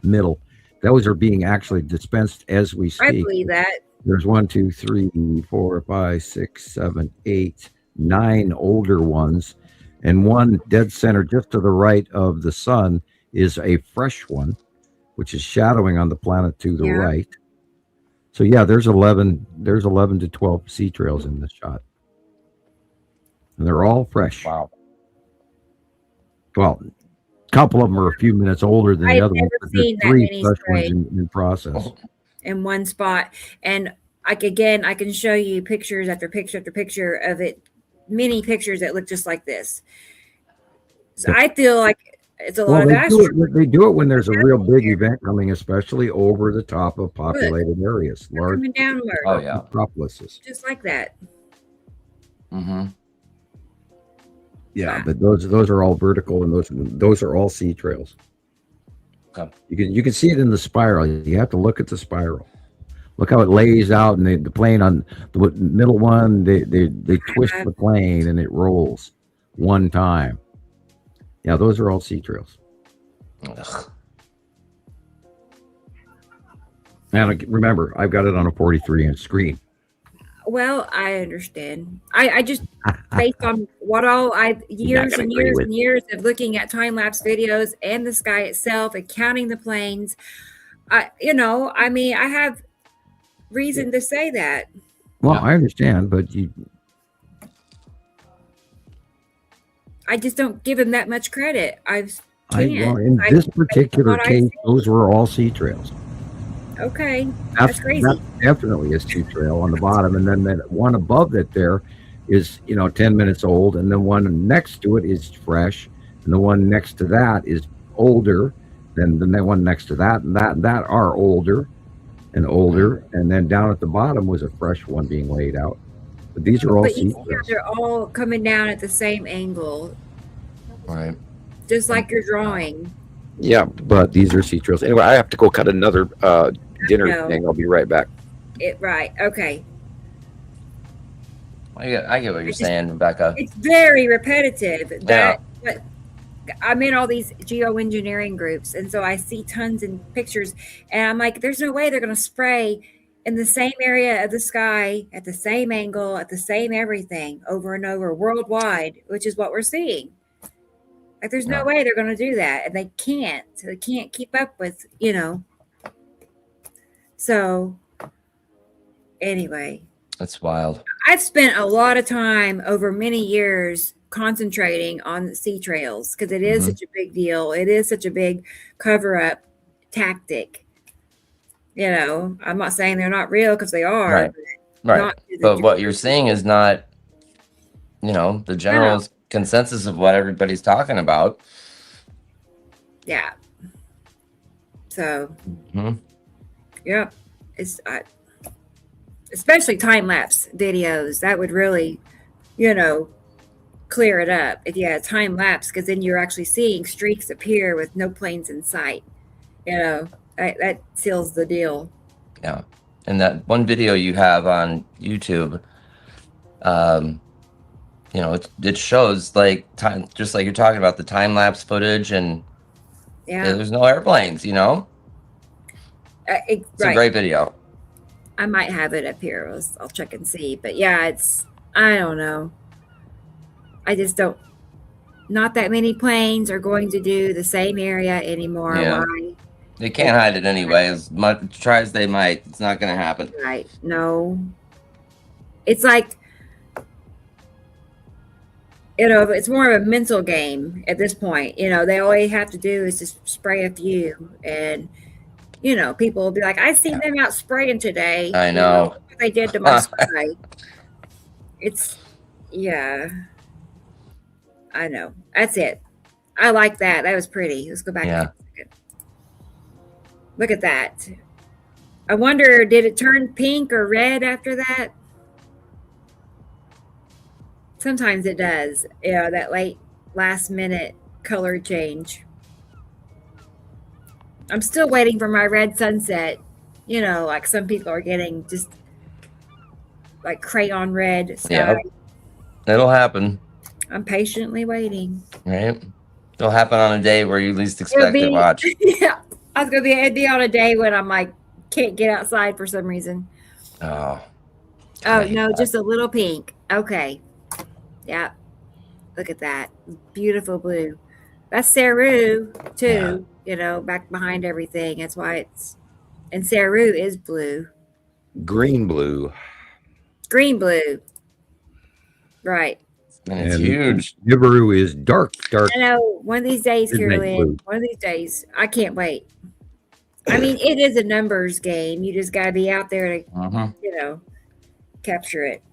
B: middle. Those are being actually dispensed as we speak.
A: I believe that.
B: There's 1, 2, 3, 4, 5, 6, 7, 8, 9 older ones, and one dead center just to the right of the sun is a fresh one, which is shadowing on the planet to the right. So yeah, there's 11 to 12 sea trails in this shot. And they're all fresh.
G: Wow.
B: Well, a couple of them are a few minutes older than the other ones, but there's 3 fresh ones in process.
A: In one spot. And like, again, I can show you pictures after picture after picture of it, many pictures that look just like this. So I feel like it's a lot of astronauts.
B: They do it when there's a real big event coming, especially over the top of populated areas, large metropolises.
A: Just like that.
B: Yeah, but those are all vertical, and those are all sea trails.
G: Okay.
B: You can see it in the spiral. You have to look at the spiral. Look how it lays out, and the plane on the middle one, they twist the plane and it rolls one time. Yeah, those are all sea trails.
G: Ugh.
B: And remember, I've got it on a 43-inch screen.
A: Well, I understand. I just, based on what all years and years of looking at time-lapse videos and the sky itself and counting the planes, I have reason to say that.
B: Well, I understand, but
A: I just don't give him that much credit.
B: In this particular case, those were all sea trails.
A: Okay, that's crazy.
B: That's definitely a sea trail on the bottom, and then that one above it there is 10 minutes old, and the one next to it is fresh, and the one next to that is older than the one next to that, and that are older, and then down at the bottom was a fresh one being laid out. But these are all sea trails.
A: They're all coming down at the same angle,
G: right?
A: Just like your drawing.
B: Yeah, but these are sea trails. Anyway, I have to go cut another dinner thing. I'll be right back.
A: Right. Okay.
G: I get what you're saying, Rebecca.
A: It's very repetitive. But I'm in all these geoengineering groups, and so I see tons of pictures, and I'm like, there's no way they're going to spray in the same area of the sky at the same angle, at the same everything over and over worldwide, which is what we're seeing. Like, there's no way they're going to do that, and they can't. They can't keep up with, So, anyway.
G: That's wild.
A: I've spent a lot of time over many years concentrating on sea trails because it is such a big deal. It is such a big cover-up tactic. I'm not saying they're not real because they are.
G: Right. But what you're seeing is not, the general consensus of what everybody's talking about.
A: Yeah. So, it's especially time-lapse videos. That would really, clear it up if you had time-lapse, because then you're actually seeing streaks appear with no planes in sight. That seals the deal.
G: Yeah. And that one video you have on YouTube, it shows like time, just like you're talking about the time-lapse footage, and there's no airplanes, it's a great video.
A: I might have it up here. I'll check and see. But yeah, I don't know. I just don't, not that many planes are going to do the same area anymore.
G: Yeah.
A: Why?
G: They can't hide it anyway. As much try as they might, it's not going to happen.
A: Right. No. It's like, it's more of a mental game at this point. They all you have to do is just spray a few, and people will be like, I seen them out spraying today.
G: I know.
A: What they did to my spray. It's, yeah, I know. That's it. I like that. That was pretty. Let's go back.
G: Yeah.
A: To a second. Look at that. I wonder, did it turn pink or red after that? Sometimes it does. Yeah, that last minute color change. I'm still waiting for my red sunset. You know, like some people are getting just like crayon red sky.
G: Yeah, it'll happen.
A: I'm patiently waiting.
G: Right? It'll happen on a day where you least expect it. Watch.
A: Yeah, I was gonna be. It'd be on a day when I'm like can't get outside for some reason.
G: Oh.
A: Oh no, just a little pink. Okay. Yeah. Look at that. Beautiful blue. That's Saru too. Yeah. You know, back behind everything. That's why it's. And Saru is blue.
B: Green blue.
A: Green blue. Right.
G: And it's huge.
B: Nibiru is dark.
A: I know. One of these days, Carolyn. One of these days. I can't wait. I mean, it is a numbers game. You just got to be out there to, you know, capture it.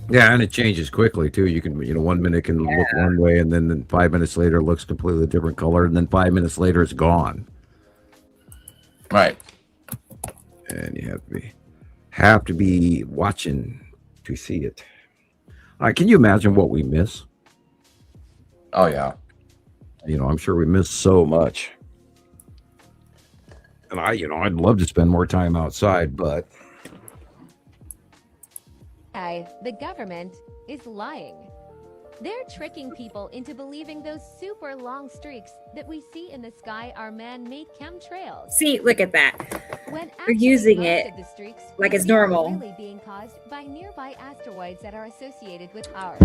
B: Yeah, and it changes quickly too. You can, 1 minute can look one way, and then 5 minutes later it looks completely different color, and then 5 minutes later it's gone.
G: Right.
B: And you have to be watching to see it. All right, can you imagine what we miss?
G: Oh yeah.
B: I'm sure we miss so much. And I'd love to spend more time outside, but
H: the government is lying. They're tricking people into believing those super long streaks that we see in the sky are man-made chemtrails.
A: See, look at that.
H: When
A: they're using it
H: the streaks
A: like it's normal.
H: Really being caused by nearby asteroids that are associated with our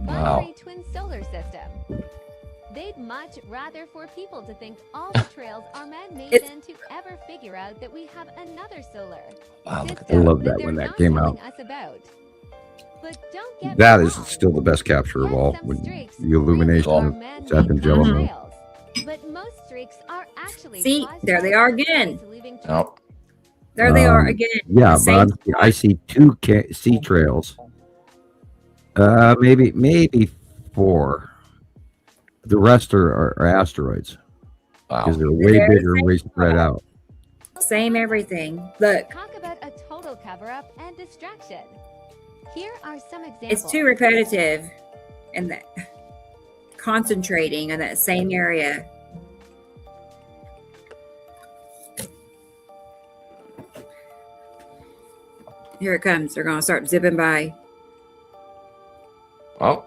G: Wow.
H: twin solar system. They'd much rather for people to think all the trails are man-made than to ever figure out that we have another solar
G: Wow,
H: system
B: I love that when that came out.
H: us about. But don't get
B: that
H: me
B: is
H: wrong.
B: still the best capture of all. When the illumination of
H: Man-made
B: Seth and Jello.
H: But most streaks are actually
A: See, there they are again.
G: Nope.
A: There they are again.
B: Yeah, but I see two sea trails. Maybe 4. The rest are asteroids.
G: Wow.
B: Because they're way bigger and way spread out.
A: Same everything. Look.
H: Talk about a total cover-up and distraction. Here are some examples.
A: It's too repetitive and that concentrating on that same area. Here it comes. They're going to start zipping by.
G: Oh.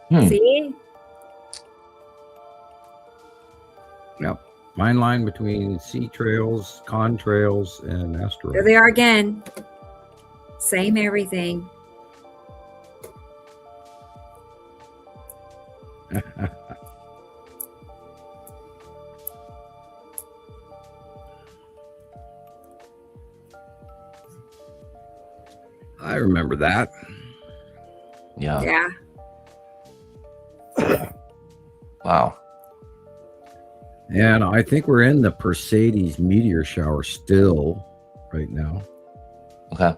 A: See?
B: Yep. Fine line between sea trails, contrails, and asteroids.
A: There they are again. Same everything.
B: I remember that.
G: Yeah.
A: Yeah.
G: Wow.
B: And I think we're in the Perseids meteor shower still right now.
G: Okay.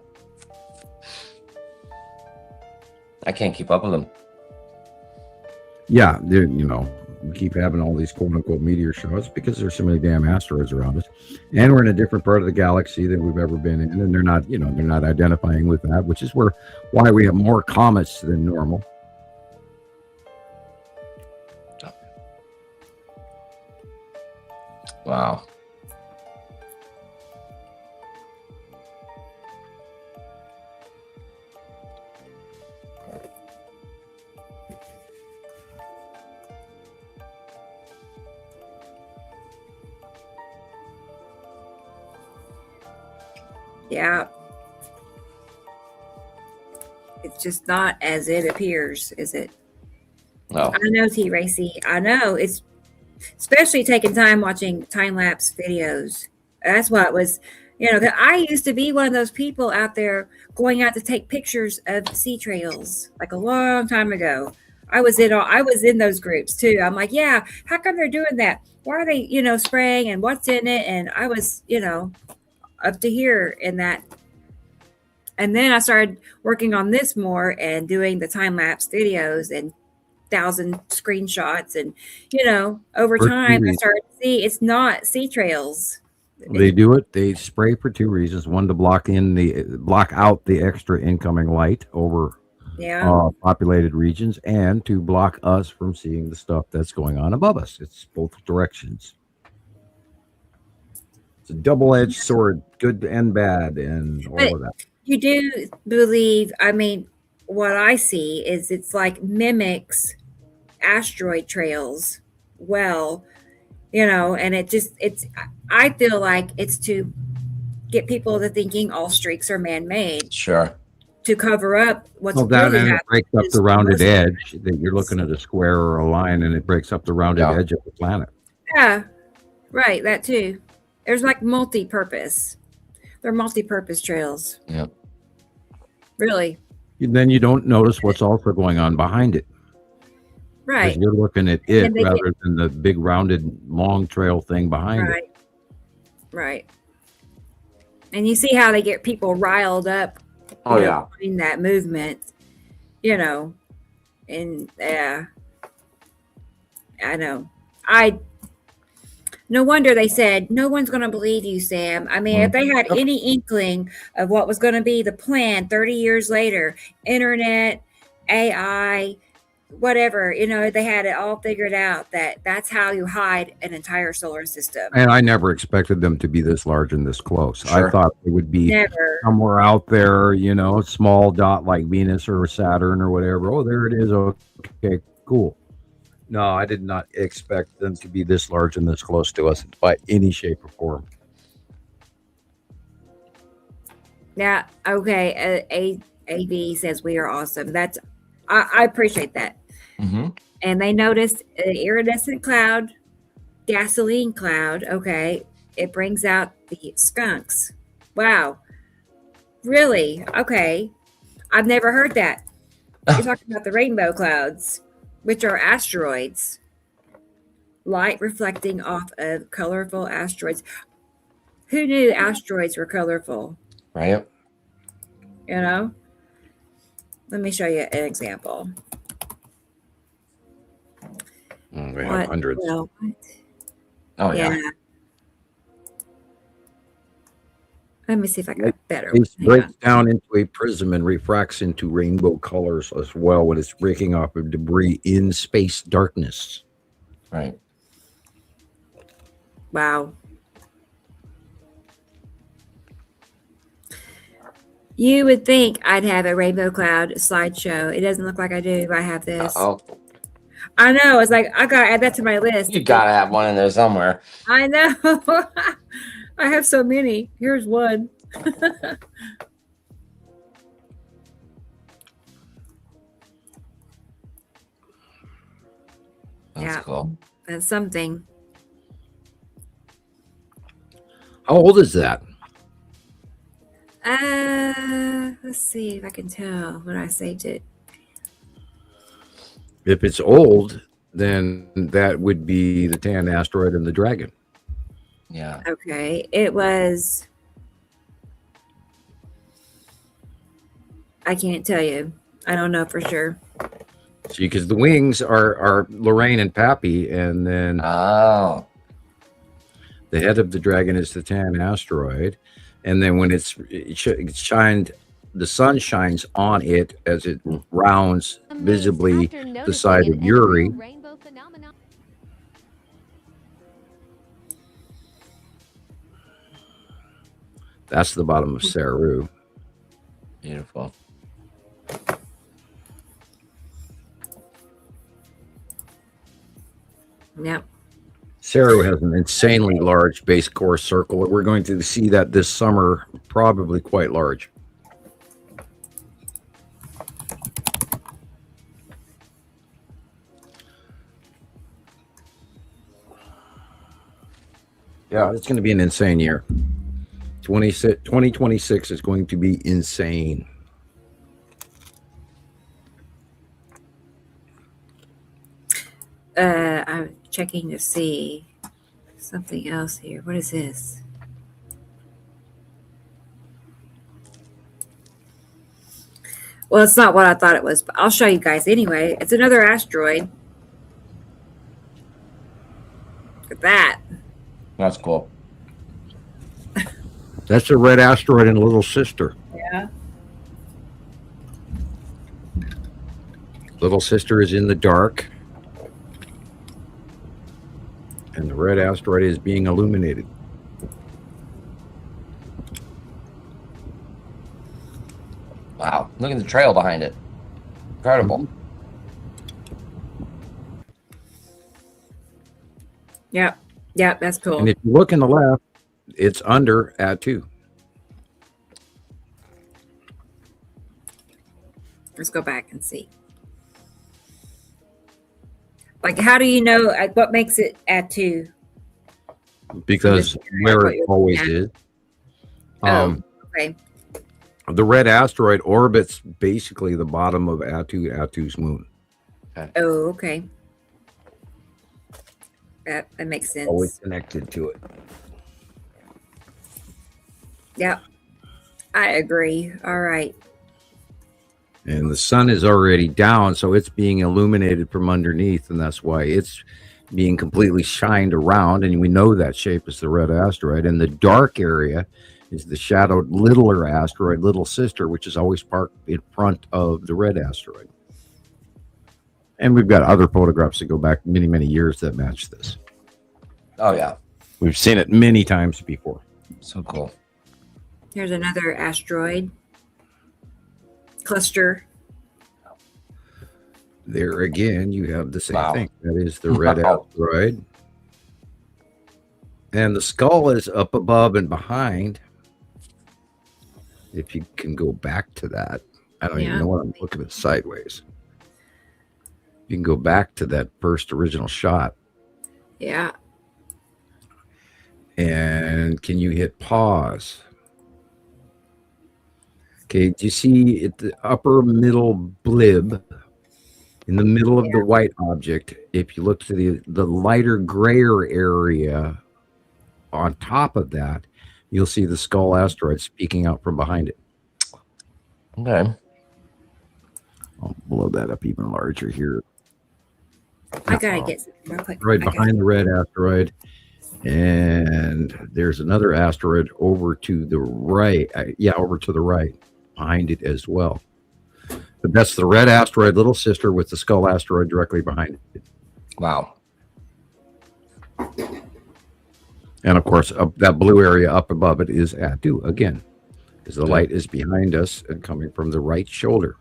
G: I can't keep up with them.
B: Yeah, we keep having all these quote unquote meteor showers because there's so many damn asteroids around us. And we're in a different part of the galaxy than we've ever been in. And they're not identifying with that, which is why we have more comets than normal.
G: Wow.
A: Yeah. It's just not as it appears, is it?
G: No.
A: I know, T. Racy. I know. It's especially taking time watching time-lapse videos. That's what was You know, that I used to be one of those people out there going out to take pictures of sea trails like a long time ago. I was in those groups too. I'm like, yeah, how come they're doing that? Why are they, spraying and what's in it? And I was, up to here in that. And then I started working on this more and doing the time lapse videos and 1,000 screenshots. And, over time, I started to see it's not sea trails.
B: They do it. They spray for two reasons: one, to block out the extra incoming light over populated regions, and to block us from seeing the stuff that's going on above us. It's both directions. It's a double-edged sword, good and bad, and all of that.
A: You do believe? I mean, what I see is it's like mimics asteroid trails. Well, and I feel like it's to get people to thinking all streaks are man-made.
G: Sure.
A: To cover up what's really
B: happening.
A: It
B: breaks up the rounded edge. That you're looking at a square or a line, and it breaks up the rounded edge of the planet.
A: Yeah, right. That too. There's like multi-purpose. They're multi-purpose trails.
G: Yep.
A: Really.
B: And then you don't notice what's also going on behind it.
A: Right.
B: You're looking at it rather than the big rounded long trail thing behind it.
A: Right. And you see how they get people riled up. In that movement, and I know. No wonder they said no one's going to believe you, Sam. I mean, if they had any inkling of what was going to be the plan 30 years later, internet, AI, whatever, they had it all figured out that's how you hide an entire solar system.
B: And I never expected them to be this large and this close. Sure. I thought it would be somewhere out there, a small dot like Venus or Saturn or whatever. Oh, there it is. Okay, cool. No, I did not expect them to be this large and this close to us by any shape or form.
A: Yeah. Okay. AV says we are awesome. I appreciate that.
G: Mm-hmm.
A: And they noticed an iridescent cloud, gasoline cloud. Okay. It brings out the skunks. Wow. Really? Okay. I've never heard that. You're talking about the rainbow clouds, which are asteroids. Light reflecting off of colorful asteroids. Who knew asteroids were colorful?
G: Right.
A: Let me show you an example.
B: We have hundreds.
G: Oh, yeah.
A: Let me see if I got better.
B: It breaks down into a prism and refracts into rainbow colors as well when it's breaking off of debris in space darkness.
G: Right.
A: Wow. You would think I'd have a rainbow cloud slideshow. It doesn't look like I do. I have this.
G: Oh.
A: I know. It's like I gotta add that to my list.
G: You gotta have one in there somewhere.
A: I know. I have so many. Here's one.
G: That's cool.
A: That's something.
B: How old is that?
A: Let's see if I can tell when I saved it.
B: If it's old, then that would be the tan asteroid and the dragon.
G: Yeah.
A: Okay. It was. I can't tell you. I don't know for sure.
B: See, because the wings are Lorraine and Pappy, and then the head of the dragon is the tan asteroid, and then when it's shined, the sun shines on it as it rounds visibly the side of Uri. That's the bottom of Saru.
G: Beautiful.
A: Yep.
B: Saru has an insanely large base core circle. We're going to see that this summer, probably quite large. Yeah, it's going to be an insane year. 2026 is going to be insane.
A: I'm checking to see something else here. What is this? Well, it's not what I thought it was, but I'll show you guys anyway. It's another asteroid. Look at that.
G: That's cool.
B: That's a red asteroid and little sister.
A: Yeah.
B: Little sister is in the dark. And the red asteroid is being illuminated.
G: Wow. Look at the trail behind it. Incredible.
A: Yep. Yep, that's cool.
B: And if you look in the left, it's under Atu.
A: Let's go back and see. Like, how do you know what makes it Atu?
B: Because where it always is.
A: Okay.
B: The red asteroid orbits basically the bottom of Atu's moon.
G: Okay.
A: Oh, okay. That makes sense.
B: Always connected to it.
A: Yep. I agree. All right.
B: And the sun is already down, so it's being illuminated from underneath, and that's why it's being completely shined around. And we know that shape is the red asteroid. And the dark area is the shadowed littler asteroid, little sister, which is always parked in front of the red asteroid. And we've got other photographs that go back many, many years that match this.
G: Oh, yeah.
B: We've seen it many times before.
G: So cool.
A: Here's another asteroid cluster.
B: There again, you have the same
G: Wow.
B: thing. That is the red asteroid. And the skull is up above and behind. If you can go back to that. I don't even know what I'm looking at sideways. You can go back to that first original shot.
A: Yeah.
B: And can you hit pause? Okay, do you see at the upper middle blib in the middle of the white object? If you look to the lighter grayer area on top of that, you'll see the skull asteroid speaking out from behind it.
G: Okay.
B: I'll blow that up even larger here.
A: I gotta get something real quick.
B: Right behind the red asteroid. And there's another asteroid over to the right. Over to the right behind it as well. But that's the red asteroid, little sister, with the skull asteroid directly behind it.
G: Wow.
B: And of course, that blue area up above it is Atu again, because the light is behind us and coming from the right shoulder.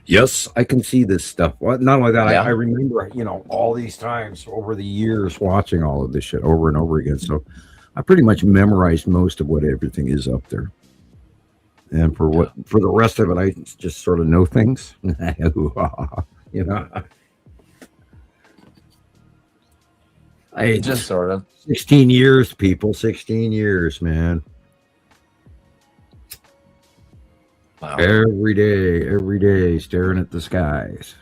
B: Yes, I can see this stuff. Well, not only that, I remember, all these times over the years watching all of this shit over and over again. So I pretty much memorized most of what everything is up there. And for the rest of it, I just sort of know things. I
G: just sort of
B: 16 years, people, 16 years, man.
G: Wow.
B: Every day, staring at the skies,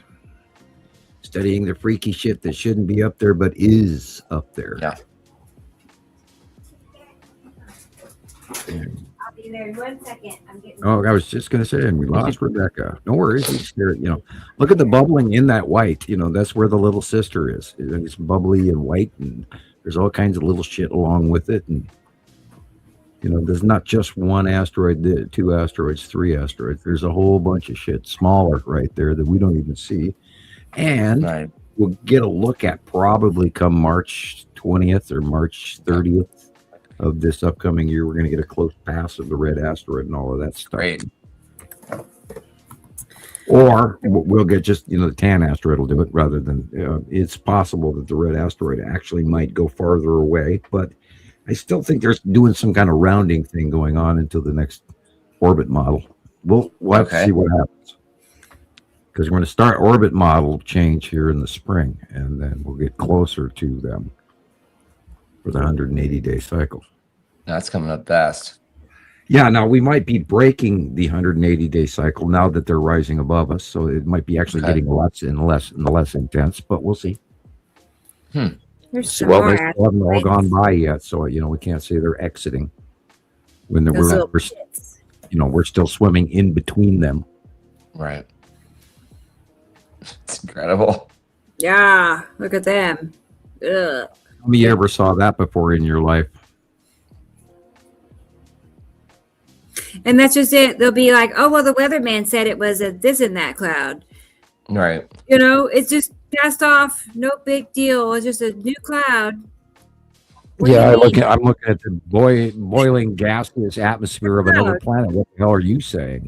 B: studying the freaky shit that shouldn't be up there, but is up there.
G: Yeah.
A: I'll be there in 1 second.
B: Oh, I was just going to say, and we lost Rebecca. No worries. Look at the bubbling in that white. That's where the little sister is. It's bubbly and white, and there's all kinds of little shit along with it. And, there's not just one asteroid, 2 asteroids, 3 asteroids. There's a whole bunch of shit smaller right there that we don't even see. And we'll get a look at probably come March 20th or March 30th of this upcoming year. We're going to get a close pass of the red asteroid and all of that stuff.
G: Great.
B: Or we'll get just, the tan asteroid will do it rather than, it's possible that the red asteroid actually might go farther away, but I still think there's doing some kind of rounding thing going on until the next orbit model. We'll have to see what happens. because we're going to start orbit model change here in the spring, and then we'll get closer to them for the 180-day cycle.
G: That's coming up fast.
B: Yeah, now we might be breaking the 180-day cycle now that they're rising above us, so it might be actually getting less and less intense, but we'll see.
A: Well, they
B: still haven't all gone by yet, so we can't say they're exiting when we're still swimming in between them.
G: Right. It's incredible.
A: Yeah, look at them. Ugh.
B: How many you ever saw that before in your life?
A: And that's just it. They'll be like, oh, well, the weatherman said it was a this and that cloud.
G: Right.
A: It's just passed off. No big deal. It's just a new cloud.
B: I'm looking at the boiling gaseous atmosphere of another planet. What the hell are you saying?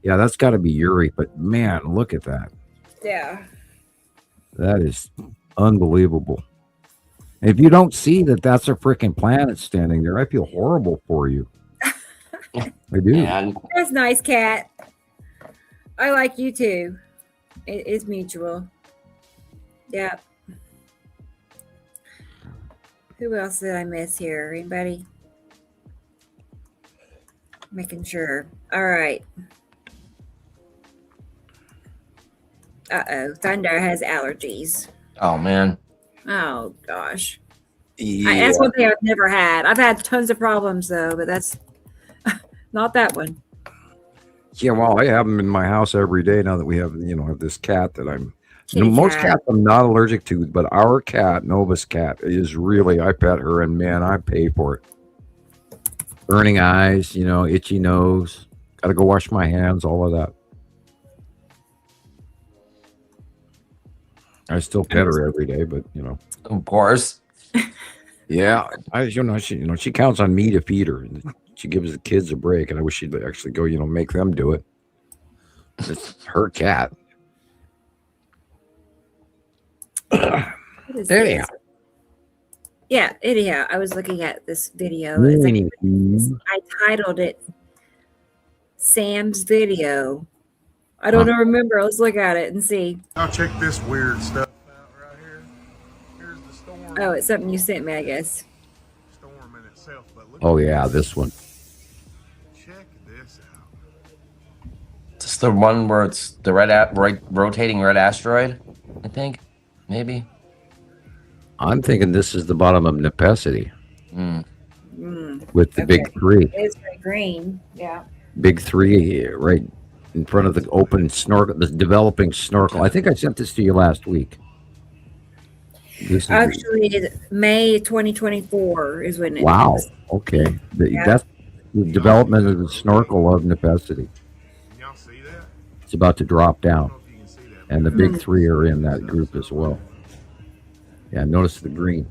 B: Yeah, that's got to be Yuri. But man, look at that.
A: Yeah.
B: That is unbelievable. If you don't see that that's a freaking planet standing there, I feel horrible for you. I do.
G: Man.
A: That's nice, Cat. I like you too. It is mutual. Yeah. Who else did I miss here? Anybody? Making sure. All right. Uh-oh. Thunder has allergies.
G: Oh, man.
A: Oh, gosh.
B: Yeah.
A: That's one thing I've never had. I've had tons of problems, though, but that's not that one.
B: Yeah, well, I have them in my house every day now that we have, this cat that most cats I'm not allergic to, but our cat, Nova's cat, is really, I pet her and man, I pay for it. Burning eyes, itchy nose, got to go wash my hands, all of that. I still pet her every day, but
G: Of course.
B: Yeah, she counts on me to feed her. She gives the kids a break, and I wish she'd actually go, make them do it. It's her cat. Anyhow.
A: Yeah, anyhow, I was looking at this video. I titled it Sam's Video. I don't remember. Let's look at it and see.
F: I'll check this weird stuff out right here. Here's the storm.
A: Oh, it's something you sent me, I guess.
F: Storm in itself, but look.
B: Oh yeah, this one.
F: Check this out.
G: Is this the one where it's the rotating red asteroid? I think, maybe.
B: I'm thinking this is the bottom of Nepacity with the big three.
A: It's very green. Yeah.
B: Big three right in front of the open snorkel, the developing snorkel. I think I sent this to you last week.
A: Actually, May 2024 is when it
B: Wow.
A: was.
B: Okay. That's the development of the snorkel of Nepacity.
F: Can y'all see that?
B: It's about to drop
F: I don't
B: down.
F: know if you can see that.
B: And the big three are in that group as well. Yeah, notice the green.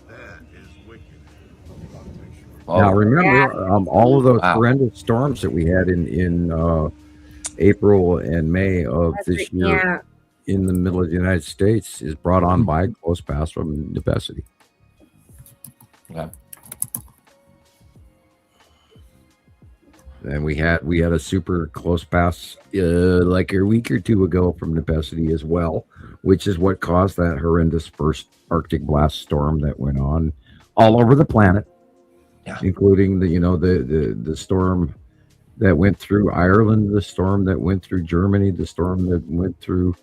F: That is wicked.
B: Now remember, all of those horrendous storms that we had in April and May of this year in the middle of the United States is brought on by close pass from Nepacity.
G: Yeah.
B: And we had a super close pass like a week or two ago from Nepacity as well, which is what caused that horrendous first Arctic blast storm that went on all over the planet, including the storm that went through Ireland, the storm that went through Germany, the storm that went through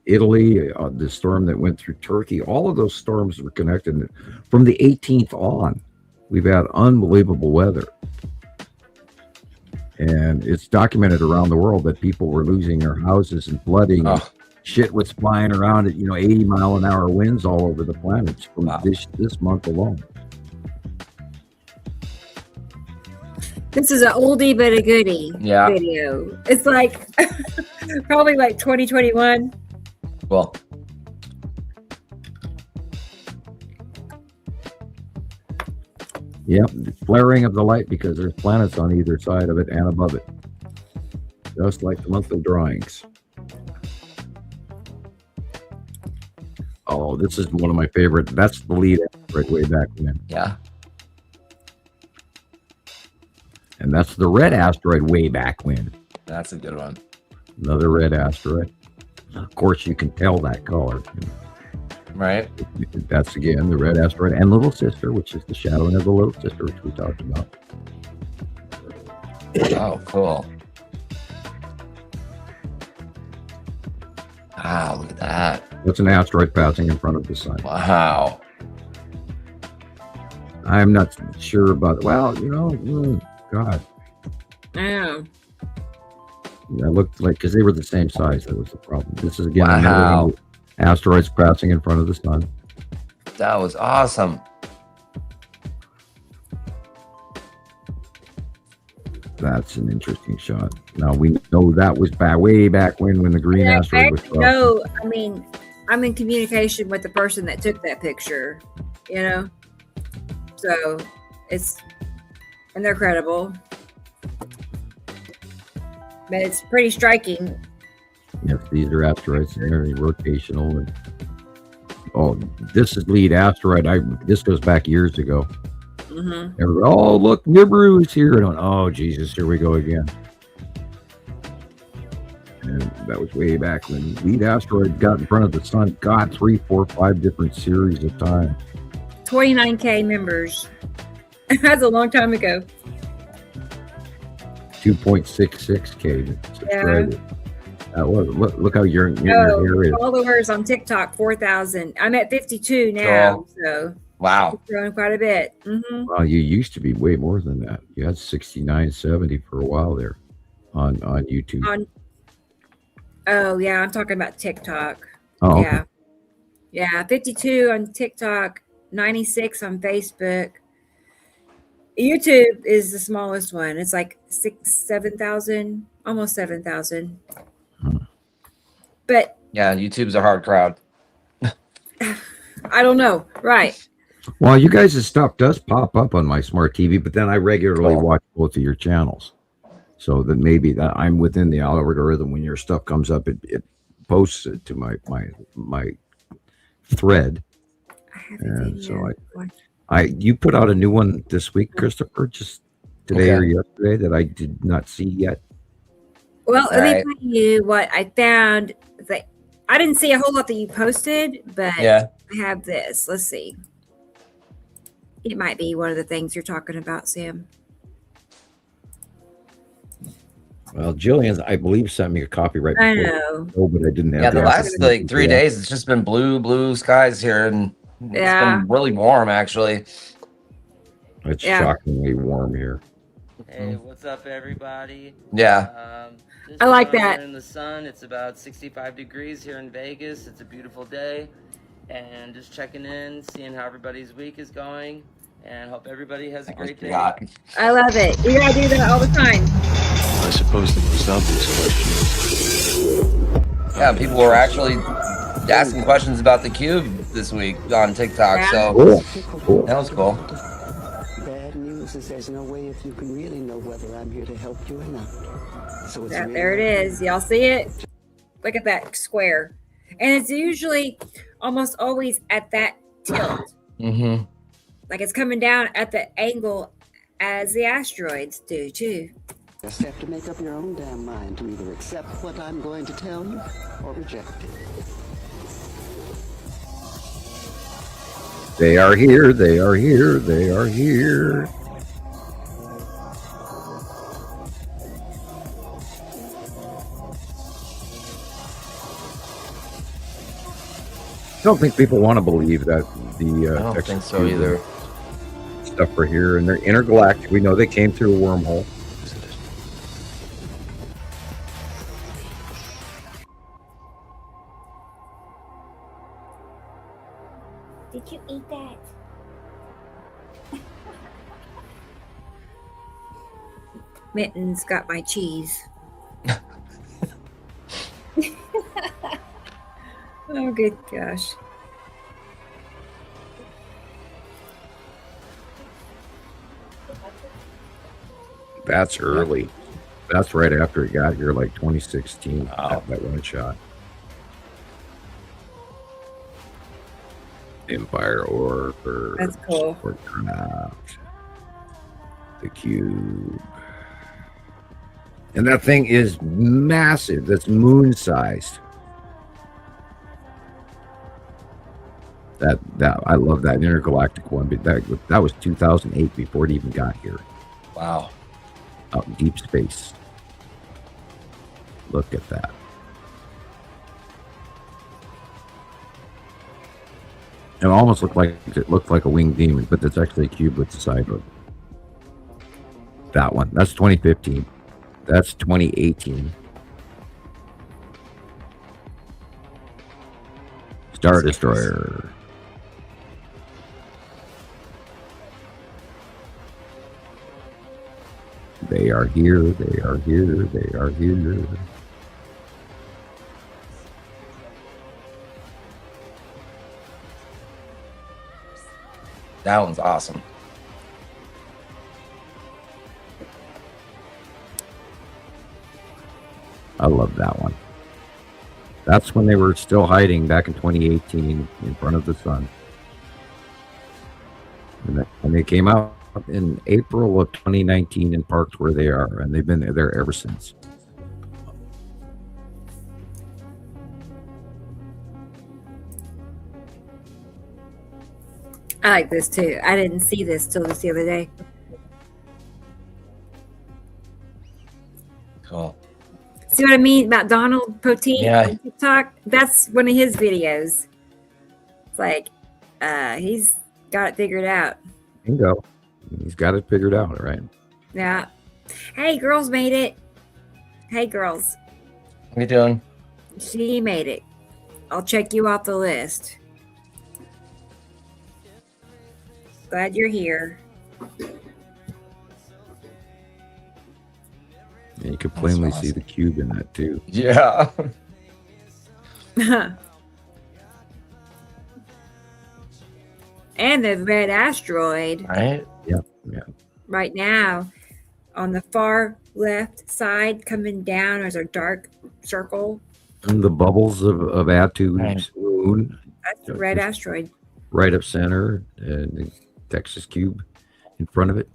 B: Italy, the storm that went through Turkey. All of those storms were connected. From the 18th on, we've had unbelievable weather. And it's documented around the world that people were losing their houses and flooding. Shit was flying around at 80-mile-an-hour winds all over the planet from this month alone.
A: This is an oldie but a goodie video. It's like probably like 2021.
G: Well,
B: yep, flaring of the light because there's planets on either side of it and above it, just like the monthly drawings. Oh, this is one of my favorite. That's the lead right way back when.
G: Yeah.
B: And that's the red asteroid way back when.
G: That's a good one.
B: Another red asteroid. Of course, you can tell that color.
G: Right.
B: That's again the red asteroid and little sister, which is the shadowing of the little sister, which we talked about.
G: Oh, cool. Wow, look at that.
B: That's an asteroid passing in front of the sun.
G: Wow.
B: I'm not sure about, well, God.
A: Yeah.
B: That looked like, because they were the same size. That was the problem. This is again
G: Wow.
B: another one, asteroids passing in front of the sun.
G: That was awesome.
B: That's an interesting shot. Now we know that was way back when the green asteroid was crossing.
A: No, I mean, I'm in communication with the person that took that picture, So and they're credible. But it's pretty striking.
B: Yes, these are asteroids and they're rotational. And this is lead asteroid. This goes back years ago.
A: Mm-hmm.
B: Oh, look, Nibiru is here. And oh, Jesus, here we go again. And that was way back when lead asteroid got in front of the sun. God, 3, 4, 5 different series of time.
A: 29K members. That's a long time ago.
B: 2.66K subscribers. Look how your hair is.
A: Followers on TikTok, 4,000. I'm at 52 now, so
G: wow,
A: it's grown quite a bit. Mm-hmm.
B: Wow, you used to be way more than that. You had 69, 70 for a while there on YouTube.
A: Oh yeah, I'm talking about TikTok.
B: Oh,
A: yeah,
B: okay.
A: Yeah, 52 on TikTok, 96 on Facebook. YouTube is the smallest one. It's like 7,000, almost 7,000. But
G: yeah, YouTube's a hard crowd.
A: I don't know. Right.
B: Well, you guys' stuff does pop up on my smart TV, but then I regularly watch both of your channels. So that maybe that I'm within the algorithm. When your stuff comes up, it posts it to my thread. And so you put out a new one this week, Christopher, just today or yesterday that I did not see yet.
A: Well, let me tell you what I found. I didn't see a whole lot that you posted, but I have this. Let's see. It might be one of the things you're talking about, Sam.
B: Well, Gillian, I believe, sent me a copy right before.
A: I know.
B: But I didn't have.
G: Yeah, the last 3 days, it's just been blue skies here, and it's been really warm, actually.
B: It's shockingly warm here.
I: Hey, what's up, everybody?
G: Yeah.
A: I like that.
I: In the sun, it's about 65 degrees here in Vegas. It's a beautiful day, and just checking in, seeing how everybody's week is going, and hope everybody has a great day.
A: I love it. You gotta do that all the time.
D: I suppose the most obvious question is...
G: Yeah, people were actually asking questions about the cube this week on TikTok, so that was cool.
J: Bad news is there's no way if you can really know whether I'm here to help you or not. So it's really
A: there it is. Y'all see it? Look at that square. And it's usually almost always at that tilt.
G: Mm-hmm.
A: Like it's coming down at the angle as the asteroids do too.
J: Just have to make up your own damn mind to either accept what I'm going to tell you or reject it.
B: They are here. They are here. They are here. I don't think people want to believe that the
G: I don't think so either.
B: Stuff are here, and they're intergalactic. We know they came through a wormhole.
A: Did you eat that? Mittens got my cheese. Oh, good gosh.
B: That's early. That's right after it got here, like 2016. That one shot. Empire Order.
A: That's cool.
B: The cube. And that thing is massive. That's moon-sized. That I love that intergalactic one, but that was 2008 before it even got here.
G: Wow.
B: Out in deep space. Look at that. It almost looked like a winged demon, but that's actually a cube with the side of it. That one. That's 2015. That's 2018. Star Destroyer. They are here. They are here. They are here.
G: That one's awesome.
B: I love that one. That's when they were still hiding back in 2018 in front of the sun. And they came out in April of 2019 and parked where they are, and they've been there ever since.
A: I like this too. I didn't see this till just the other day.
G: Cool.
A: See what I mean about Donald Poteen
G: Yeah.
A: on TikTok? That's one of his videos. It's like he's got it figured out.
B: Bingo. He's got it figured out, right?
A: Yeah. Hey, girls made it. Hey, girls.
G: What are you doing?
A: She made it. I'll check you off the list. Glad you're here.
B: And you could plainly see the cube in that too.
G: Yeah.
A: And the red asteroid.
G: Right?
B: Yeah.
A: Right now, on the far left side, coming down, there's a dark circle.
B: And the bubbles of Atu's moon.
A: That's the red asteroid.
B: Right up center, and the Texas cube in front of it.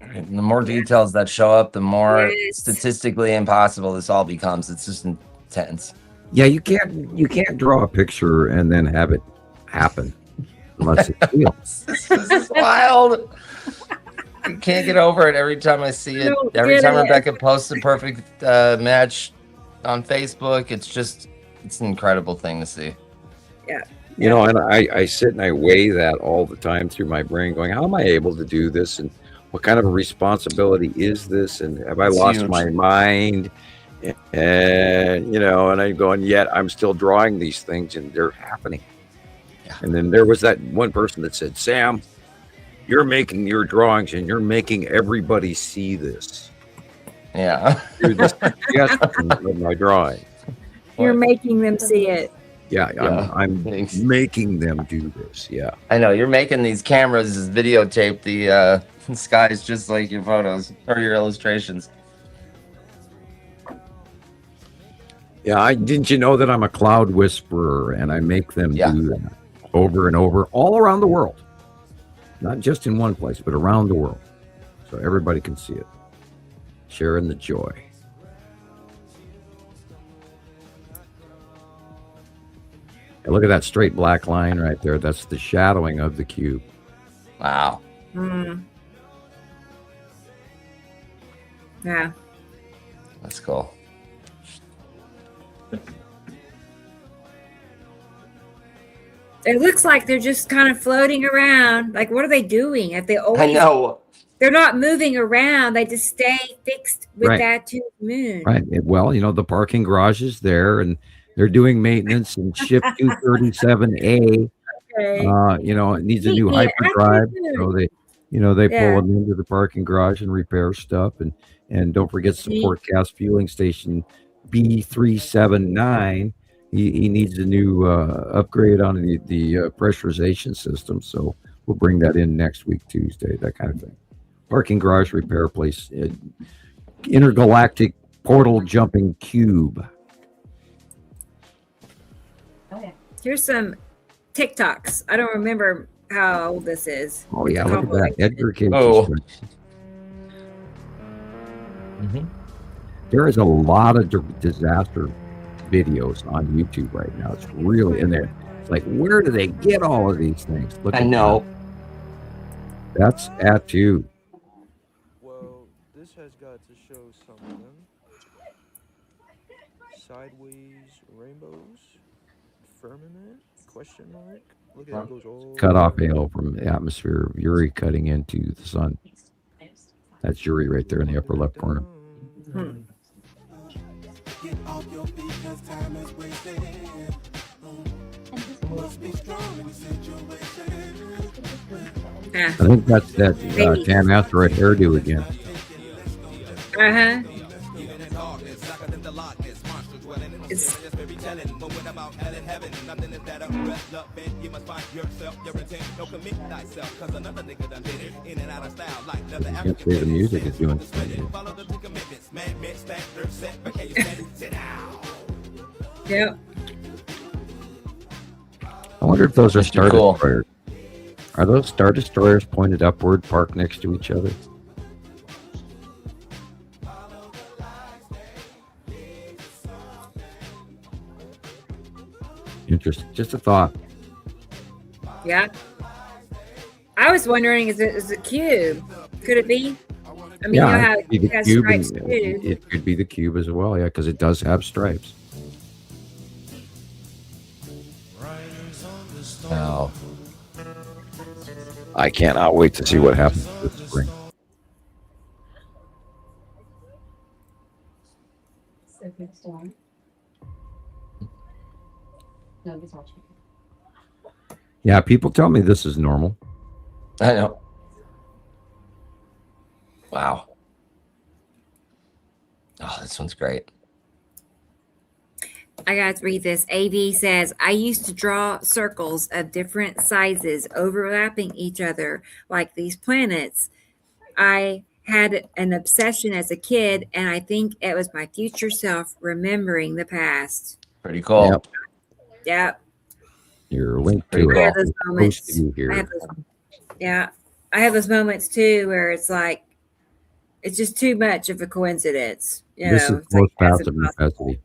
G: And the more details that show up, the more statistically impossible this all becomes. It's just intense.
B: Yeah, you can't draw a picture and then have it happen unless it's real.
G: This is wild. I can't get over it every time I see it. Every time Rebecca posts a perfect match on Facebook, it's an incredible thing to see.
A: Yeah.
B: You know, and I sit and I weigh that all the time through my brain, going, how am I able to do this? And what kind of a responsibility is this? And have I lost my mind? And, you know, and I'm going, yet I'm still drawing these things and they're happening. Yeah. And then there was that one person that said, Sam, you're making your drawings and you're making everybody see this.
G: Yeah.
B: Through the suggestion of my drawing.
A: You're making them see it.
B: Yeah, I'm making them do this. Yeah.
G: I know. You're making these cameras videotape the skies just like your photos or your illustrations.
B: Yeah, didn't you know that I'm a cloud whisperer and I make them do that over and over all around the world. Not just in one place, but around the world. So everybody can see it. Sharing the joy. And look at that straight black line right there. That's the shadowing of the cube.
G: Wow.
A: Yeah.
G: That's cool.
A: It looks like they're just kind of floating around. Like, what are they doing? If they always,
G: I know.
A: They're not moving around. They just stay fixed with that to the moon.
B: Right. Well, you know, the parking garage is there and they're doing maintenance and shift 237A. Okay. You know, it needs a new hyperdrive. So they pull them into the parking garage and repair stuff. And don't forget support gas fueling station B379. He needs a new upgrade on the pressurization system. So we'll bring that in next week, Tuesday, that kind of thing. Parking garage repair place. Intergalactic portal jumping cube.
A: Here's some TikToks. I don't remember how old this is.
B: Oh, yeah, look at that. Edgar Cage.
G: Mm-hmm.
B: There is a lot of disaster videos on YouTube right now. It's really in there. It's like, where do they get all of these things? Look
G: I
B: at
G: know.
B: That's Atu.
F: Well, this has got to show something. Sideways rainbows, firmament, question mark. Look at it, goes all
B: Cut off halo from the atmosphere of Uri cutting into the sun. That's Uri right there in the upper left corner. I think that's that Tan Asteroid hairdo again.
A: It's
B: You can't say the music is doing something.
A: Yep.
B: I wonder if those are Star
G: Cool.
B: Destroyers. Are those Star Destroyers pointed upward, parked next to each other? Interesting. Just a thought.
A: Yeah. I was wondering, is it a cube? Could it be? I mean,
B: Yeah,
A: you know how
B: it could be
A: it
B: the
A: has
B: cube.
A: stripes
B: And
A: too.
B: it could be the cube as well, yeah, because it does have stripes.
G: Oh.
B: I cannot wait to see what happens this spring. Yeah, people tell me this is normal.
G: I know. Wow. Oh, this one's great.
A: I got to read this. AV says, I used to draw circles of different sizes overlapping each other like these planets. I had an obsession as a kid, and I think it was my future self remembering the past.
G: Pretty cool.
B: Yep.
A: Yep.
B: Your link
G: Pretty
B: to
G: cool.
A: I
B: it.
A: have those
B: is
A: moments.
B: posted in here.
A: I have those, yeah. I have those moments too where it's like, it's just too much of a coincidence. You
B: This
A: know,
B: is
A: it's like,
B: most
A: that's
B: passive
A: impossible.
B: necessity.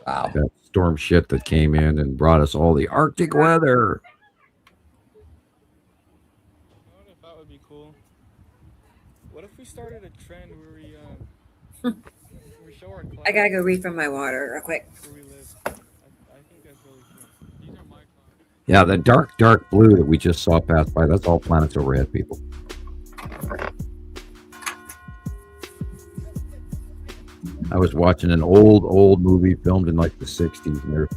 G: Wow.
B: That storm shit that came in and brought us all the Arctic weather.
K: I wonder if that would be cool. What if we started a trend where we show our
A: I gotta go refill my water real quick.
K: where we live? I think that's really cool. These are my clouds.
B: Yeah, the dark blue that we just saw pass by, that's all planets overhead, people. I was watching an old movie filmed in like the 60s, and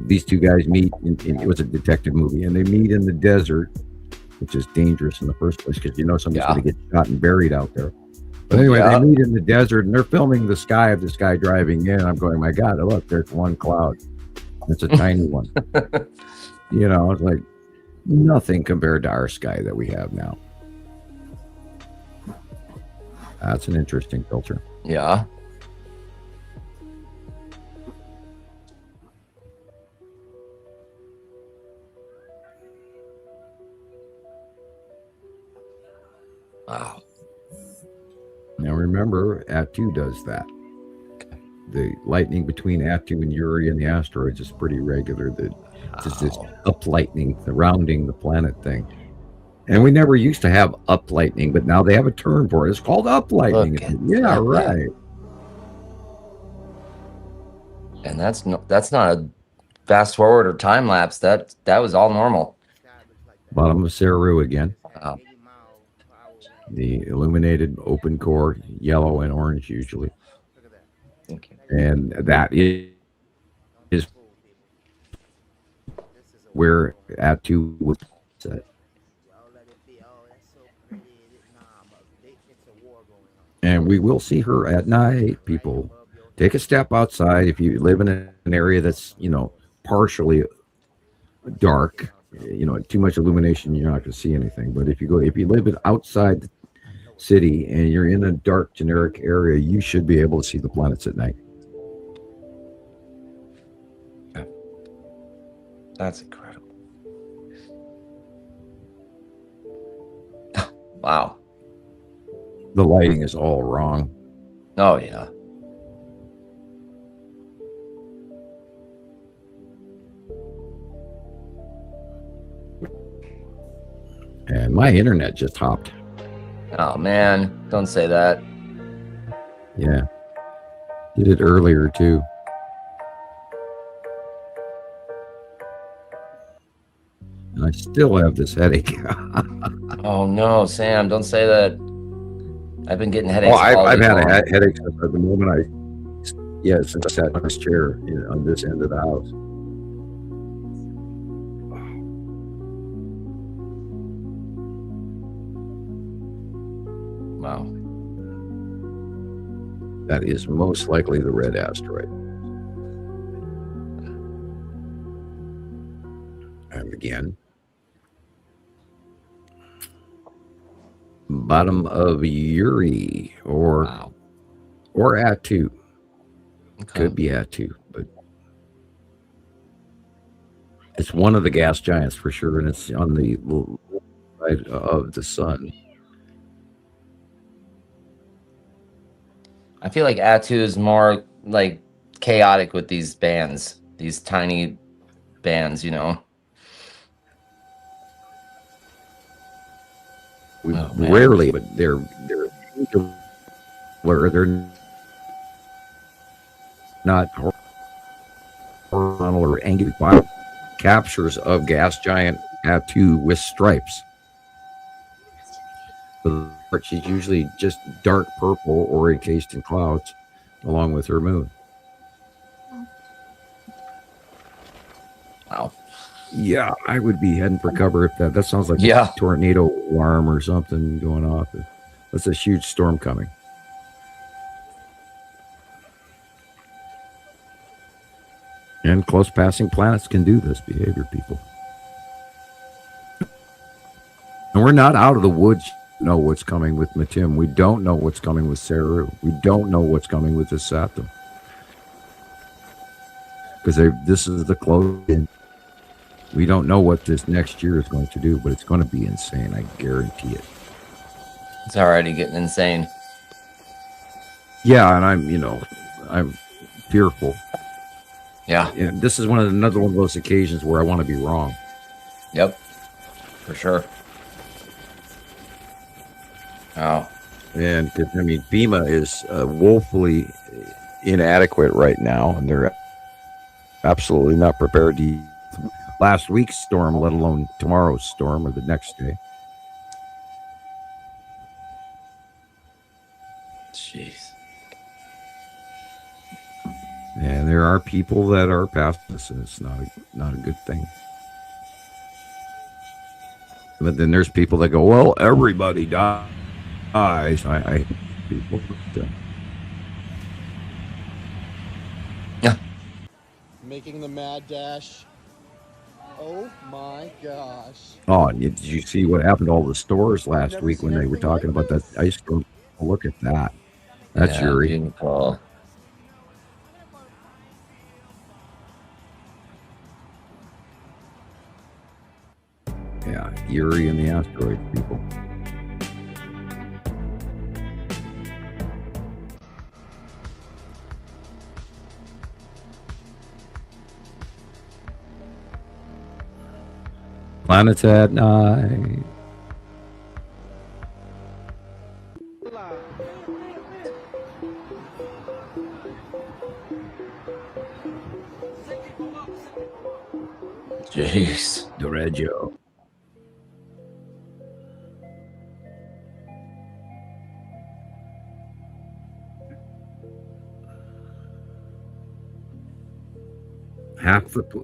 B: these two guys meet, it was a detective movie, and they meet in the desert, which is dangerous in the first place because you know somebody's going to get shot and buried out there. But anyway, they meet in the desert, and they're filming the sky of this guy driving in. I'm going, my God, look, there's one cloud. It's a tiny one. You know, it's like nothing compared to our sky that we have now. That's an interesting filter.
G: Yeah. Wow.
B: Now remember, Atu does that. The lightning between Atu and Uri and the asteroids is pretty regular. Just this up lightning surrounding the planet thing. And we never used to have up lightning, but now they have a term for it. It's called up lightning. Yeah, right.
G: And that's not a fast forward or time lapse. That was all normal.
B: Bottom of Saru again.
G: Wow.
B: The illuminated open core, yellow and orange usually. And that is where Atu was set. And we will see her at night, people. Take a step outside. If you live in an area that's, you know, partially dark, you know, too much illumination, you're not going to see anything. But if you live outside the city and you're in a dark generic area, you should be able to see the planets at night.
G: That's incredible. Wow.
B: The lighting is all wrong.
G: Oh, yeah.
B: And my internet just hopped.
G: Oh, man. Don't say that.
B: Yeah. Did it earlier, too. And I still have this headache.
G: Oh, no, Sam. Don't say that. I've been getting headaches.
B: I've had a headache since the moment since I sat in this chair on this end of the house.
G: Wow.
B: That is most likely the red asteroid. And again, bottom of Uri or Atu. Okay. Could be Atu, but it's one of the gas giants for sure, and it's on the side of the sun.
G: I feel like Atu is more like chaotic with these bands, these tiny bands, you know.
B: Rarely, but they're not horizontal or angular captures of gas giant Atu with stripes. She's usually just dark purple or encased in clouds, along with her moon.
G: Wow.
B: Yeah, I would be heading for cover if that sounds like a tornado alarm or something going off. That's a huge storm coming. And close passing planets can do this behavior, people. And we're not out of the woods. Know what's coming with Matim. We don't know what's coming with Saru. We don't know what's coming with the Saturn. Because this is the close-in. We don't know what this next year is going to do, but it's going to be insane. I guarantee it.
G: It's already getting insane.
B: Yeah, and I'm fearful.
G: Yeah.
B: And this is another one of those occasions where I want to be wrong.
G: Yep. For sure. Oh.
B: And FEMA is woefully inadequate right now, and they're absolutely not prepared to last week's storm, let alone tomorrow's storm or the next day.
G: Jeez.
B: And there are people that are past this, and it's not a good thing. But then there's people that go, well, everybody dies. I people.
G: Yeah.
L: Making the mad dash. Oh my gosh.
B: Oh, did you see what happened to all the stores last week when they were talking about that ice storm? Look at that. That's Uri.
G: Beautiful.
B: Yeah, Uri and the asteroid people. Planets at night.
G: Jeez.
B: Derecho.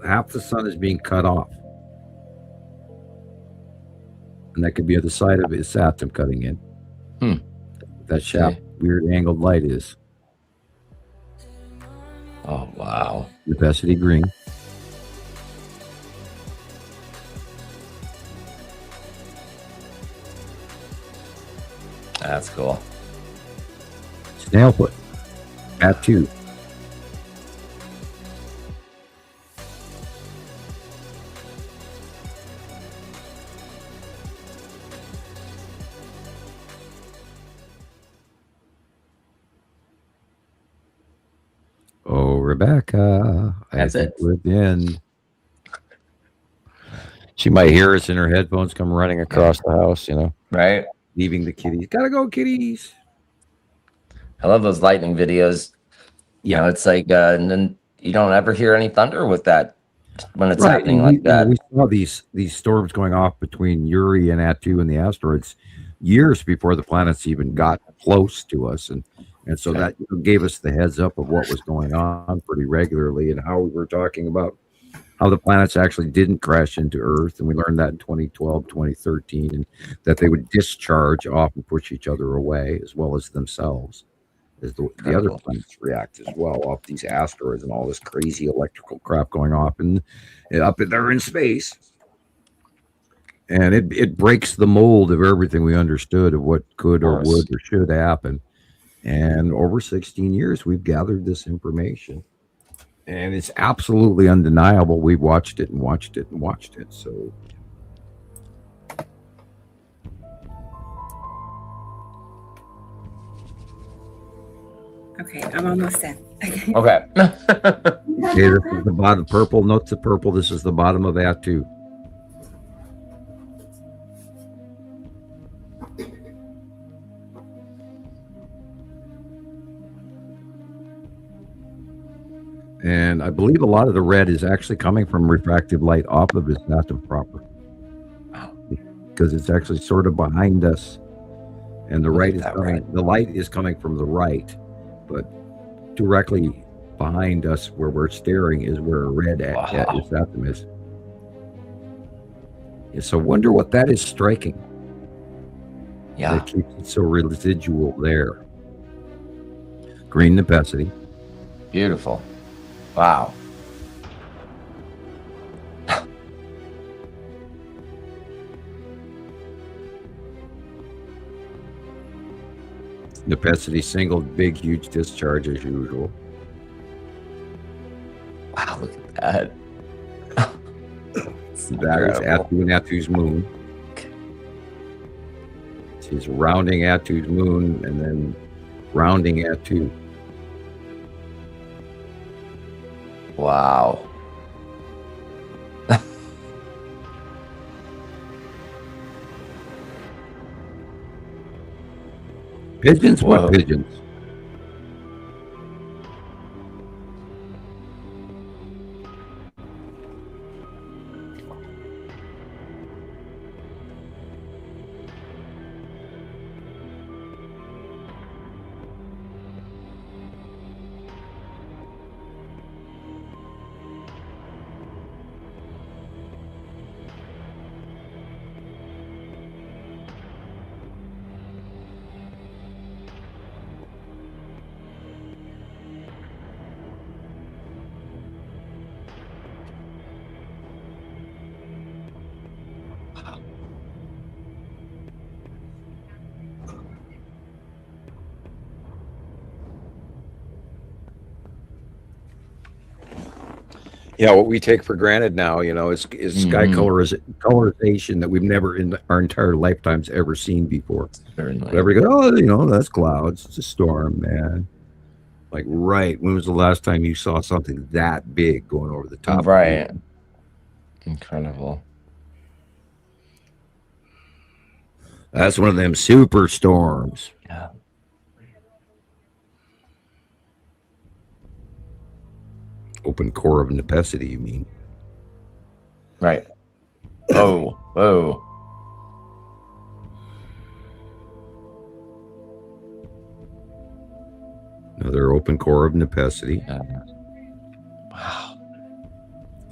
B: Half the sun is being cut off. And that could be at the side of his atom cutting in. That sharp, weird angled light is.
G: Oh, wow.
B: Opacity green.
G: That's cool.
B: Snail foot. At 2. Rebecca.
G: That's it.
B: We're in. She might hear us in her headphones come running across the house,
G: Right.
B: Leaving the kitties. Gotta go, kitties.
G: I love those lightning videos.
B: Yeah.
G: It's like, and then you don't ever hear any thunder with that when it's
B: Right.
G: happening like that.
B: We saw these storms going off between Uri and Atu and the asteroids years before the planets even got close to us. And so that gave us the heads up of what was going on pretty regularly and how we were talking about how the planets actually didn't crash into Earth. And we learned that in 2012, 2013, and that they would discharge off and push each other away as well as themselves, as the other planets react as well off these asteroids and all this crazy electrical crap going off and up there in space. And it breaks the mold of everything we understood of what could or would or should happen. And over 16 years, we've gathered this information. And it's absolutely undeniable. We've watched it and watched it and watched it. So
A: okay, I'm almost in.
G: Okay.
B: Okay, this is the bottom purple. Note the purple. This is the bottom of Atu. And I believe a lot of the red is actually coming from refractive light off of his atom proper. Because it's actually sort of behind us. And the right is coming, the light is coming from the right, but directly behind us where we're staring is where a red atom is. Yeah, so wonder what that is striking.
G: Yeah.
B: That keeps it so residual there. Green Nepacity.
G: Beautiful. Wow.
B: Nepacity single, big, huge discharge as usual.
G: Wow, look at that.
B: That is Atu and Atu's moon. She's rounding Atu's moon and then rounding Atu.
G: Wow.
B: Pigeons? What pigeons? Yeah, what we take for granted now, is sky colorization that we've never in our entire lifetimes ever seen before. Everybody goes, that's clouds. It's a storm, man. Like, right. When was the last time you saw something that big going over the top?
G: Right. Incredible.
B: That's one of them super storms.
G: Yeah.
B: Open core of Nepacity, you mean?
G: Right. Oh, whoa.
B: Another open core of Nepacity.
G: Wow.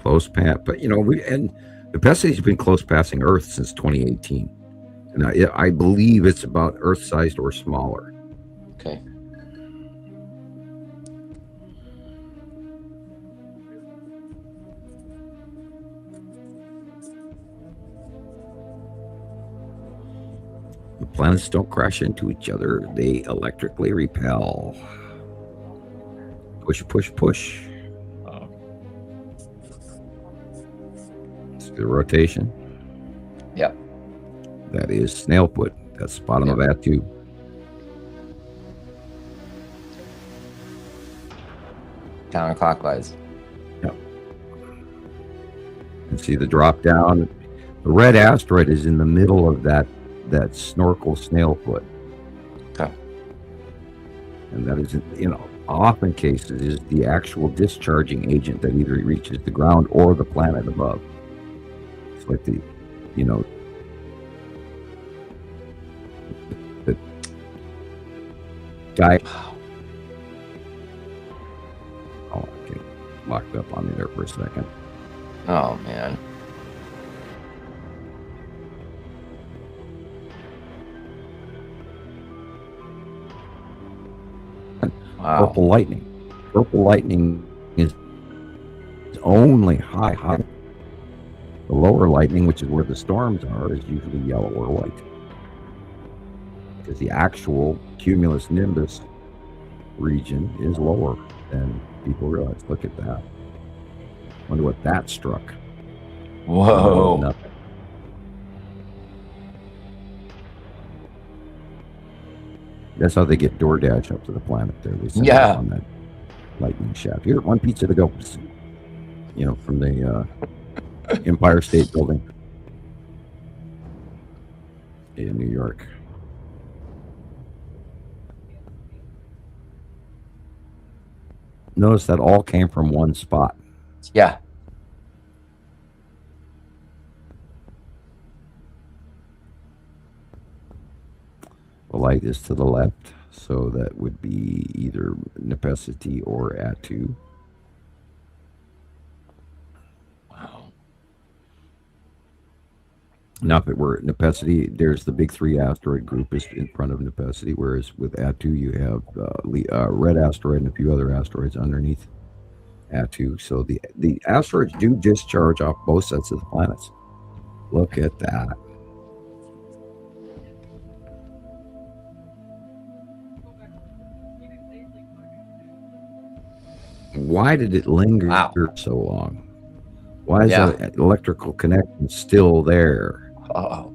B: Close pass, but Nepacity's been close passing Earth since 2018, and I believe it's about Earth-sized or smaller.
G: Okay.
B: The planets don't crash into each other; they electrically repel. Push, push, push. See the rotation?
G: Yep.
B: That is snail foot. That's the bottom of Atu.
G: Counterclockwise.
B: Yep. And see the drop down. The red asteroid is in the middle of that snorkel snail foot.
G: Okay.
B: And that is, often cases is the actual discharging agent that either reaches the ground or the planet above. It's like the guy. Oh, okay. Locked up on me there for a second.
G: Oh, man. Wow.
B: Purple lightning. Purple lightning is only high. The lower lightning, which is where the storms are, is usually yellow or white. Because the actual cumulus nimbus region is lower than people realize. Look at that. Wonder what that struck.
G: Whoa.
B: Nothing. That's how they get DoorDash up to the planet there. They send it on that lightning shaft. Here, one pizza to go. From the Empire State Building in New York. Notice that all came from one spot.
G: Yeah.
B: The light is to the left, so that would be either Nepacity or Atu.
G: Wow.
B: Now, if it were Nepacity, there's the big 3 asteroid group is in front of Nepacity, whereas with Atu, you have red asteroid and a few other asteroids underneath Atu. So the asteroids do discharge off both sets of the planets. Look at that. Why did it linger so long? Why is that electrical connection still there?
G: Uh-oh.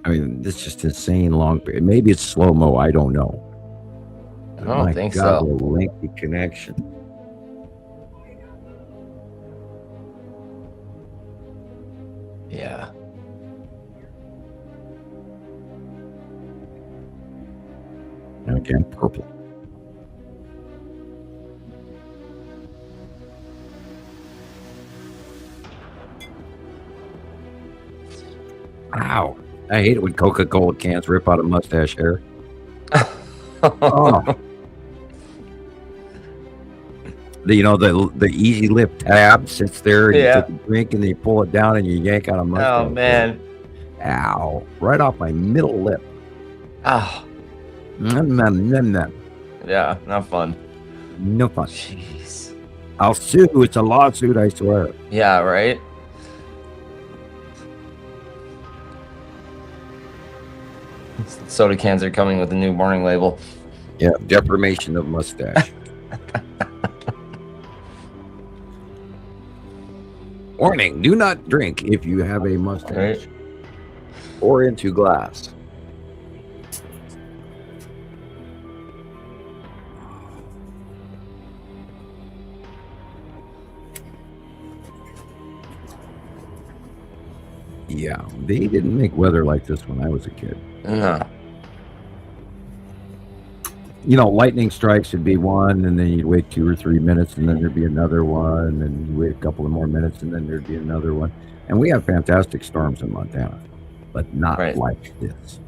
B: I mean, this is just insane long period. Maybe it's slow-mo. I don't know.
G: I don't think so.
B: What a lengthy connection.
G: Yeah.
B: And again, purple. Ow. I hate it when Coca-Cola cans rip out of mustache hair. Oh. The easy lip tab sits there and you take a drink and then you pull it down and you yank out a mustache.
G: Oh, man.
B: Ow. Right off my middle lip.
G: Oh. Yeah, not fun.
B: No fun.
G: Jeez.
B: I'll sue. It's a lawsuit, I swear.
G: Yeah, right? Soda cans are coming with a new warning label.
B: Yeah, deformation of mustache. Warning, do not drink if you have a mustache or into glass. Yeah, they didn't make weather like this when I was a kid.
G: No.
B: Lightning strikes would be one, and then you'd wait 2 or 3 minutes, and then there'd be another one, and you wait a couple of more minutes, and then there'd be another one. And we have fantastic storms in Montana, but not like this.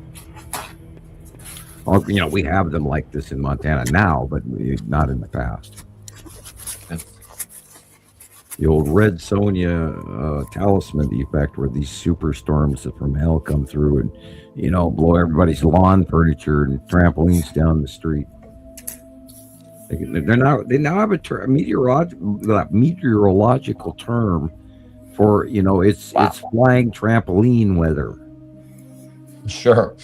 B: We have them like this in Montana now, but not in the past. The old Red Sonja talisman effect, where these superstorms from hell come through and, blow everybody's lawn furniture and trampolines down the street. They now have a meteorological term for, it's flying trampoline weather.
G: Sure.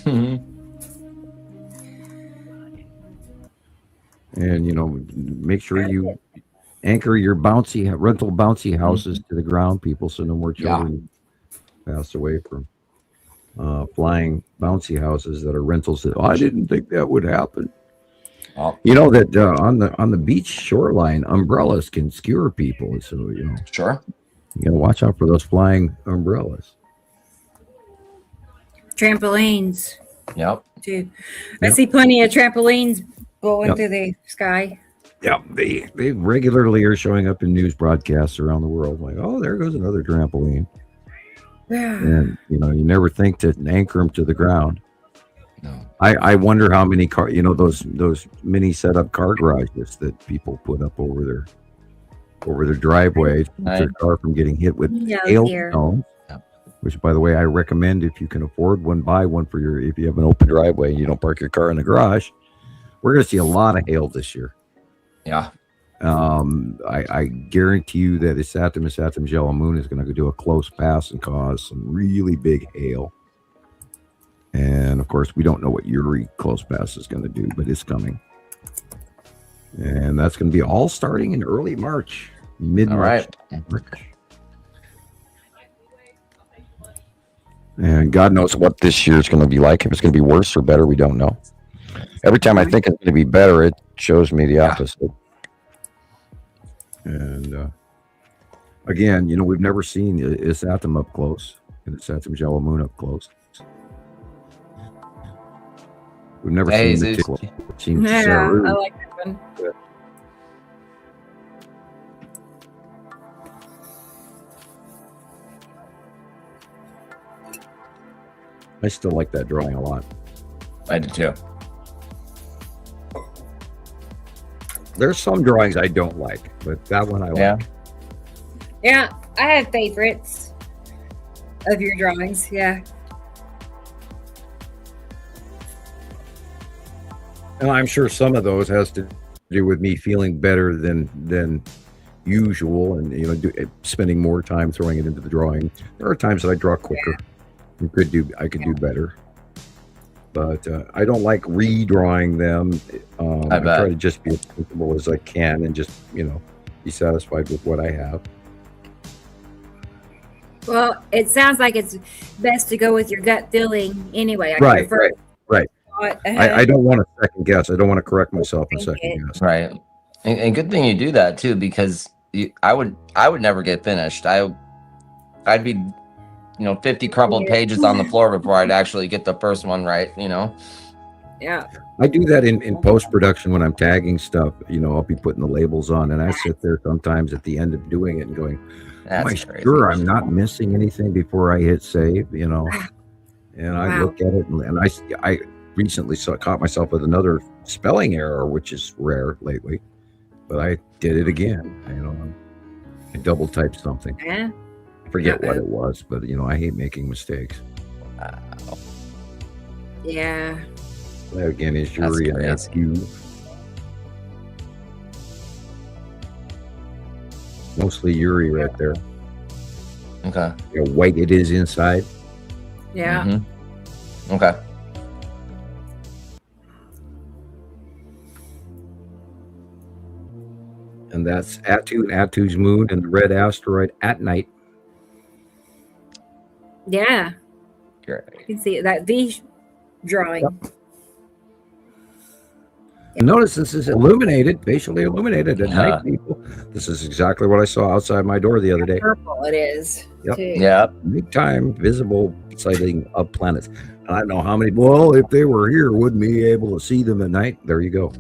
B: And, make sure you anchor your rental bouncy houses to the ground, people, so no more children pass away from flying bouncy houses that are rentals. That I didn't think that would happen.
G: Oh.
B: You know that on the beach shoreline, umbrellas can skewer people. So
G: Sure.
B: You gotta watch out for those flying umbrellas.
A: Trampolines.
G: Yep.
A: Too. I see plenty of trampolines blowing through the sky.
B: Yeah, they regularly are showing up in news broadcasts around the world. Like, oh, there goes another trampoline.
A: Yeah.
B: And you never think to anchor them to the ground.
G: No.
B: I wonder how many car, those mini setup car garages that people put up over their driveway to keep their car from getting hit with hailstones. Which, by the way, I recommend if you can afford one, buy one if you have an open driveway and you don't park your car in the garage. We're going to see a lot of hail this year.
G: Yeah.
B: I guarantee you that the Satum Yellow Moon is going to do a close pass and cause some really big hail. And of course, we don't know what Uri close pass is going to do, but it's coming. And that's going to be all starting in early March, mid-March.
G: All right.
B: And God knows what this year is going to be like. If it's going to be worse or better, we don't know. Every time I think it's going to be better, it shows me the opposite. And again, we've never seen Isatum up close and Isatum Yellow Moon up close. We've never seen the tickle.
A: Yeah, I like that one.
B: Yeah. I still like that drawing a lot.
G: I do too.
B: There's some drawings I don't like, but that one I like.
A: Yeah, I have favorites of your drawings. Yeah.
B: And I'm sure some of those has to do with me feeling better than usual, and spending more time throwing it into the drawing. There are times that I draw quicker. I could do better, but I don't like redrawing them. I try to just be as comfortable as I can and just be satisfied with what I have.
A: Well, it sounds like it's best to go with your gut feeling anyway.
B: Right. I don't want to second guess. I don't want to correct myself and second guess.
G: Right. And good thing you do that too, because I would never get finished. I'd be 50 crumpled pages on the floor before I'd actually get the first one right.
A: Yeah.
B: I do that in post-production when I'm tagging stuff. I'll be putting the labels on, and I sit there sometimes at the end of doing it and going, am I sure I'm not missing anything before I hit save? And I look at it, and I recently caught myself with another spelling error, which is rare lately, but I did it again. I double typed something.
A: Yeah.
B: I forget what it was, but I hate making mistakes.
A: Yeah.
B: That again is Yuri and FQ. Mostly Yuri right there.
G: Okay.
B: White it is inside.
A: Yeah.
G: Mm-hmm. Okay.
B: And that's Atu's moon and the red asteroid at night.
A: Yeah.
G: Great.
A: You can see that V drawing.
B: Yep. And notice this is illuminated, facially illuminated at night, people. This is exactly what I saw outside my door the other day.
A: Purple it is.
B: Yep.
A: Too.
G: Yep.
B: Big time visible sighting of planets. And I don't know how many, well, if they were here, wouldn't be able to see them at night. There you go.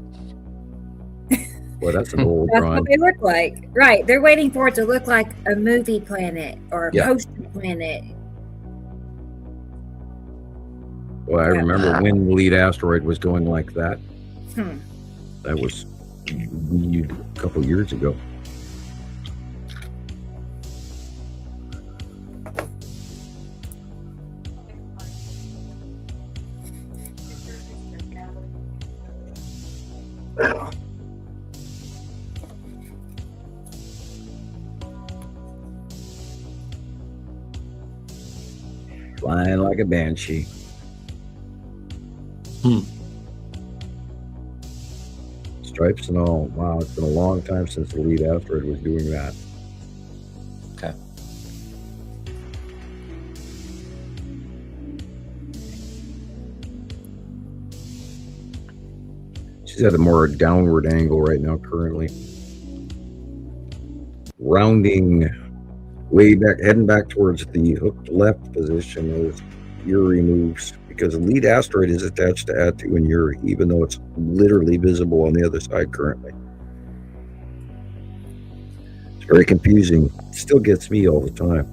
B: Well, that's an old
A: That's
B: drawing.
A: what they look like. Right. They're waiting for it to look like a movie planet or a poster planet.
B: Well, I remember when the lead asteroid was going like that.
A: Hmm.
B: That was a couple years ago. Flying like a banshee. Stripes and all. Wow, it's been a long time since the lead asteroid was doing that.
G: Okay.
B: She's at a more downward angle right now currently. Rounding way back, heading back towards the hooked left position as Uri moves, because the lead asteroid is attached to Atu and Uri, even though it's literally visible on the other side currently. It's very confusing. It still gets me all the time.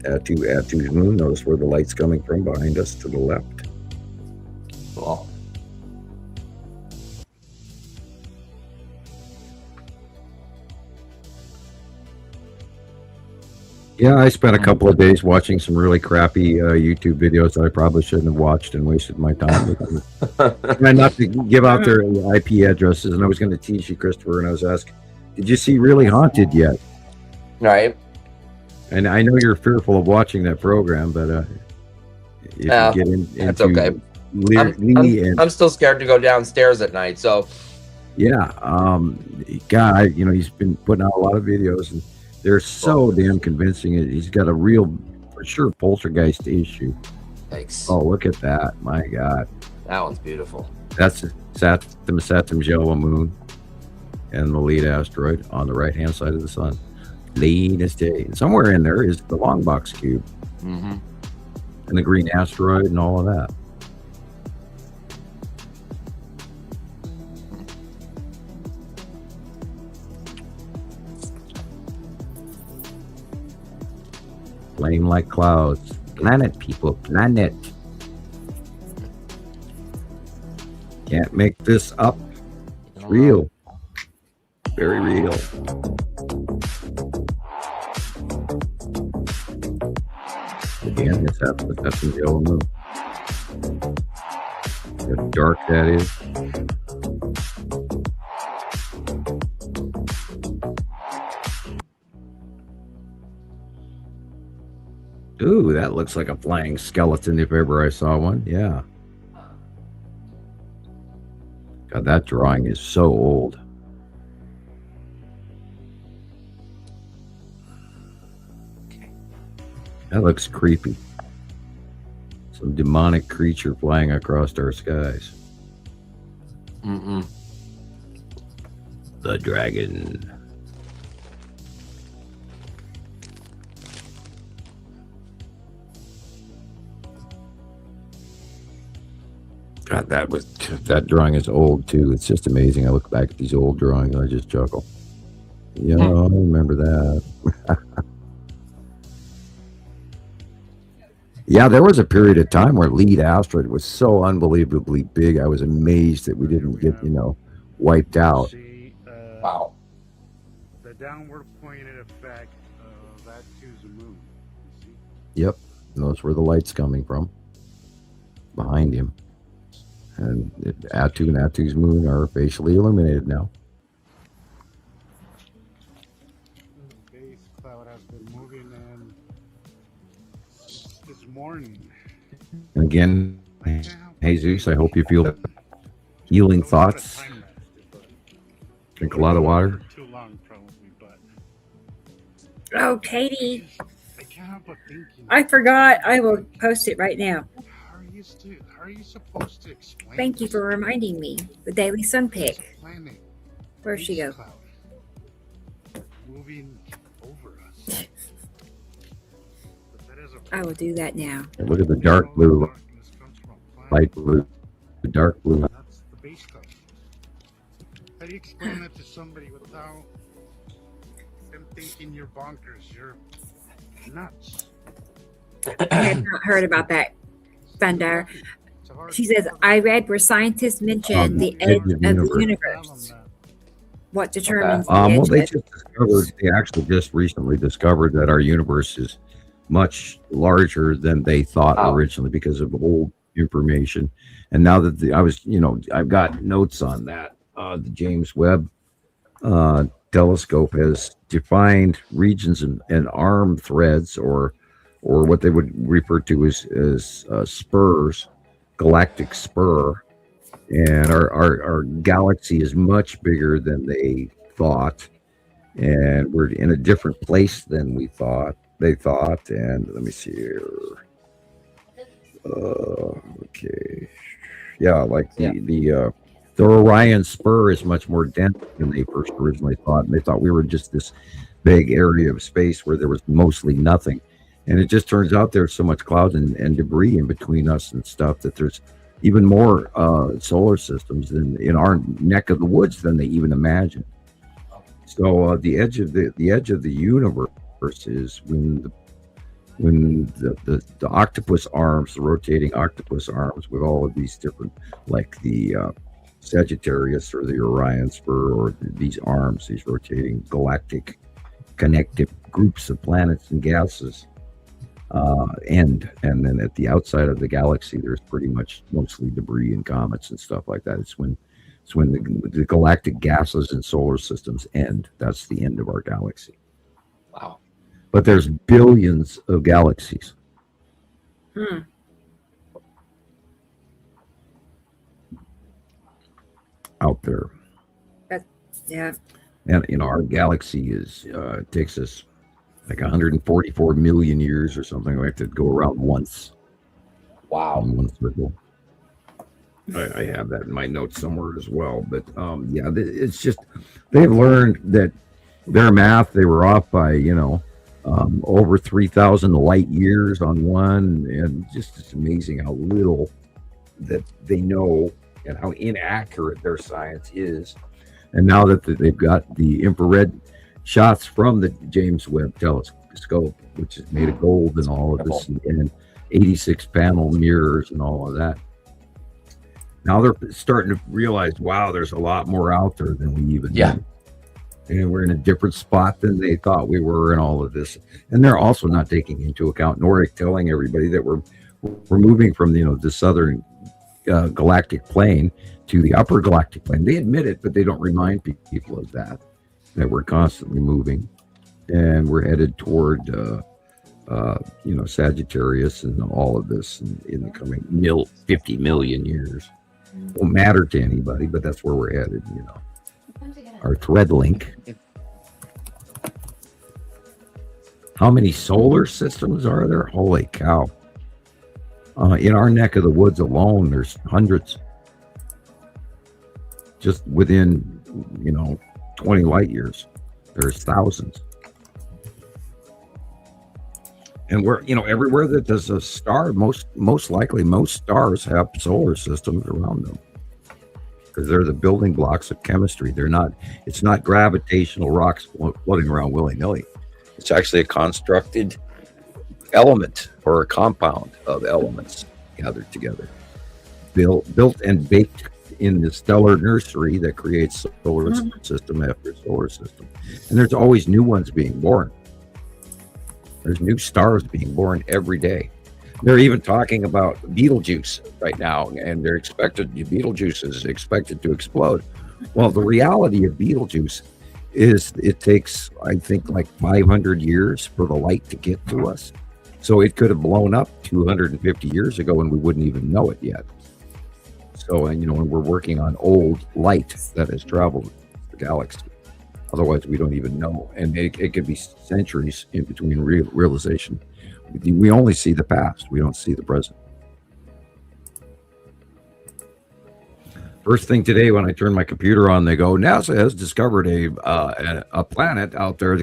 B: Atu's moon. Notice where the light's coming from behind us to the left.
G: Cool.
B: Yeah, I spent a couple of days watching some really crappy YouTube videos that I probably shouldn't have watched and wasted my time with. And not to give out their IP addresses, and I was going to tease you, Christopher, and I was asking, did you see Really Haunted yet?
G: Right.
B: And I know you're fearful of watching that program, but if you get
G: that's
B: into
G: okay. I'm still scared to go downstairs at night, so
B: yeah, guy, he's been putting out a lot of videos, and they're so damn convincing. He's got a real, for sure, poltergeist issue.
G: Thanks.
B: Oh, look at that! My God,
G: that one's beautiful.
B: That's the Satam moon, and the lead asteroid on the right-hand side of the sun. Latest day. Somewhere in there is the long box cube, and the green asteroid, and all of that. Flame like clouds. Planet, people. Planet. Can't make this up. It's real. Very real. Again, that's the yellow moon. How dark that is. Ooh, that looks like a flying skeleton if ever I saw one. Yeah. God, that drawing is so old. That looks creepy. Some demonic creature flying across our skies. The dragon. God, that drawing is old too. It's just amazing. I look back at these old drawings and I just chuckle. Yeah, I remember that. Yeah, there was a period of time where lead asteroid was so unbelievably big. I was amazed that we didn't get, wiped out.
G: Wow.
M: The downward pointed effect of Atu's moon.
B: Yep. And that's where the light's coming from. Behind him. And Atu and Atu's moon are facially illuminated now.
M: The base cloud has been moving in this morning.
B: And again, Jesus, I hope you feel healing thoughts. Drink a lot of water.
M: Too long, probably, but
A: oh, Katie,
M: I can't help but thinking.
A: I forgot. I will post it right now.
M: How are you supposed to explain?
A: Thank you for reminding me. The Daily Sun pic.
M: Planet,
A: Where'd she go?
M: cloud moving over us. But that is a
A: I will do that now.
B: And look at the dark blue, light blue, the dark blue.
M: That's the base cloud. How do you explain that to somebody without them thinking you're bonkers? You're nuts.
A: I had not heard about that, Thunder. She says, I read where scientists mentioned the edge of the universe. What determines the edge
B: well,
A: of
B: they actually just recently discovered that our universe is much larger than they thought originally because of old information. And now that I've got notes on that. The James Webb telescope has defined regions and arm threads, or what they would refer to as spurs, galactic spur. And our galaxy is much bigger than they thought. and we're in a different place than they thought. And let me see here. Okay. Yeah, like the Orion Spur is much more dense than they first originally thought. And they thought we were just this big area of space where there was mostly nothing. And it just turns out there's so much clouds and debris in between us and stuff that there's even more solar systems in our neck of the woods than they even imagined. So the edge of the universe is when the octopus arms, the rotating octopus arms with all of these different, like the Sagittarius or the Orion Spur, or these arms, these rotating galactic connective groups of planets and gases end. And then at the outside of the galaxy, there's pretty much mostly debris and comets and stuff like that. It's when the galactic gases and solar systems end. That's the end of our galaxy.
G: Wow.
B: But there's billions of galaxies. Out there.
A: Yeah.
B: And our galaxy is takes us like 144 million years or something. We have to go around once.
G: Wow.
B: In one circle. I have that in my notes somewhere as well. But yeah, it's just they've learned that their math, they were off by, over 3,000 light years on one. And just it's amazing how little that they know and how inaccurate their science is. And now that they've got the infrared shots from the James Webb Telescope, which is made of gold and all of this, and 86 panel mirrors and all of that. Now they're starting to realize, wow, there's a lot more out there than we even knew. And we're in a different spot than they thought we were in all of this. And they're also not taking into account, nor telling everybody that we're moving from, the southern galactic plane to the upper galactic plane. They admit it, but they don't remind people of that we're constantly moving, and we're headed toward Sagittarius and all of this in the coming 50 million years. Won't matter to anybody, but that's where we're headed. Our thread link. How many solar systems are there? Holy cow! In our neck of the woods alone, there's hundreds. Just within 20 light years, there's thousands. And we're, everywhere that there's a star, most likely most stars have solar systems around them, because they're the building blocks of chemistry. It's not gravitational rocks floating around willy-nilly. It's actually a constructed element or a compound of elements gathered together, built and baked in the stellar nursery that creates solar system after solar system. And there's always new ones being born. There's new stars being born every day. They're even talking about Betelgeuse right now, and Betelgeuse is expected to explode. Well, the reality of Betelgeuse is it takes, I think, like 500 years for the light to get to us. So it could have blown up 250 years ago and we wouldn't even know it yet. So, and we're working on old light that has traveled the galaxy. Otherwise, we don't even know. And it could be centuries in between realization. We only see the past. We don't see the present. First thing today, when I turned my computer on, they go, NASA has discovered a planet out there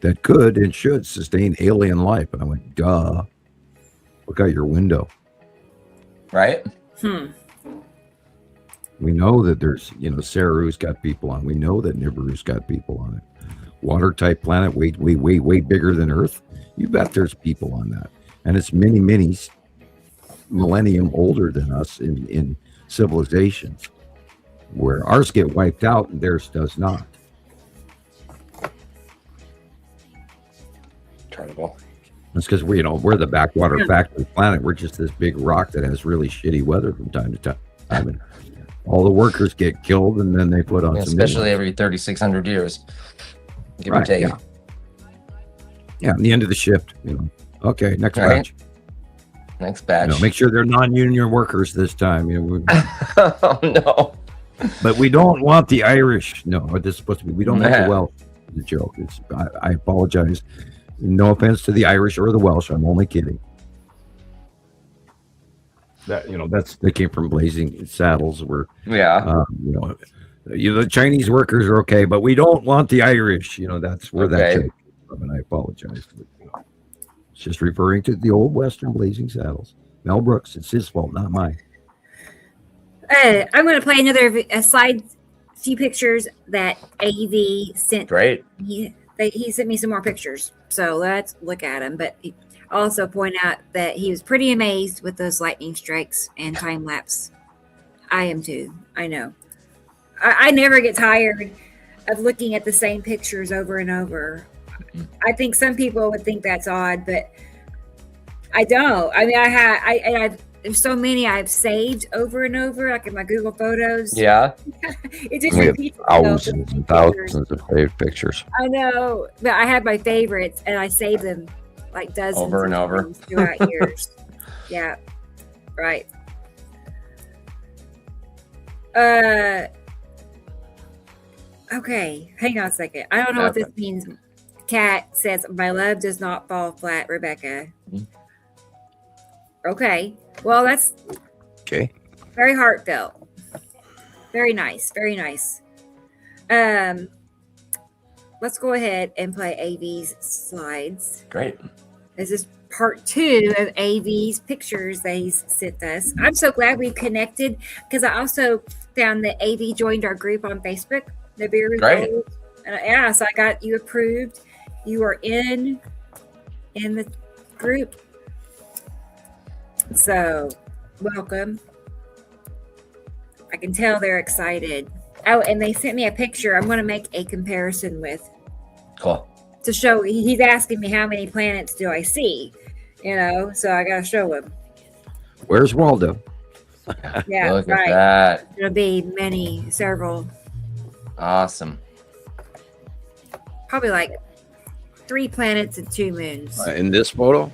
B: that could and should sustain alien life. And I went, duh. Look out your window.
G: Right?
B: We know that there's, Saru's got people on. We know that Nibiru's got people on it. Water type planet, way bigger than Earth. You bet there's people on that. And it's many millennium older than us in civilizations, where ours get wiped out and theirs does not.
G: Incredible.
B: That's because we're the backwater factory planet. We're just this big rock that has really shitty weather from time to time. I mean, all the workers get killed, and then they put on some
G: especially every 3,600 years, give or take.
B: Yeah, the end of the shift. Okay, next batch.
G: Next batch.
B: Make sure they're non-union workers this time.
G: Oh no!
B: But we don't want the Irish. No, this is supposed to be. We don't have the Welsh. a joke. I apologize. No offense to the Irish or the Welsh. I'm only kidding. They came from Blazing Saddles, where the Chinese workers are okay, but we don't want the Irish. That's where that joke came from, and I apologize. But, it's just referring to the old Western Blazing Saddles. Mel Brooks, it's his fault, not mine.
A: I'm going to play another slide. Few pictures that AV sent.
G: Great.
A: He sent me some more pictures, so let's look at them. But he also point out that he was pretty amazed with those lightning strikes and time lapse. I am too. I know. I never get tired of looking at the same pictures over and over. I think some people would think that's odd, but I don't. I mean, there's so many I've saved over and over, like in my Google Photos.
G: Yeah.
B: It just repeats thousands and thousands of saved pictures.
A: I know, but I have my favorites, and I save them like dozens
G: over and over
A: throughout years. Yeah, right. Okay, hang on a second. I don't know what this means. Kat says, "My love does not fall flat," Rebecca. Okay. Well, that's
B: okay.
A: Very heartfelt. Very nice. Very nice. Let's go ahead and play AV's slides.
G: Great.
A: This is part 2 of AV's pictures that he's sent us. I'm so glad we connected because I also found that AV joined our group on Facebook, Nibiru.
G: Great.
A: And so I got you approved. You are in the group. So, welcome. I can tell they're excited. Oh, and they sent me a picture I'm going to make a comparison with.
G: Cool.
A: To show, he's asking me how many planets do I see, so I got to show him.
B: Where's Waldo?
A: Yeah,
G: Look
A: right.
G: at that.
A: It'll be several.
G: Awesome.
A: Probably like 3 planets and 2 moons.
B: In this photo?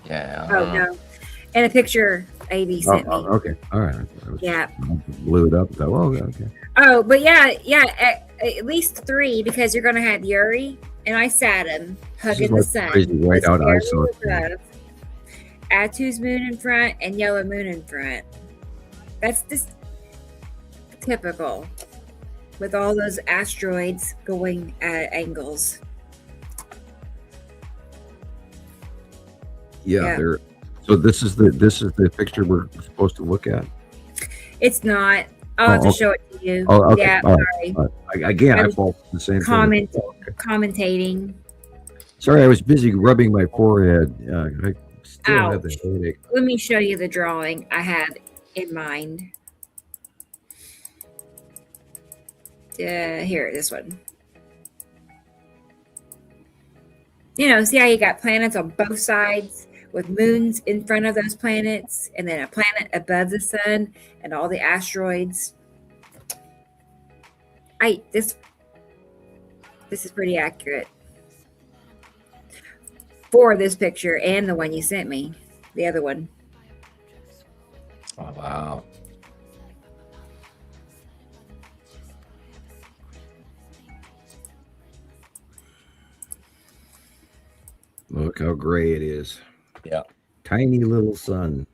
G: Yeah.
A: Oh, no. And a picture AV sent me.
B: Okay. All right.
A: Yeah.
B: Blew it up. Okay.
A: Oh, but at least 3 because you're going to have Yuri and I Saturn hugging the sun.
B: Crazy whiteout
A: above, Atu's moon in front and yellow moon in front. That's just typical with all those asteroids going at angles.
B: Yeah. So this is the picture we're supposed to look at.
A: It's not. I'll have to show it to you.
B: Oh, okay.
A: Yeah, sorry.
B: Again, I fall the same thing.
A: Commentating.
B: Sorry, I was busy rubbing my forehead. I still have the headache.
A: Let me show you the drawing I have in mind. Here, this one. See how you got planets on both sides with moons in front of those planets and then a planet above the sun and all the asteroids. This is pretty accurate for this picture and the one you sent me, the other one.
G: Oh, wow.
B: Look how gray it is.
G: Yeah.
B: Tiny little sun.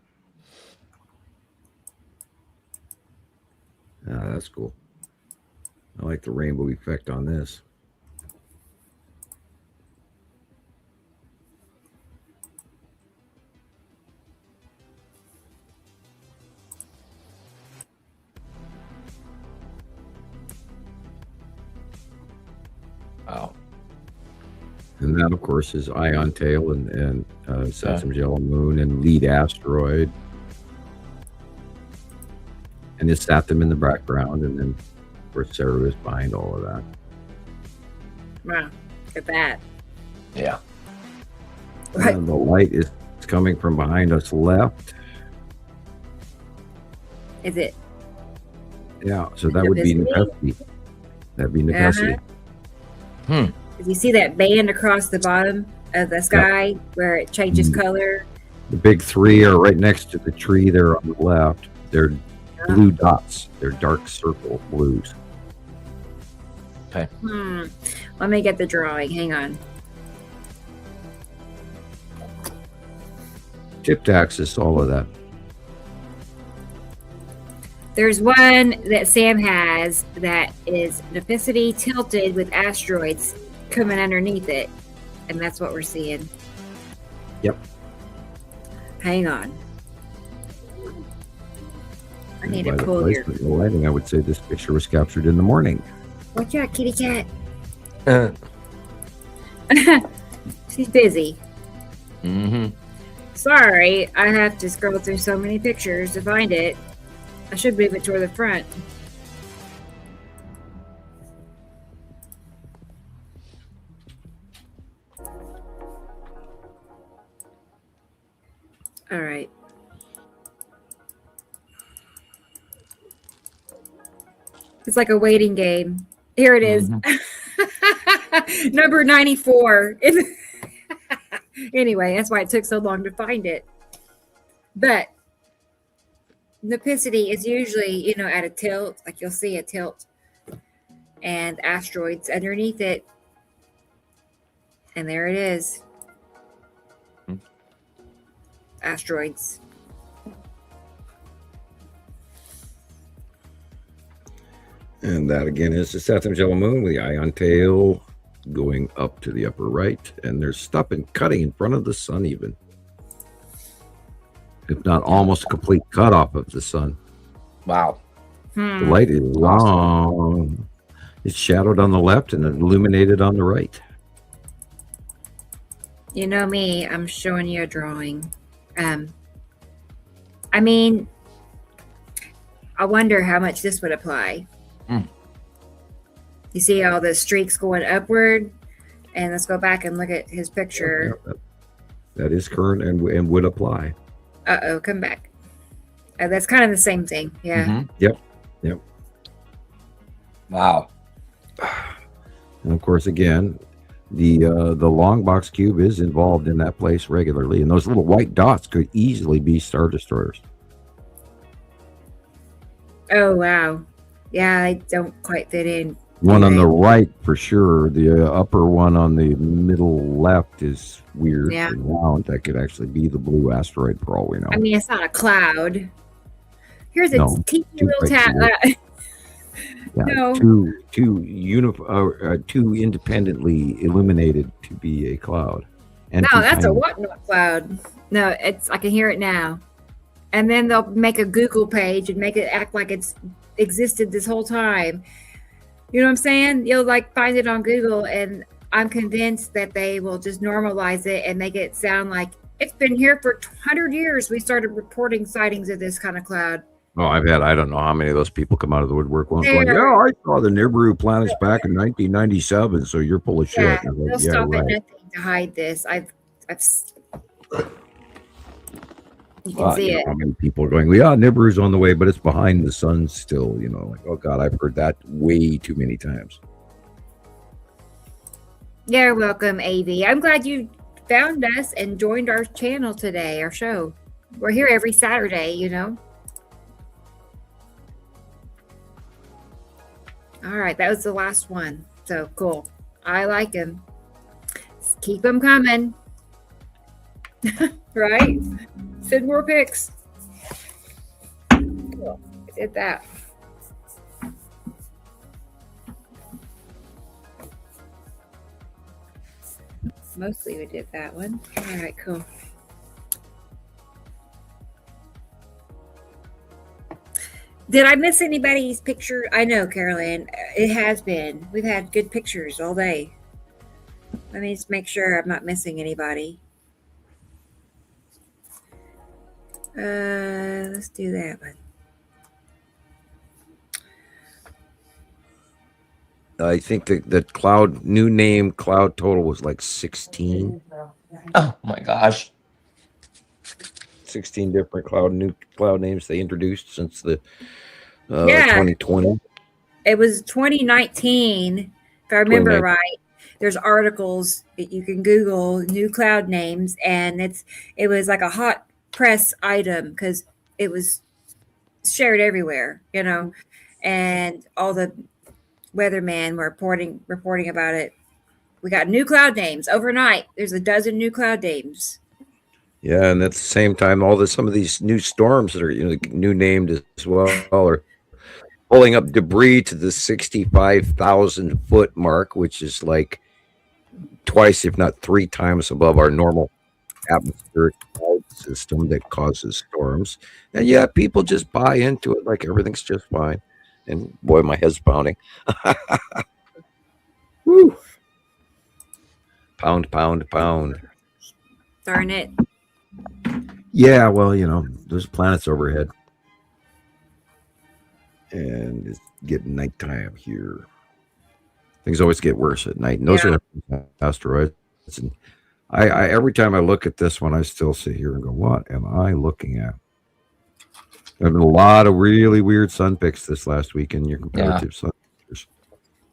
B: That's cool. I like the rainbow effect on this.
G: Wow.
B: And that, of course, is Ion Tail and Sesame Yellow Moon and Lead Asteroid. And it's Saturn in the background, and then, of course, Sarah is behind all of that.
A: Wow, look at that.
G: Yeah.
A: Right.
B: And the light is coming from behind us left.
A: Is it?
B: Yeah, so that would be Nepesi. That'd be Nepesi.
A: If you see that band across the bottom of the sky where it changes color.
B: The big 3 are right next to the tree there on the left. They're blue dots. They're dark circle blues.
G: Okay.
A: Let me get the drawing. Hang on.
B: Tip axis, all of that.
A: There's one that Sam has that is Nipicity tilted with asteroids coming underneath it. And that's what we're seeing.
B: Yep.
A: Hang on. I need to
B: By the
A: pull your...
B: placement of the lighting, I would say this picture was captured in the morning.
A: Watch out, kitty cat. She's busy.
G: Mm-hmm.
A: Sorry, I have to scroll through so many pictures to find it. I should move it toward the front. All right. It's like a waiting game. Here it is. Number 94. Anyway, that's why it took so long to find it. But Nipicity is usually, at a tilt. Like you'll see a tilt. And asteroids underneath it. And there it is. Asteroids.
B: And that again is the Southern Yellow Moon with the ion tail going up to the upper right. And there's stuff and cutting in front of the sun even. If not almost a complete cutoff of the sun.
G: Wow.
B: The light is long. It's shadowed on the left and illuminated on the right.
A: You know me, I'm showing you a drawing. I mean, I wonder how much this would apply. You see all the streaks going upward? And let's go back and look at his picture.
B: That is current and would apply.
A: Uh-oh, come back. That's kind of the same thing. Yeah.
B: Yep.
G: Wow.
B: And of course, again, the long box cube is involved in that place regularly. And those little white dots could easily be Star Destroyers.
A: Oh, wow. Yeah, I don't quite fit in.
B: One on the right for sure. The upper one on the middle left is weird and round. That could actually be the blue asteroid for all we know.
A: I mean, it's not a cloud. Here's a teeny little tat. No.
B: Two independently illuminated to be a cloud. And
A: no, that's a whatnot cloud. No, I can hear it now. And then they'll make a Google page and make it act like it's existed this whole time. You know what I'm saying? You'll find it on Google, and I'm convinced that they will just normalize it and make it sound like it's been here for 100 years. We started reporting sightings of this kind of cloud.
B: Oh, I don't know how many of those people come out of the woodwork going, I saw the Nibiru planets back in 1997, so you're full of shit.
A: Yeah, they'll stop at nothing to hide this. You can see it.
B: How many people are going, Nibiru's on the way, but it's behind the sun still, oh God, I've heard that way too many times.
A: You're welcome, AV. I'm glad you found us and joined our channel today, our show. We're here every Saturday, All right, that was the last one. So cool. I like them. Keep them coming. Right? Send more pics. Cool. I did that. Mostly we did that one. All right, cool. Did I miss anybody's picture? I know, Carolyn. It has been. We've had good pictures all day. Let me just make sure I'm not missing anybody. Let's do that one.
B: I think the cloud new name cloud total was 16.
G: Oh my gosh.
B: 16 different new cloud names they introduced since the 2020.
A: It was 2019, if I remember right. There's articles that you can Google new cloud names, and it was like a hot press item because it was shared everywhere, and all the weatherman were reporting about it. We got new cloud names overnight. There's a dozen new cloud names.
B: Yeah, and at the same time, some of these new storms that are new named as well are pulling up debris to the 65,000 foot mark, which is like twice, if not three times above our normal atmospheric cloud system that causes storms. And yeah, people just buy into it like everything's just fine. And boy, my head's pounding. Woo. Pound, pound, pound.
A: Darn it.
B: Yeah, well, there's planets overhead. And it's getting nighttime here. Things always get worse at night. And those are asteroids. And I every time I look at this one, I still sit here and go, what am I looking at? There have been a lot of really weird sun pics this last week in your comparative sun pictures.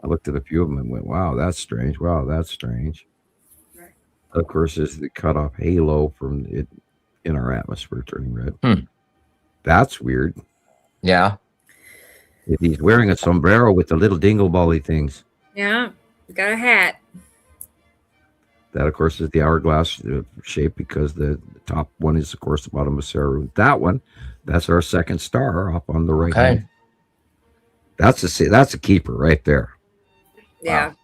B: I looked at a few of them and went, wow, that's strange. Wow, that's strange. Of course, is the cutoff halo from it in our atmosphere turning red. That's weird.
G: Yeah.
B: He's wearing a sombrero with the little dingle-bally things.
A: Yeah, got a hat.
B: That, of course, is the hourglass shape because the top one is, of course, the bottom of Saru. That one, that's our second star up on the right hand. That's a keeper right there.
A: Yeah.
B: Wow.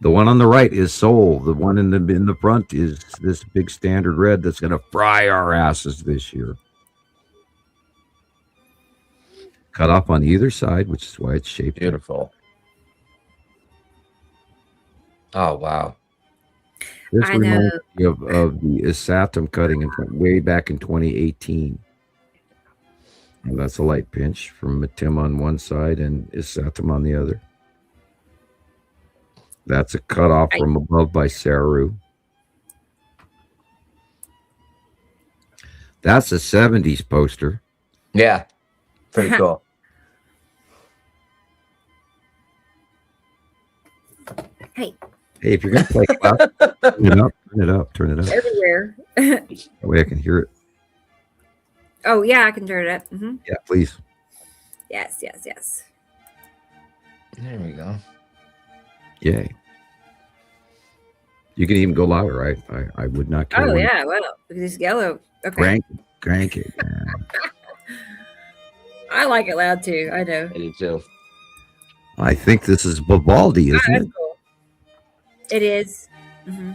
B: The one on the right is Sol. The one in the front is this big standard red that's going to fry our asses this year. Cut off on either side, which is why it's shaped
G: beautiful. Oh wow!
B: This reminds me of the Isatum cutting way back in 2018. And that's a light pinch from Matim on one side and Isatum on the other. That's a cutoff from above by Saru. That's a 70s poster.
G: Yeah. Pretty cool.
A: Hey,
B: if you're going to play cloud, turn it up.
A: Everywhere.
B: That way I can hear it.
A: Oh, yeah, I can turn it up. Mm-hmm.
B: Yeah, please.
A: Yes.
G: There we go.
B: Yay. You can even go louder. I would not care.
A: Oh, yeah, well, this yellow. Okay.
B: Crank it.
A: I like it loud, too. I know.
G: I do, too.
B: I think this is Vivaldi, isn't it?
A: Cool. It is. Mm-hmm.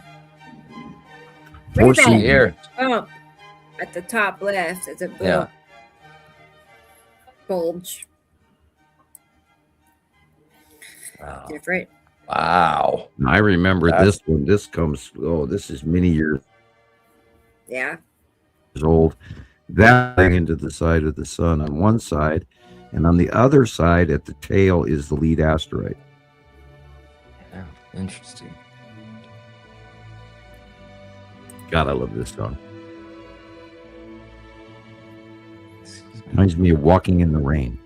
B: Look at that
G: here.
A: Oh, at the top left, it's a little bulge.
G: Wow.
A: Different.
G: Wow.
B: I remember this one. This is many years old. That thing into the side of the sun on one side, and on the other side at the tail is the lead asteroid.
G: Yeah, interesting.
B: God, I love this song. Reminds me of Walking in the Rain.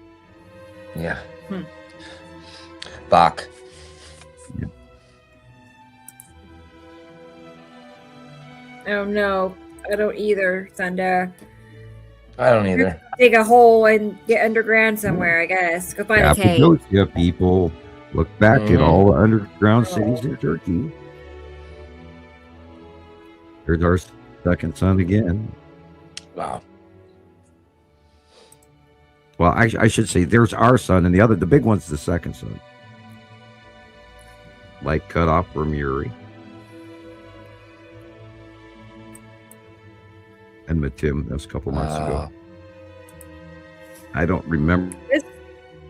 G: Yeah. Bach.
B: Yeah.
A: Oh, no. I don't either, Thunder.
G: I don't either.
A: Dig a hole and get underground somewhere, I guess. Go find a cave.
B: Cappadocia, people. Look back at all the underground cities in Turkey. There's our second sun again.
G: Wow.
B: Well, I should say there's our sun, and the big one's the second sun. Light cut off from Uri. And Matim, that was a couple months ago. I don't remember.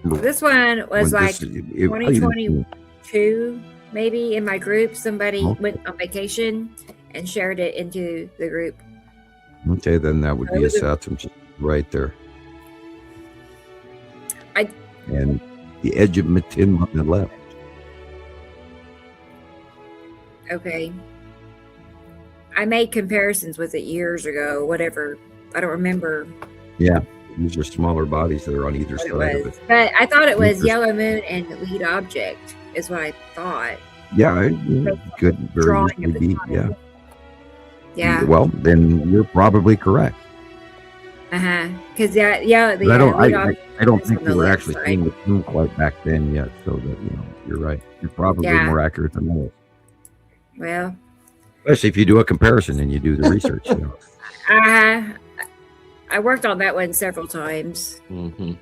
A: This one was like 2022, maybe, in my group. Somebody went on vacation and shared it into the group.
B: Okay, then that would be a Saturn right there. And the edge of Matim on the left.
A: Okay. I made comparisons with it years ago, whatever. I don't remember.
B: Yeah, these are smaller bodies that are on either side of it.
A: But I thought it was Yellow Moon and Lead Object, is what I thought.
B: Yeah, good. Very easily be. Yeah.
A: Yeah.
B: Well, then you're probably correct.
A: Because
B: I don't think we were actually seeing the plume quite back then yet. So that you're right. You're probably more accurate than most.
A: Well,
B: especially if you do a comparison and you do the research.
A: I worked on that one several times.
G: Mm-hmm.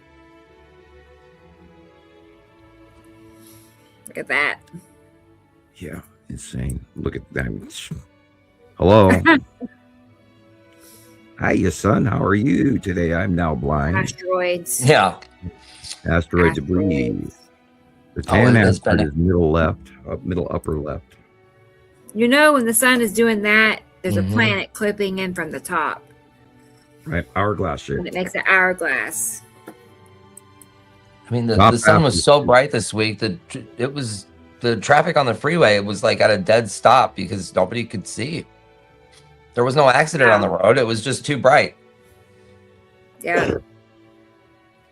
A: Look at that.
B: Yeah, insane. Look at that. Hello. Hiya, son. How are you today? I'm now blind.
A: Asteroids.
G: Yeah.
B: Asteroid debris. The tan asteroid is middle left, middle upper left.
A: When the sun is doing that, there's a planet clipping in from the top.
B: Right, hourglass shape.
A: And it makes an hourglass.
G: I mean, the sun was so bright this week that it was the traffic on the freeway. It was like at a dead stop because nobody could see. There was no accident on the road. It was just too bright.
A: Yeah.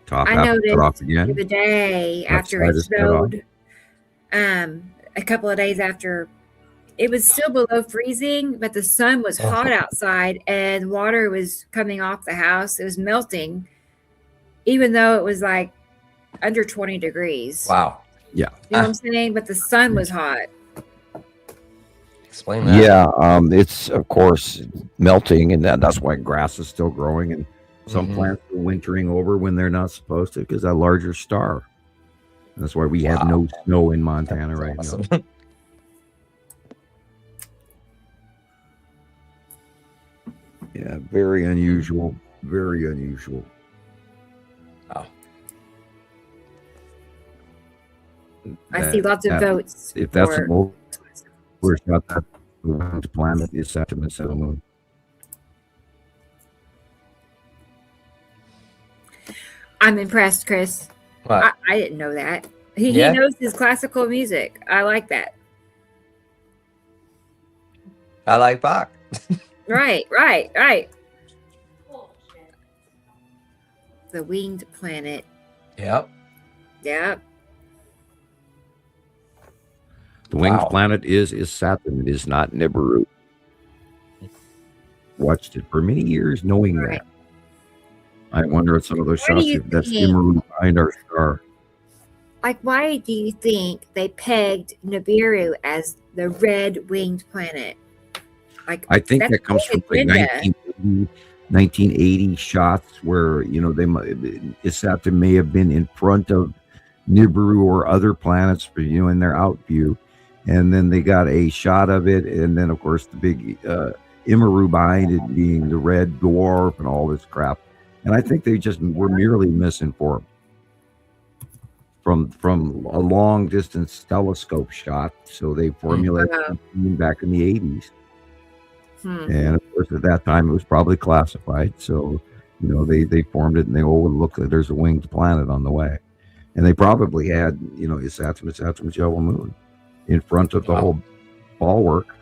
B: Top
A: I noticed
B: off again.
A: the day after it snowed, a couple of days after, it was still below freezing, but the sun was hot outside and water was coming off the house. It was melting, even though it was like under 20 degrees.
G: Wow.
B: Yeah.
A: You know what I'm saying? But the sun was hot.
G: Explain that.
B: Yeah, it's of course melting, and that's why grass is still growing, and some plants are wintering over when they're not supposed to because a larger star. That's why we have no snow in Montana right now. Yeah, very unusual. Very unusual.
G: Wow.
A: I see lots of votes.
B: If that's a move, we're not that the planet is Septimus of the moon.
A: I'm impressed, Chris.
G: What?
A: I didn't know that. He knows his classical music. I like that.
G: I like Bach.
A: Right. The winged planet.
G: Yep.
A: Yep.
B: The winged planet is Saturn. It is not Nibiru. Watched it for many years knowing that. I wonder if some of those shots, if that's Nibiru behind our star.
A: Like, why do you think they pegged Nibiru as the red winged planet? Like,
B: I think that comes from like 1980 shots where, Saturn may have been in front of Nibiru or other planets for, in their out view. And then they got a shot of it. And then, of course, the big Imaru behind it being the red dwarf and all this crap. And I think they just were merely misinformed from a long distance telescope shot. So they formulated something back in the 80s. And of course, at that time, it was probably classified. So, they formed it and they look, there's a winged planet on the way. And they probably had, Saturn's yellow moon in front of the whole bulwark.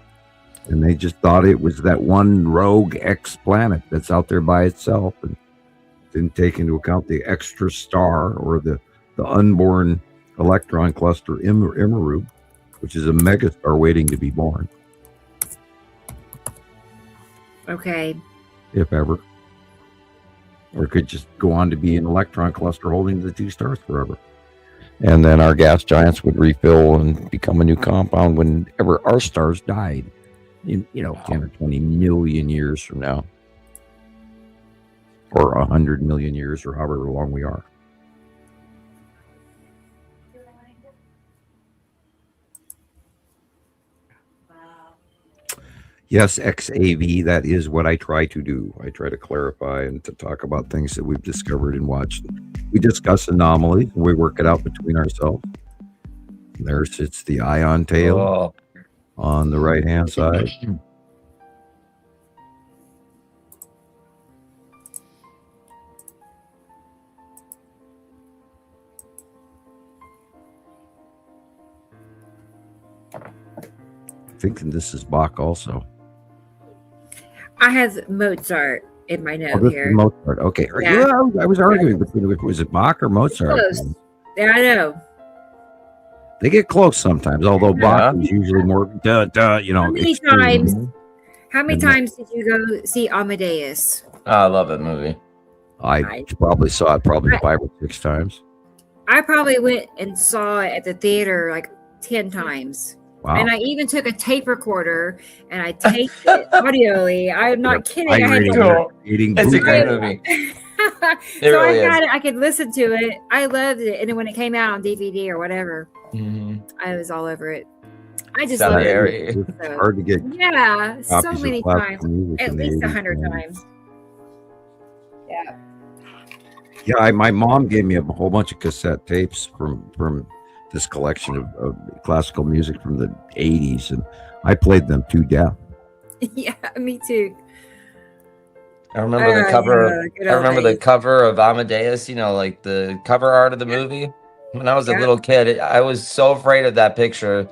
B: And they just thought it was that one rogue X planet that's out there by itself and didn't take into account the extra star or the unborn electron cluster Imaru, which is a megastar waiting to be born.
A: Okay.
B: If ever. Or it could just go on to be an electron cluster holding the two stars forever. And then our gas giants would refill and become a new compound whenever our stars died. 10 or 20 million years from now. Or 100 million years, or however long we are. Yes, XAV, that is what I try to do. I try to clarify and to talk about things that we've discovered and watched. We discuss anomalies, and we work it out between ourselves. There sits the ion tail on the right-hand side. Thinking this is Bach also.
A: I have Mozart in my note here.
B: Is Mozart. Okay. Yeah. I was arguing between was it Bach or Mozart?
A: Close. Yeah, I know.
B: They get close sometimes, although Bach is usually more
A: How many times did you go see Amadeus?
G: Oh, I love that movie.
B: I probably saw it 5 or 6 times.
A: I probably went and saw it at the theater like 10 times.
B: Wow.
A: And I even took a tape recorder and I taped it audioly. I'm not kidding. I had
G: It's a great movie.
A: So really I had it. I could listen to it. I loved it. And then when it came out on DVD or whatever, I was all over it. I just love it.
B: It's hard to get.
A: Yeah, so many times. At least 100 times. Yeah.
B: Yeah, my mom gave me a whole bunch of cassette tapes from this collection of classical music from the 80s, and I played them to death.
A: Yeah, me too.
G: I remember the cover. I remember the cover of Amadeus. You know, like the cover art of the movie. When I was a little kid, I was so afraid of that picture.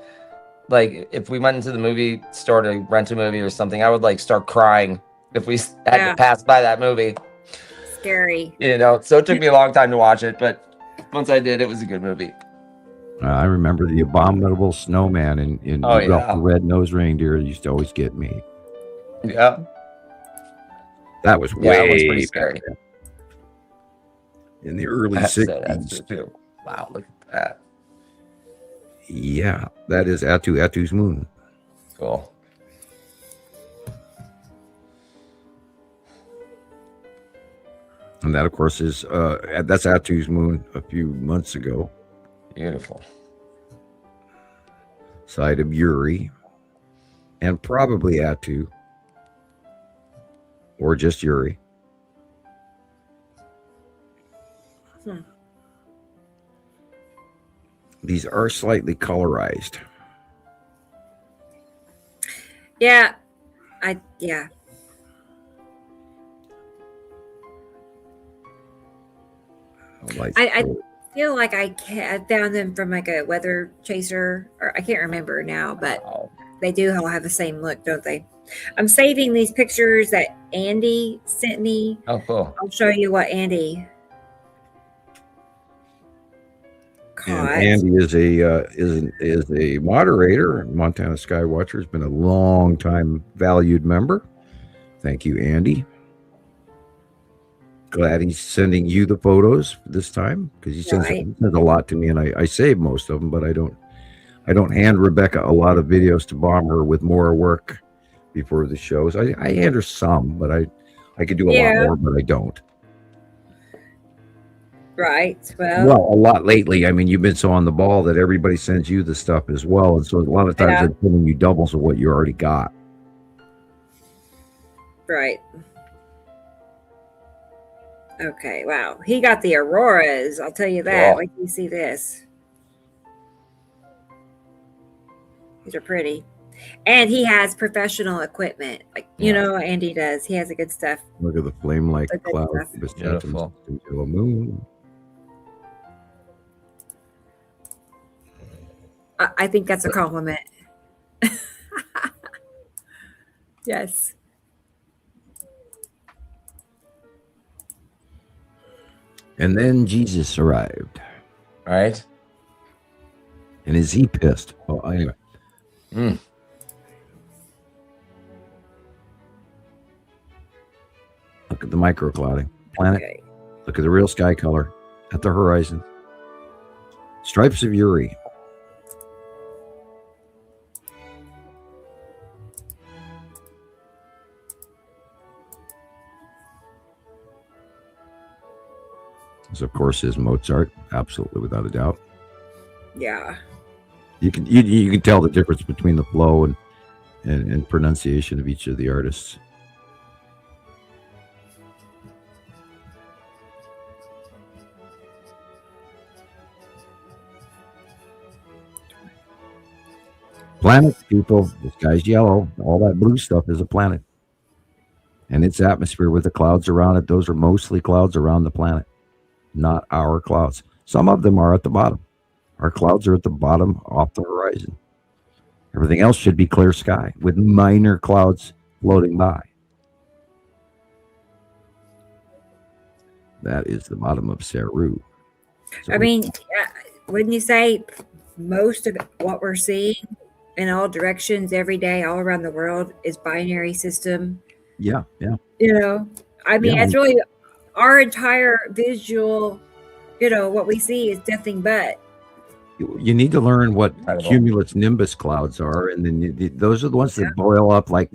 G: Like, if we went into the movie store to rent a movie or something, I would like start crying if we had to pass by that movie.
A: Scary.
G: You know, so it took me a long time to watch it, but once I did, it was a good movie.
B: I remember the Abominable Snowman in Rudolph the Red-Nosed Reindeer. It used to always get me.
G: Yeah.
B: That was
G: that was pretty scary.
B: In the early 60s.
G: Wow, look at that.
B: Yeah, that is Atu's moon.
G: Cool.
B: And that, of course, is that's Atu's moon a few months ago.
G: Beautiful.
B: Side of Uri, and probably Atu, or just Uri. These are slightly colorized.
A: Yeah, I feel like I found them from like a weather chaser, or I can't remember now, but they do all have the same look, don't they? I'm saving these pictures that Andy sent me.
G: Oh, cool.
A: I'll show you what Andy caught.
B: And Andy is a moderator. Montana Skywatcher has been a long time valued member. Thank you, Andy. Glad he's sending you the photos this time, because he sends a lot to me, and I save most of them, but I don't hand Rebecca a lot of videos to bomb her with more work before the shows. I hand her some, but I could do a lot more, but I don't.
A: Right.
B: Well, a lot lately. I mean, you've been so on the ball that everybody sends you the stuff as well, and so a lot of times they're sending you doubles of what you already got.
A: Right. Okay, wow. He got the auroras, I'll tell you that. Wait till you see this. These are pretty. And he has professional equipment. Like, you know, Andy does. He has the good stuff.
B: Look at the flame-like cloud.
G: Beautiful.
B: Yellow moon.
A: I think that's a compliment. Yes.
B: And then Jesus arrived.
G: Right.
B: And is he pissed? Oh, anyway. Look at the microclouding. Planet. Okay. Look at the real sky color at the horizon. Stripes of Uri. This, of course, is Mozart, absolutely, without a doubt.
A: Yeah.
B: You can tell the difference between the flow and pronunciation of each of the artists. Planets, people, the sky's yellow. All that blue stuff is a planet. And its atmosphere with the clouds around it, those are mostly clouds around the planet, not our clouds. Some of them are at the bottom. Our clouds are at the bottom off the horizon. Everything else should be clear sky with minor clouds floating by. That is the bottom of Saru.
A: So I mean, wouldn't you say most of what we're seeing in all directions every day, all around the world, is binary system?
B: Yeah, yeah.
A: You know, I mean, it's really our entire visual, what we see is nothing but.
B: You need to learn what cumulus nimbus clouds are, and then those are the ones that boil up like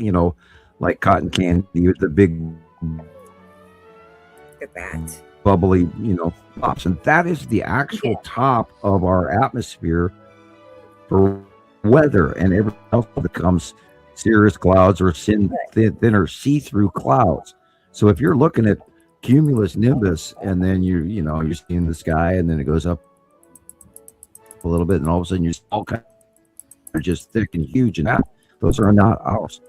B: cotton candy with the big
A: at that
B: bubbly, pops, and that is the actual top of our atmosphere for weather, and everything else becomes cirrus clouds or thinner see-through clouds. So if you're looking at cumulus nimbus, and then you're seeing the sky, and then it goes up a little bit, and all of a sudden you're all kind of just thick and huge, and those are not ours.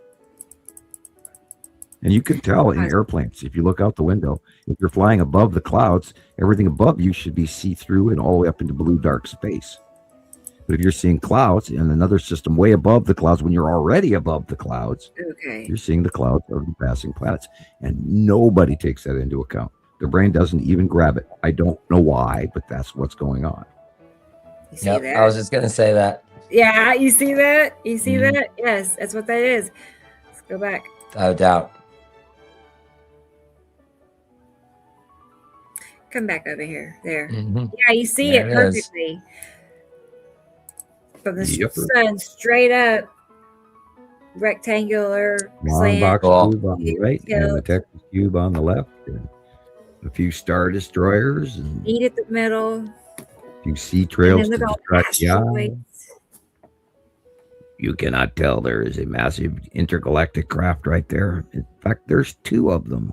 B: And you can tell in airplanes, if you look out the window, if you're flying above the clouds, everything above you should be see-through and all the way up into blue dark space. But if you're seeing clouds in another system way above the clouds, when you're already above the clouds, you're seeing the clouds of the passing planets, and nobody takes that into account. The brain doesn't even grab it. I don't know why, but that's what's going on.
A: You see that?
G: I was just gonna say that.
A: Yeah, you see that? You see that? Yes, that's what that is. Let's go back.
G: No doubt.
A: Come back over here. There. Yeah, you see it perfectly. From the sun straight up, rectangular
B: long box cube on the right, and the Texas cube on the left, and a few star destroyers, and
A: heat at the middle.
B: A few sea trails to distract the eye. You cannot tell there is a massive intergalactic craft right there. In fact, there's two of them.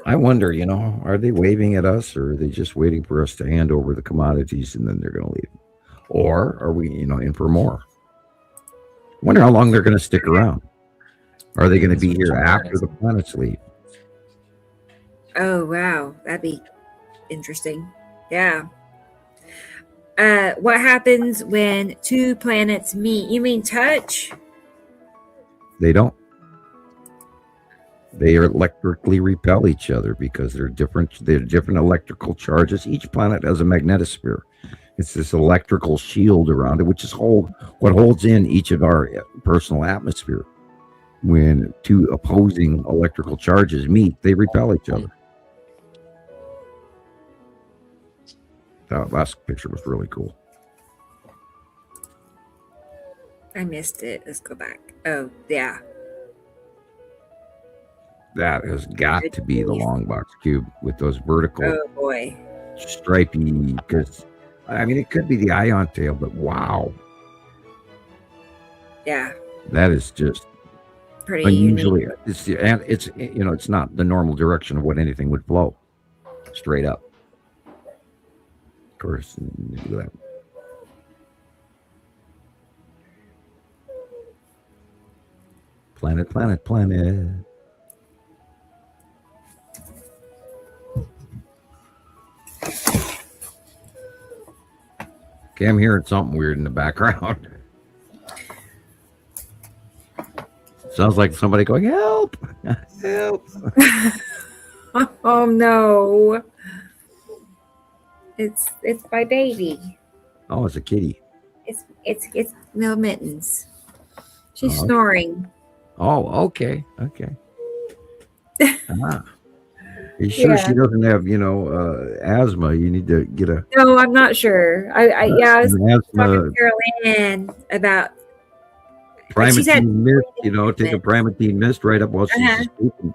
B: I wonder, are they waving at us, or are they just waiting for us to hand over the commodities and then they're going to leave? Or are we, in for more? I wonder how long they're going to stick around. Are they going to be here after the planets leave?
A: Oh, wow. That'd be interesting. Yeah. What happens when two planets meet? You mean touch?
B: They don't. They electrically repel each other because they're different electrical charges. Each planet has a magnetosphere. It's this electrical shield around it, which is what holds in each of our personal atmosphere. When two opposing electrical charges meet, they repel each other. That last picture was really cool.
A: I missed it. Let's go back. Oh, yeah.
B: That has got to be the long box cube with those vertical stripy, because it could be the ion tail, but wow.
A: Yeah.
B: That is just
A: pretty
B: unusually
A: unique.
B: It's not the normal direction of what anything would flow straight up. Of course, look at that. Planet, planet, planet. Okay, I'm hearing something weird in the background. Sounds like somebody going, help, help.
A: Oh no. It's my baby.
B: Oh, it's a kitty.
A: It's no Mittens. She's snoring.
B: Oh, okay. You sure she doesn't have, asthma? You need to get a.
A: No, I'm not sure. I was talking to Carol Ann about
B: Primatine mist. Take a Primatine mist right up while she's sleeping,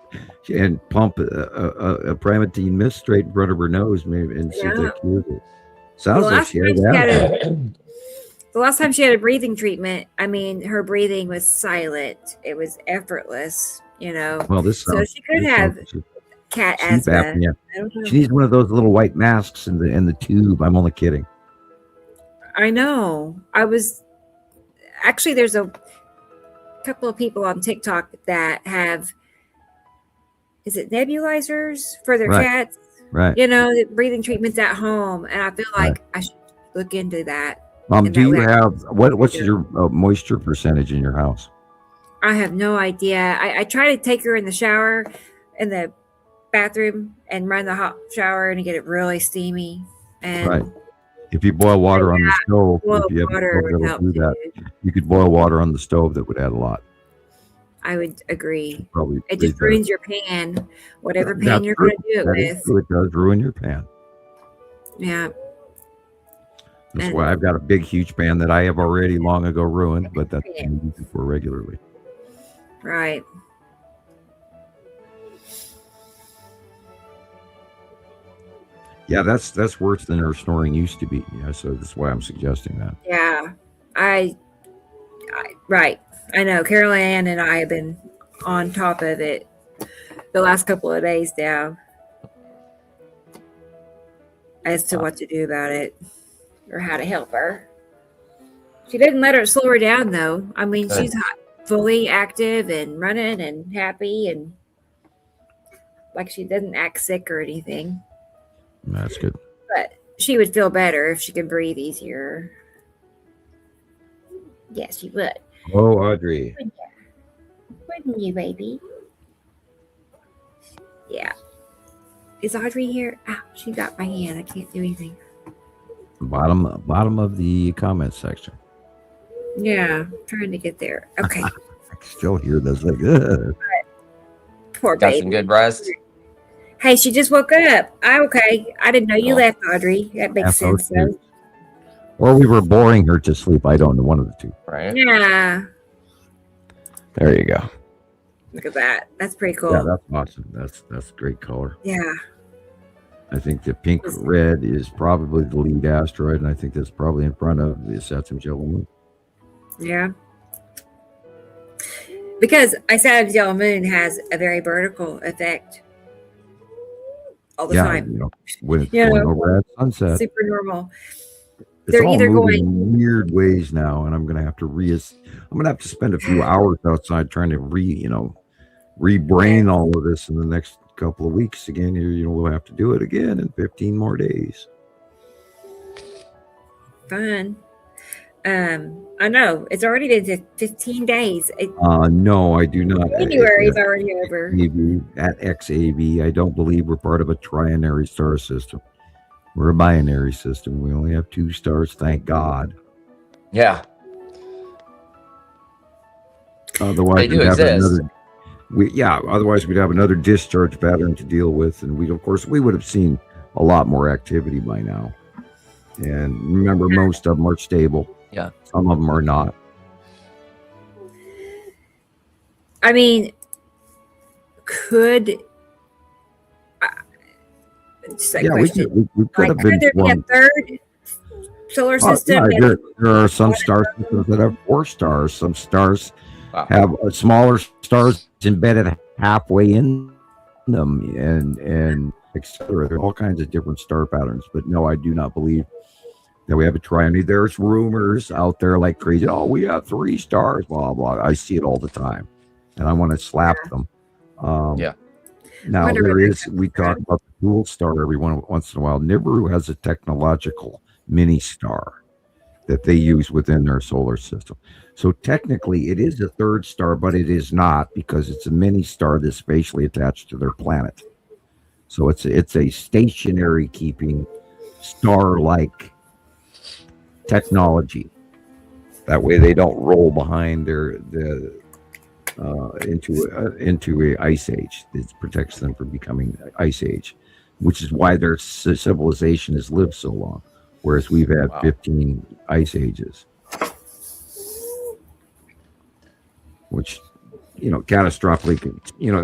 B: and pump a Primatine mist straight in front of her nose, maybe, and see if that cures it. Sounds like she has that.
A: The last time she had a breathing treatment, her breathing was silent. It was effortless.
B: Well, so
A: she could have cat asthma.
B: She needs one of those little white masks in the tube. I'm only kidding.
A: I know. There's a couple of people on TikTok that have, is it nebulizers for their cats?
B: Right.
A: Breathing treatments at home, and I feel like I should look into that.
B: Do you have what's your moisture percentage in your house?
A: I have no idea. I try to take her in the shower, in the bathroom, and run the hot shower and get it really steamy. And
B: if you boil water on the stove, if you have a stove that'll do that, you could boil water on the stove. That would add a lot.
A: I would agree.
B: Probably
A: It just ruins your pan, whatever pan
B: That's
A: you're
B: true.
A: going to do it
B: That
A: with.
B: is true. It does ruin your pan.
A: Yeah.
B: That's why I've got a big, huge pan that I have already long ago ruined, but that's what I use it for regularly.
A: Right.
B: Yeah, that's worse than her snoring used to be. Yeah, so that's why I'm suggesting that.
A: Yeah. Right. I know. Carol Ann and I have been on top of it the last couple of days now as to what to do about it or how to help her. She didn't let her slow her down, though. I mean, she's fully active and running and happy and like she doesn't act sick or anything.
B: That's good.
A: But she would feel better if she could breathe easier. Yes, she would.
B: Oh, Audrey.
A: Wouldn't you, baby? Yeah. Is Audrey here? Ah, she got my hand. I can't do anything.
B: Bottom of the comment section.
A: Yeah, trying to get there. Okay.
B: I can still hear this. Like, ugh.
A: Poor
G: Got
A: baby.
G: some good rest.
A: Hey, she just woke up. Okay. I didn't know you left, Audrey. That makes sense, though.
B: Or we were boring her to sleep. I don't know. One of the two.
G: Right.
A: Yeah.
B: There you go.
A: Look at that. That's pretty cool.
B: Yeah, that's awesome. That's great color.
A: Yeah.
B: I think the pink red is probably the lead asteroid, and I think that's probably in front of the Saturn yellow moon.
A: Yeah. Because Saturn's yellow moon has a very vertical effect all the time.
B: You know, when it's going over at sunset.
A: Super normal.
B: It's
A: They're
B: all
A: either
B: moving
A: going
B: in weird ways now, and I'm gonna have to spend a few hours outside trying to rebrain all of this in the next couple of weeks again. We'll have to do it again in 15 more days.
A: fun. I know it's already been 15 days.
B: No, I do not.
A: January's already over.
B: At XAV, I don't believe we're part of a trinary star system. We're a binary system. We only have 2 stars, thank God.
G: Yeah.
B: Otherwise,
G: they do exist.
B: Otherwise we'd have another discharge pattern to deal with, and we would have seen a lot more activity by now. And remember, most of them are stable.
G: Yeah.
B: Some of them are not.
A: I mean, could
B: we could have been.
A: Could there be a third solar system?
B: There are some star systems that have 4 stars. Some stars have smaller stars embedded halfway in them, and etc. There are all kinds of different star patterns. But no, I do not believe that we have a triune. There's rumors out there like crazy. Oh, we have 3 stars. Blah blah. I see it all the time, and I want to slap them. Now we talk about the dual star every once in a while. Nibiru has a technological mini star that they use within their solar system. So technically it is a 3rd star, but it is not, because it's a mini star that's spatially attached to their planet. So it's a stationary keeping star-like technology. That way they don't roll behind into a ice age. It protects them from becoming ice age, which is why their civilization has lived so long, whereas we've had 15 ice ages, which catastrophically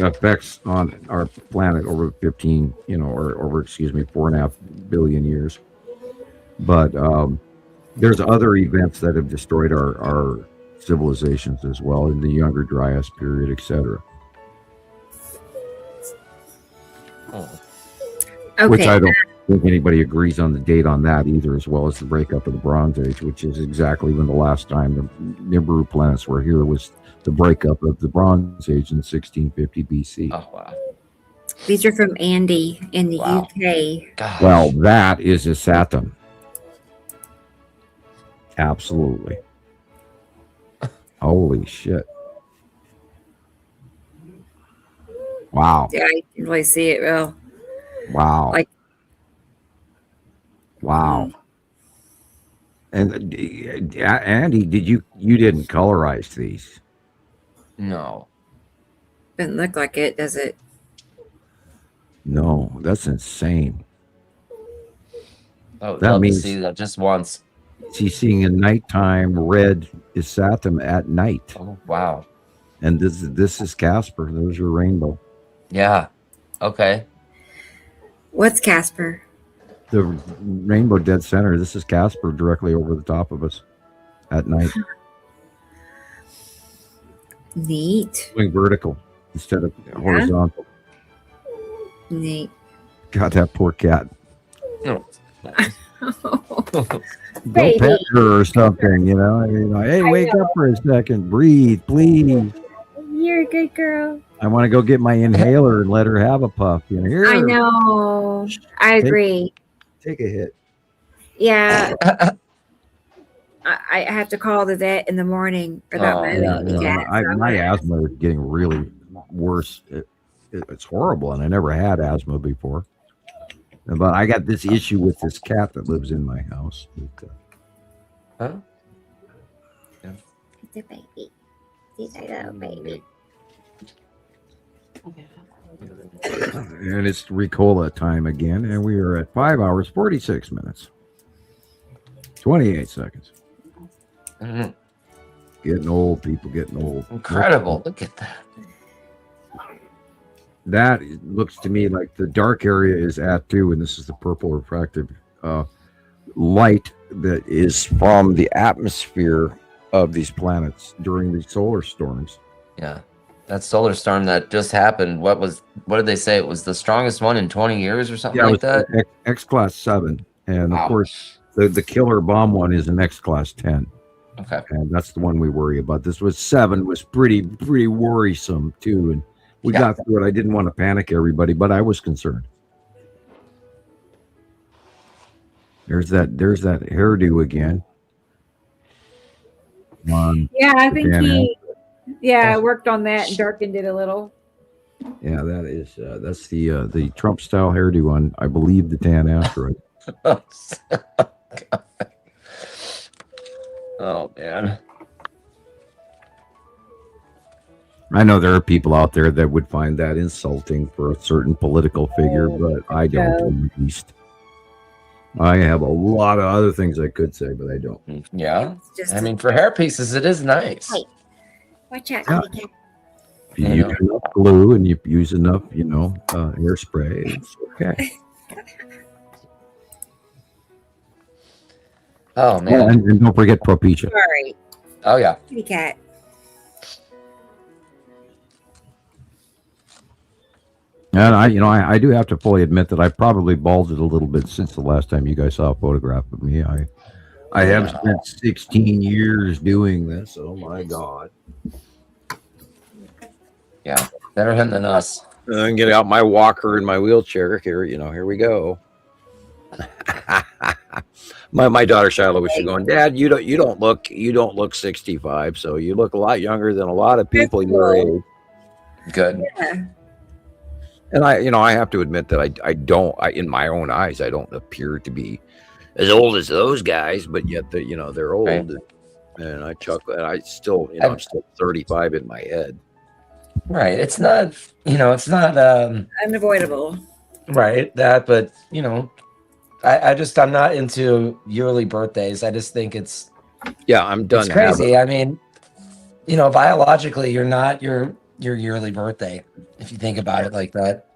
B: affects on our planet over 15 or over 4.5 billion years. But there's other events that have destroyed our civilizations as well, in the Younger Dryas period, etc. Which I don't think anybody agrees on the date on that either, as well as the breakup of the Bronze Age, which is exactly when the last time the Nibiru planets were here was the breakup of the Bronze Age in 1650 BC.
G: Oh, wow.
A: These are from Andy in the UK.
G: Gosh.
B: Well, that is a Saturn. Absolutely. Holy shit. Wow.
A: Yeah, I can really see it. Well,
B: wow.
A: Wow.
B: And Andy, you didn't colorize these?
G: No.
A: Doesn't look like it, does it?
B: No, that's insane.
G: Oh,
B: That
G: love
B: means
G: to see that just once.
B: she's seeing a nighttime red isatum at night.
G: Oh, wow.
B: And this is Casper. There's your rainbow.
G: Yeah. Okay.
A: What's Casper?
B: The rainbow dead center. This is Casper directly over the top of us at night.
A: Neat.
B: Going vertical instead of horizontal.
A: Neat.
B: God, that poor cat.
G: No.
B: Go pet her or something, you know. Hey, wake up for a second. Breathe, please.
A: You're a good girl.
B: I want to go get my inhaler and let her have a puff. You know, here.
A: I know. I agree.
B: Take a hit.
A: Yeah. I have to call the vet in the morning about my cat.
B: My asthma is getting really worse. It's horrible, and I never had asthma before. But I got this issue with this cat that lives in my house.
G: Huh?
A: Yeah. It's a baby. He's a little baby.
B: And it's Ricola time again, and we are at 5 hours 46 minutes 28 seconds.
G: Mm-hmm.
B: Getting old, people getting old.
G: Incredible. Look at that.
B: That looks to me like the dark area is at 2, and this is the purple refractive light that is from the atmosphere of these planets during the solar storms.
G: Yeah. That solar storm that just happened, what did they say? It was the strongest one in 20 years or something like that?
B: X class 7. And of course, the killer bomb one is an X class 10.
G: Okay.
B: And that's the one we worry about. This was 7, was pretty worrisome too. And we got through it. I didn't want to panic everybody, but I was concerned. There's that hairdo again.
A: Yeah, I think I worked on that and darkened it a little.
B: Yeah, that's the Trump style hairdo on, I believe, the tan asteroid.
G: Oh man.
B: I know there are people out there that would find that insulting for a certain political figure, but I don't in the least. I have a lot of other things I could say, but I don't.
G: Yeah. I mean, for hair pieces, it is nice.
A: Hey, watch out.
B: Yeah. If you use enough glue and you use enough, hairspray, it's okay.
G: Oh man.
B: And don't forget Propecia.
A: Sorry.
G: Oh yeah.
A: Kitty cat.
B: And I do have to fully admit that I probably balded a little bit since the last time you guys saw a photograph of me. I have spent 16 years doing this. Oh my God.
G: Yeah, better him than us.
B: I can get out my walker and my wheelchair here. Here we go. my daughter Shiloh was going, Dad, you don't look 65, so you look a lot younger than a lot of people your age.
G: Good.
A: Yeah.
B: And I have to admit that I don't in my own eyes I don't appear to be as old as those guys, but yet they're old, right. And I chuckle, and I still I'm still 35 in my head.
G: Right. It's not
A: unavoidable.
G: Right. That, but I'm not into yearly birthdays. I just think it's
B: I'm done.
G: It's crazy. I mean, biologically you're not your yearly birthday, if you think about it like that.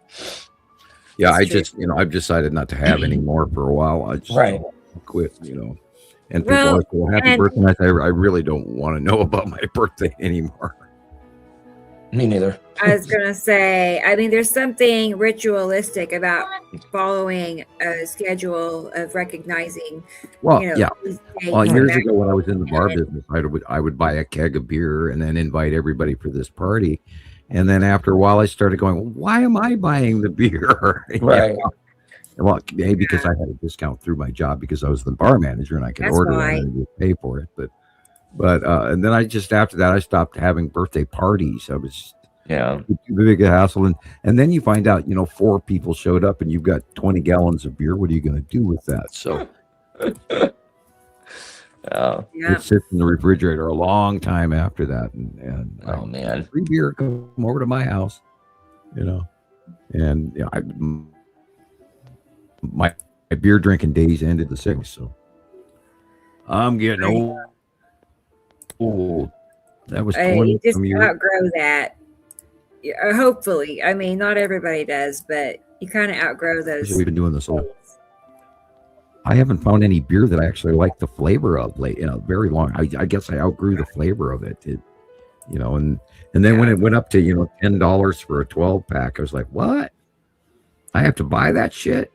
B: Yeah, I've decided not to have any more for a while. I just quit, And people are like, well, happy birthday. I really don't want to know about my birthday anymore.
G: Me neither.
A: I was going to say, I mean, there's something ritualistic about following a schedule of recognizing.
B: Well, Well, years ago when I was in the bar business, I would buy a keg of beer and then invite everybody for this party. And then after a while, I started going, well, why am I buying the beer?
G: Right.
B: Well, maybe because I had a discount through my job because I was the bar manager and I could order it and pay for it. But and then after that, I stopped having birthday parties. I was too big a hassle. And then you find out, 4 people showed up and you've got 20 gallons of beer. What are you going to do with that? So It sits in the refrigerator a long time after that. And
G: oh man,
B: free beer, come over to my house, and my beer drinking days ended the same. So I'm getting old. That was 20
A: you just
B: years.
A: outgrow that. Hopefully, I mean, not everybody does, but you kind of outgrow those.
B: We've been doing this all. I haven't found any beer that I actually like the flavor of late in a very long. I guess I outgrew the flavor of it. And then when it went up to $10 for a 12-pack, I was like, what? I have to buy that shit?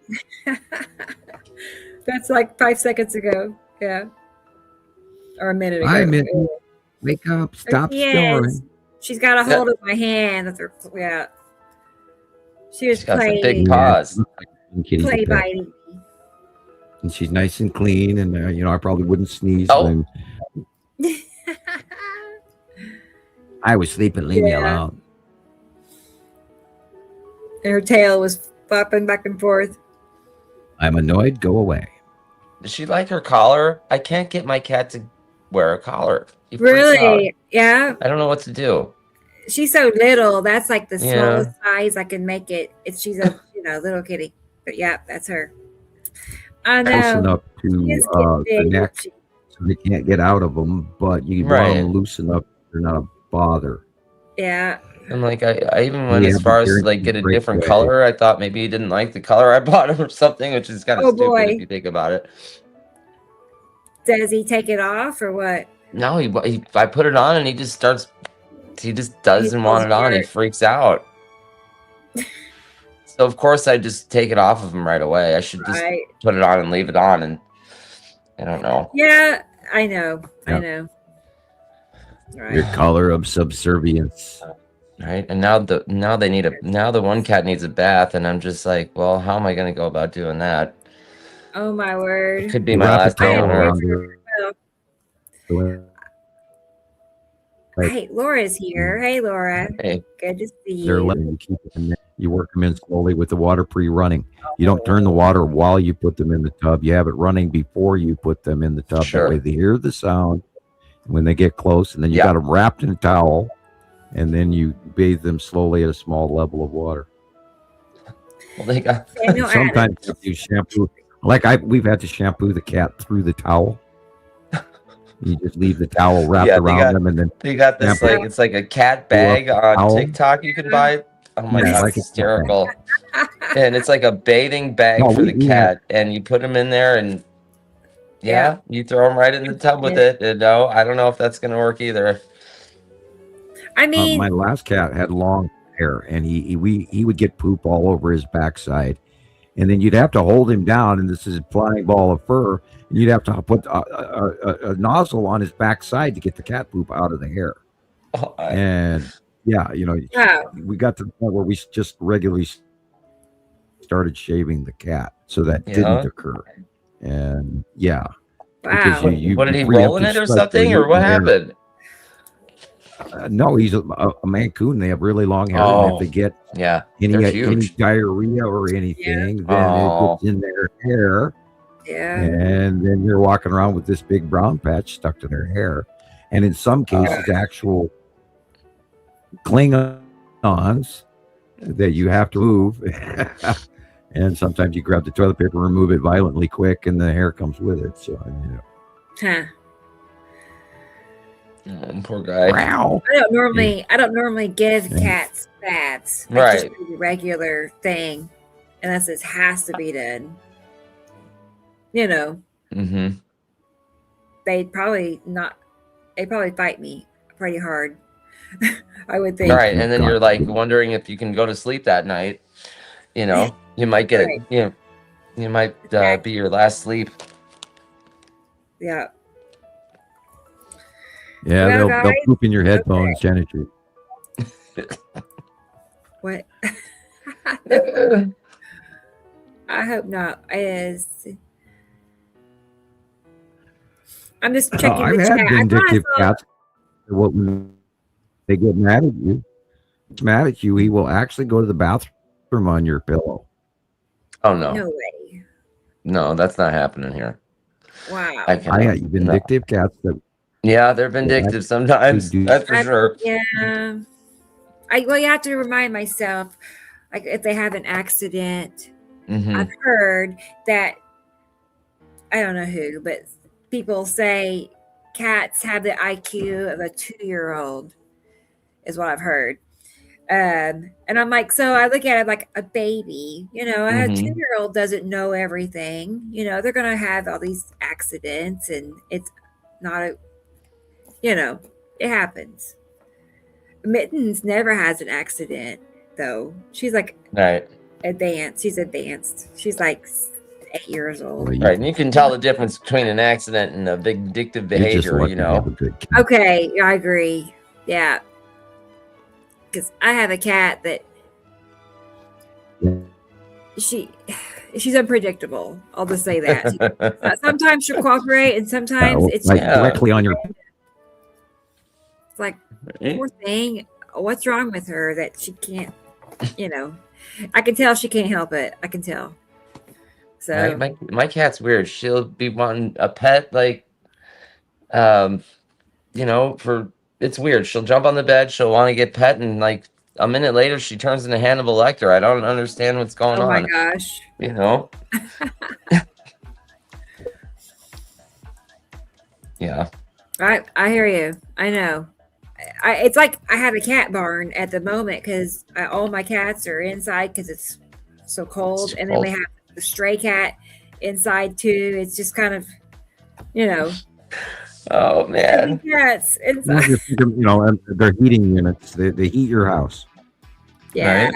A: That's like 5 seconds ago. Yeah. Or a minute ago.
B: Wake up. Stop snoring.
A: She's got a hold of my hand. That's her. Yeah. She was
G: got some big paws.
A: Play biting.
B: And she's nice and clean. And, I probably wouldn't sneeze.
G: Oh.
B: I was sleeping. Leave me alone.
A: And her tail was flopping back and forth.
B: I'm annoyed. Go away.
G: Does she like her collar? I can't get my cat to wear a collar.
A: Really? Yeah.
G: I don't know what to do.
A: She's so little. That's like the smallest size I can make it. She's a little kitty. But yeah, that's her. I know.
B: Loosen up to the neck so they can't get out of them, but you want them loosen up. They're not a bother.
A: Yeah.
G: And like I even went as far as like get a different color. I thought maybe he didn't like the color I bought him or something, which is kind of stupid if you think about it.
A: Does he take it off or what?
G: No, I put it on and he just doesn't want it on. He freaks out. So of course I just take it off of him right away. I should just put it on and leave it on, and I don't know.
A: Yeah, I know. I know.
B: Right. Your color of subservience.
G: Right. And now the one cat needs a bath, and I'm just like, well, how am I gonna go about doing that?
A: Oh my word.
G: It could be my last day on Earth.
A: Hey, Laura's here. Hey, Laura.
G: Hey.
A: Good to see
B: They're
A: you.
B: letting you keep them in there. You work them in slowly with the water pre-running. You don't turn the water while you put them in the tub. You have it running before you put them in the tub.
G: Sure.
B: That way they hear the sound when they get close, and then you got them wrapped in a towel, and then you bathe them slowly at a small level of water.
G: Well, they got
B: sometimes you shampoo. We've had to shampoo the cat through the towel. You just leave the towel wrapped around them, and then
G: they got this it's like a cat bag on TikTok you can buy. Oh my god, it's hysterical! And it's like a bathing bag for the cat, and you put them in there, and you throw them right in the tub with it. And no, I don't know if that's gonna work either.
A: I mean,
B: my last cat had long hair, and he would get poop all over his backside. And then you'd have to hold him down, and this is a flying ball of fur. And you'd have to put a nozzle on his backside to get the cat poop out of the hair. And we got to the point where we just regularly started shaving the cat, so that didn't occur. And
A: wow.
G: What did he roll in it or something, or what happened?
B: No, he's a Mancoon. They have really long hair. And if they get any diarrhea or anything, then it gets in their hair.
A: Yeah.
B: And then they're walking around with this big brown patch stuck to their hair. And in some cases, actual Klingons that you have to move. And sometimes you grab the toilet paper, remove it violently quick, and the hair comes with it. So,
A: Huh.
G: Poor guy.
B: Wow.
A: I don't normally give cats baths.
G: Right.
A: It's just a regular thing, unless it has to be done.
G: Mm-hmm.
A: They'd probably fight me pretty hard. I would think.
G: All right, and then you're like wondering if you can go to sleep that night. You might get it. You might be your last sleep.
A: Yeah.
B: Yeah, they'll poop in your headphones, Janet.
A: What? I hope not. I'm just checking
B: I've
A: the
B: had
A: chat.
B: vindictive cats. When they get mad at you, he will actually go to the bathroom on your pillow.
G: Oh no!
A: No way.
G: No, that's not happening here.
A: Wow.
G: I
B: got vindictive cats that.
G: Yeah, they're vindictive sometimes. That's for sure.
A: Yeah. You have to remind myself, like if they have an accident. I've heard that, I don't know who, but people say cats have the IQ of a 2-year-old, is what I've heard. And I'm like, so I look at it like a baby, a 2-year-old doesn't know everything. They're going to have all these accidents, and it's not it happens. Mittens never has an accident, though. She's like advanced. She's advanced. She's like 8 years old.
G: Right, and you can tell the difference between an accident and a vindictive behavior,
A: Okay, I agree. Yeah. Because I have a cat that she's unpredictable. I'll just say that. Sometimes she'll cooperate, and sometimes it's
B: like directly on your.
A: It's like, poor thing. What's wrong with her that she can't? I can tell she can't help it. I can tell. So
G: my cat's weird. She'll be wanting a pet, like, it's weird. She'll jump on the bed. She'll want to get pet, and like a minute later, she turns into Hannibal Lecter. I don't understand what's going on.
A: Oh my gosh!
G: Yeah.
A: I hear you. I know. It's like I have a cat barn at the moment because all my cats are inside because it's so cold, and then we have the stray cat inside too. It's just kind of,
G: Oh man.
A: Cats inside.
B: And they're heating units. They heat your house.
A: Yeah,
G: right?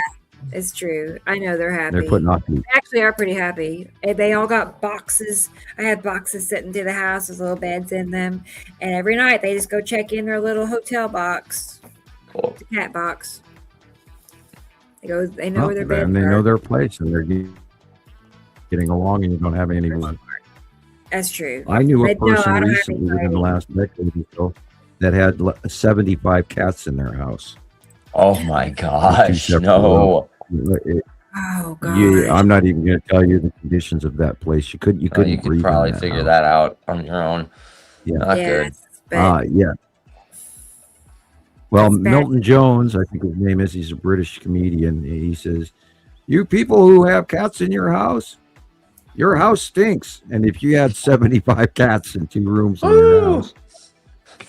A: It's true. I know they're happy.
B: They're putting off heat.
A: They actually are pretty happy. They all got boxes. I had boxes sitting to the house with little beds in them, and every night they just go check in their little hotel box,
G: cool.
A: The cat box. They know where their beds
B: and they know their place, and they're getting along, and you don't have any.
A: That's true.
B: I knew a person recently within the last decade or so that had 75 cats in their house.
G: Oh my gosh! No.
A: Oh god!
B: Yeah, I'm not even going to tell you the conditions of that place. You couldn't. You could
G: probably figure that out on your own.
B: Yeah,
G: not good.
B: Yeah. Well, Milton Jones, I think his name is. He's a British comedian. He says, "You people who have cats in your house stinks." And if you had 75 cats in 2 rooms in your house.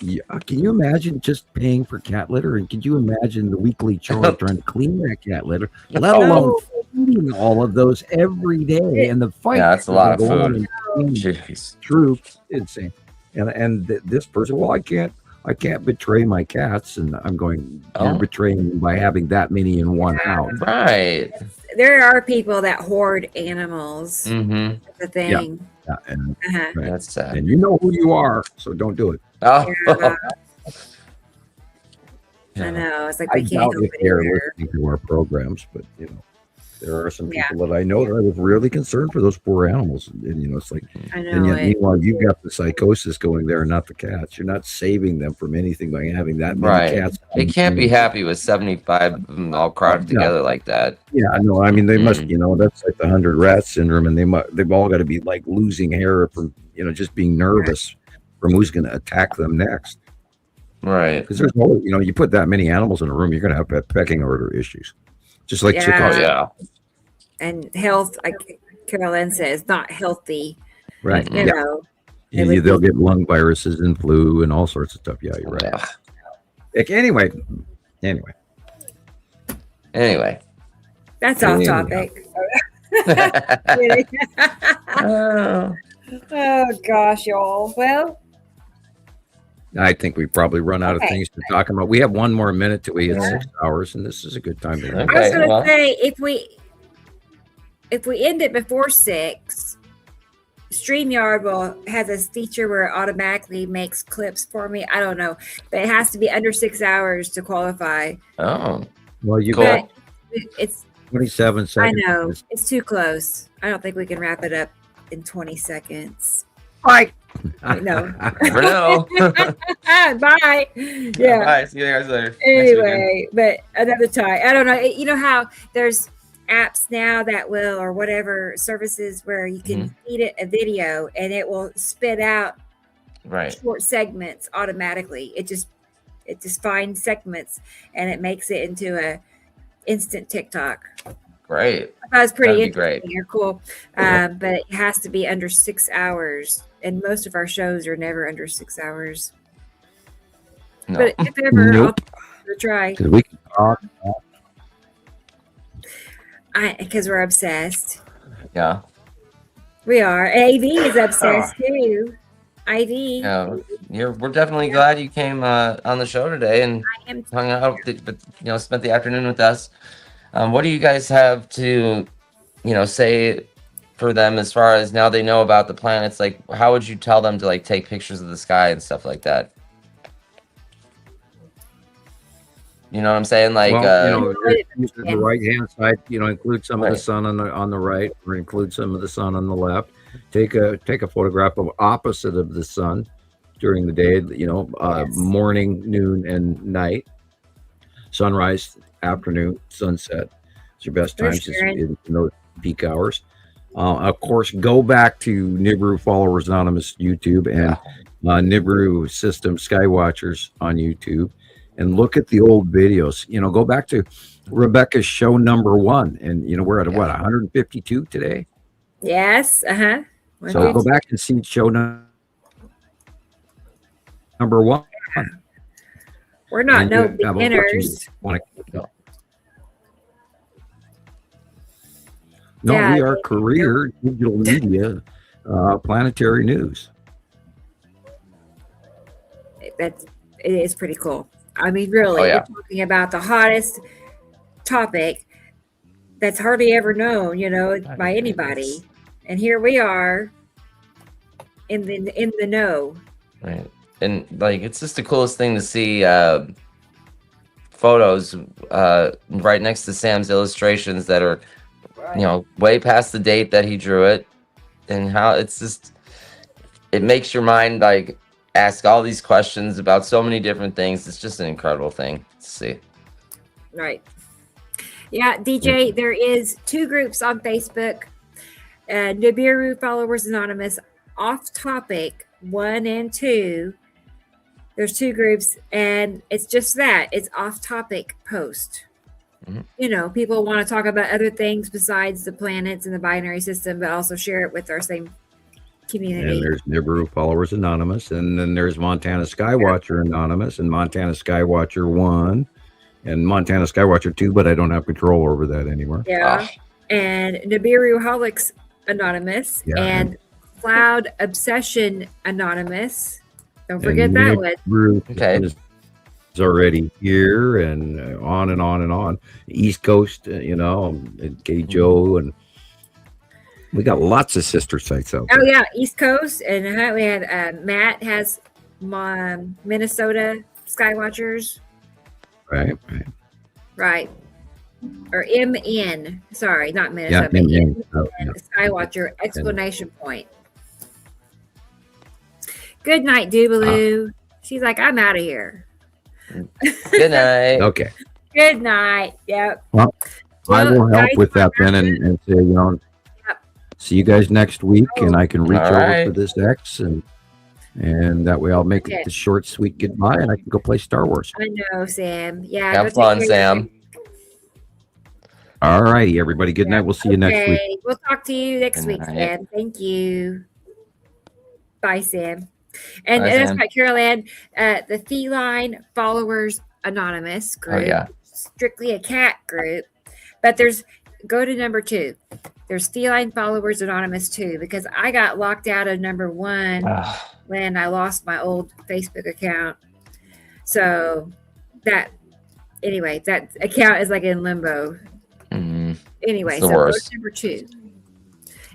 B: Yeah, can you imagine just paying for cat litter? And could you imagine the weekly chore trying to clean that cat litter, let alone feeding all of those every day and the fight?
G: Yeah, that's a lot of food.
B: True, insane. And this person, well, I can't betray my cats, and I'm going. You're betraying them by having that many in one house,
G: right?
A: There are people that hoard animals.
G: Mm-hmm.
A: That's the thing.
B: Yeah, and
G: that's sad.
B: And you know who you are, so don't do it.
G: Oh.
A: I know. It's like
B: I
A: we can't
B: doubt
A: help
B: if
A: it
B: they're
A: either.
B: listening to our programs, but there are some people that I know that are really concerned for those poor animals, and it's like,
A: I know.
B: And yet, meanwhile, you've got the psychosis going there, not the cats. You're not saving them from anything by having that many cats.
G: They can't be happy with 75 of them all crowded together like that.
B: Yeah, no, I mean they must. That's like the 100 rat syndrome, and they've all got to be like losing hair from just being nervous from who's going to attack them next.
G: Right.
B: Because there's no, you put that many animals in a room, you're going to have pecking order issues, just like chickens.
G: Oh yeah.
A: And health, like Carolyn says, not healthy.
B: Right.
A: You know.
B: They'll get lung viruses and flu and all sorts of stuff. Yeah, you're right. Anyway.
A: That's off topic. Oh gosh, y'all. Well,
B: I think we probably run out of things to talk about. We have one more minute till we hit 6 hours, and this is a good time to.
A: I was going to say if we end it before 6, StreamYard has a feature where it automatically makes clips for me. I don't know, but it has to be under 6 hours to qualify.
G: Oh,
B: well, you
A: got it's
B: 27 seconds.
A: I know it's too close. I don't think we can wrap it up in 20 seconds.
B: Bye.
A: No.
G: Never know.
A: Bye. Yeah.
G: Bye. See you guys later.
A: Anyway, but another time. I don't know. You know how there's apps now that will, or whatever services where you can feed it a video and it will spit out short segments automatically. It just finds segments and it makes it into a instant TikTok.
G: Great.
A: That was pretty
G: That'd be
A: interesting or cool. But it has to be under 6 hours. And most of our shows are never under 6 hours.
G: No.
A: But if ever,
B: Nope.
A: I'll try.
B: Because we can talk.
A: Because we're obsessed.
G: Yeah.
A: We are. AV is obsessed too. IV.
G: Yeah, we're definitely glad you came on the show today and hung out, but spent the afternoon with us. What do you guys have to, say for them as far as now they know about the planets? Like, how would you tell them to like take pictures of the sky and stuff like that? You know what I'm saying? Like,
B: the right hand side, include some of the sun on the right, or include some of the sun on the left. Take a photograph of opposite of the sun during the day. Morning, noon, and night. Sunrise, afternoon, sunset. It's your best times in those peak hours. Of course, go back to Nibiru Followers Anonymous YouTube and Nibiru System Skywatchers on YouTube. And look at the old videos. Go back to Rebecca's show number 1, and we're at what 152 today.
A: Yes.
B: So go back and see show number 1.
A: We're not beginners.
B: No, we are career digital media, planetary news.
A: It is pretty cool. I mean, really, you're talking about the hottest topic that's hardly ever known, by anybody. And here we are in the know.
G: Right. And like, it's just the coolest thing to see photos right next to Sam's illustrations that are, way past the date that he drew it, and how it makes your mind like ask all these questions about so many different things. It's just an incredible thing to see.
A: Right. Yeah, DJ, there is 2 groups on Facebook. Nibiru Followers Anonymous, Off Topic 1 and 2. There's 2 groups, and it's just that. It's off topic post. People want to talk about other things besides the planets and the binary system, but also share it with our same community.
B: And there's Nibiru Followers Anonymous, and then there's Montana Skywatcher Anonymous, and Montana Skywatcher 1, and Montana Skywatcher 2, but I don't have control over that anymore.
A: Yeah. And Nibiru Holics Anonymous, and Cloud Obsession Anonymous. Don't forget that one.
B: Okay. Is already here, and on and on and on. East Coast, and K Joe, and we got lots of sister sites out there.
A: Oh yeah, East Coast, and we had Matt has Minnesota Skywatchers. Right. Or MN. Sorry, not Minnesota.
B: Yeah,
A: MN. Skywatcher exclamation point. Good night, Doobaloo. She's like, I'm out of here.
G: Good night.
B: Okay.
A: Good night. Yep.
B: Well, I will help with that then and say, see you guys next week, and I can reach over for this X, and that way I'll make it the short, sweet goodbye, and I can go play Star Wars.
A: I know, Sam. Yeah.
G: Have fun, Sam.
B: All righty, everybody. Good night. We'll see you next week.
A: We'll talk to you next week, Sam. Thank you. Bye, Sam. And that's right, Carol Ann, the Feline Followers Anonymous group, strictly a cat group, but go to number 2. There's Feline Followers Anonymous 2, because I got locked out of number 1 when I lost my old Facebook account. So that account is like in limbo. Anyway, so go to number 2.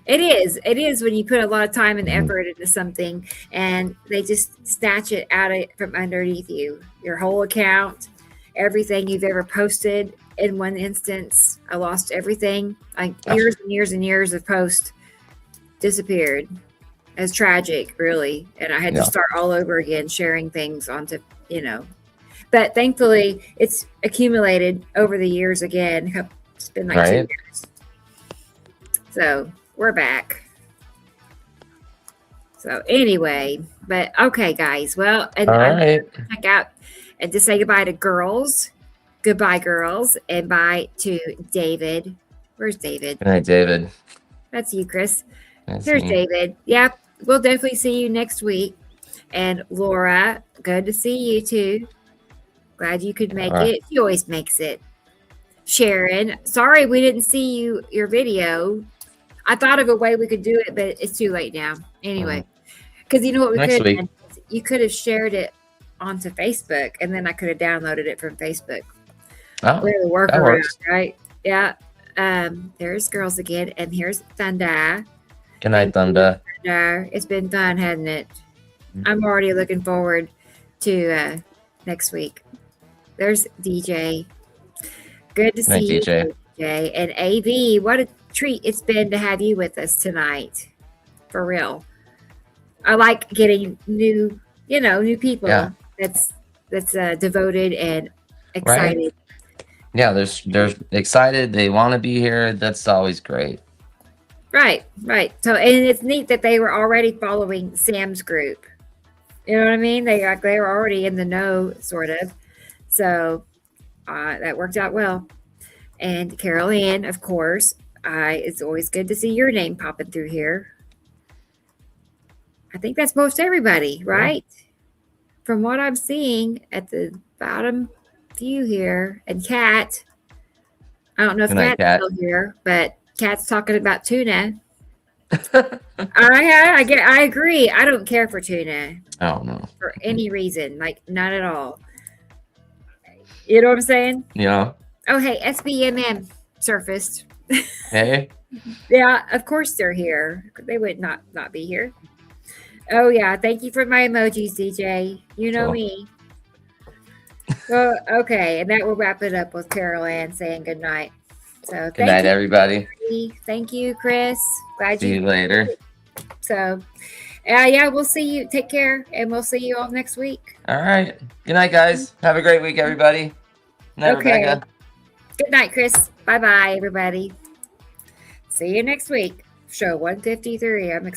A: It is when you put a lot of time and effort into something, and they just snatch it out from underneath you. Your whole account, everything you've ever posted. In one instance, I lost everything. Like years and years and years of posts disappeared. It was tragic, really. And I had to start all over again, sharing things onto, But thankfully, it's accumulated over the years again. It's been like 2
G: Right.
A: years. So we're back. So anyway, but okay, guys. Well, and
G: All
A: I'm
G: right.
A: check out and to say goodbye to girls. Goodbye, girls, and bye to David. Where's David?
G: Good night, David.
A: That's you, Chris.
G: That's
A: Here's
G: me.
A: David. Yep, we'll definitely see you next week. And Laura, good to see you too. Glad you could make it. She always makes it. Sharon, sorry we didn't see your video. I thought of a way we could do it, but it's too late now. Anyway, because you know what we
G: Next
A: could
G: week.
A: have done? You could have shared it onto Facebook, and then I could have downloaded it from Facebook.
G: Oh,
A: We have a
G: that
A: workaround,
G: works.
A: right? Yeah. There's girls again, and here's Thunder.
G: Good night, Thunder.
A: Thunder. It's been fun, hasn't it? I'm already looking forward to next week. There's DJ. Good to
G: Good night,
A: see
G: DJ.
A: you, DJ. And AV, what a treat it's been to have you with us tonight. For real. I like getting new people
G: Yeah.
A: that's devoted and excited.
G: Right. Yeah, they're excited. They want to be here. That's always great.
A: Right. So, and it's neat that they were already following Sam's group. You know what I mean? They were already in the know, sort of. So that worked out well. And Carol Ann, of course, it's always good to see your name popping through here. I think that's most everybody, right? From what I'm seeing at the bottom view here, and Kat. I don't know if
G: Good night,
A: Kat's
G: Kat.
A: still here, but Kat's talking about tuna. I agree. I don't care for tuna
G: Oh no.
A: for any reason, like not at all. You know what I'm saying?
G: Yeah.
A: Oh, hey, SBMM surfaced.
G: Hey.
A: Yeah, of course they're here. They would not be here. Oh yeah, thank you for my emojis, DJ. You know
G: Cool.
A: me. Well, okay, and that will wrap it up with Carol Ann saying good night. So
G: Good night,
A: you,
G: everybody.
A: Thank you, Chris. Glad
G: See you later.
A: So, yeah, we'll see you. Take care, and we'll see you all next week.
G: All right. Good night, guys. Have a great week, everybody. Night,
A: Okay.
G: Rebecca.
A: Good night, Chris. Bye-bye, everybody. See you next week. Show 153. I'm excited.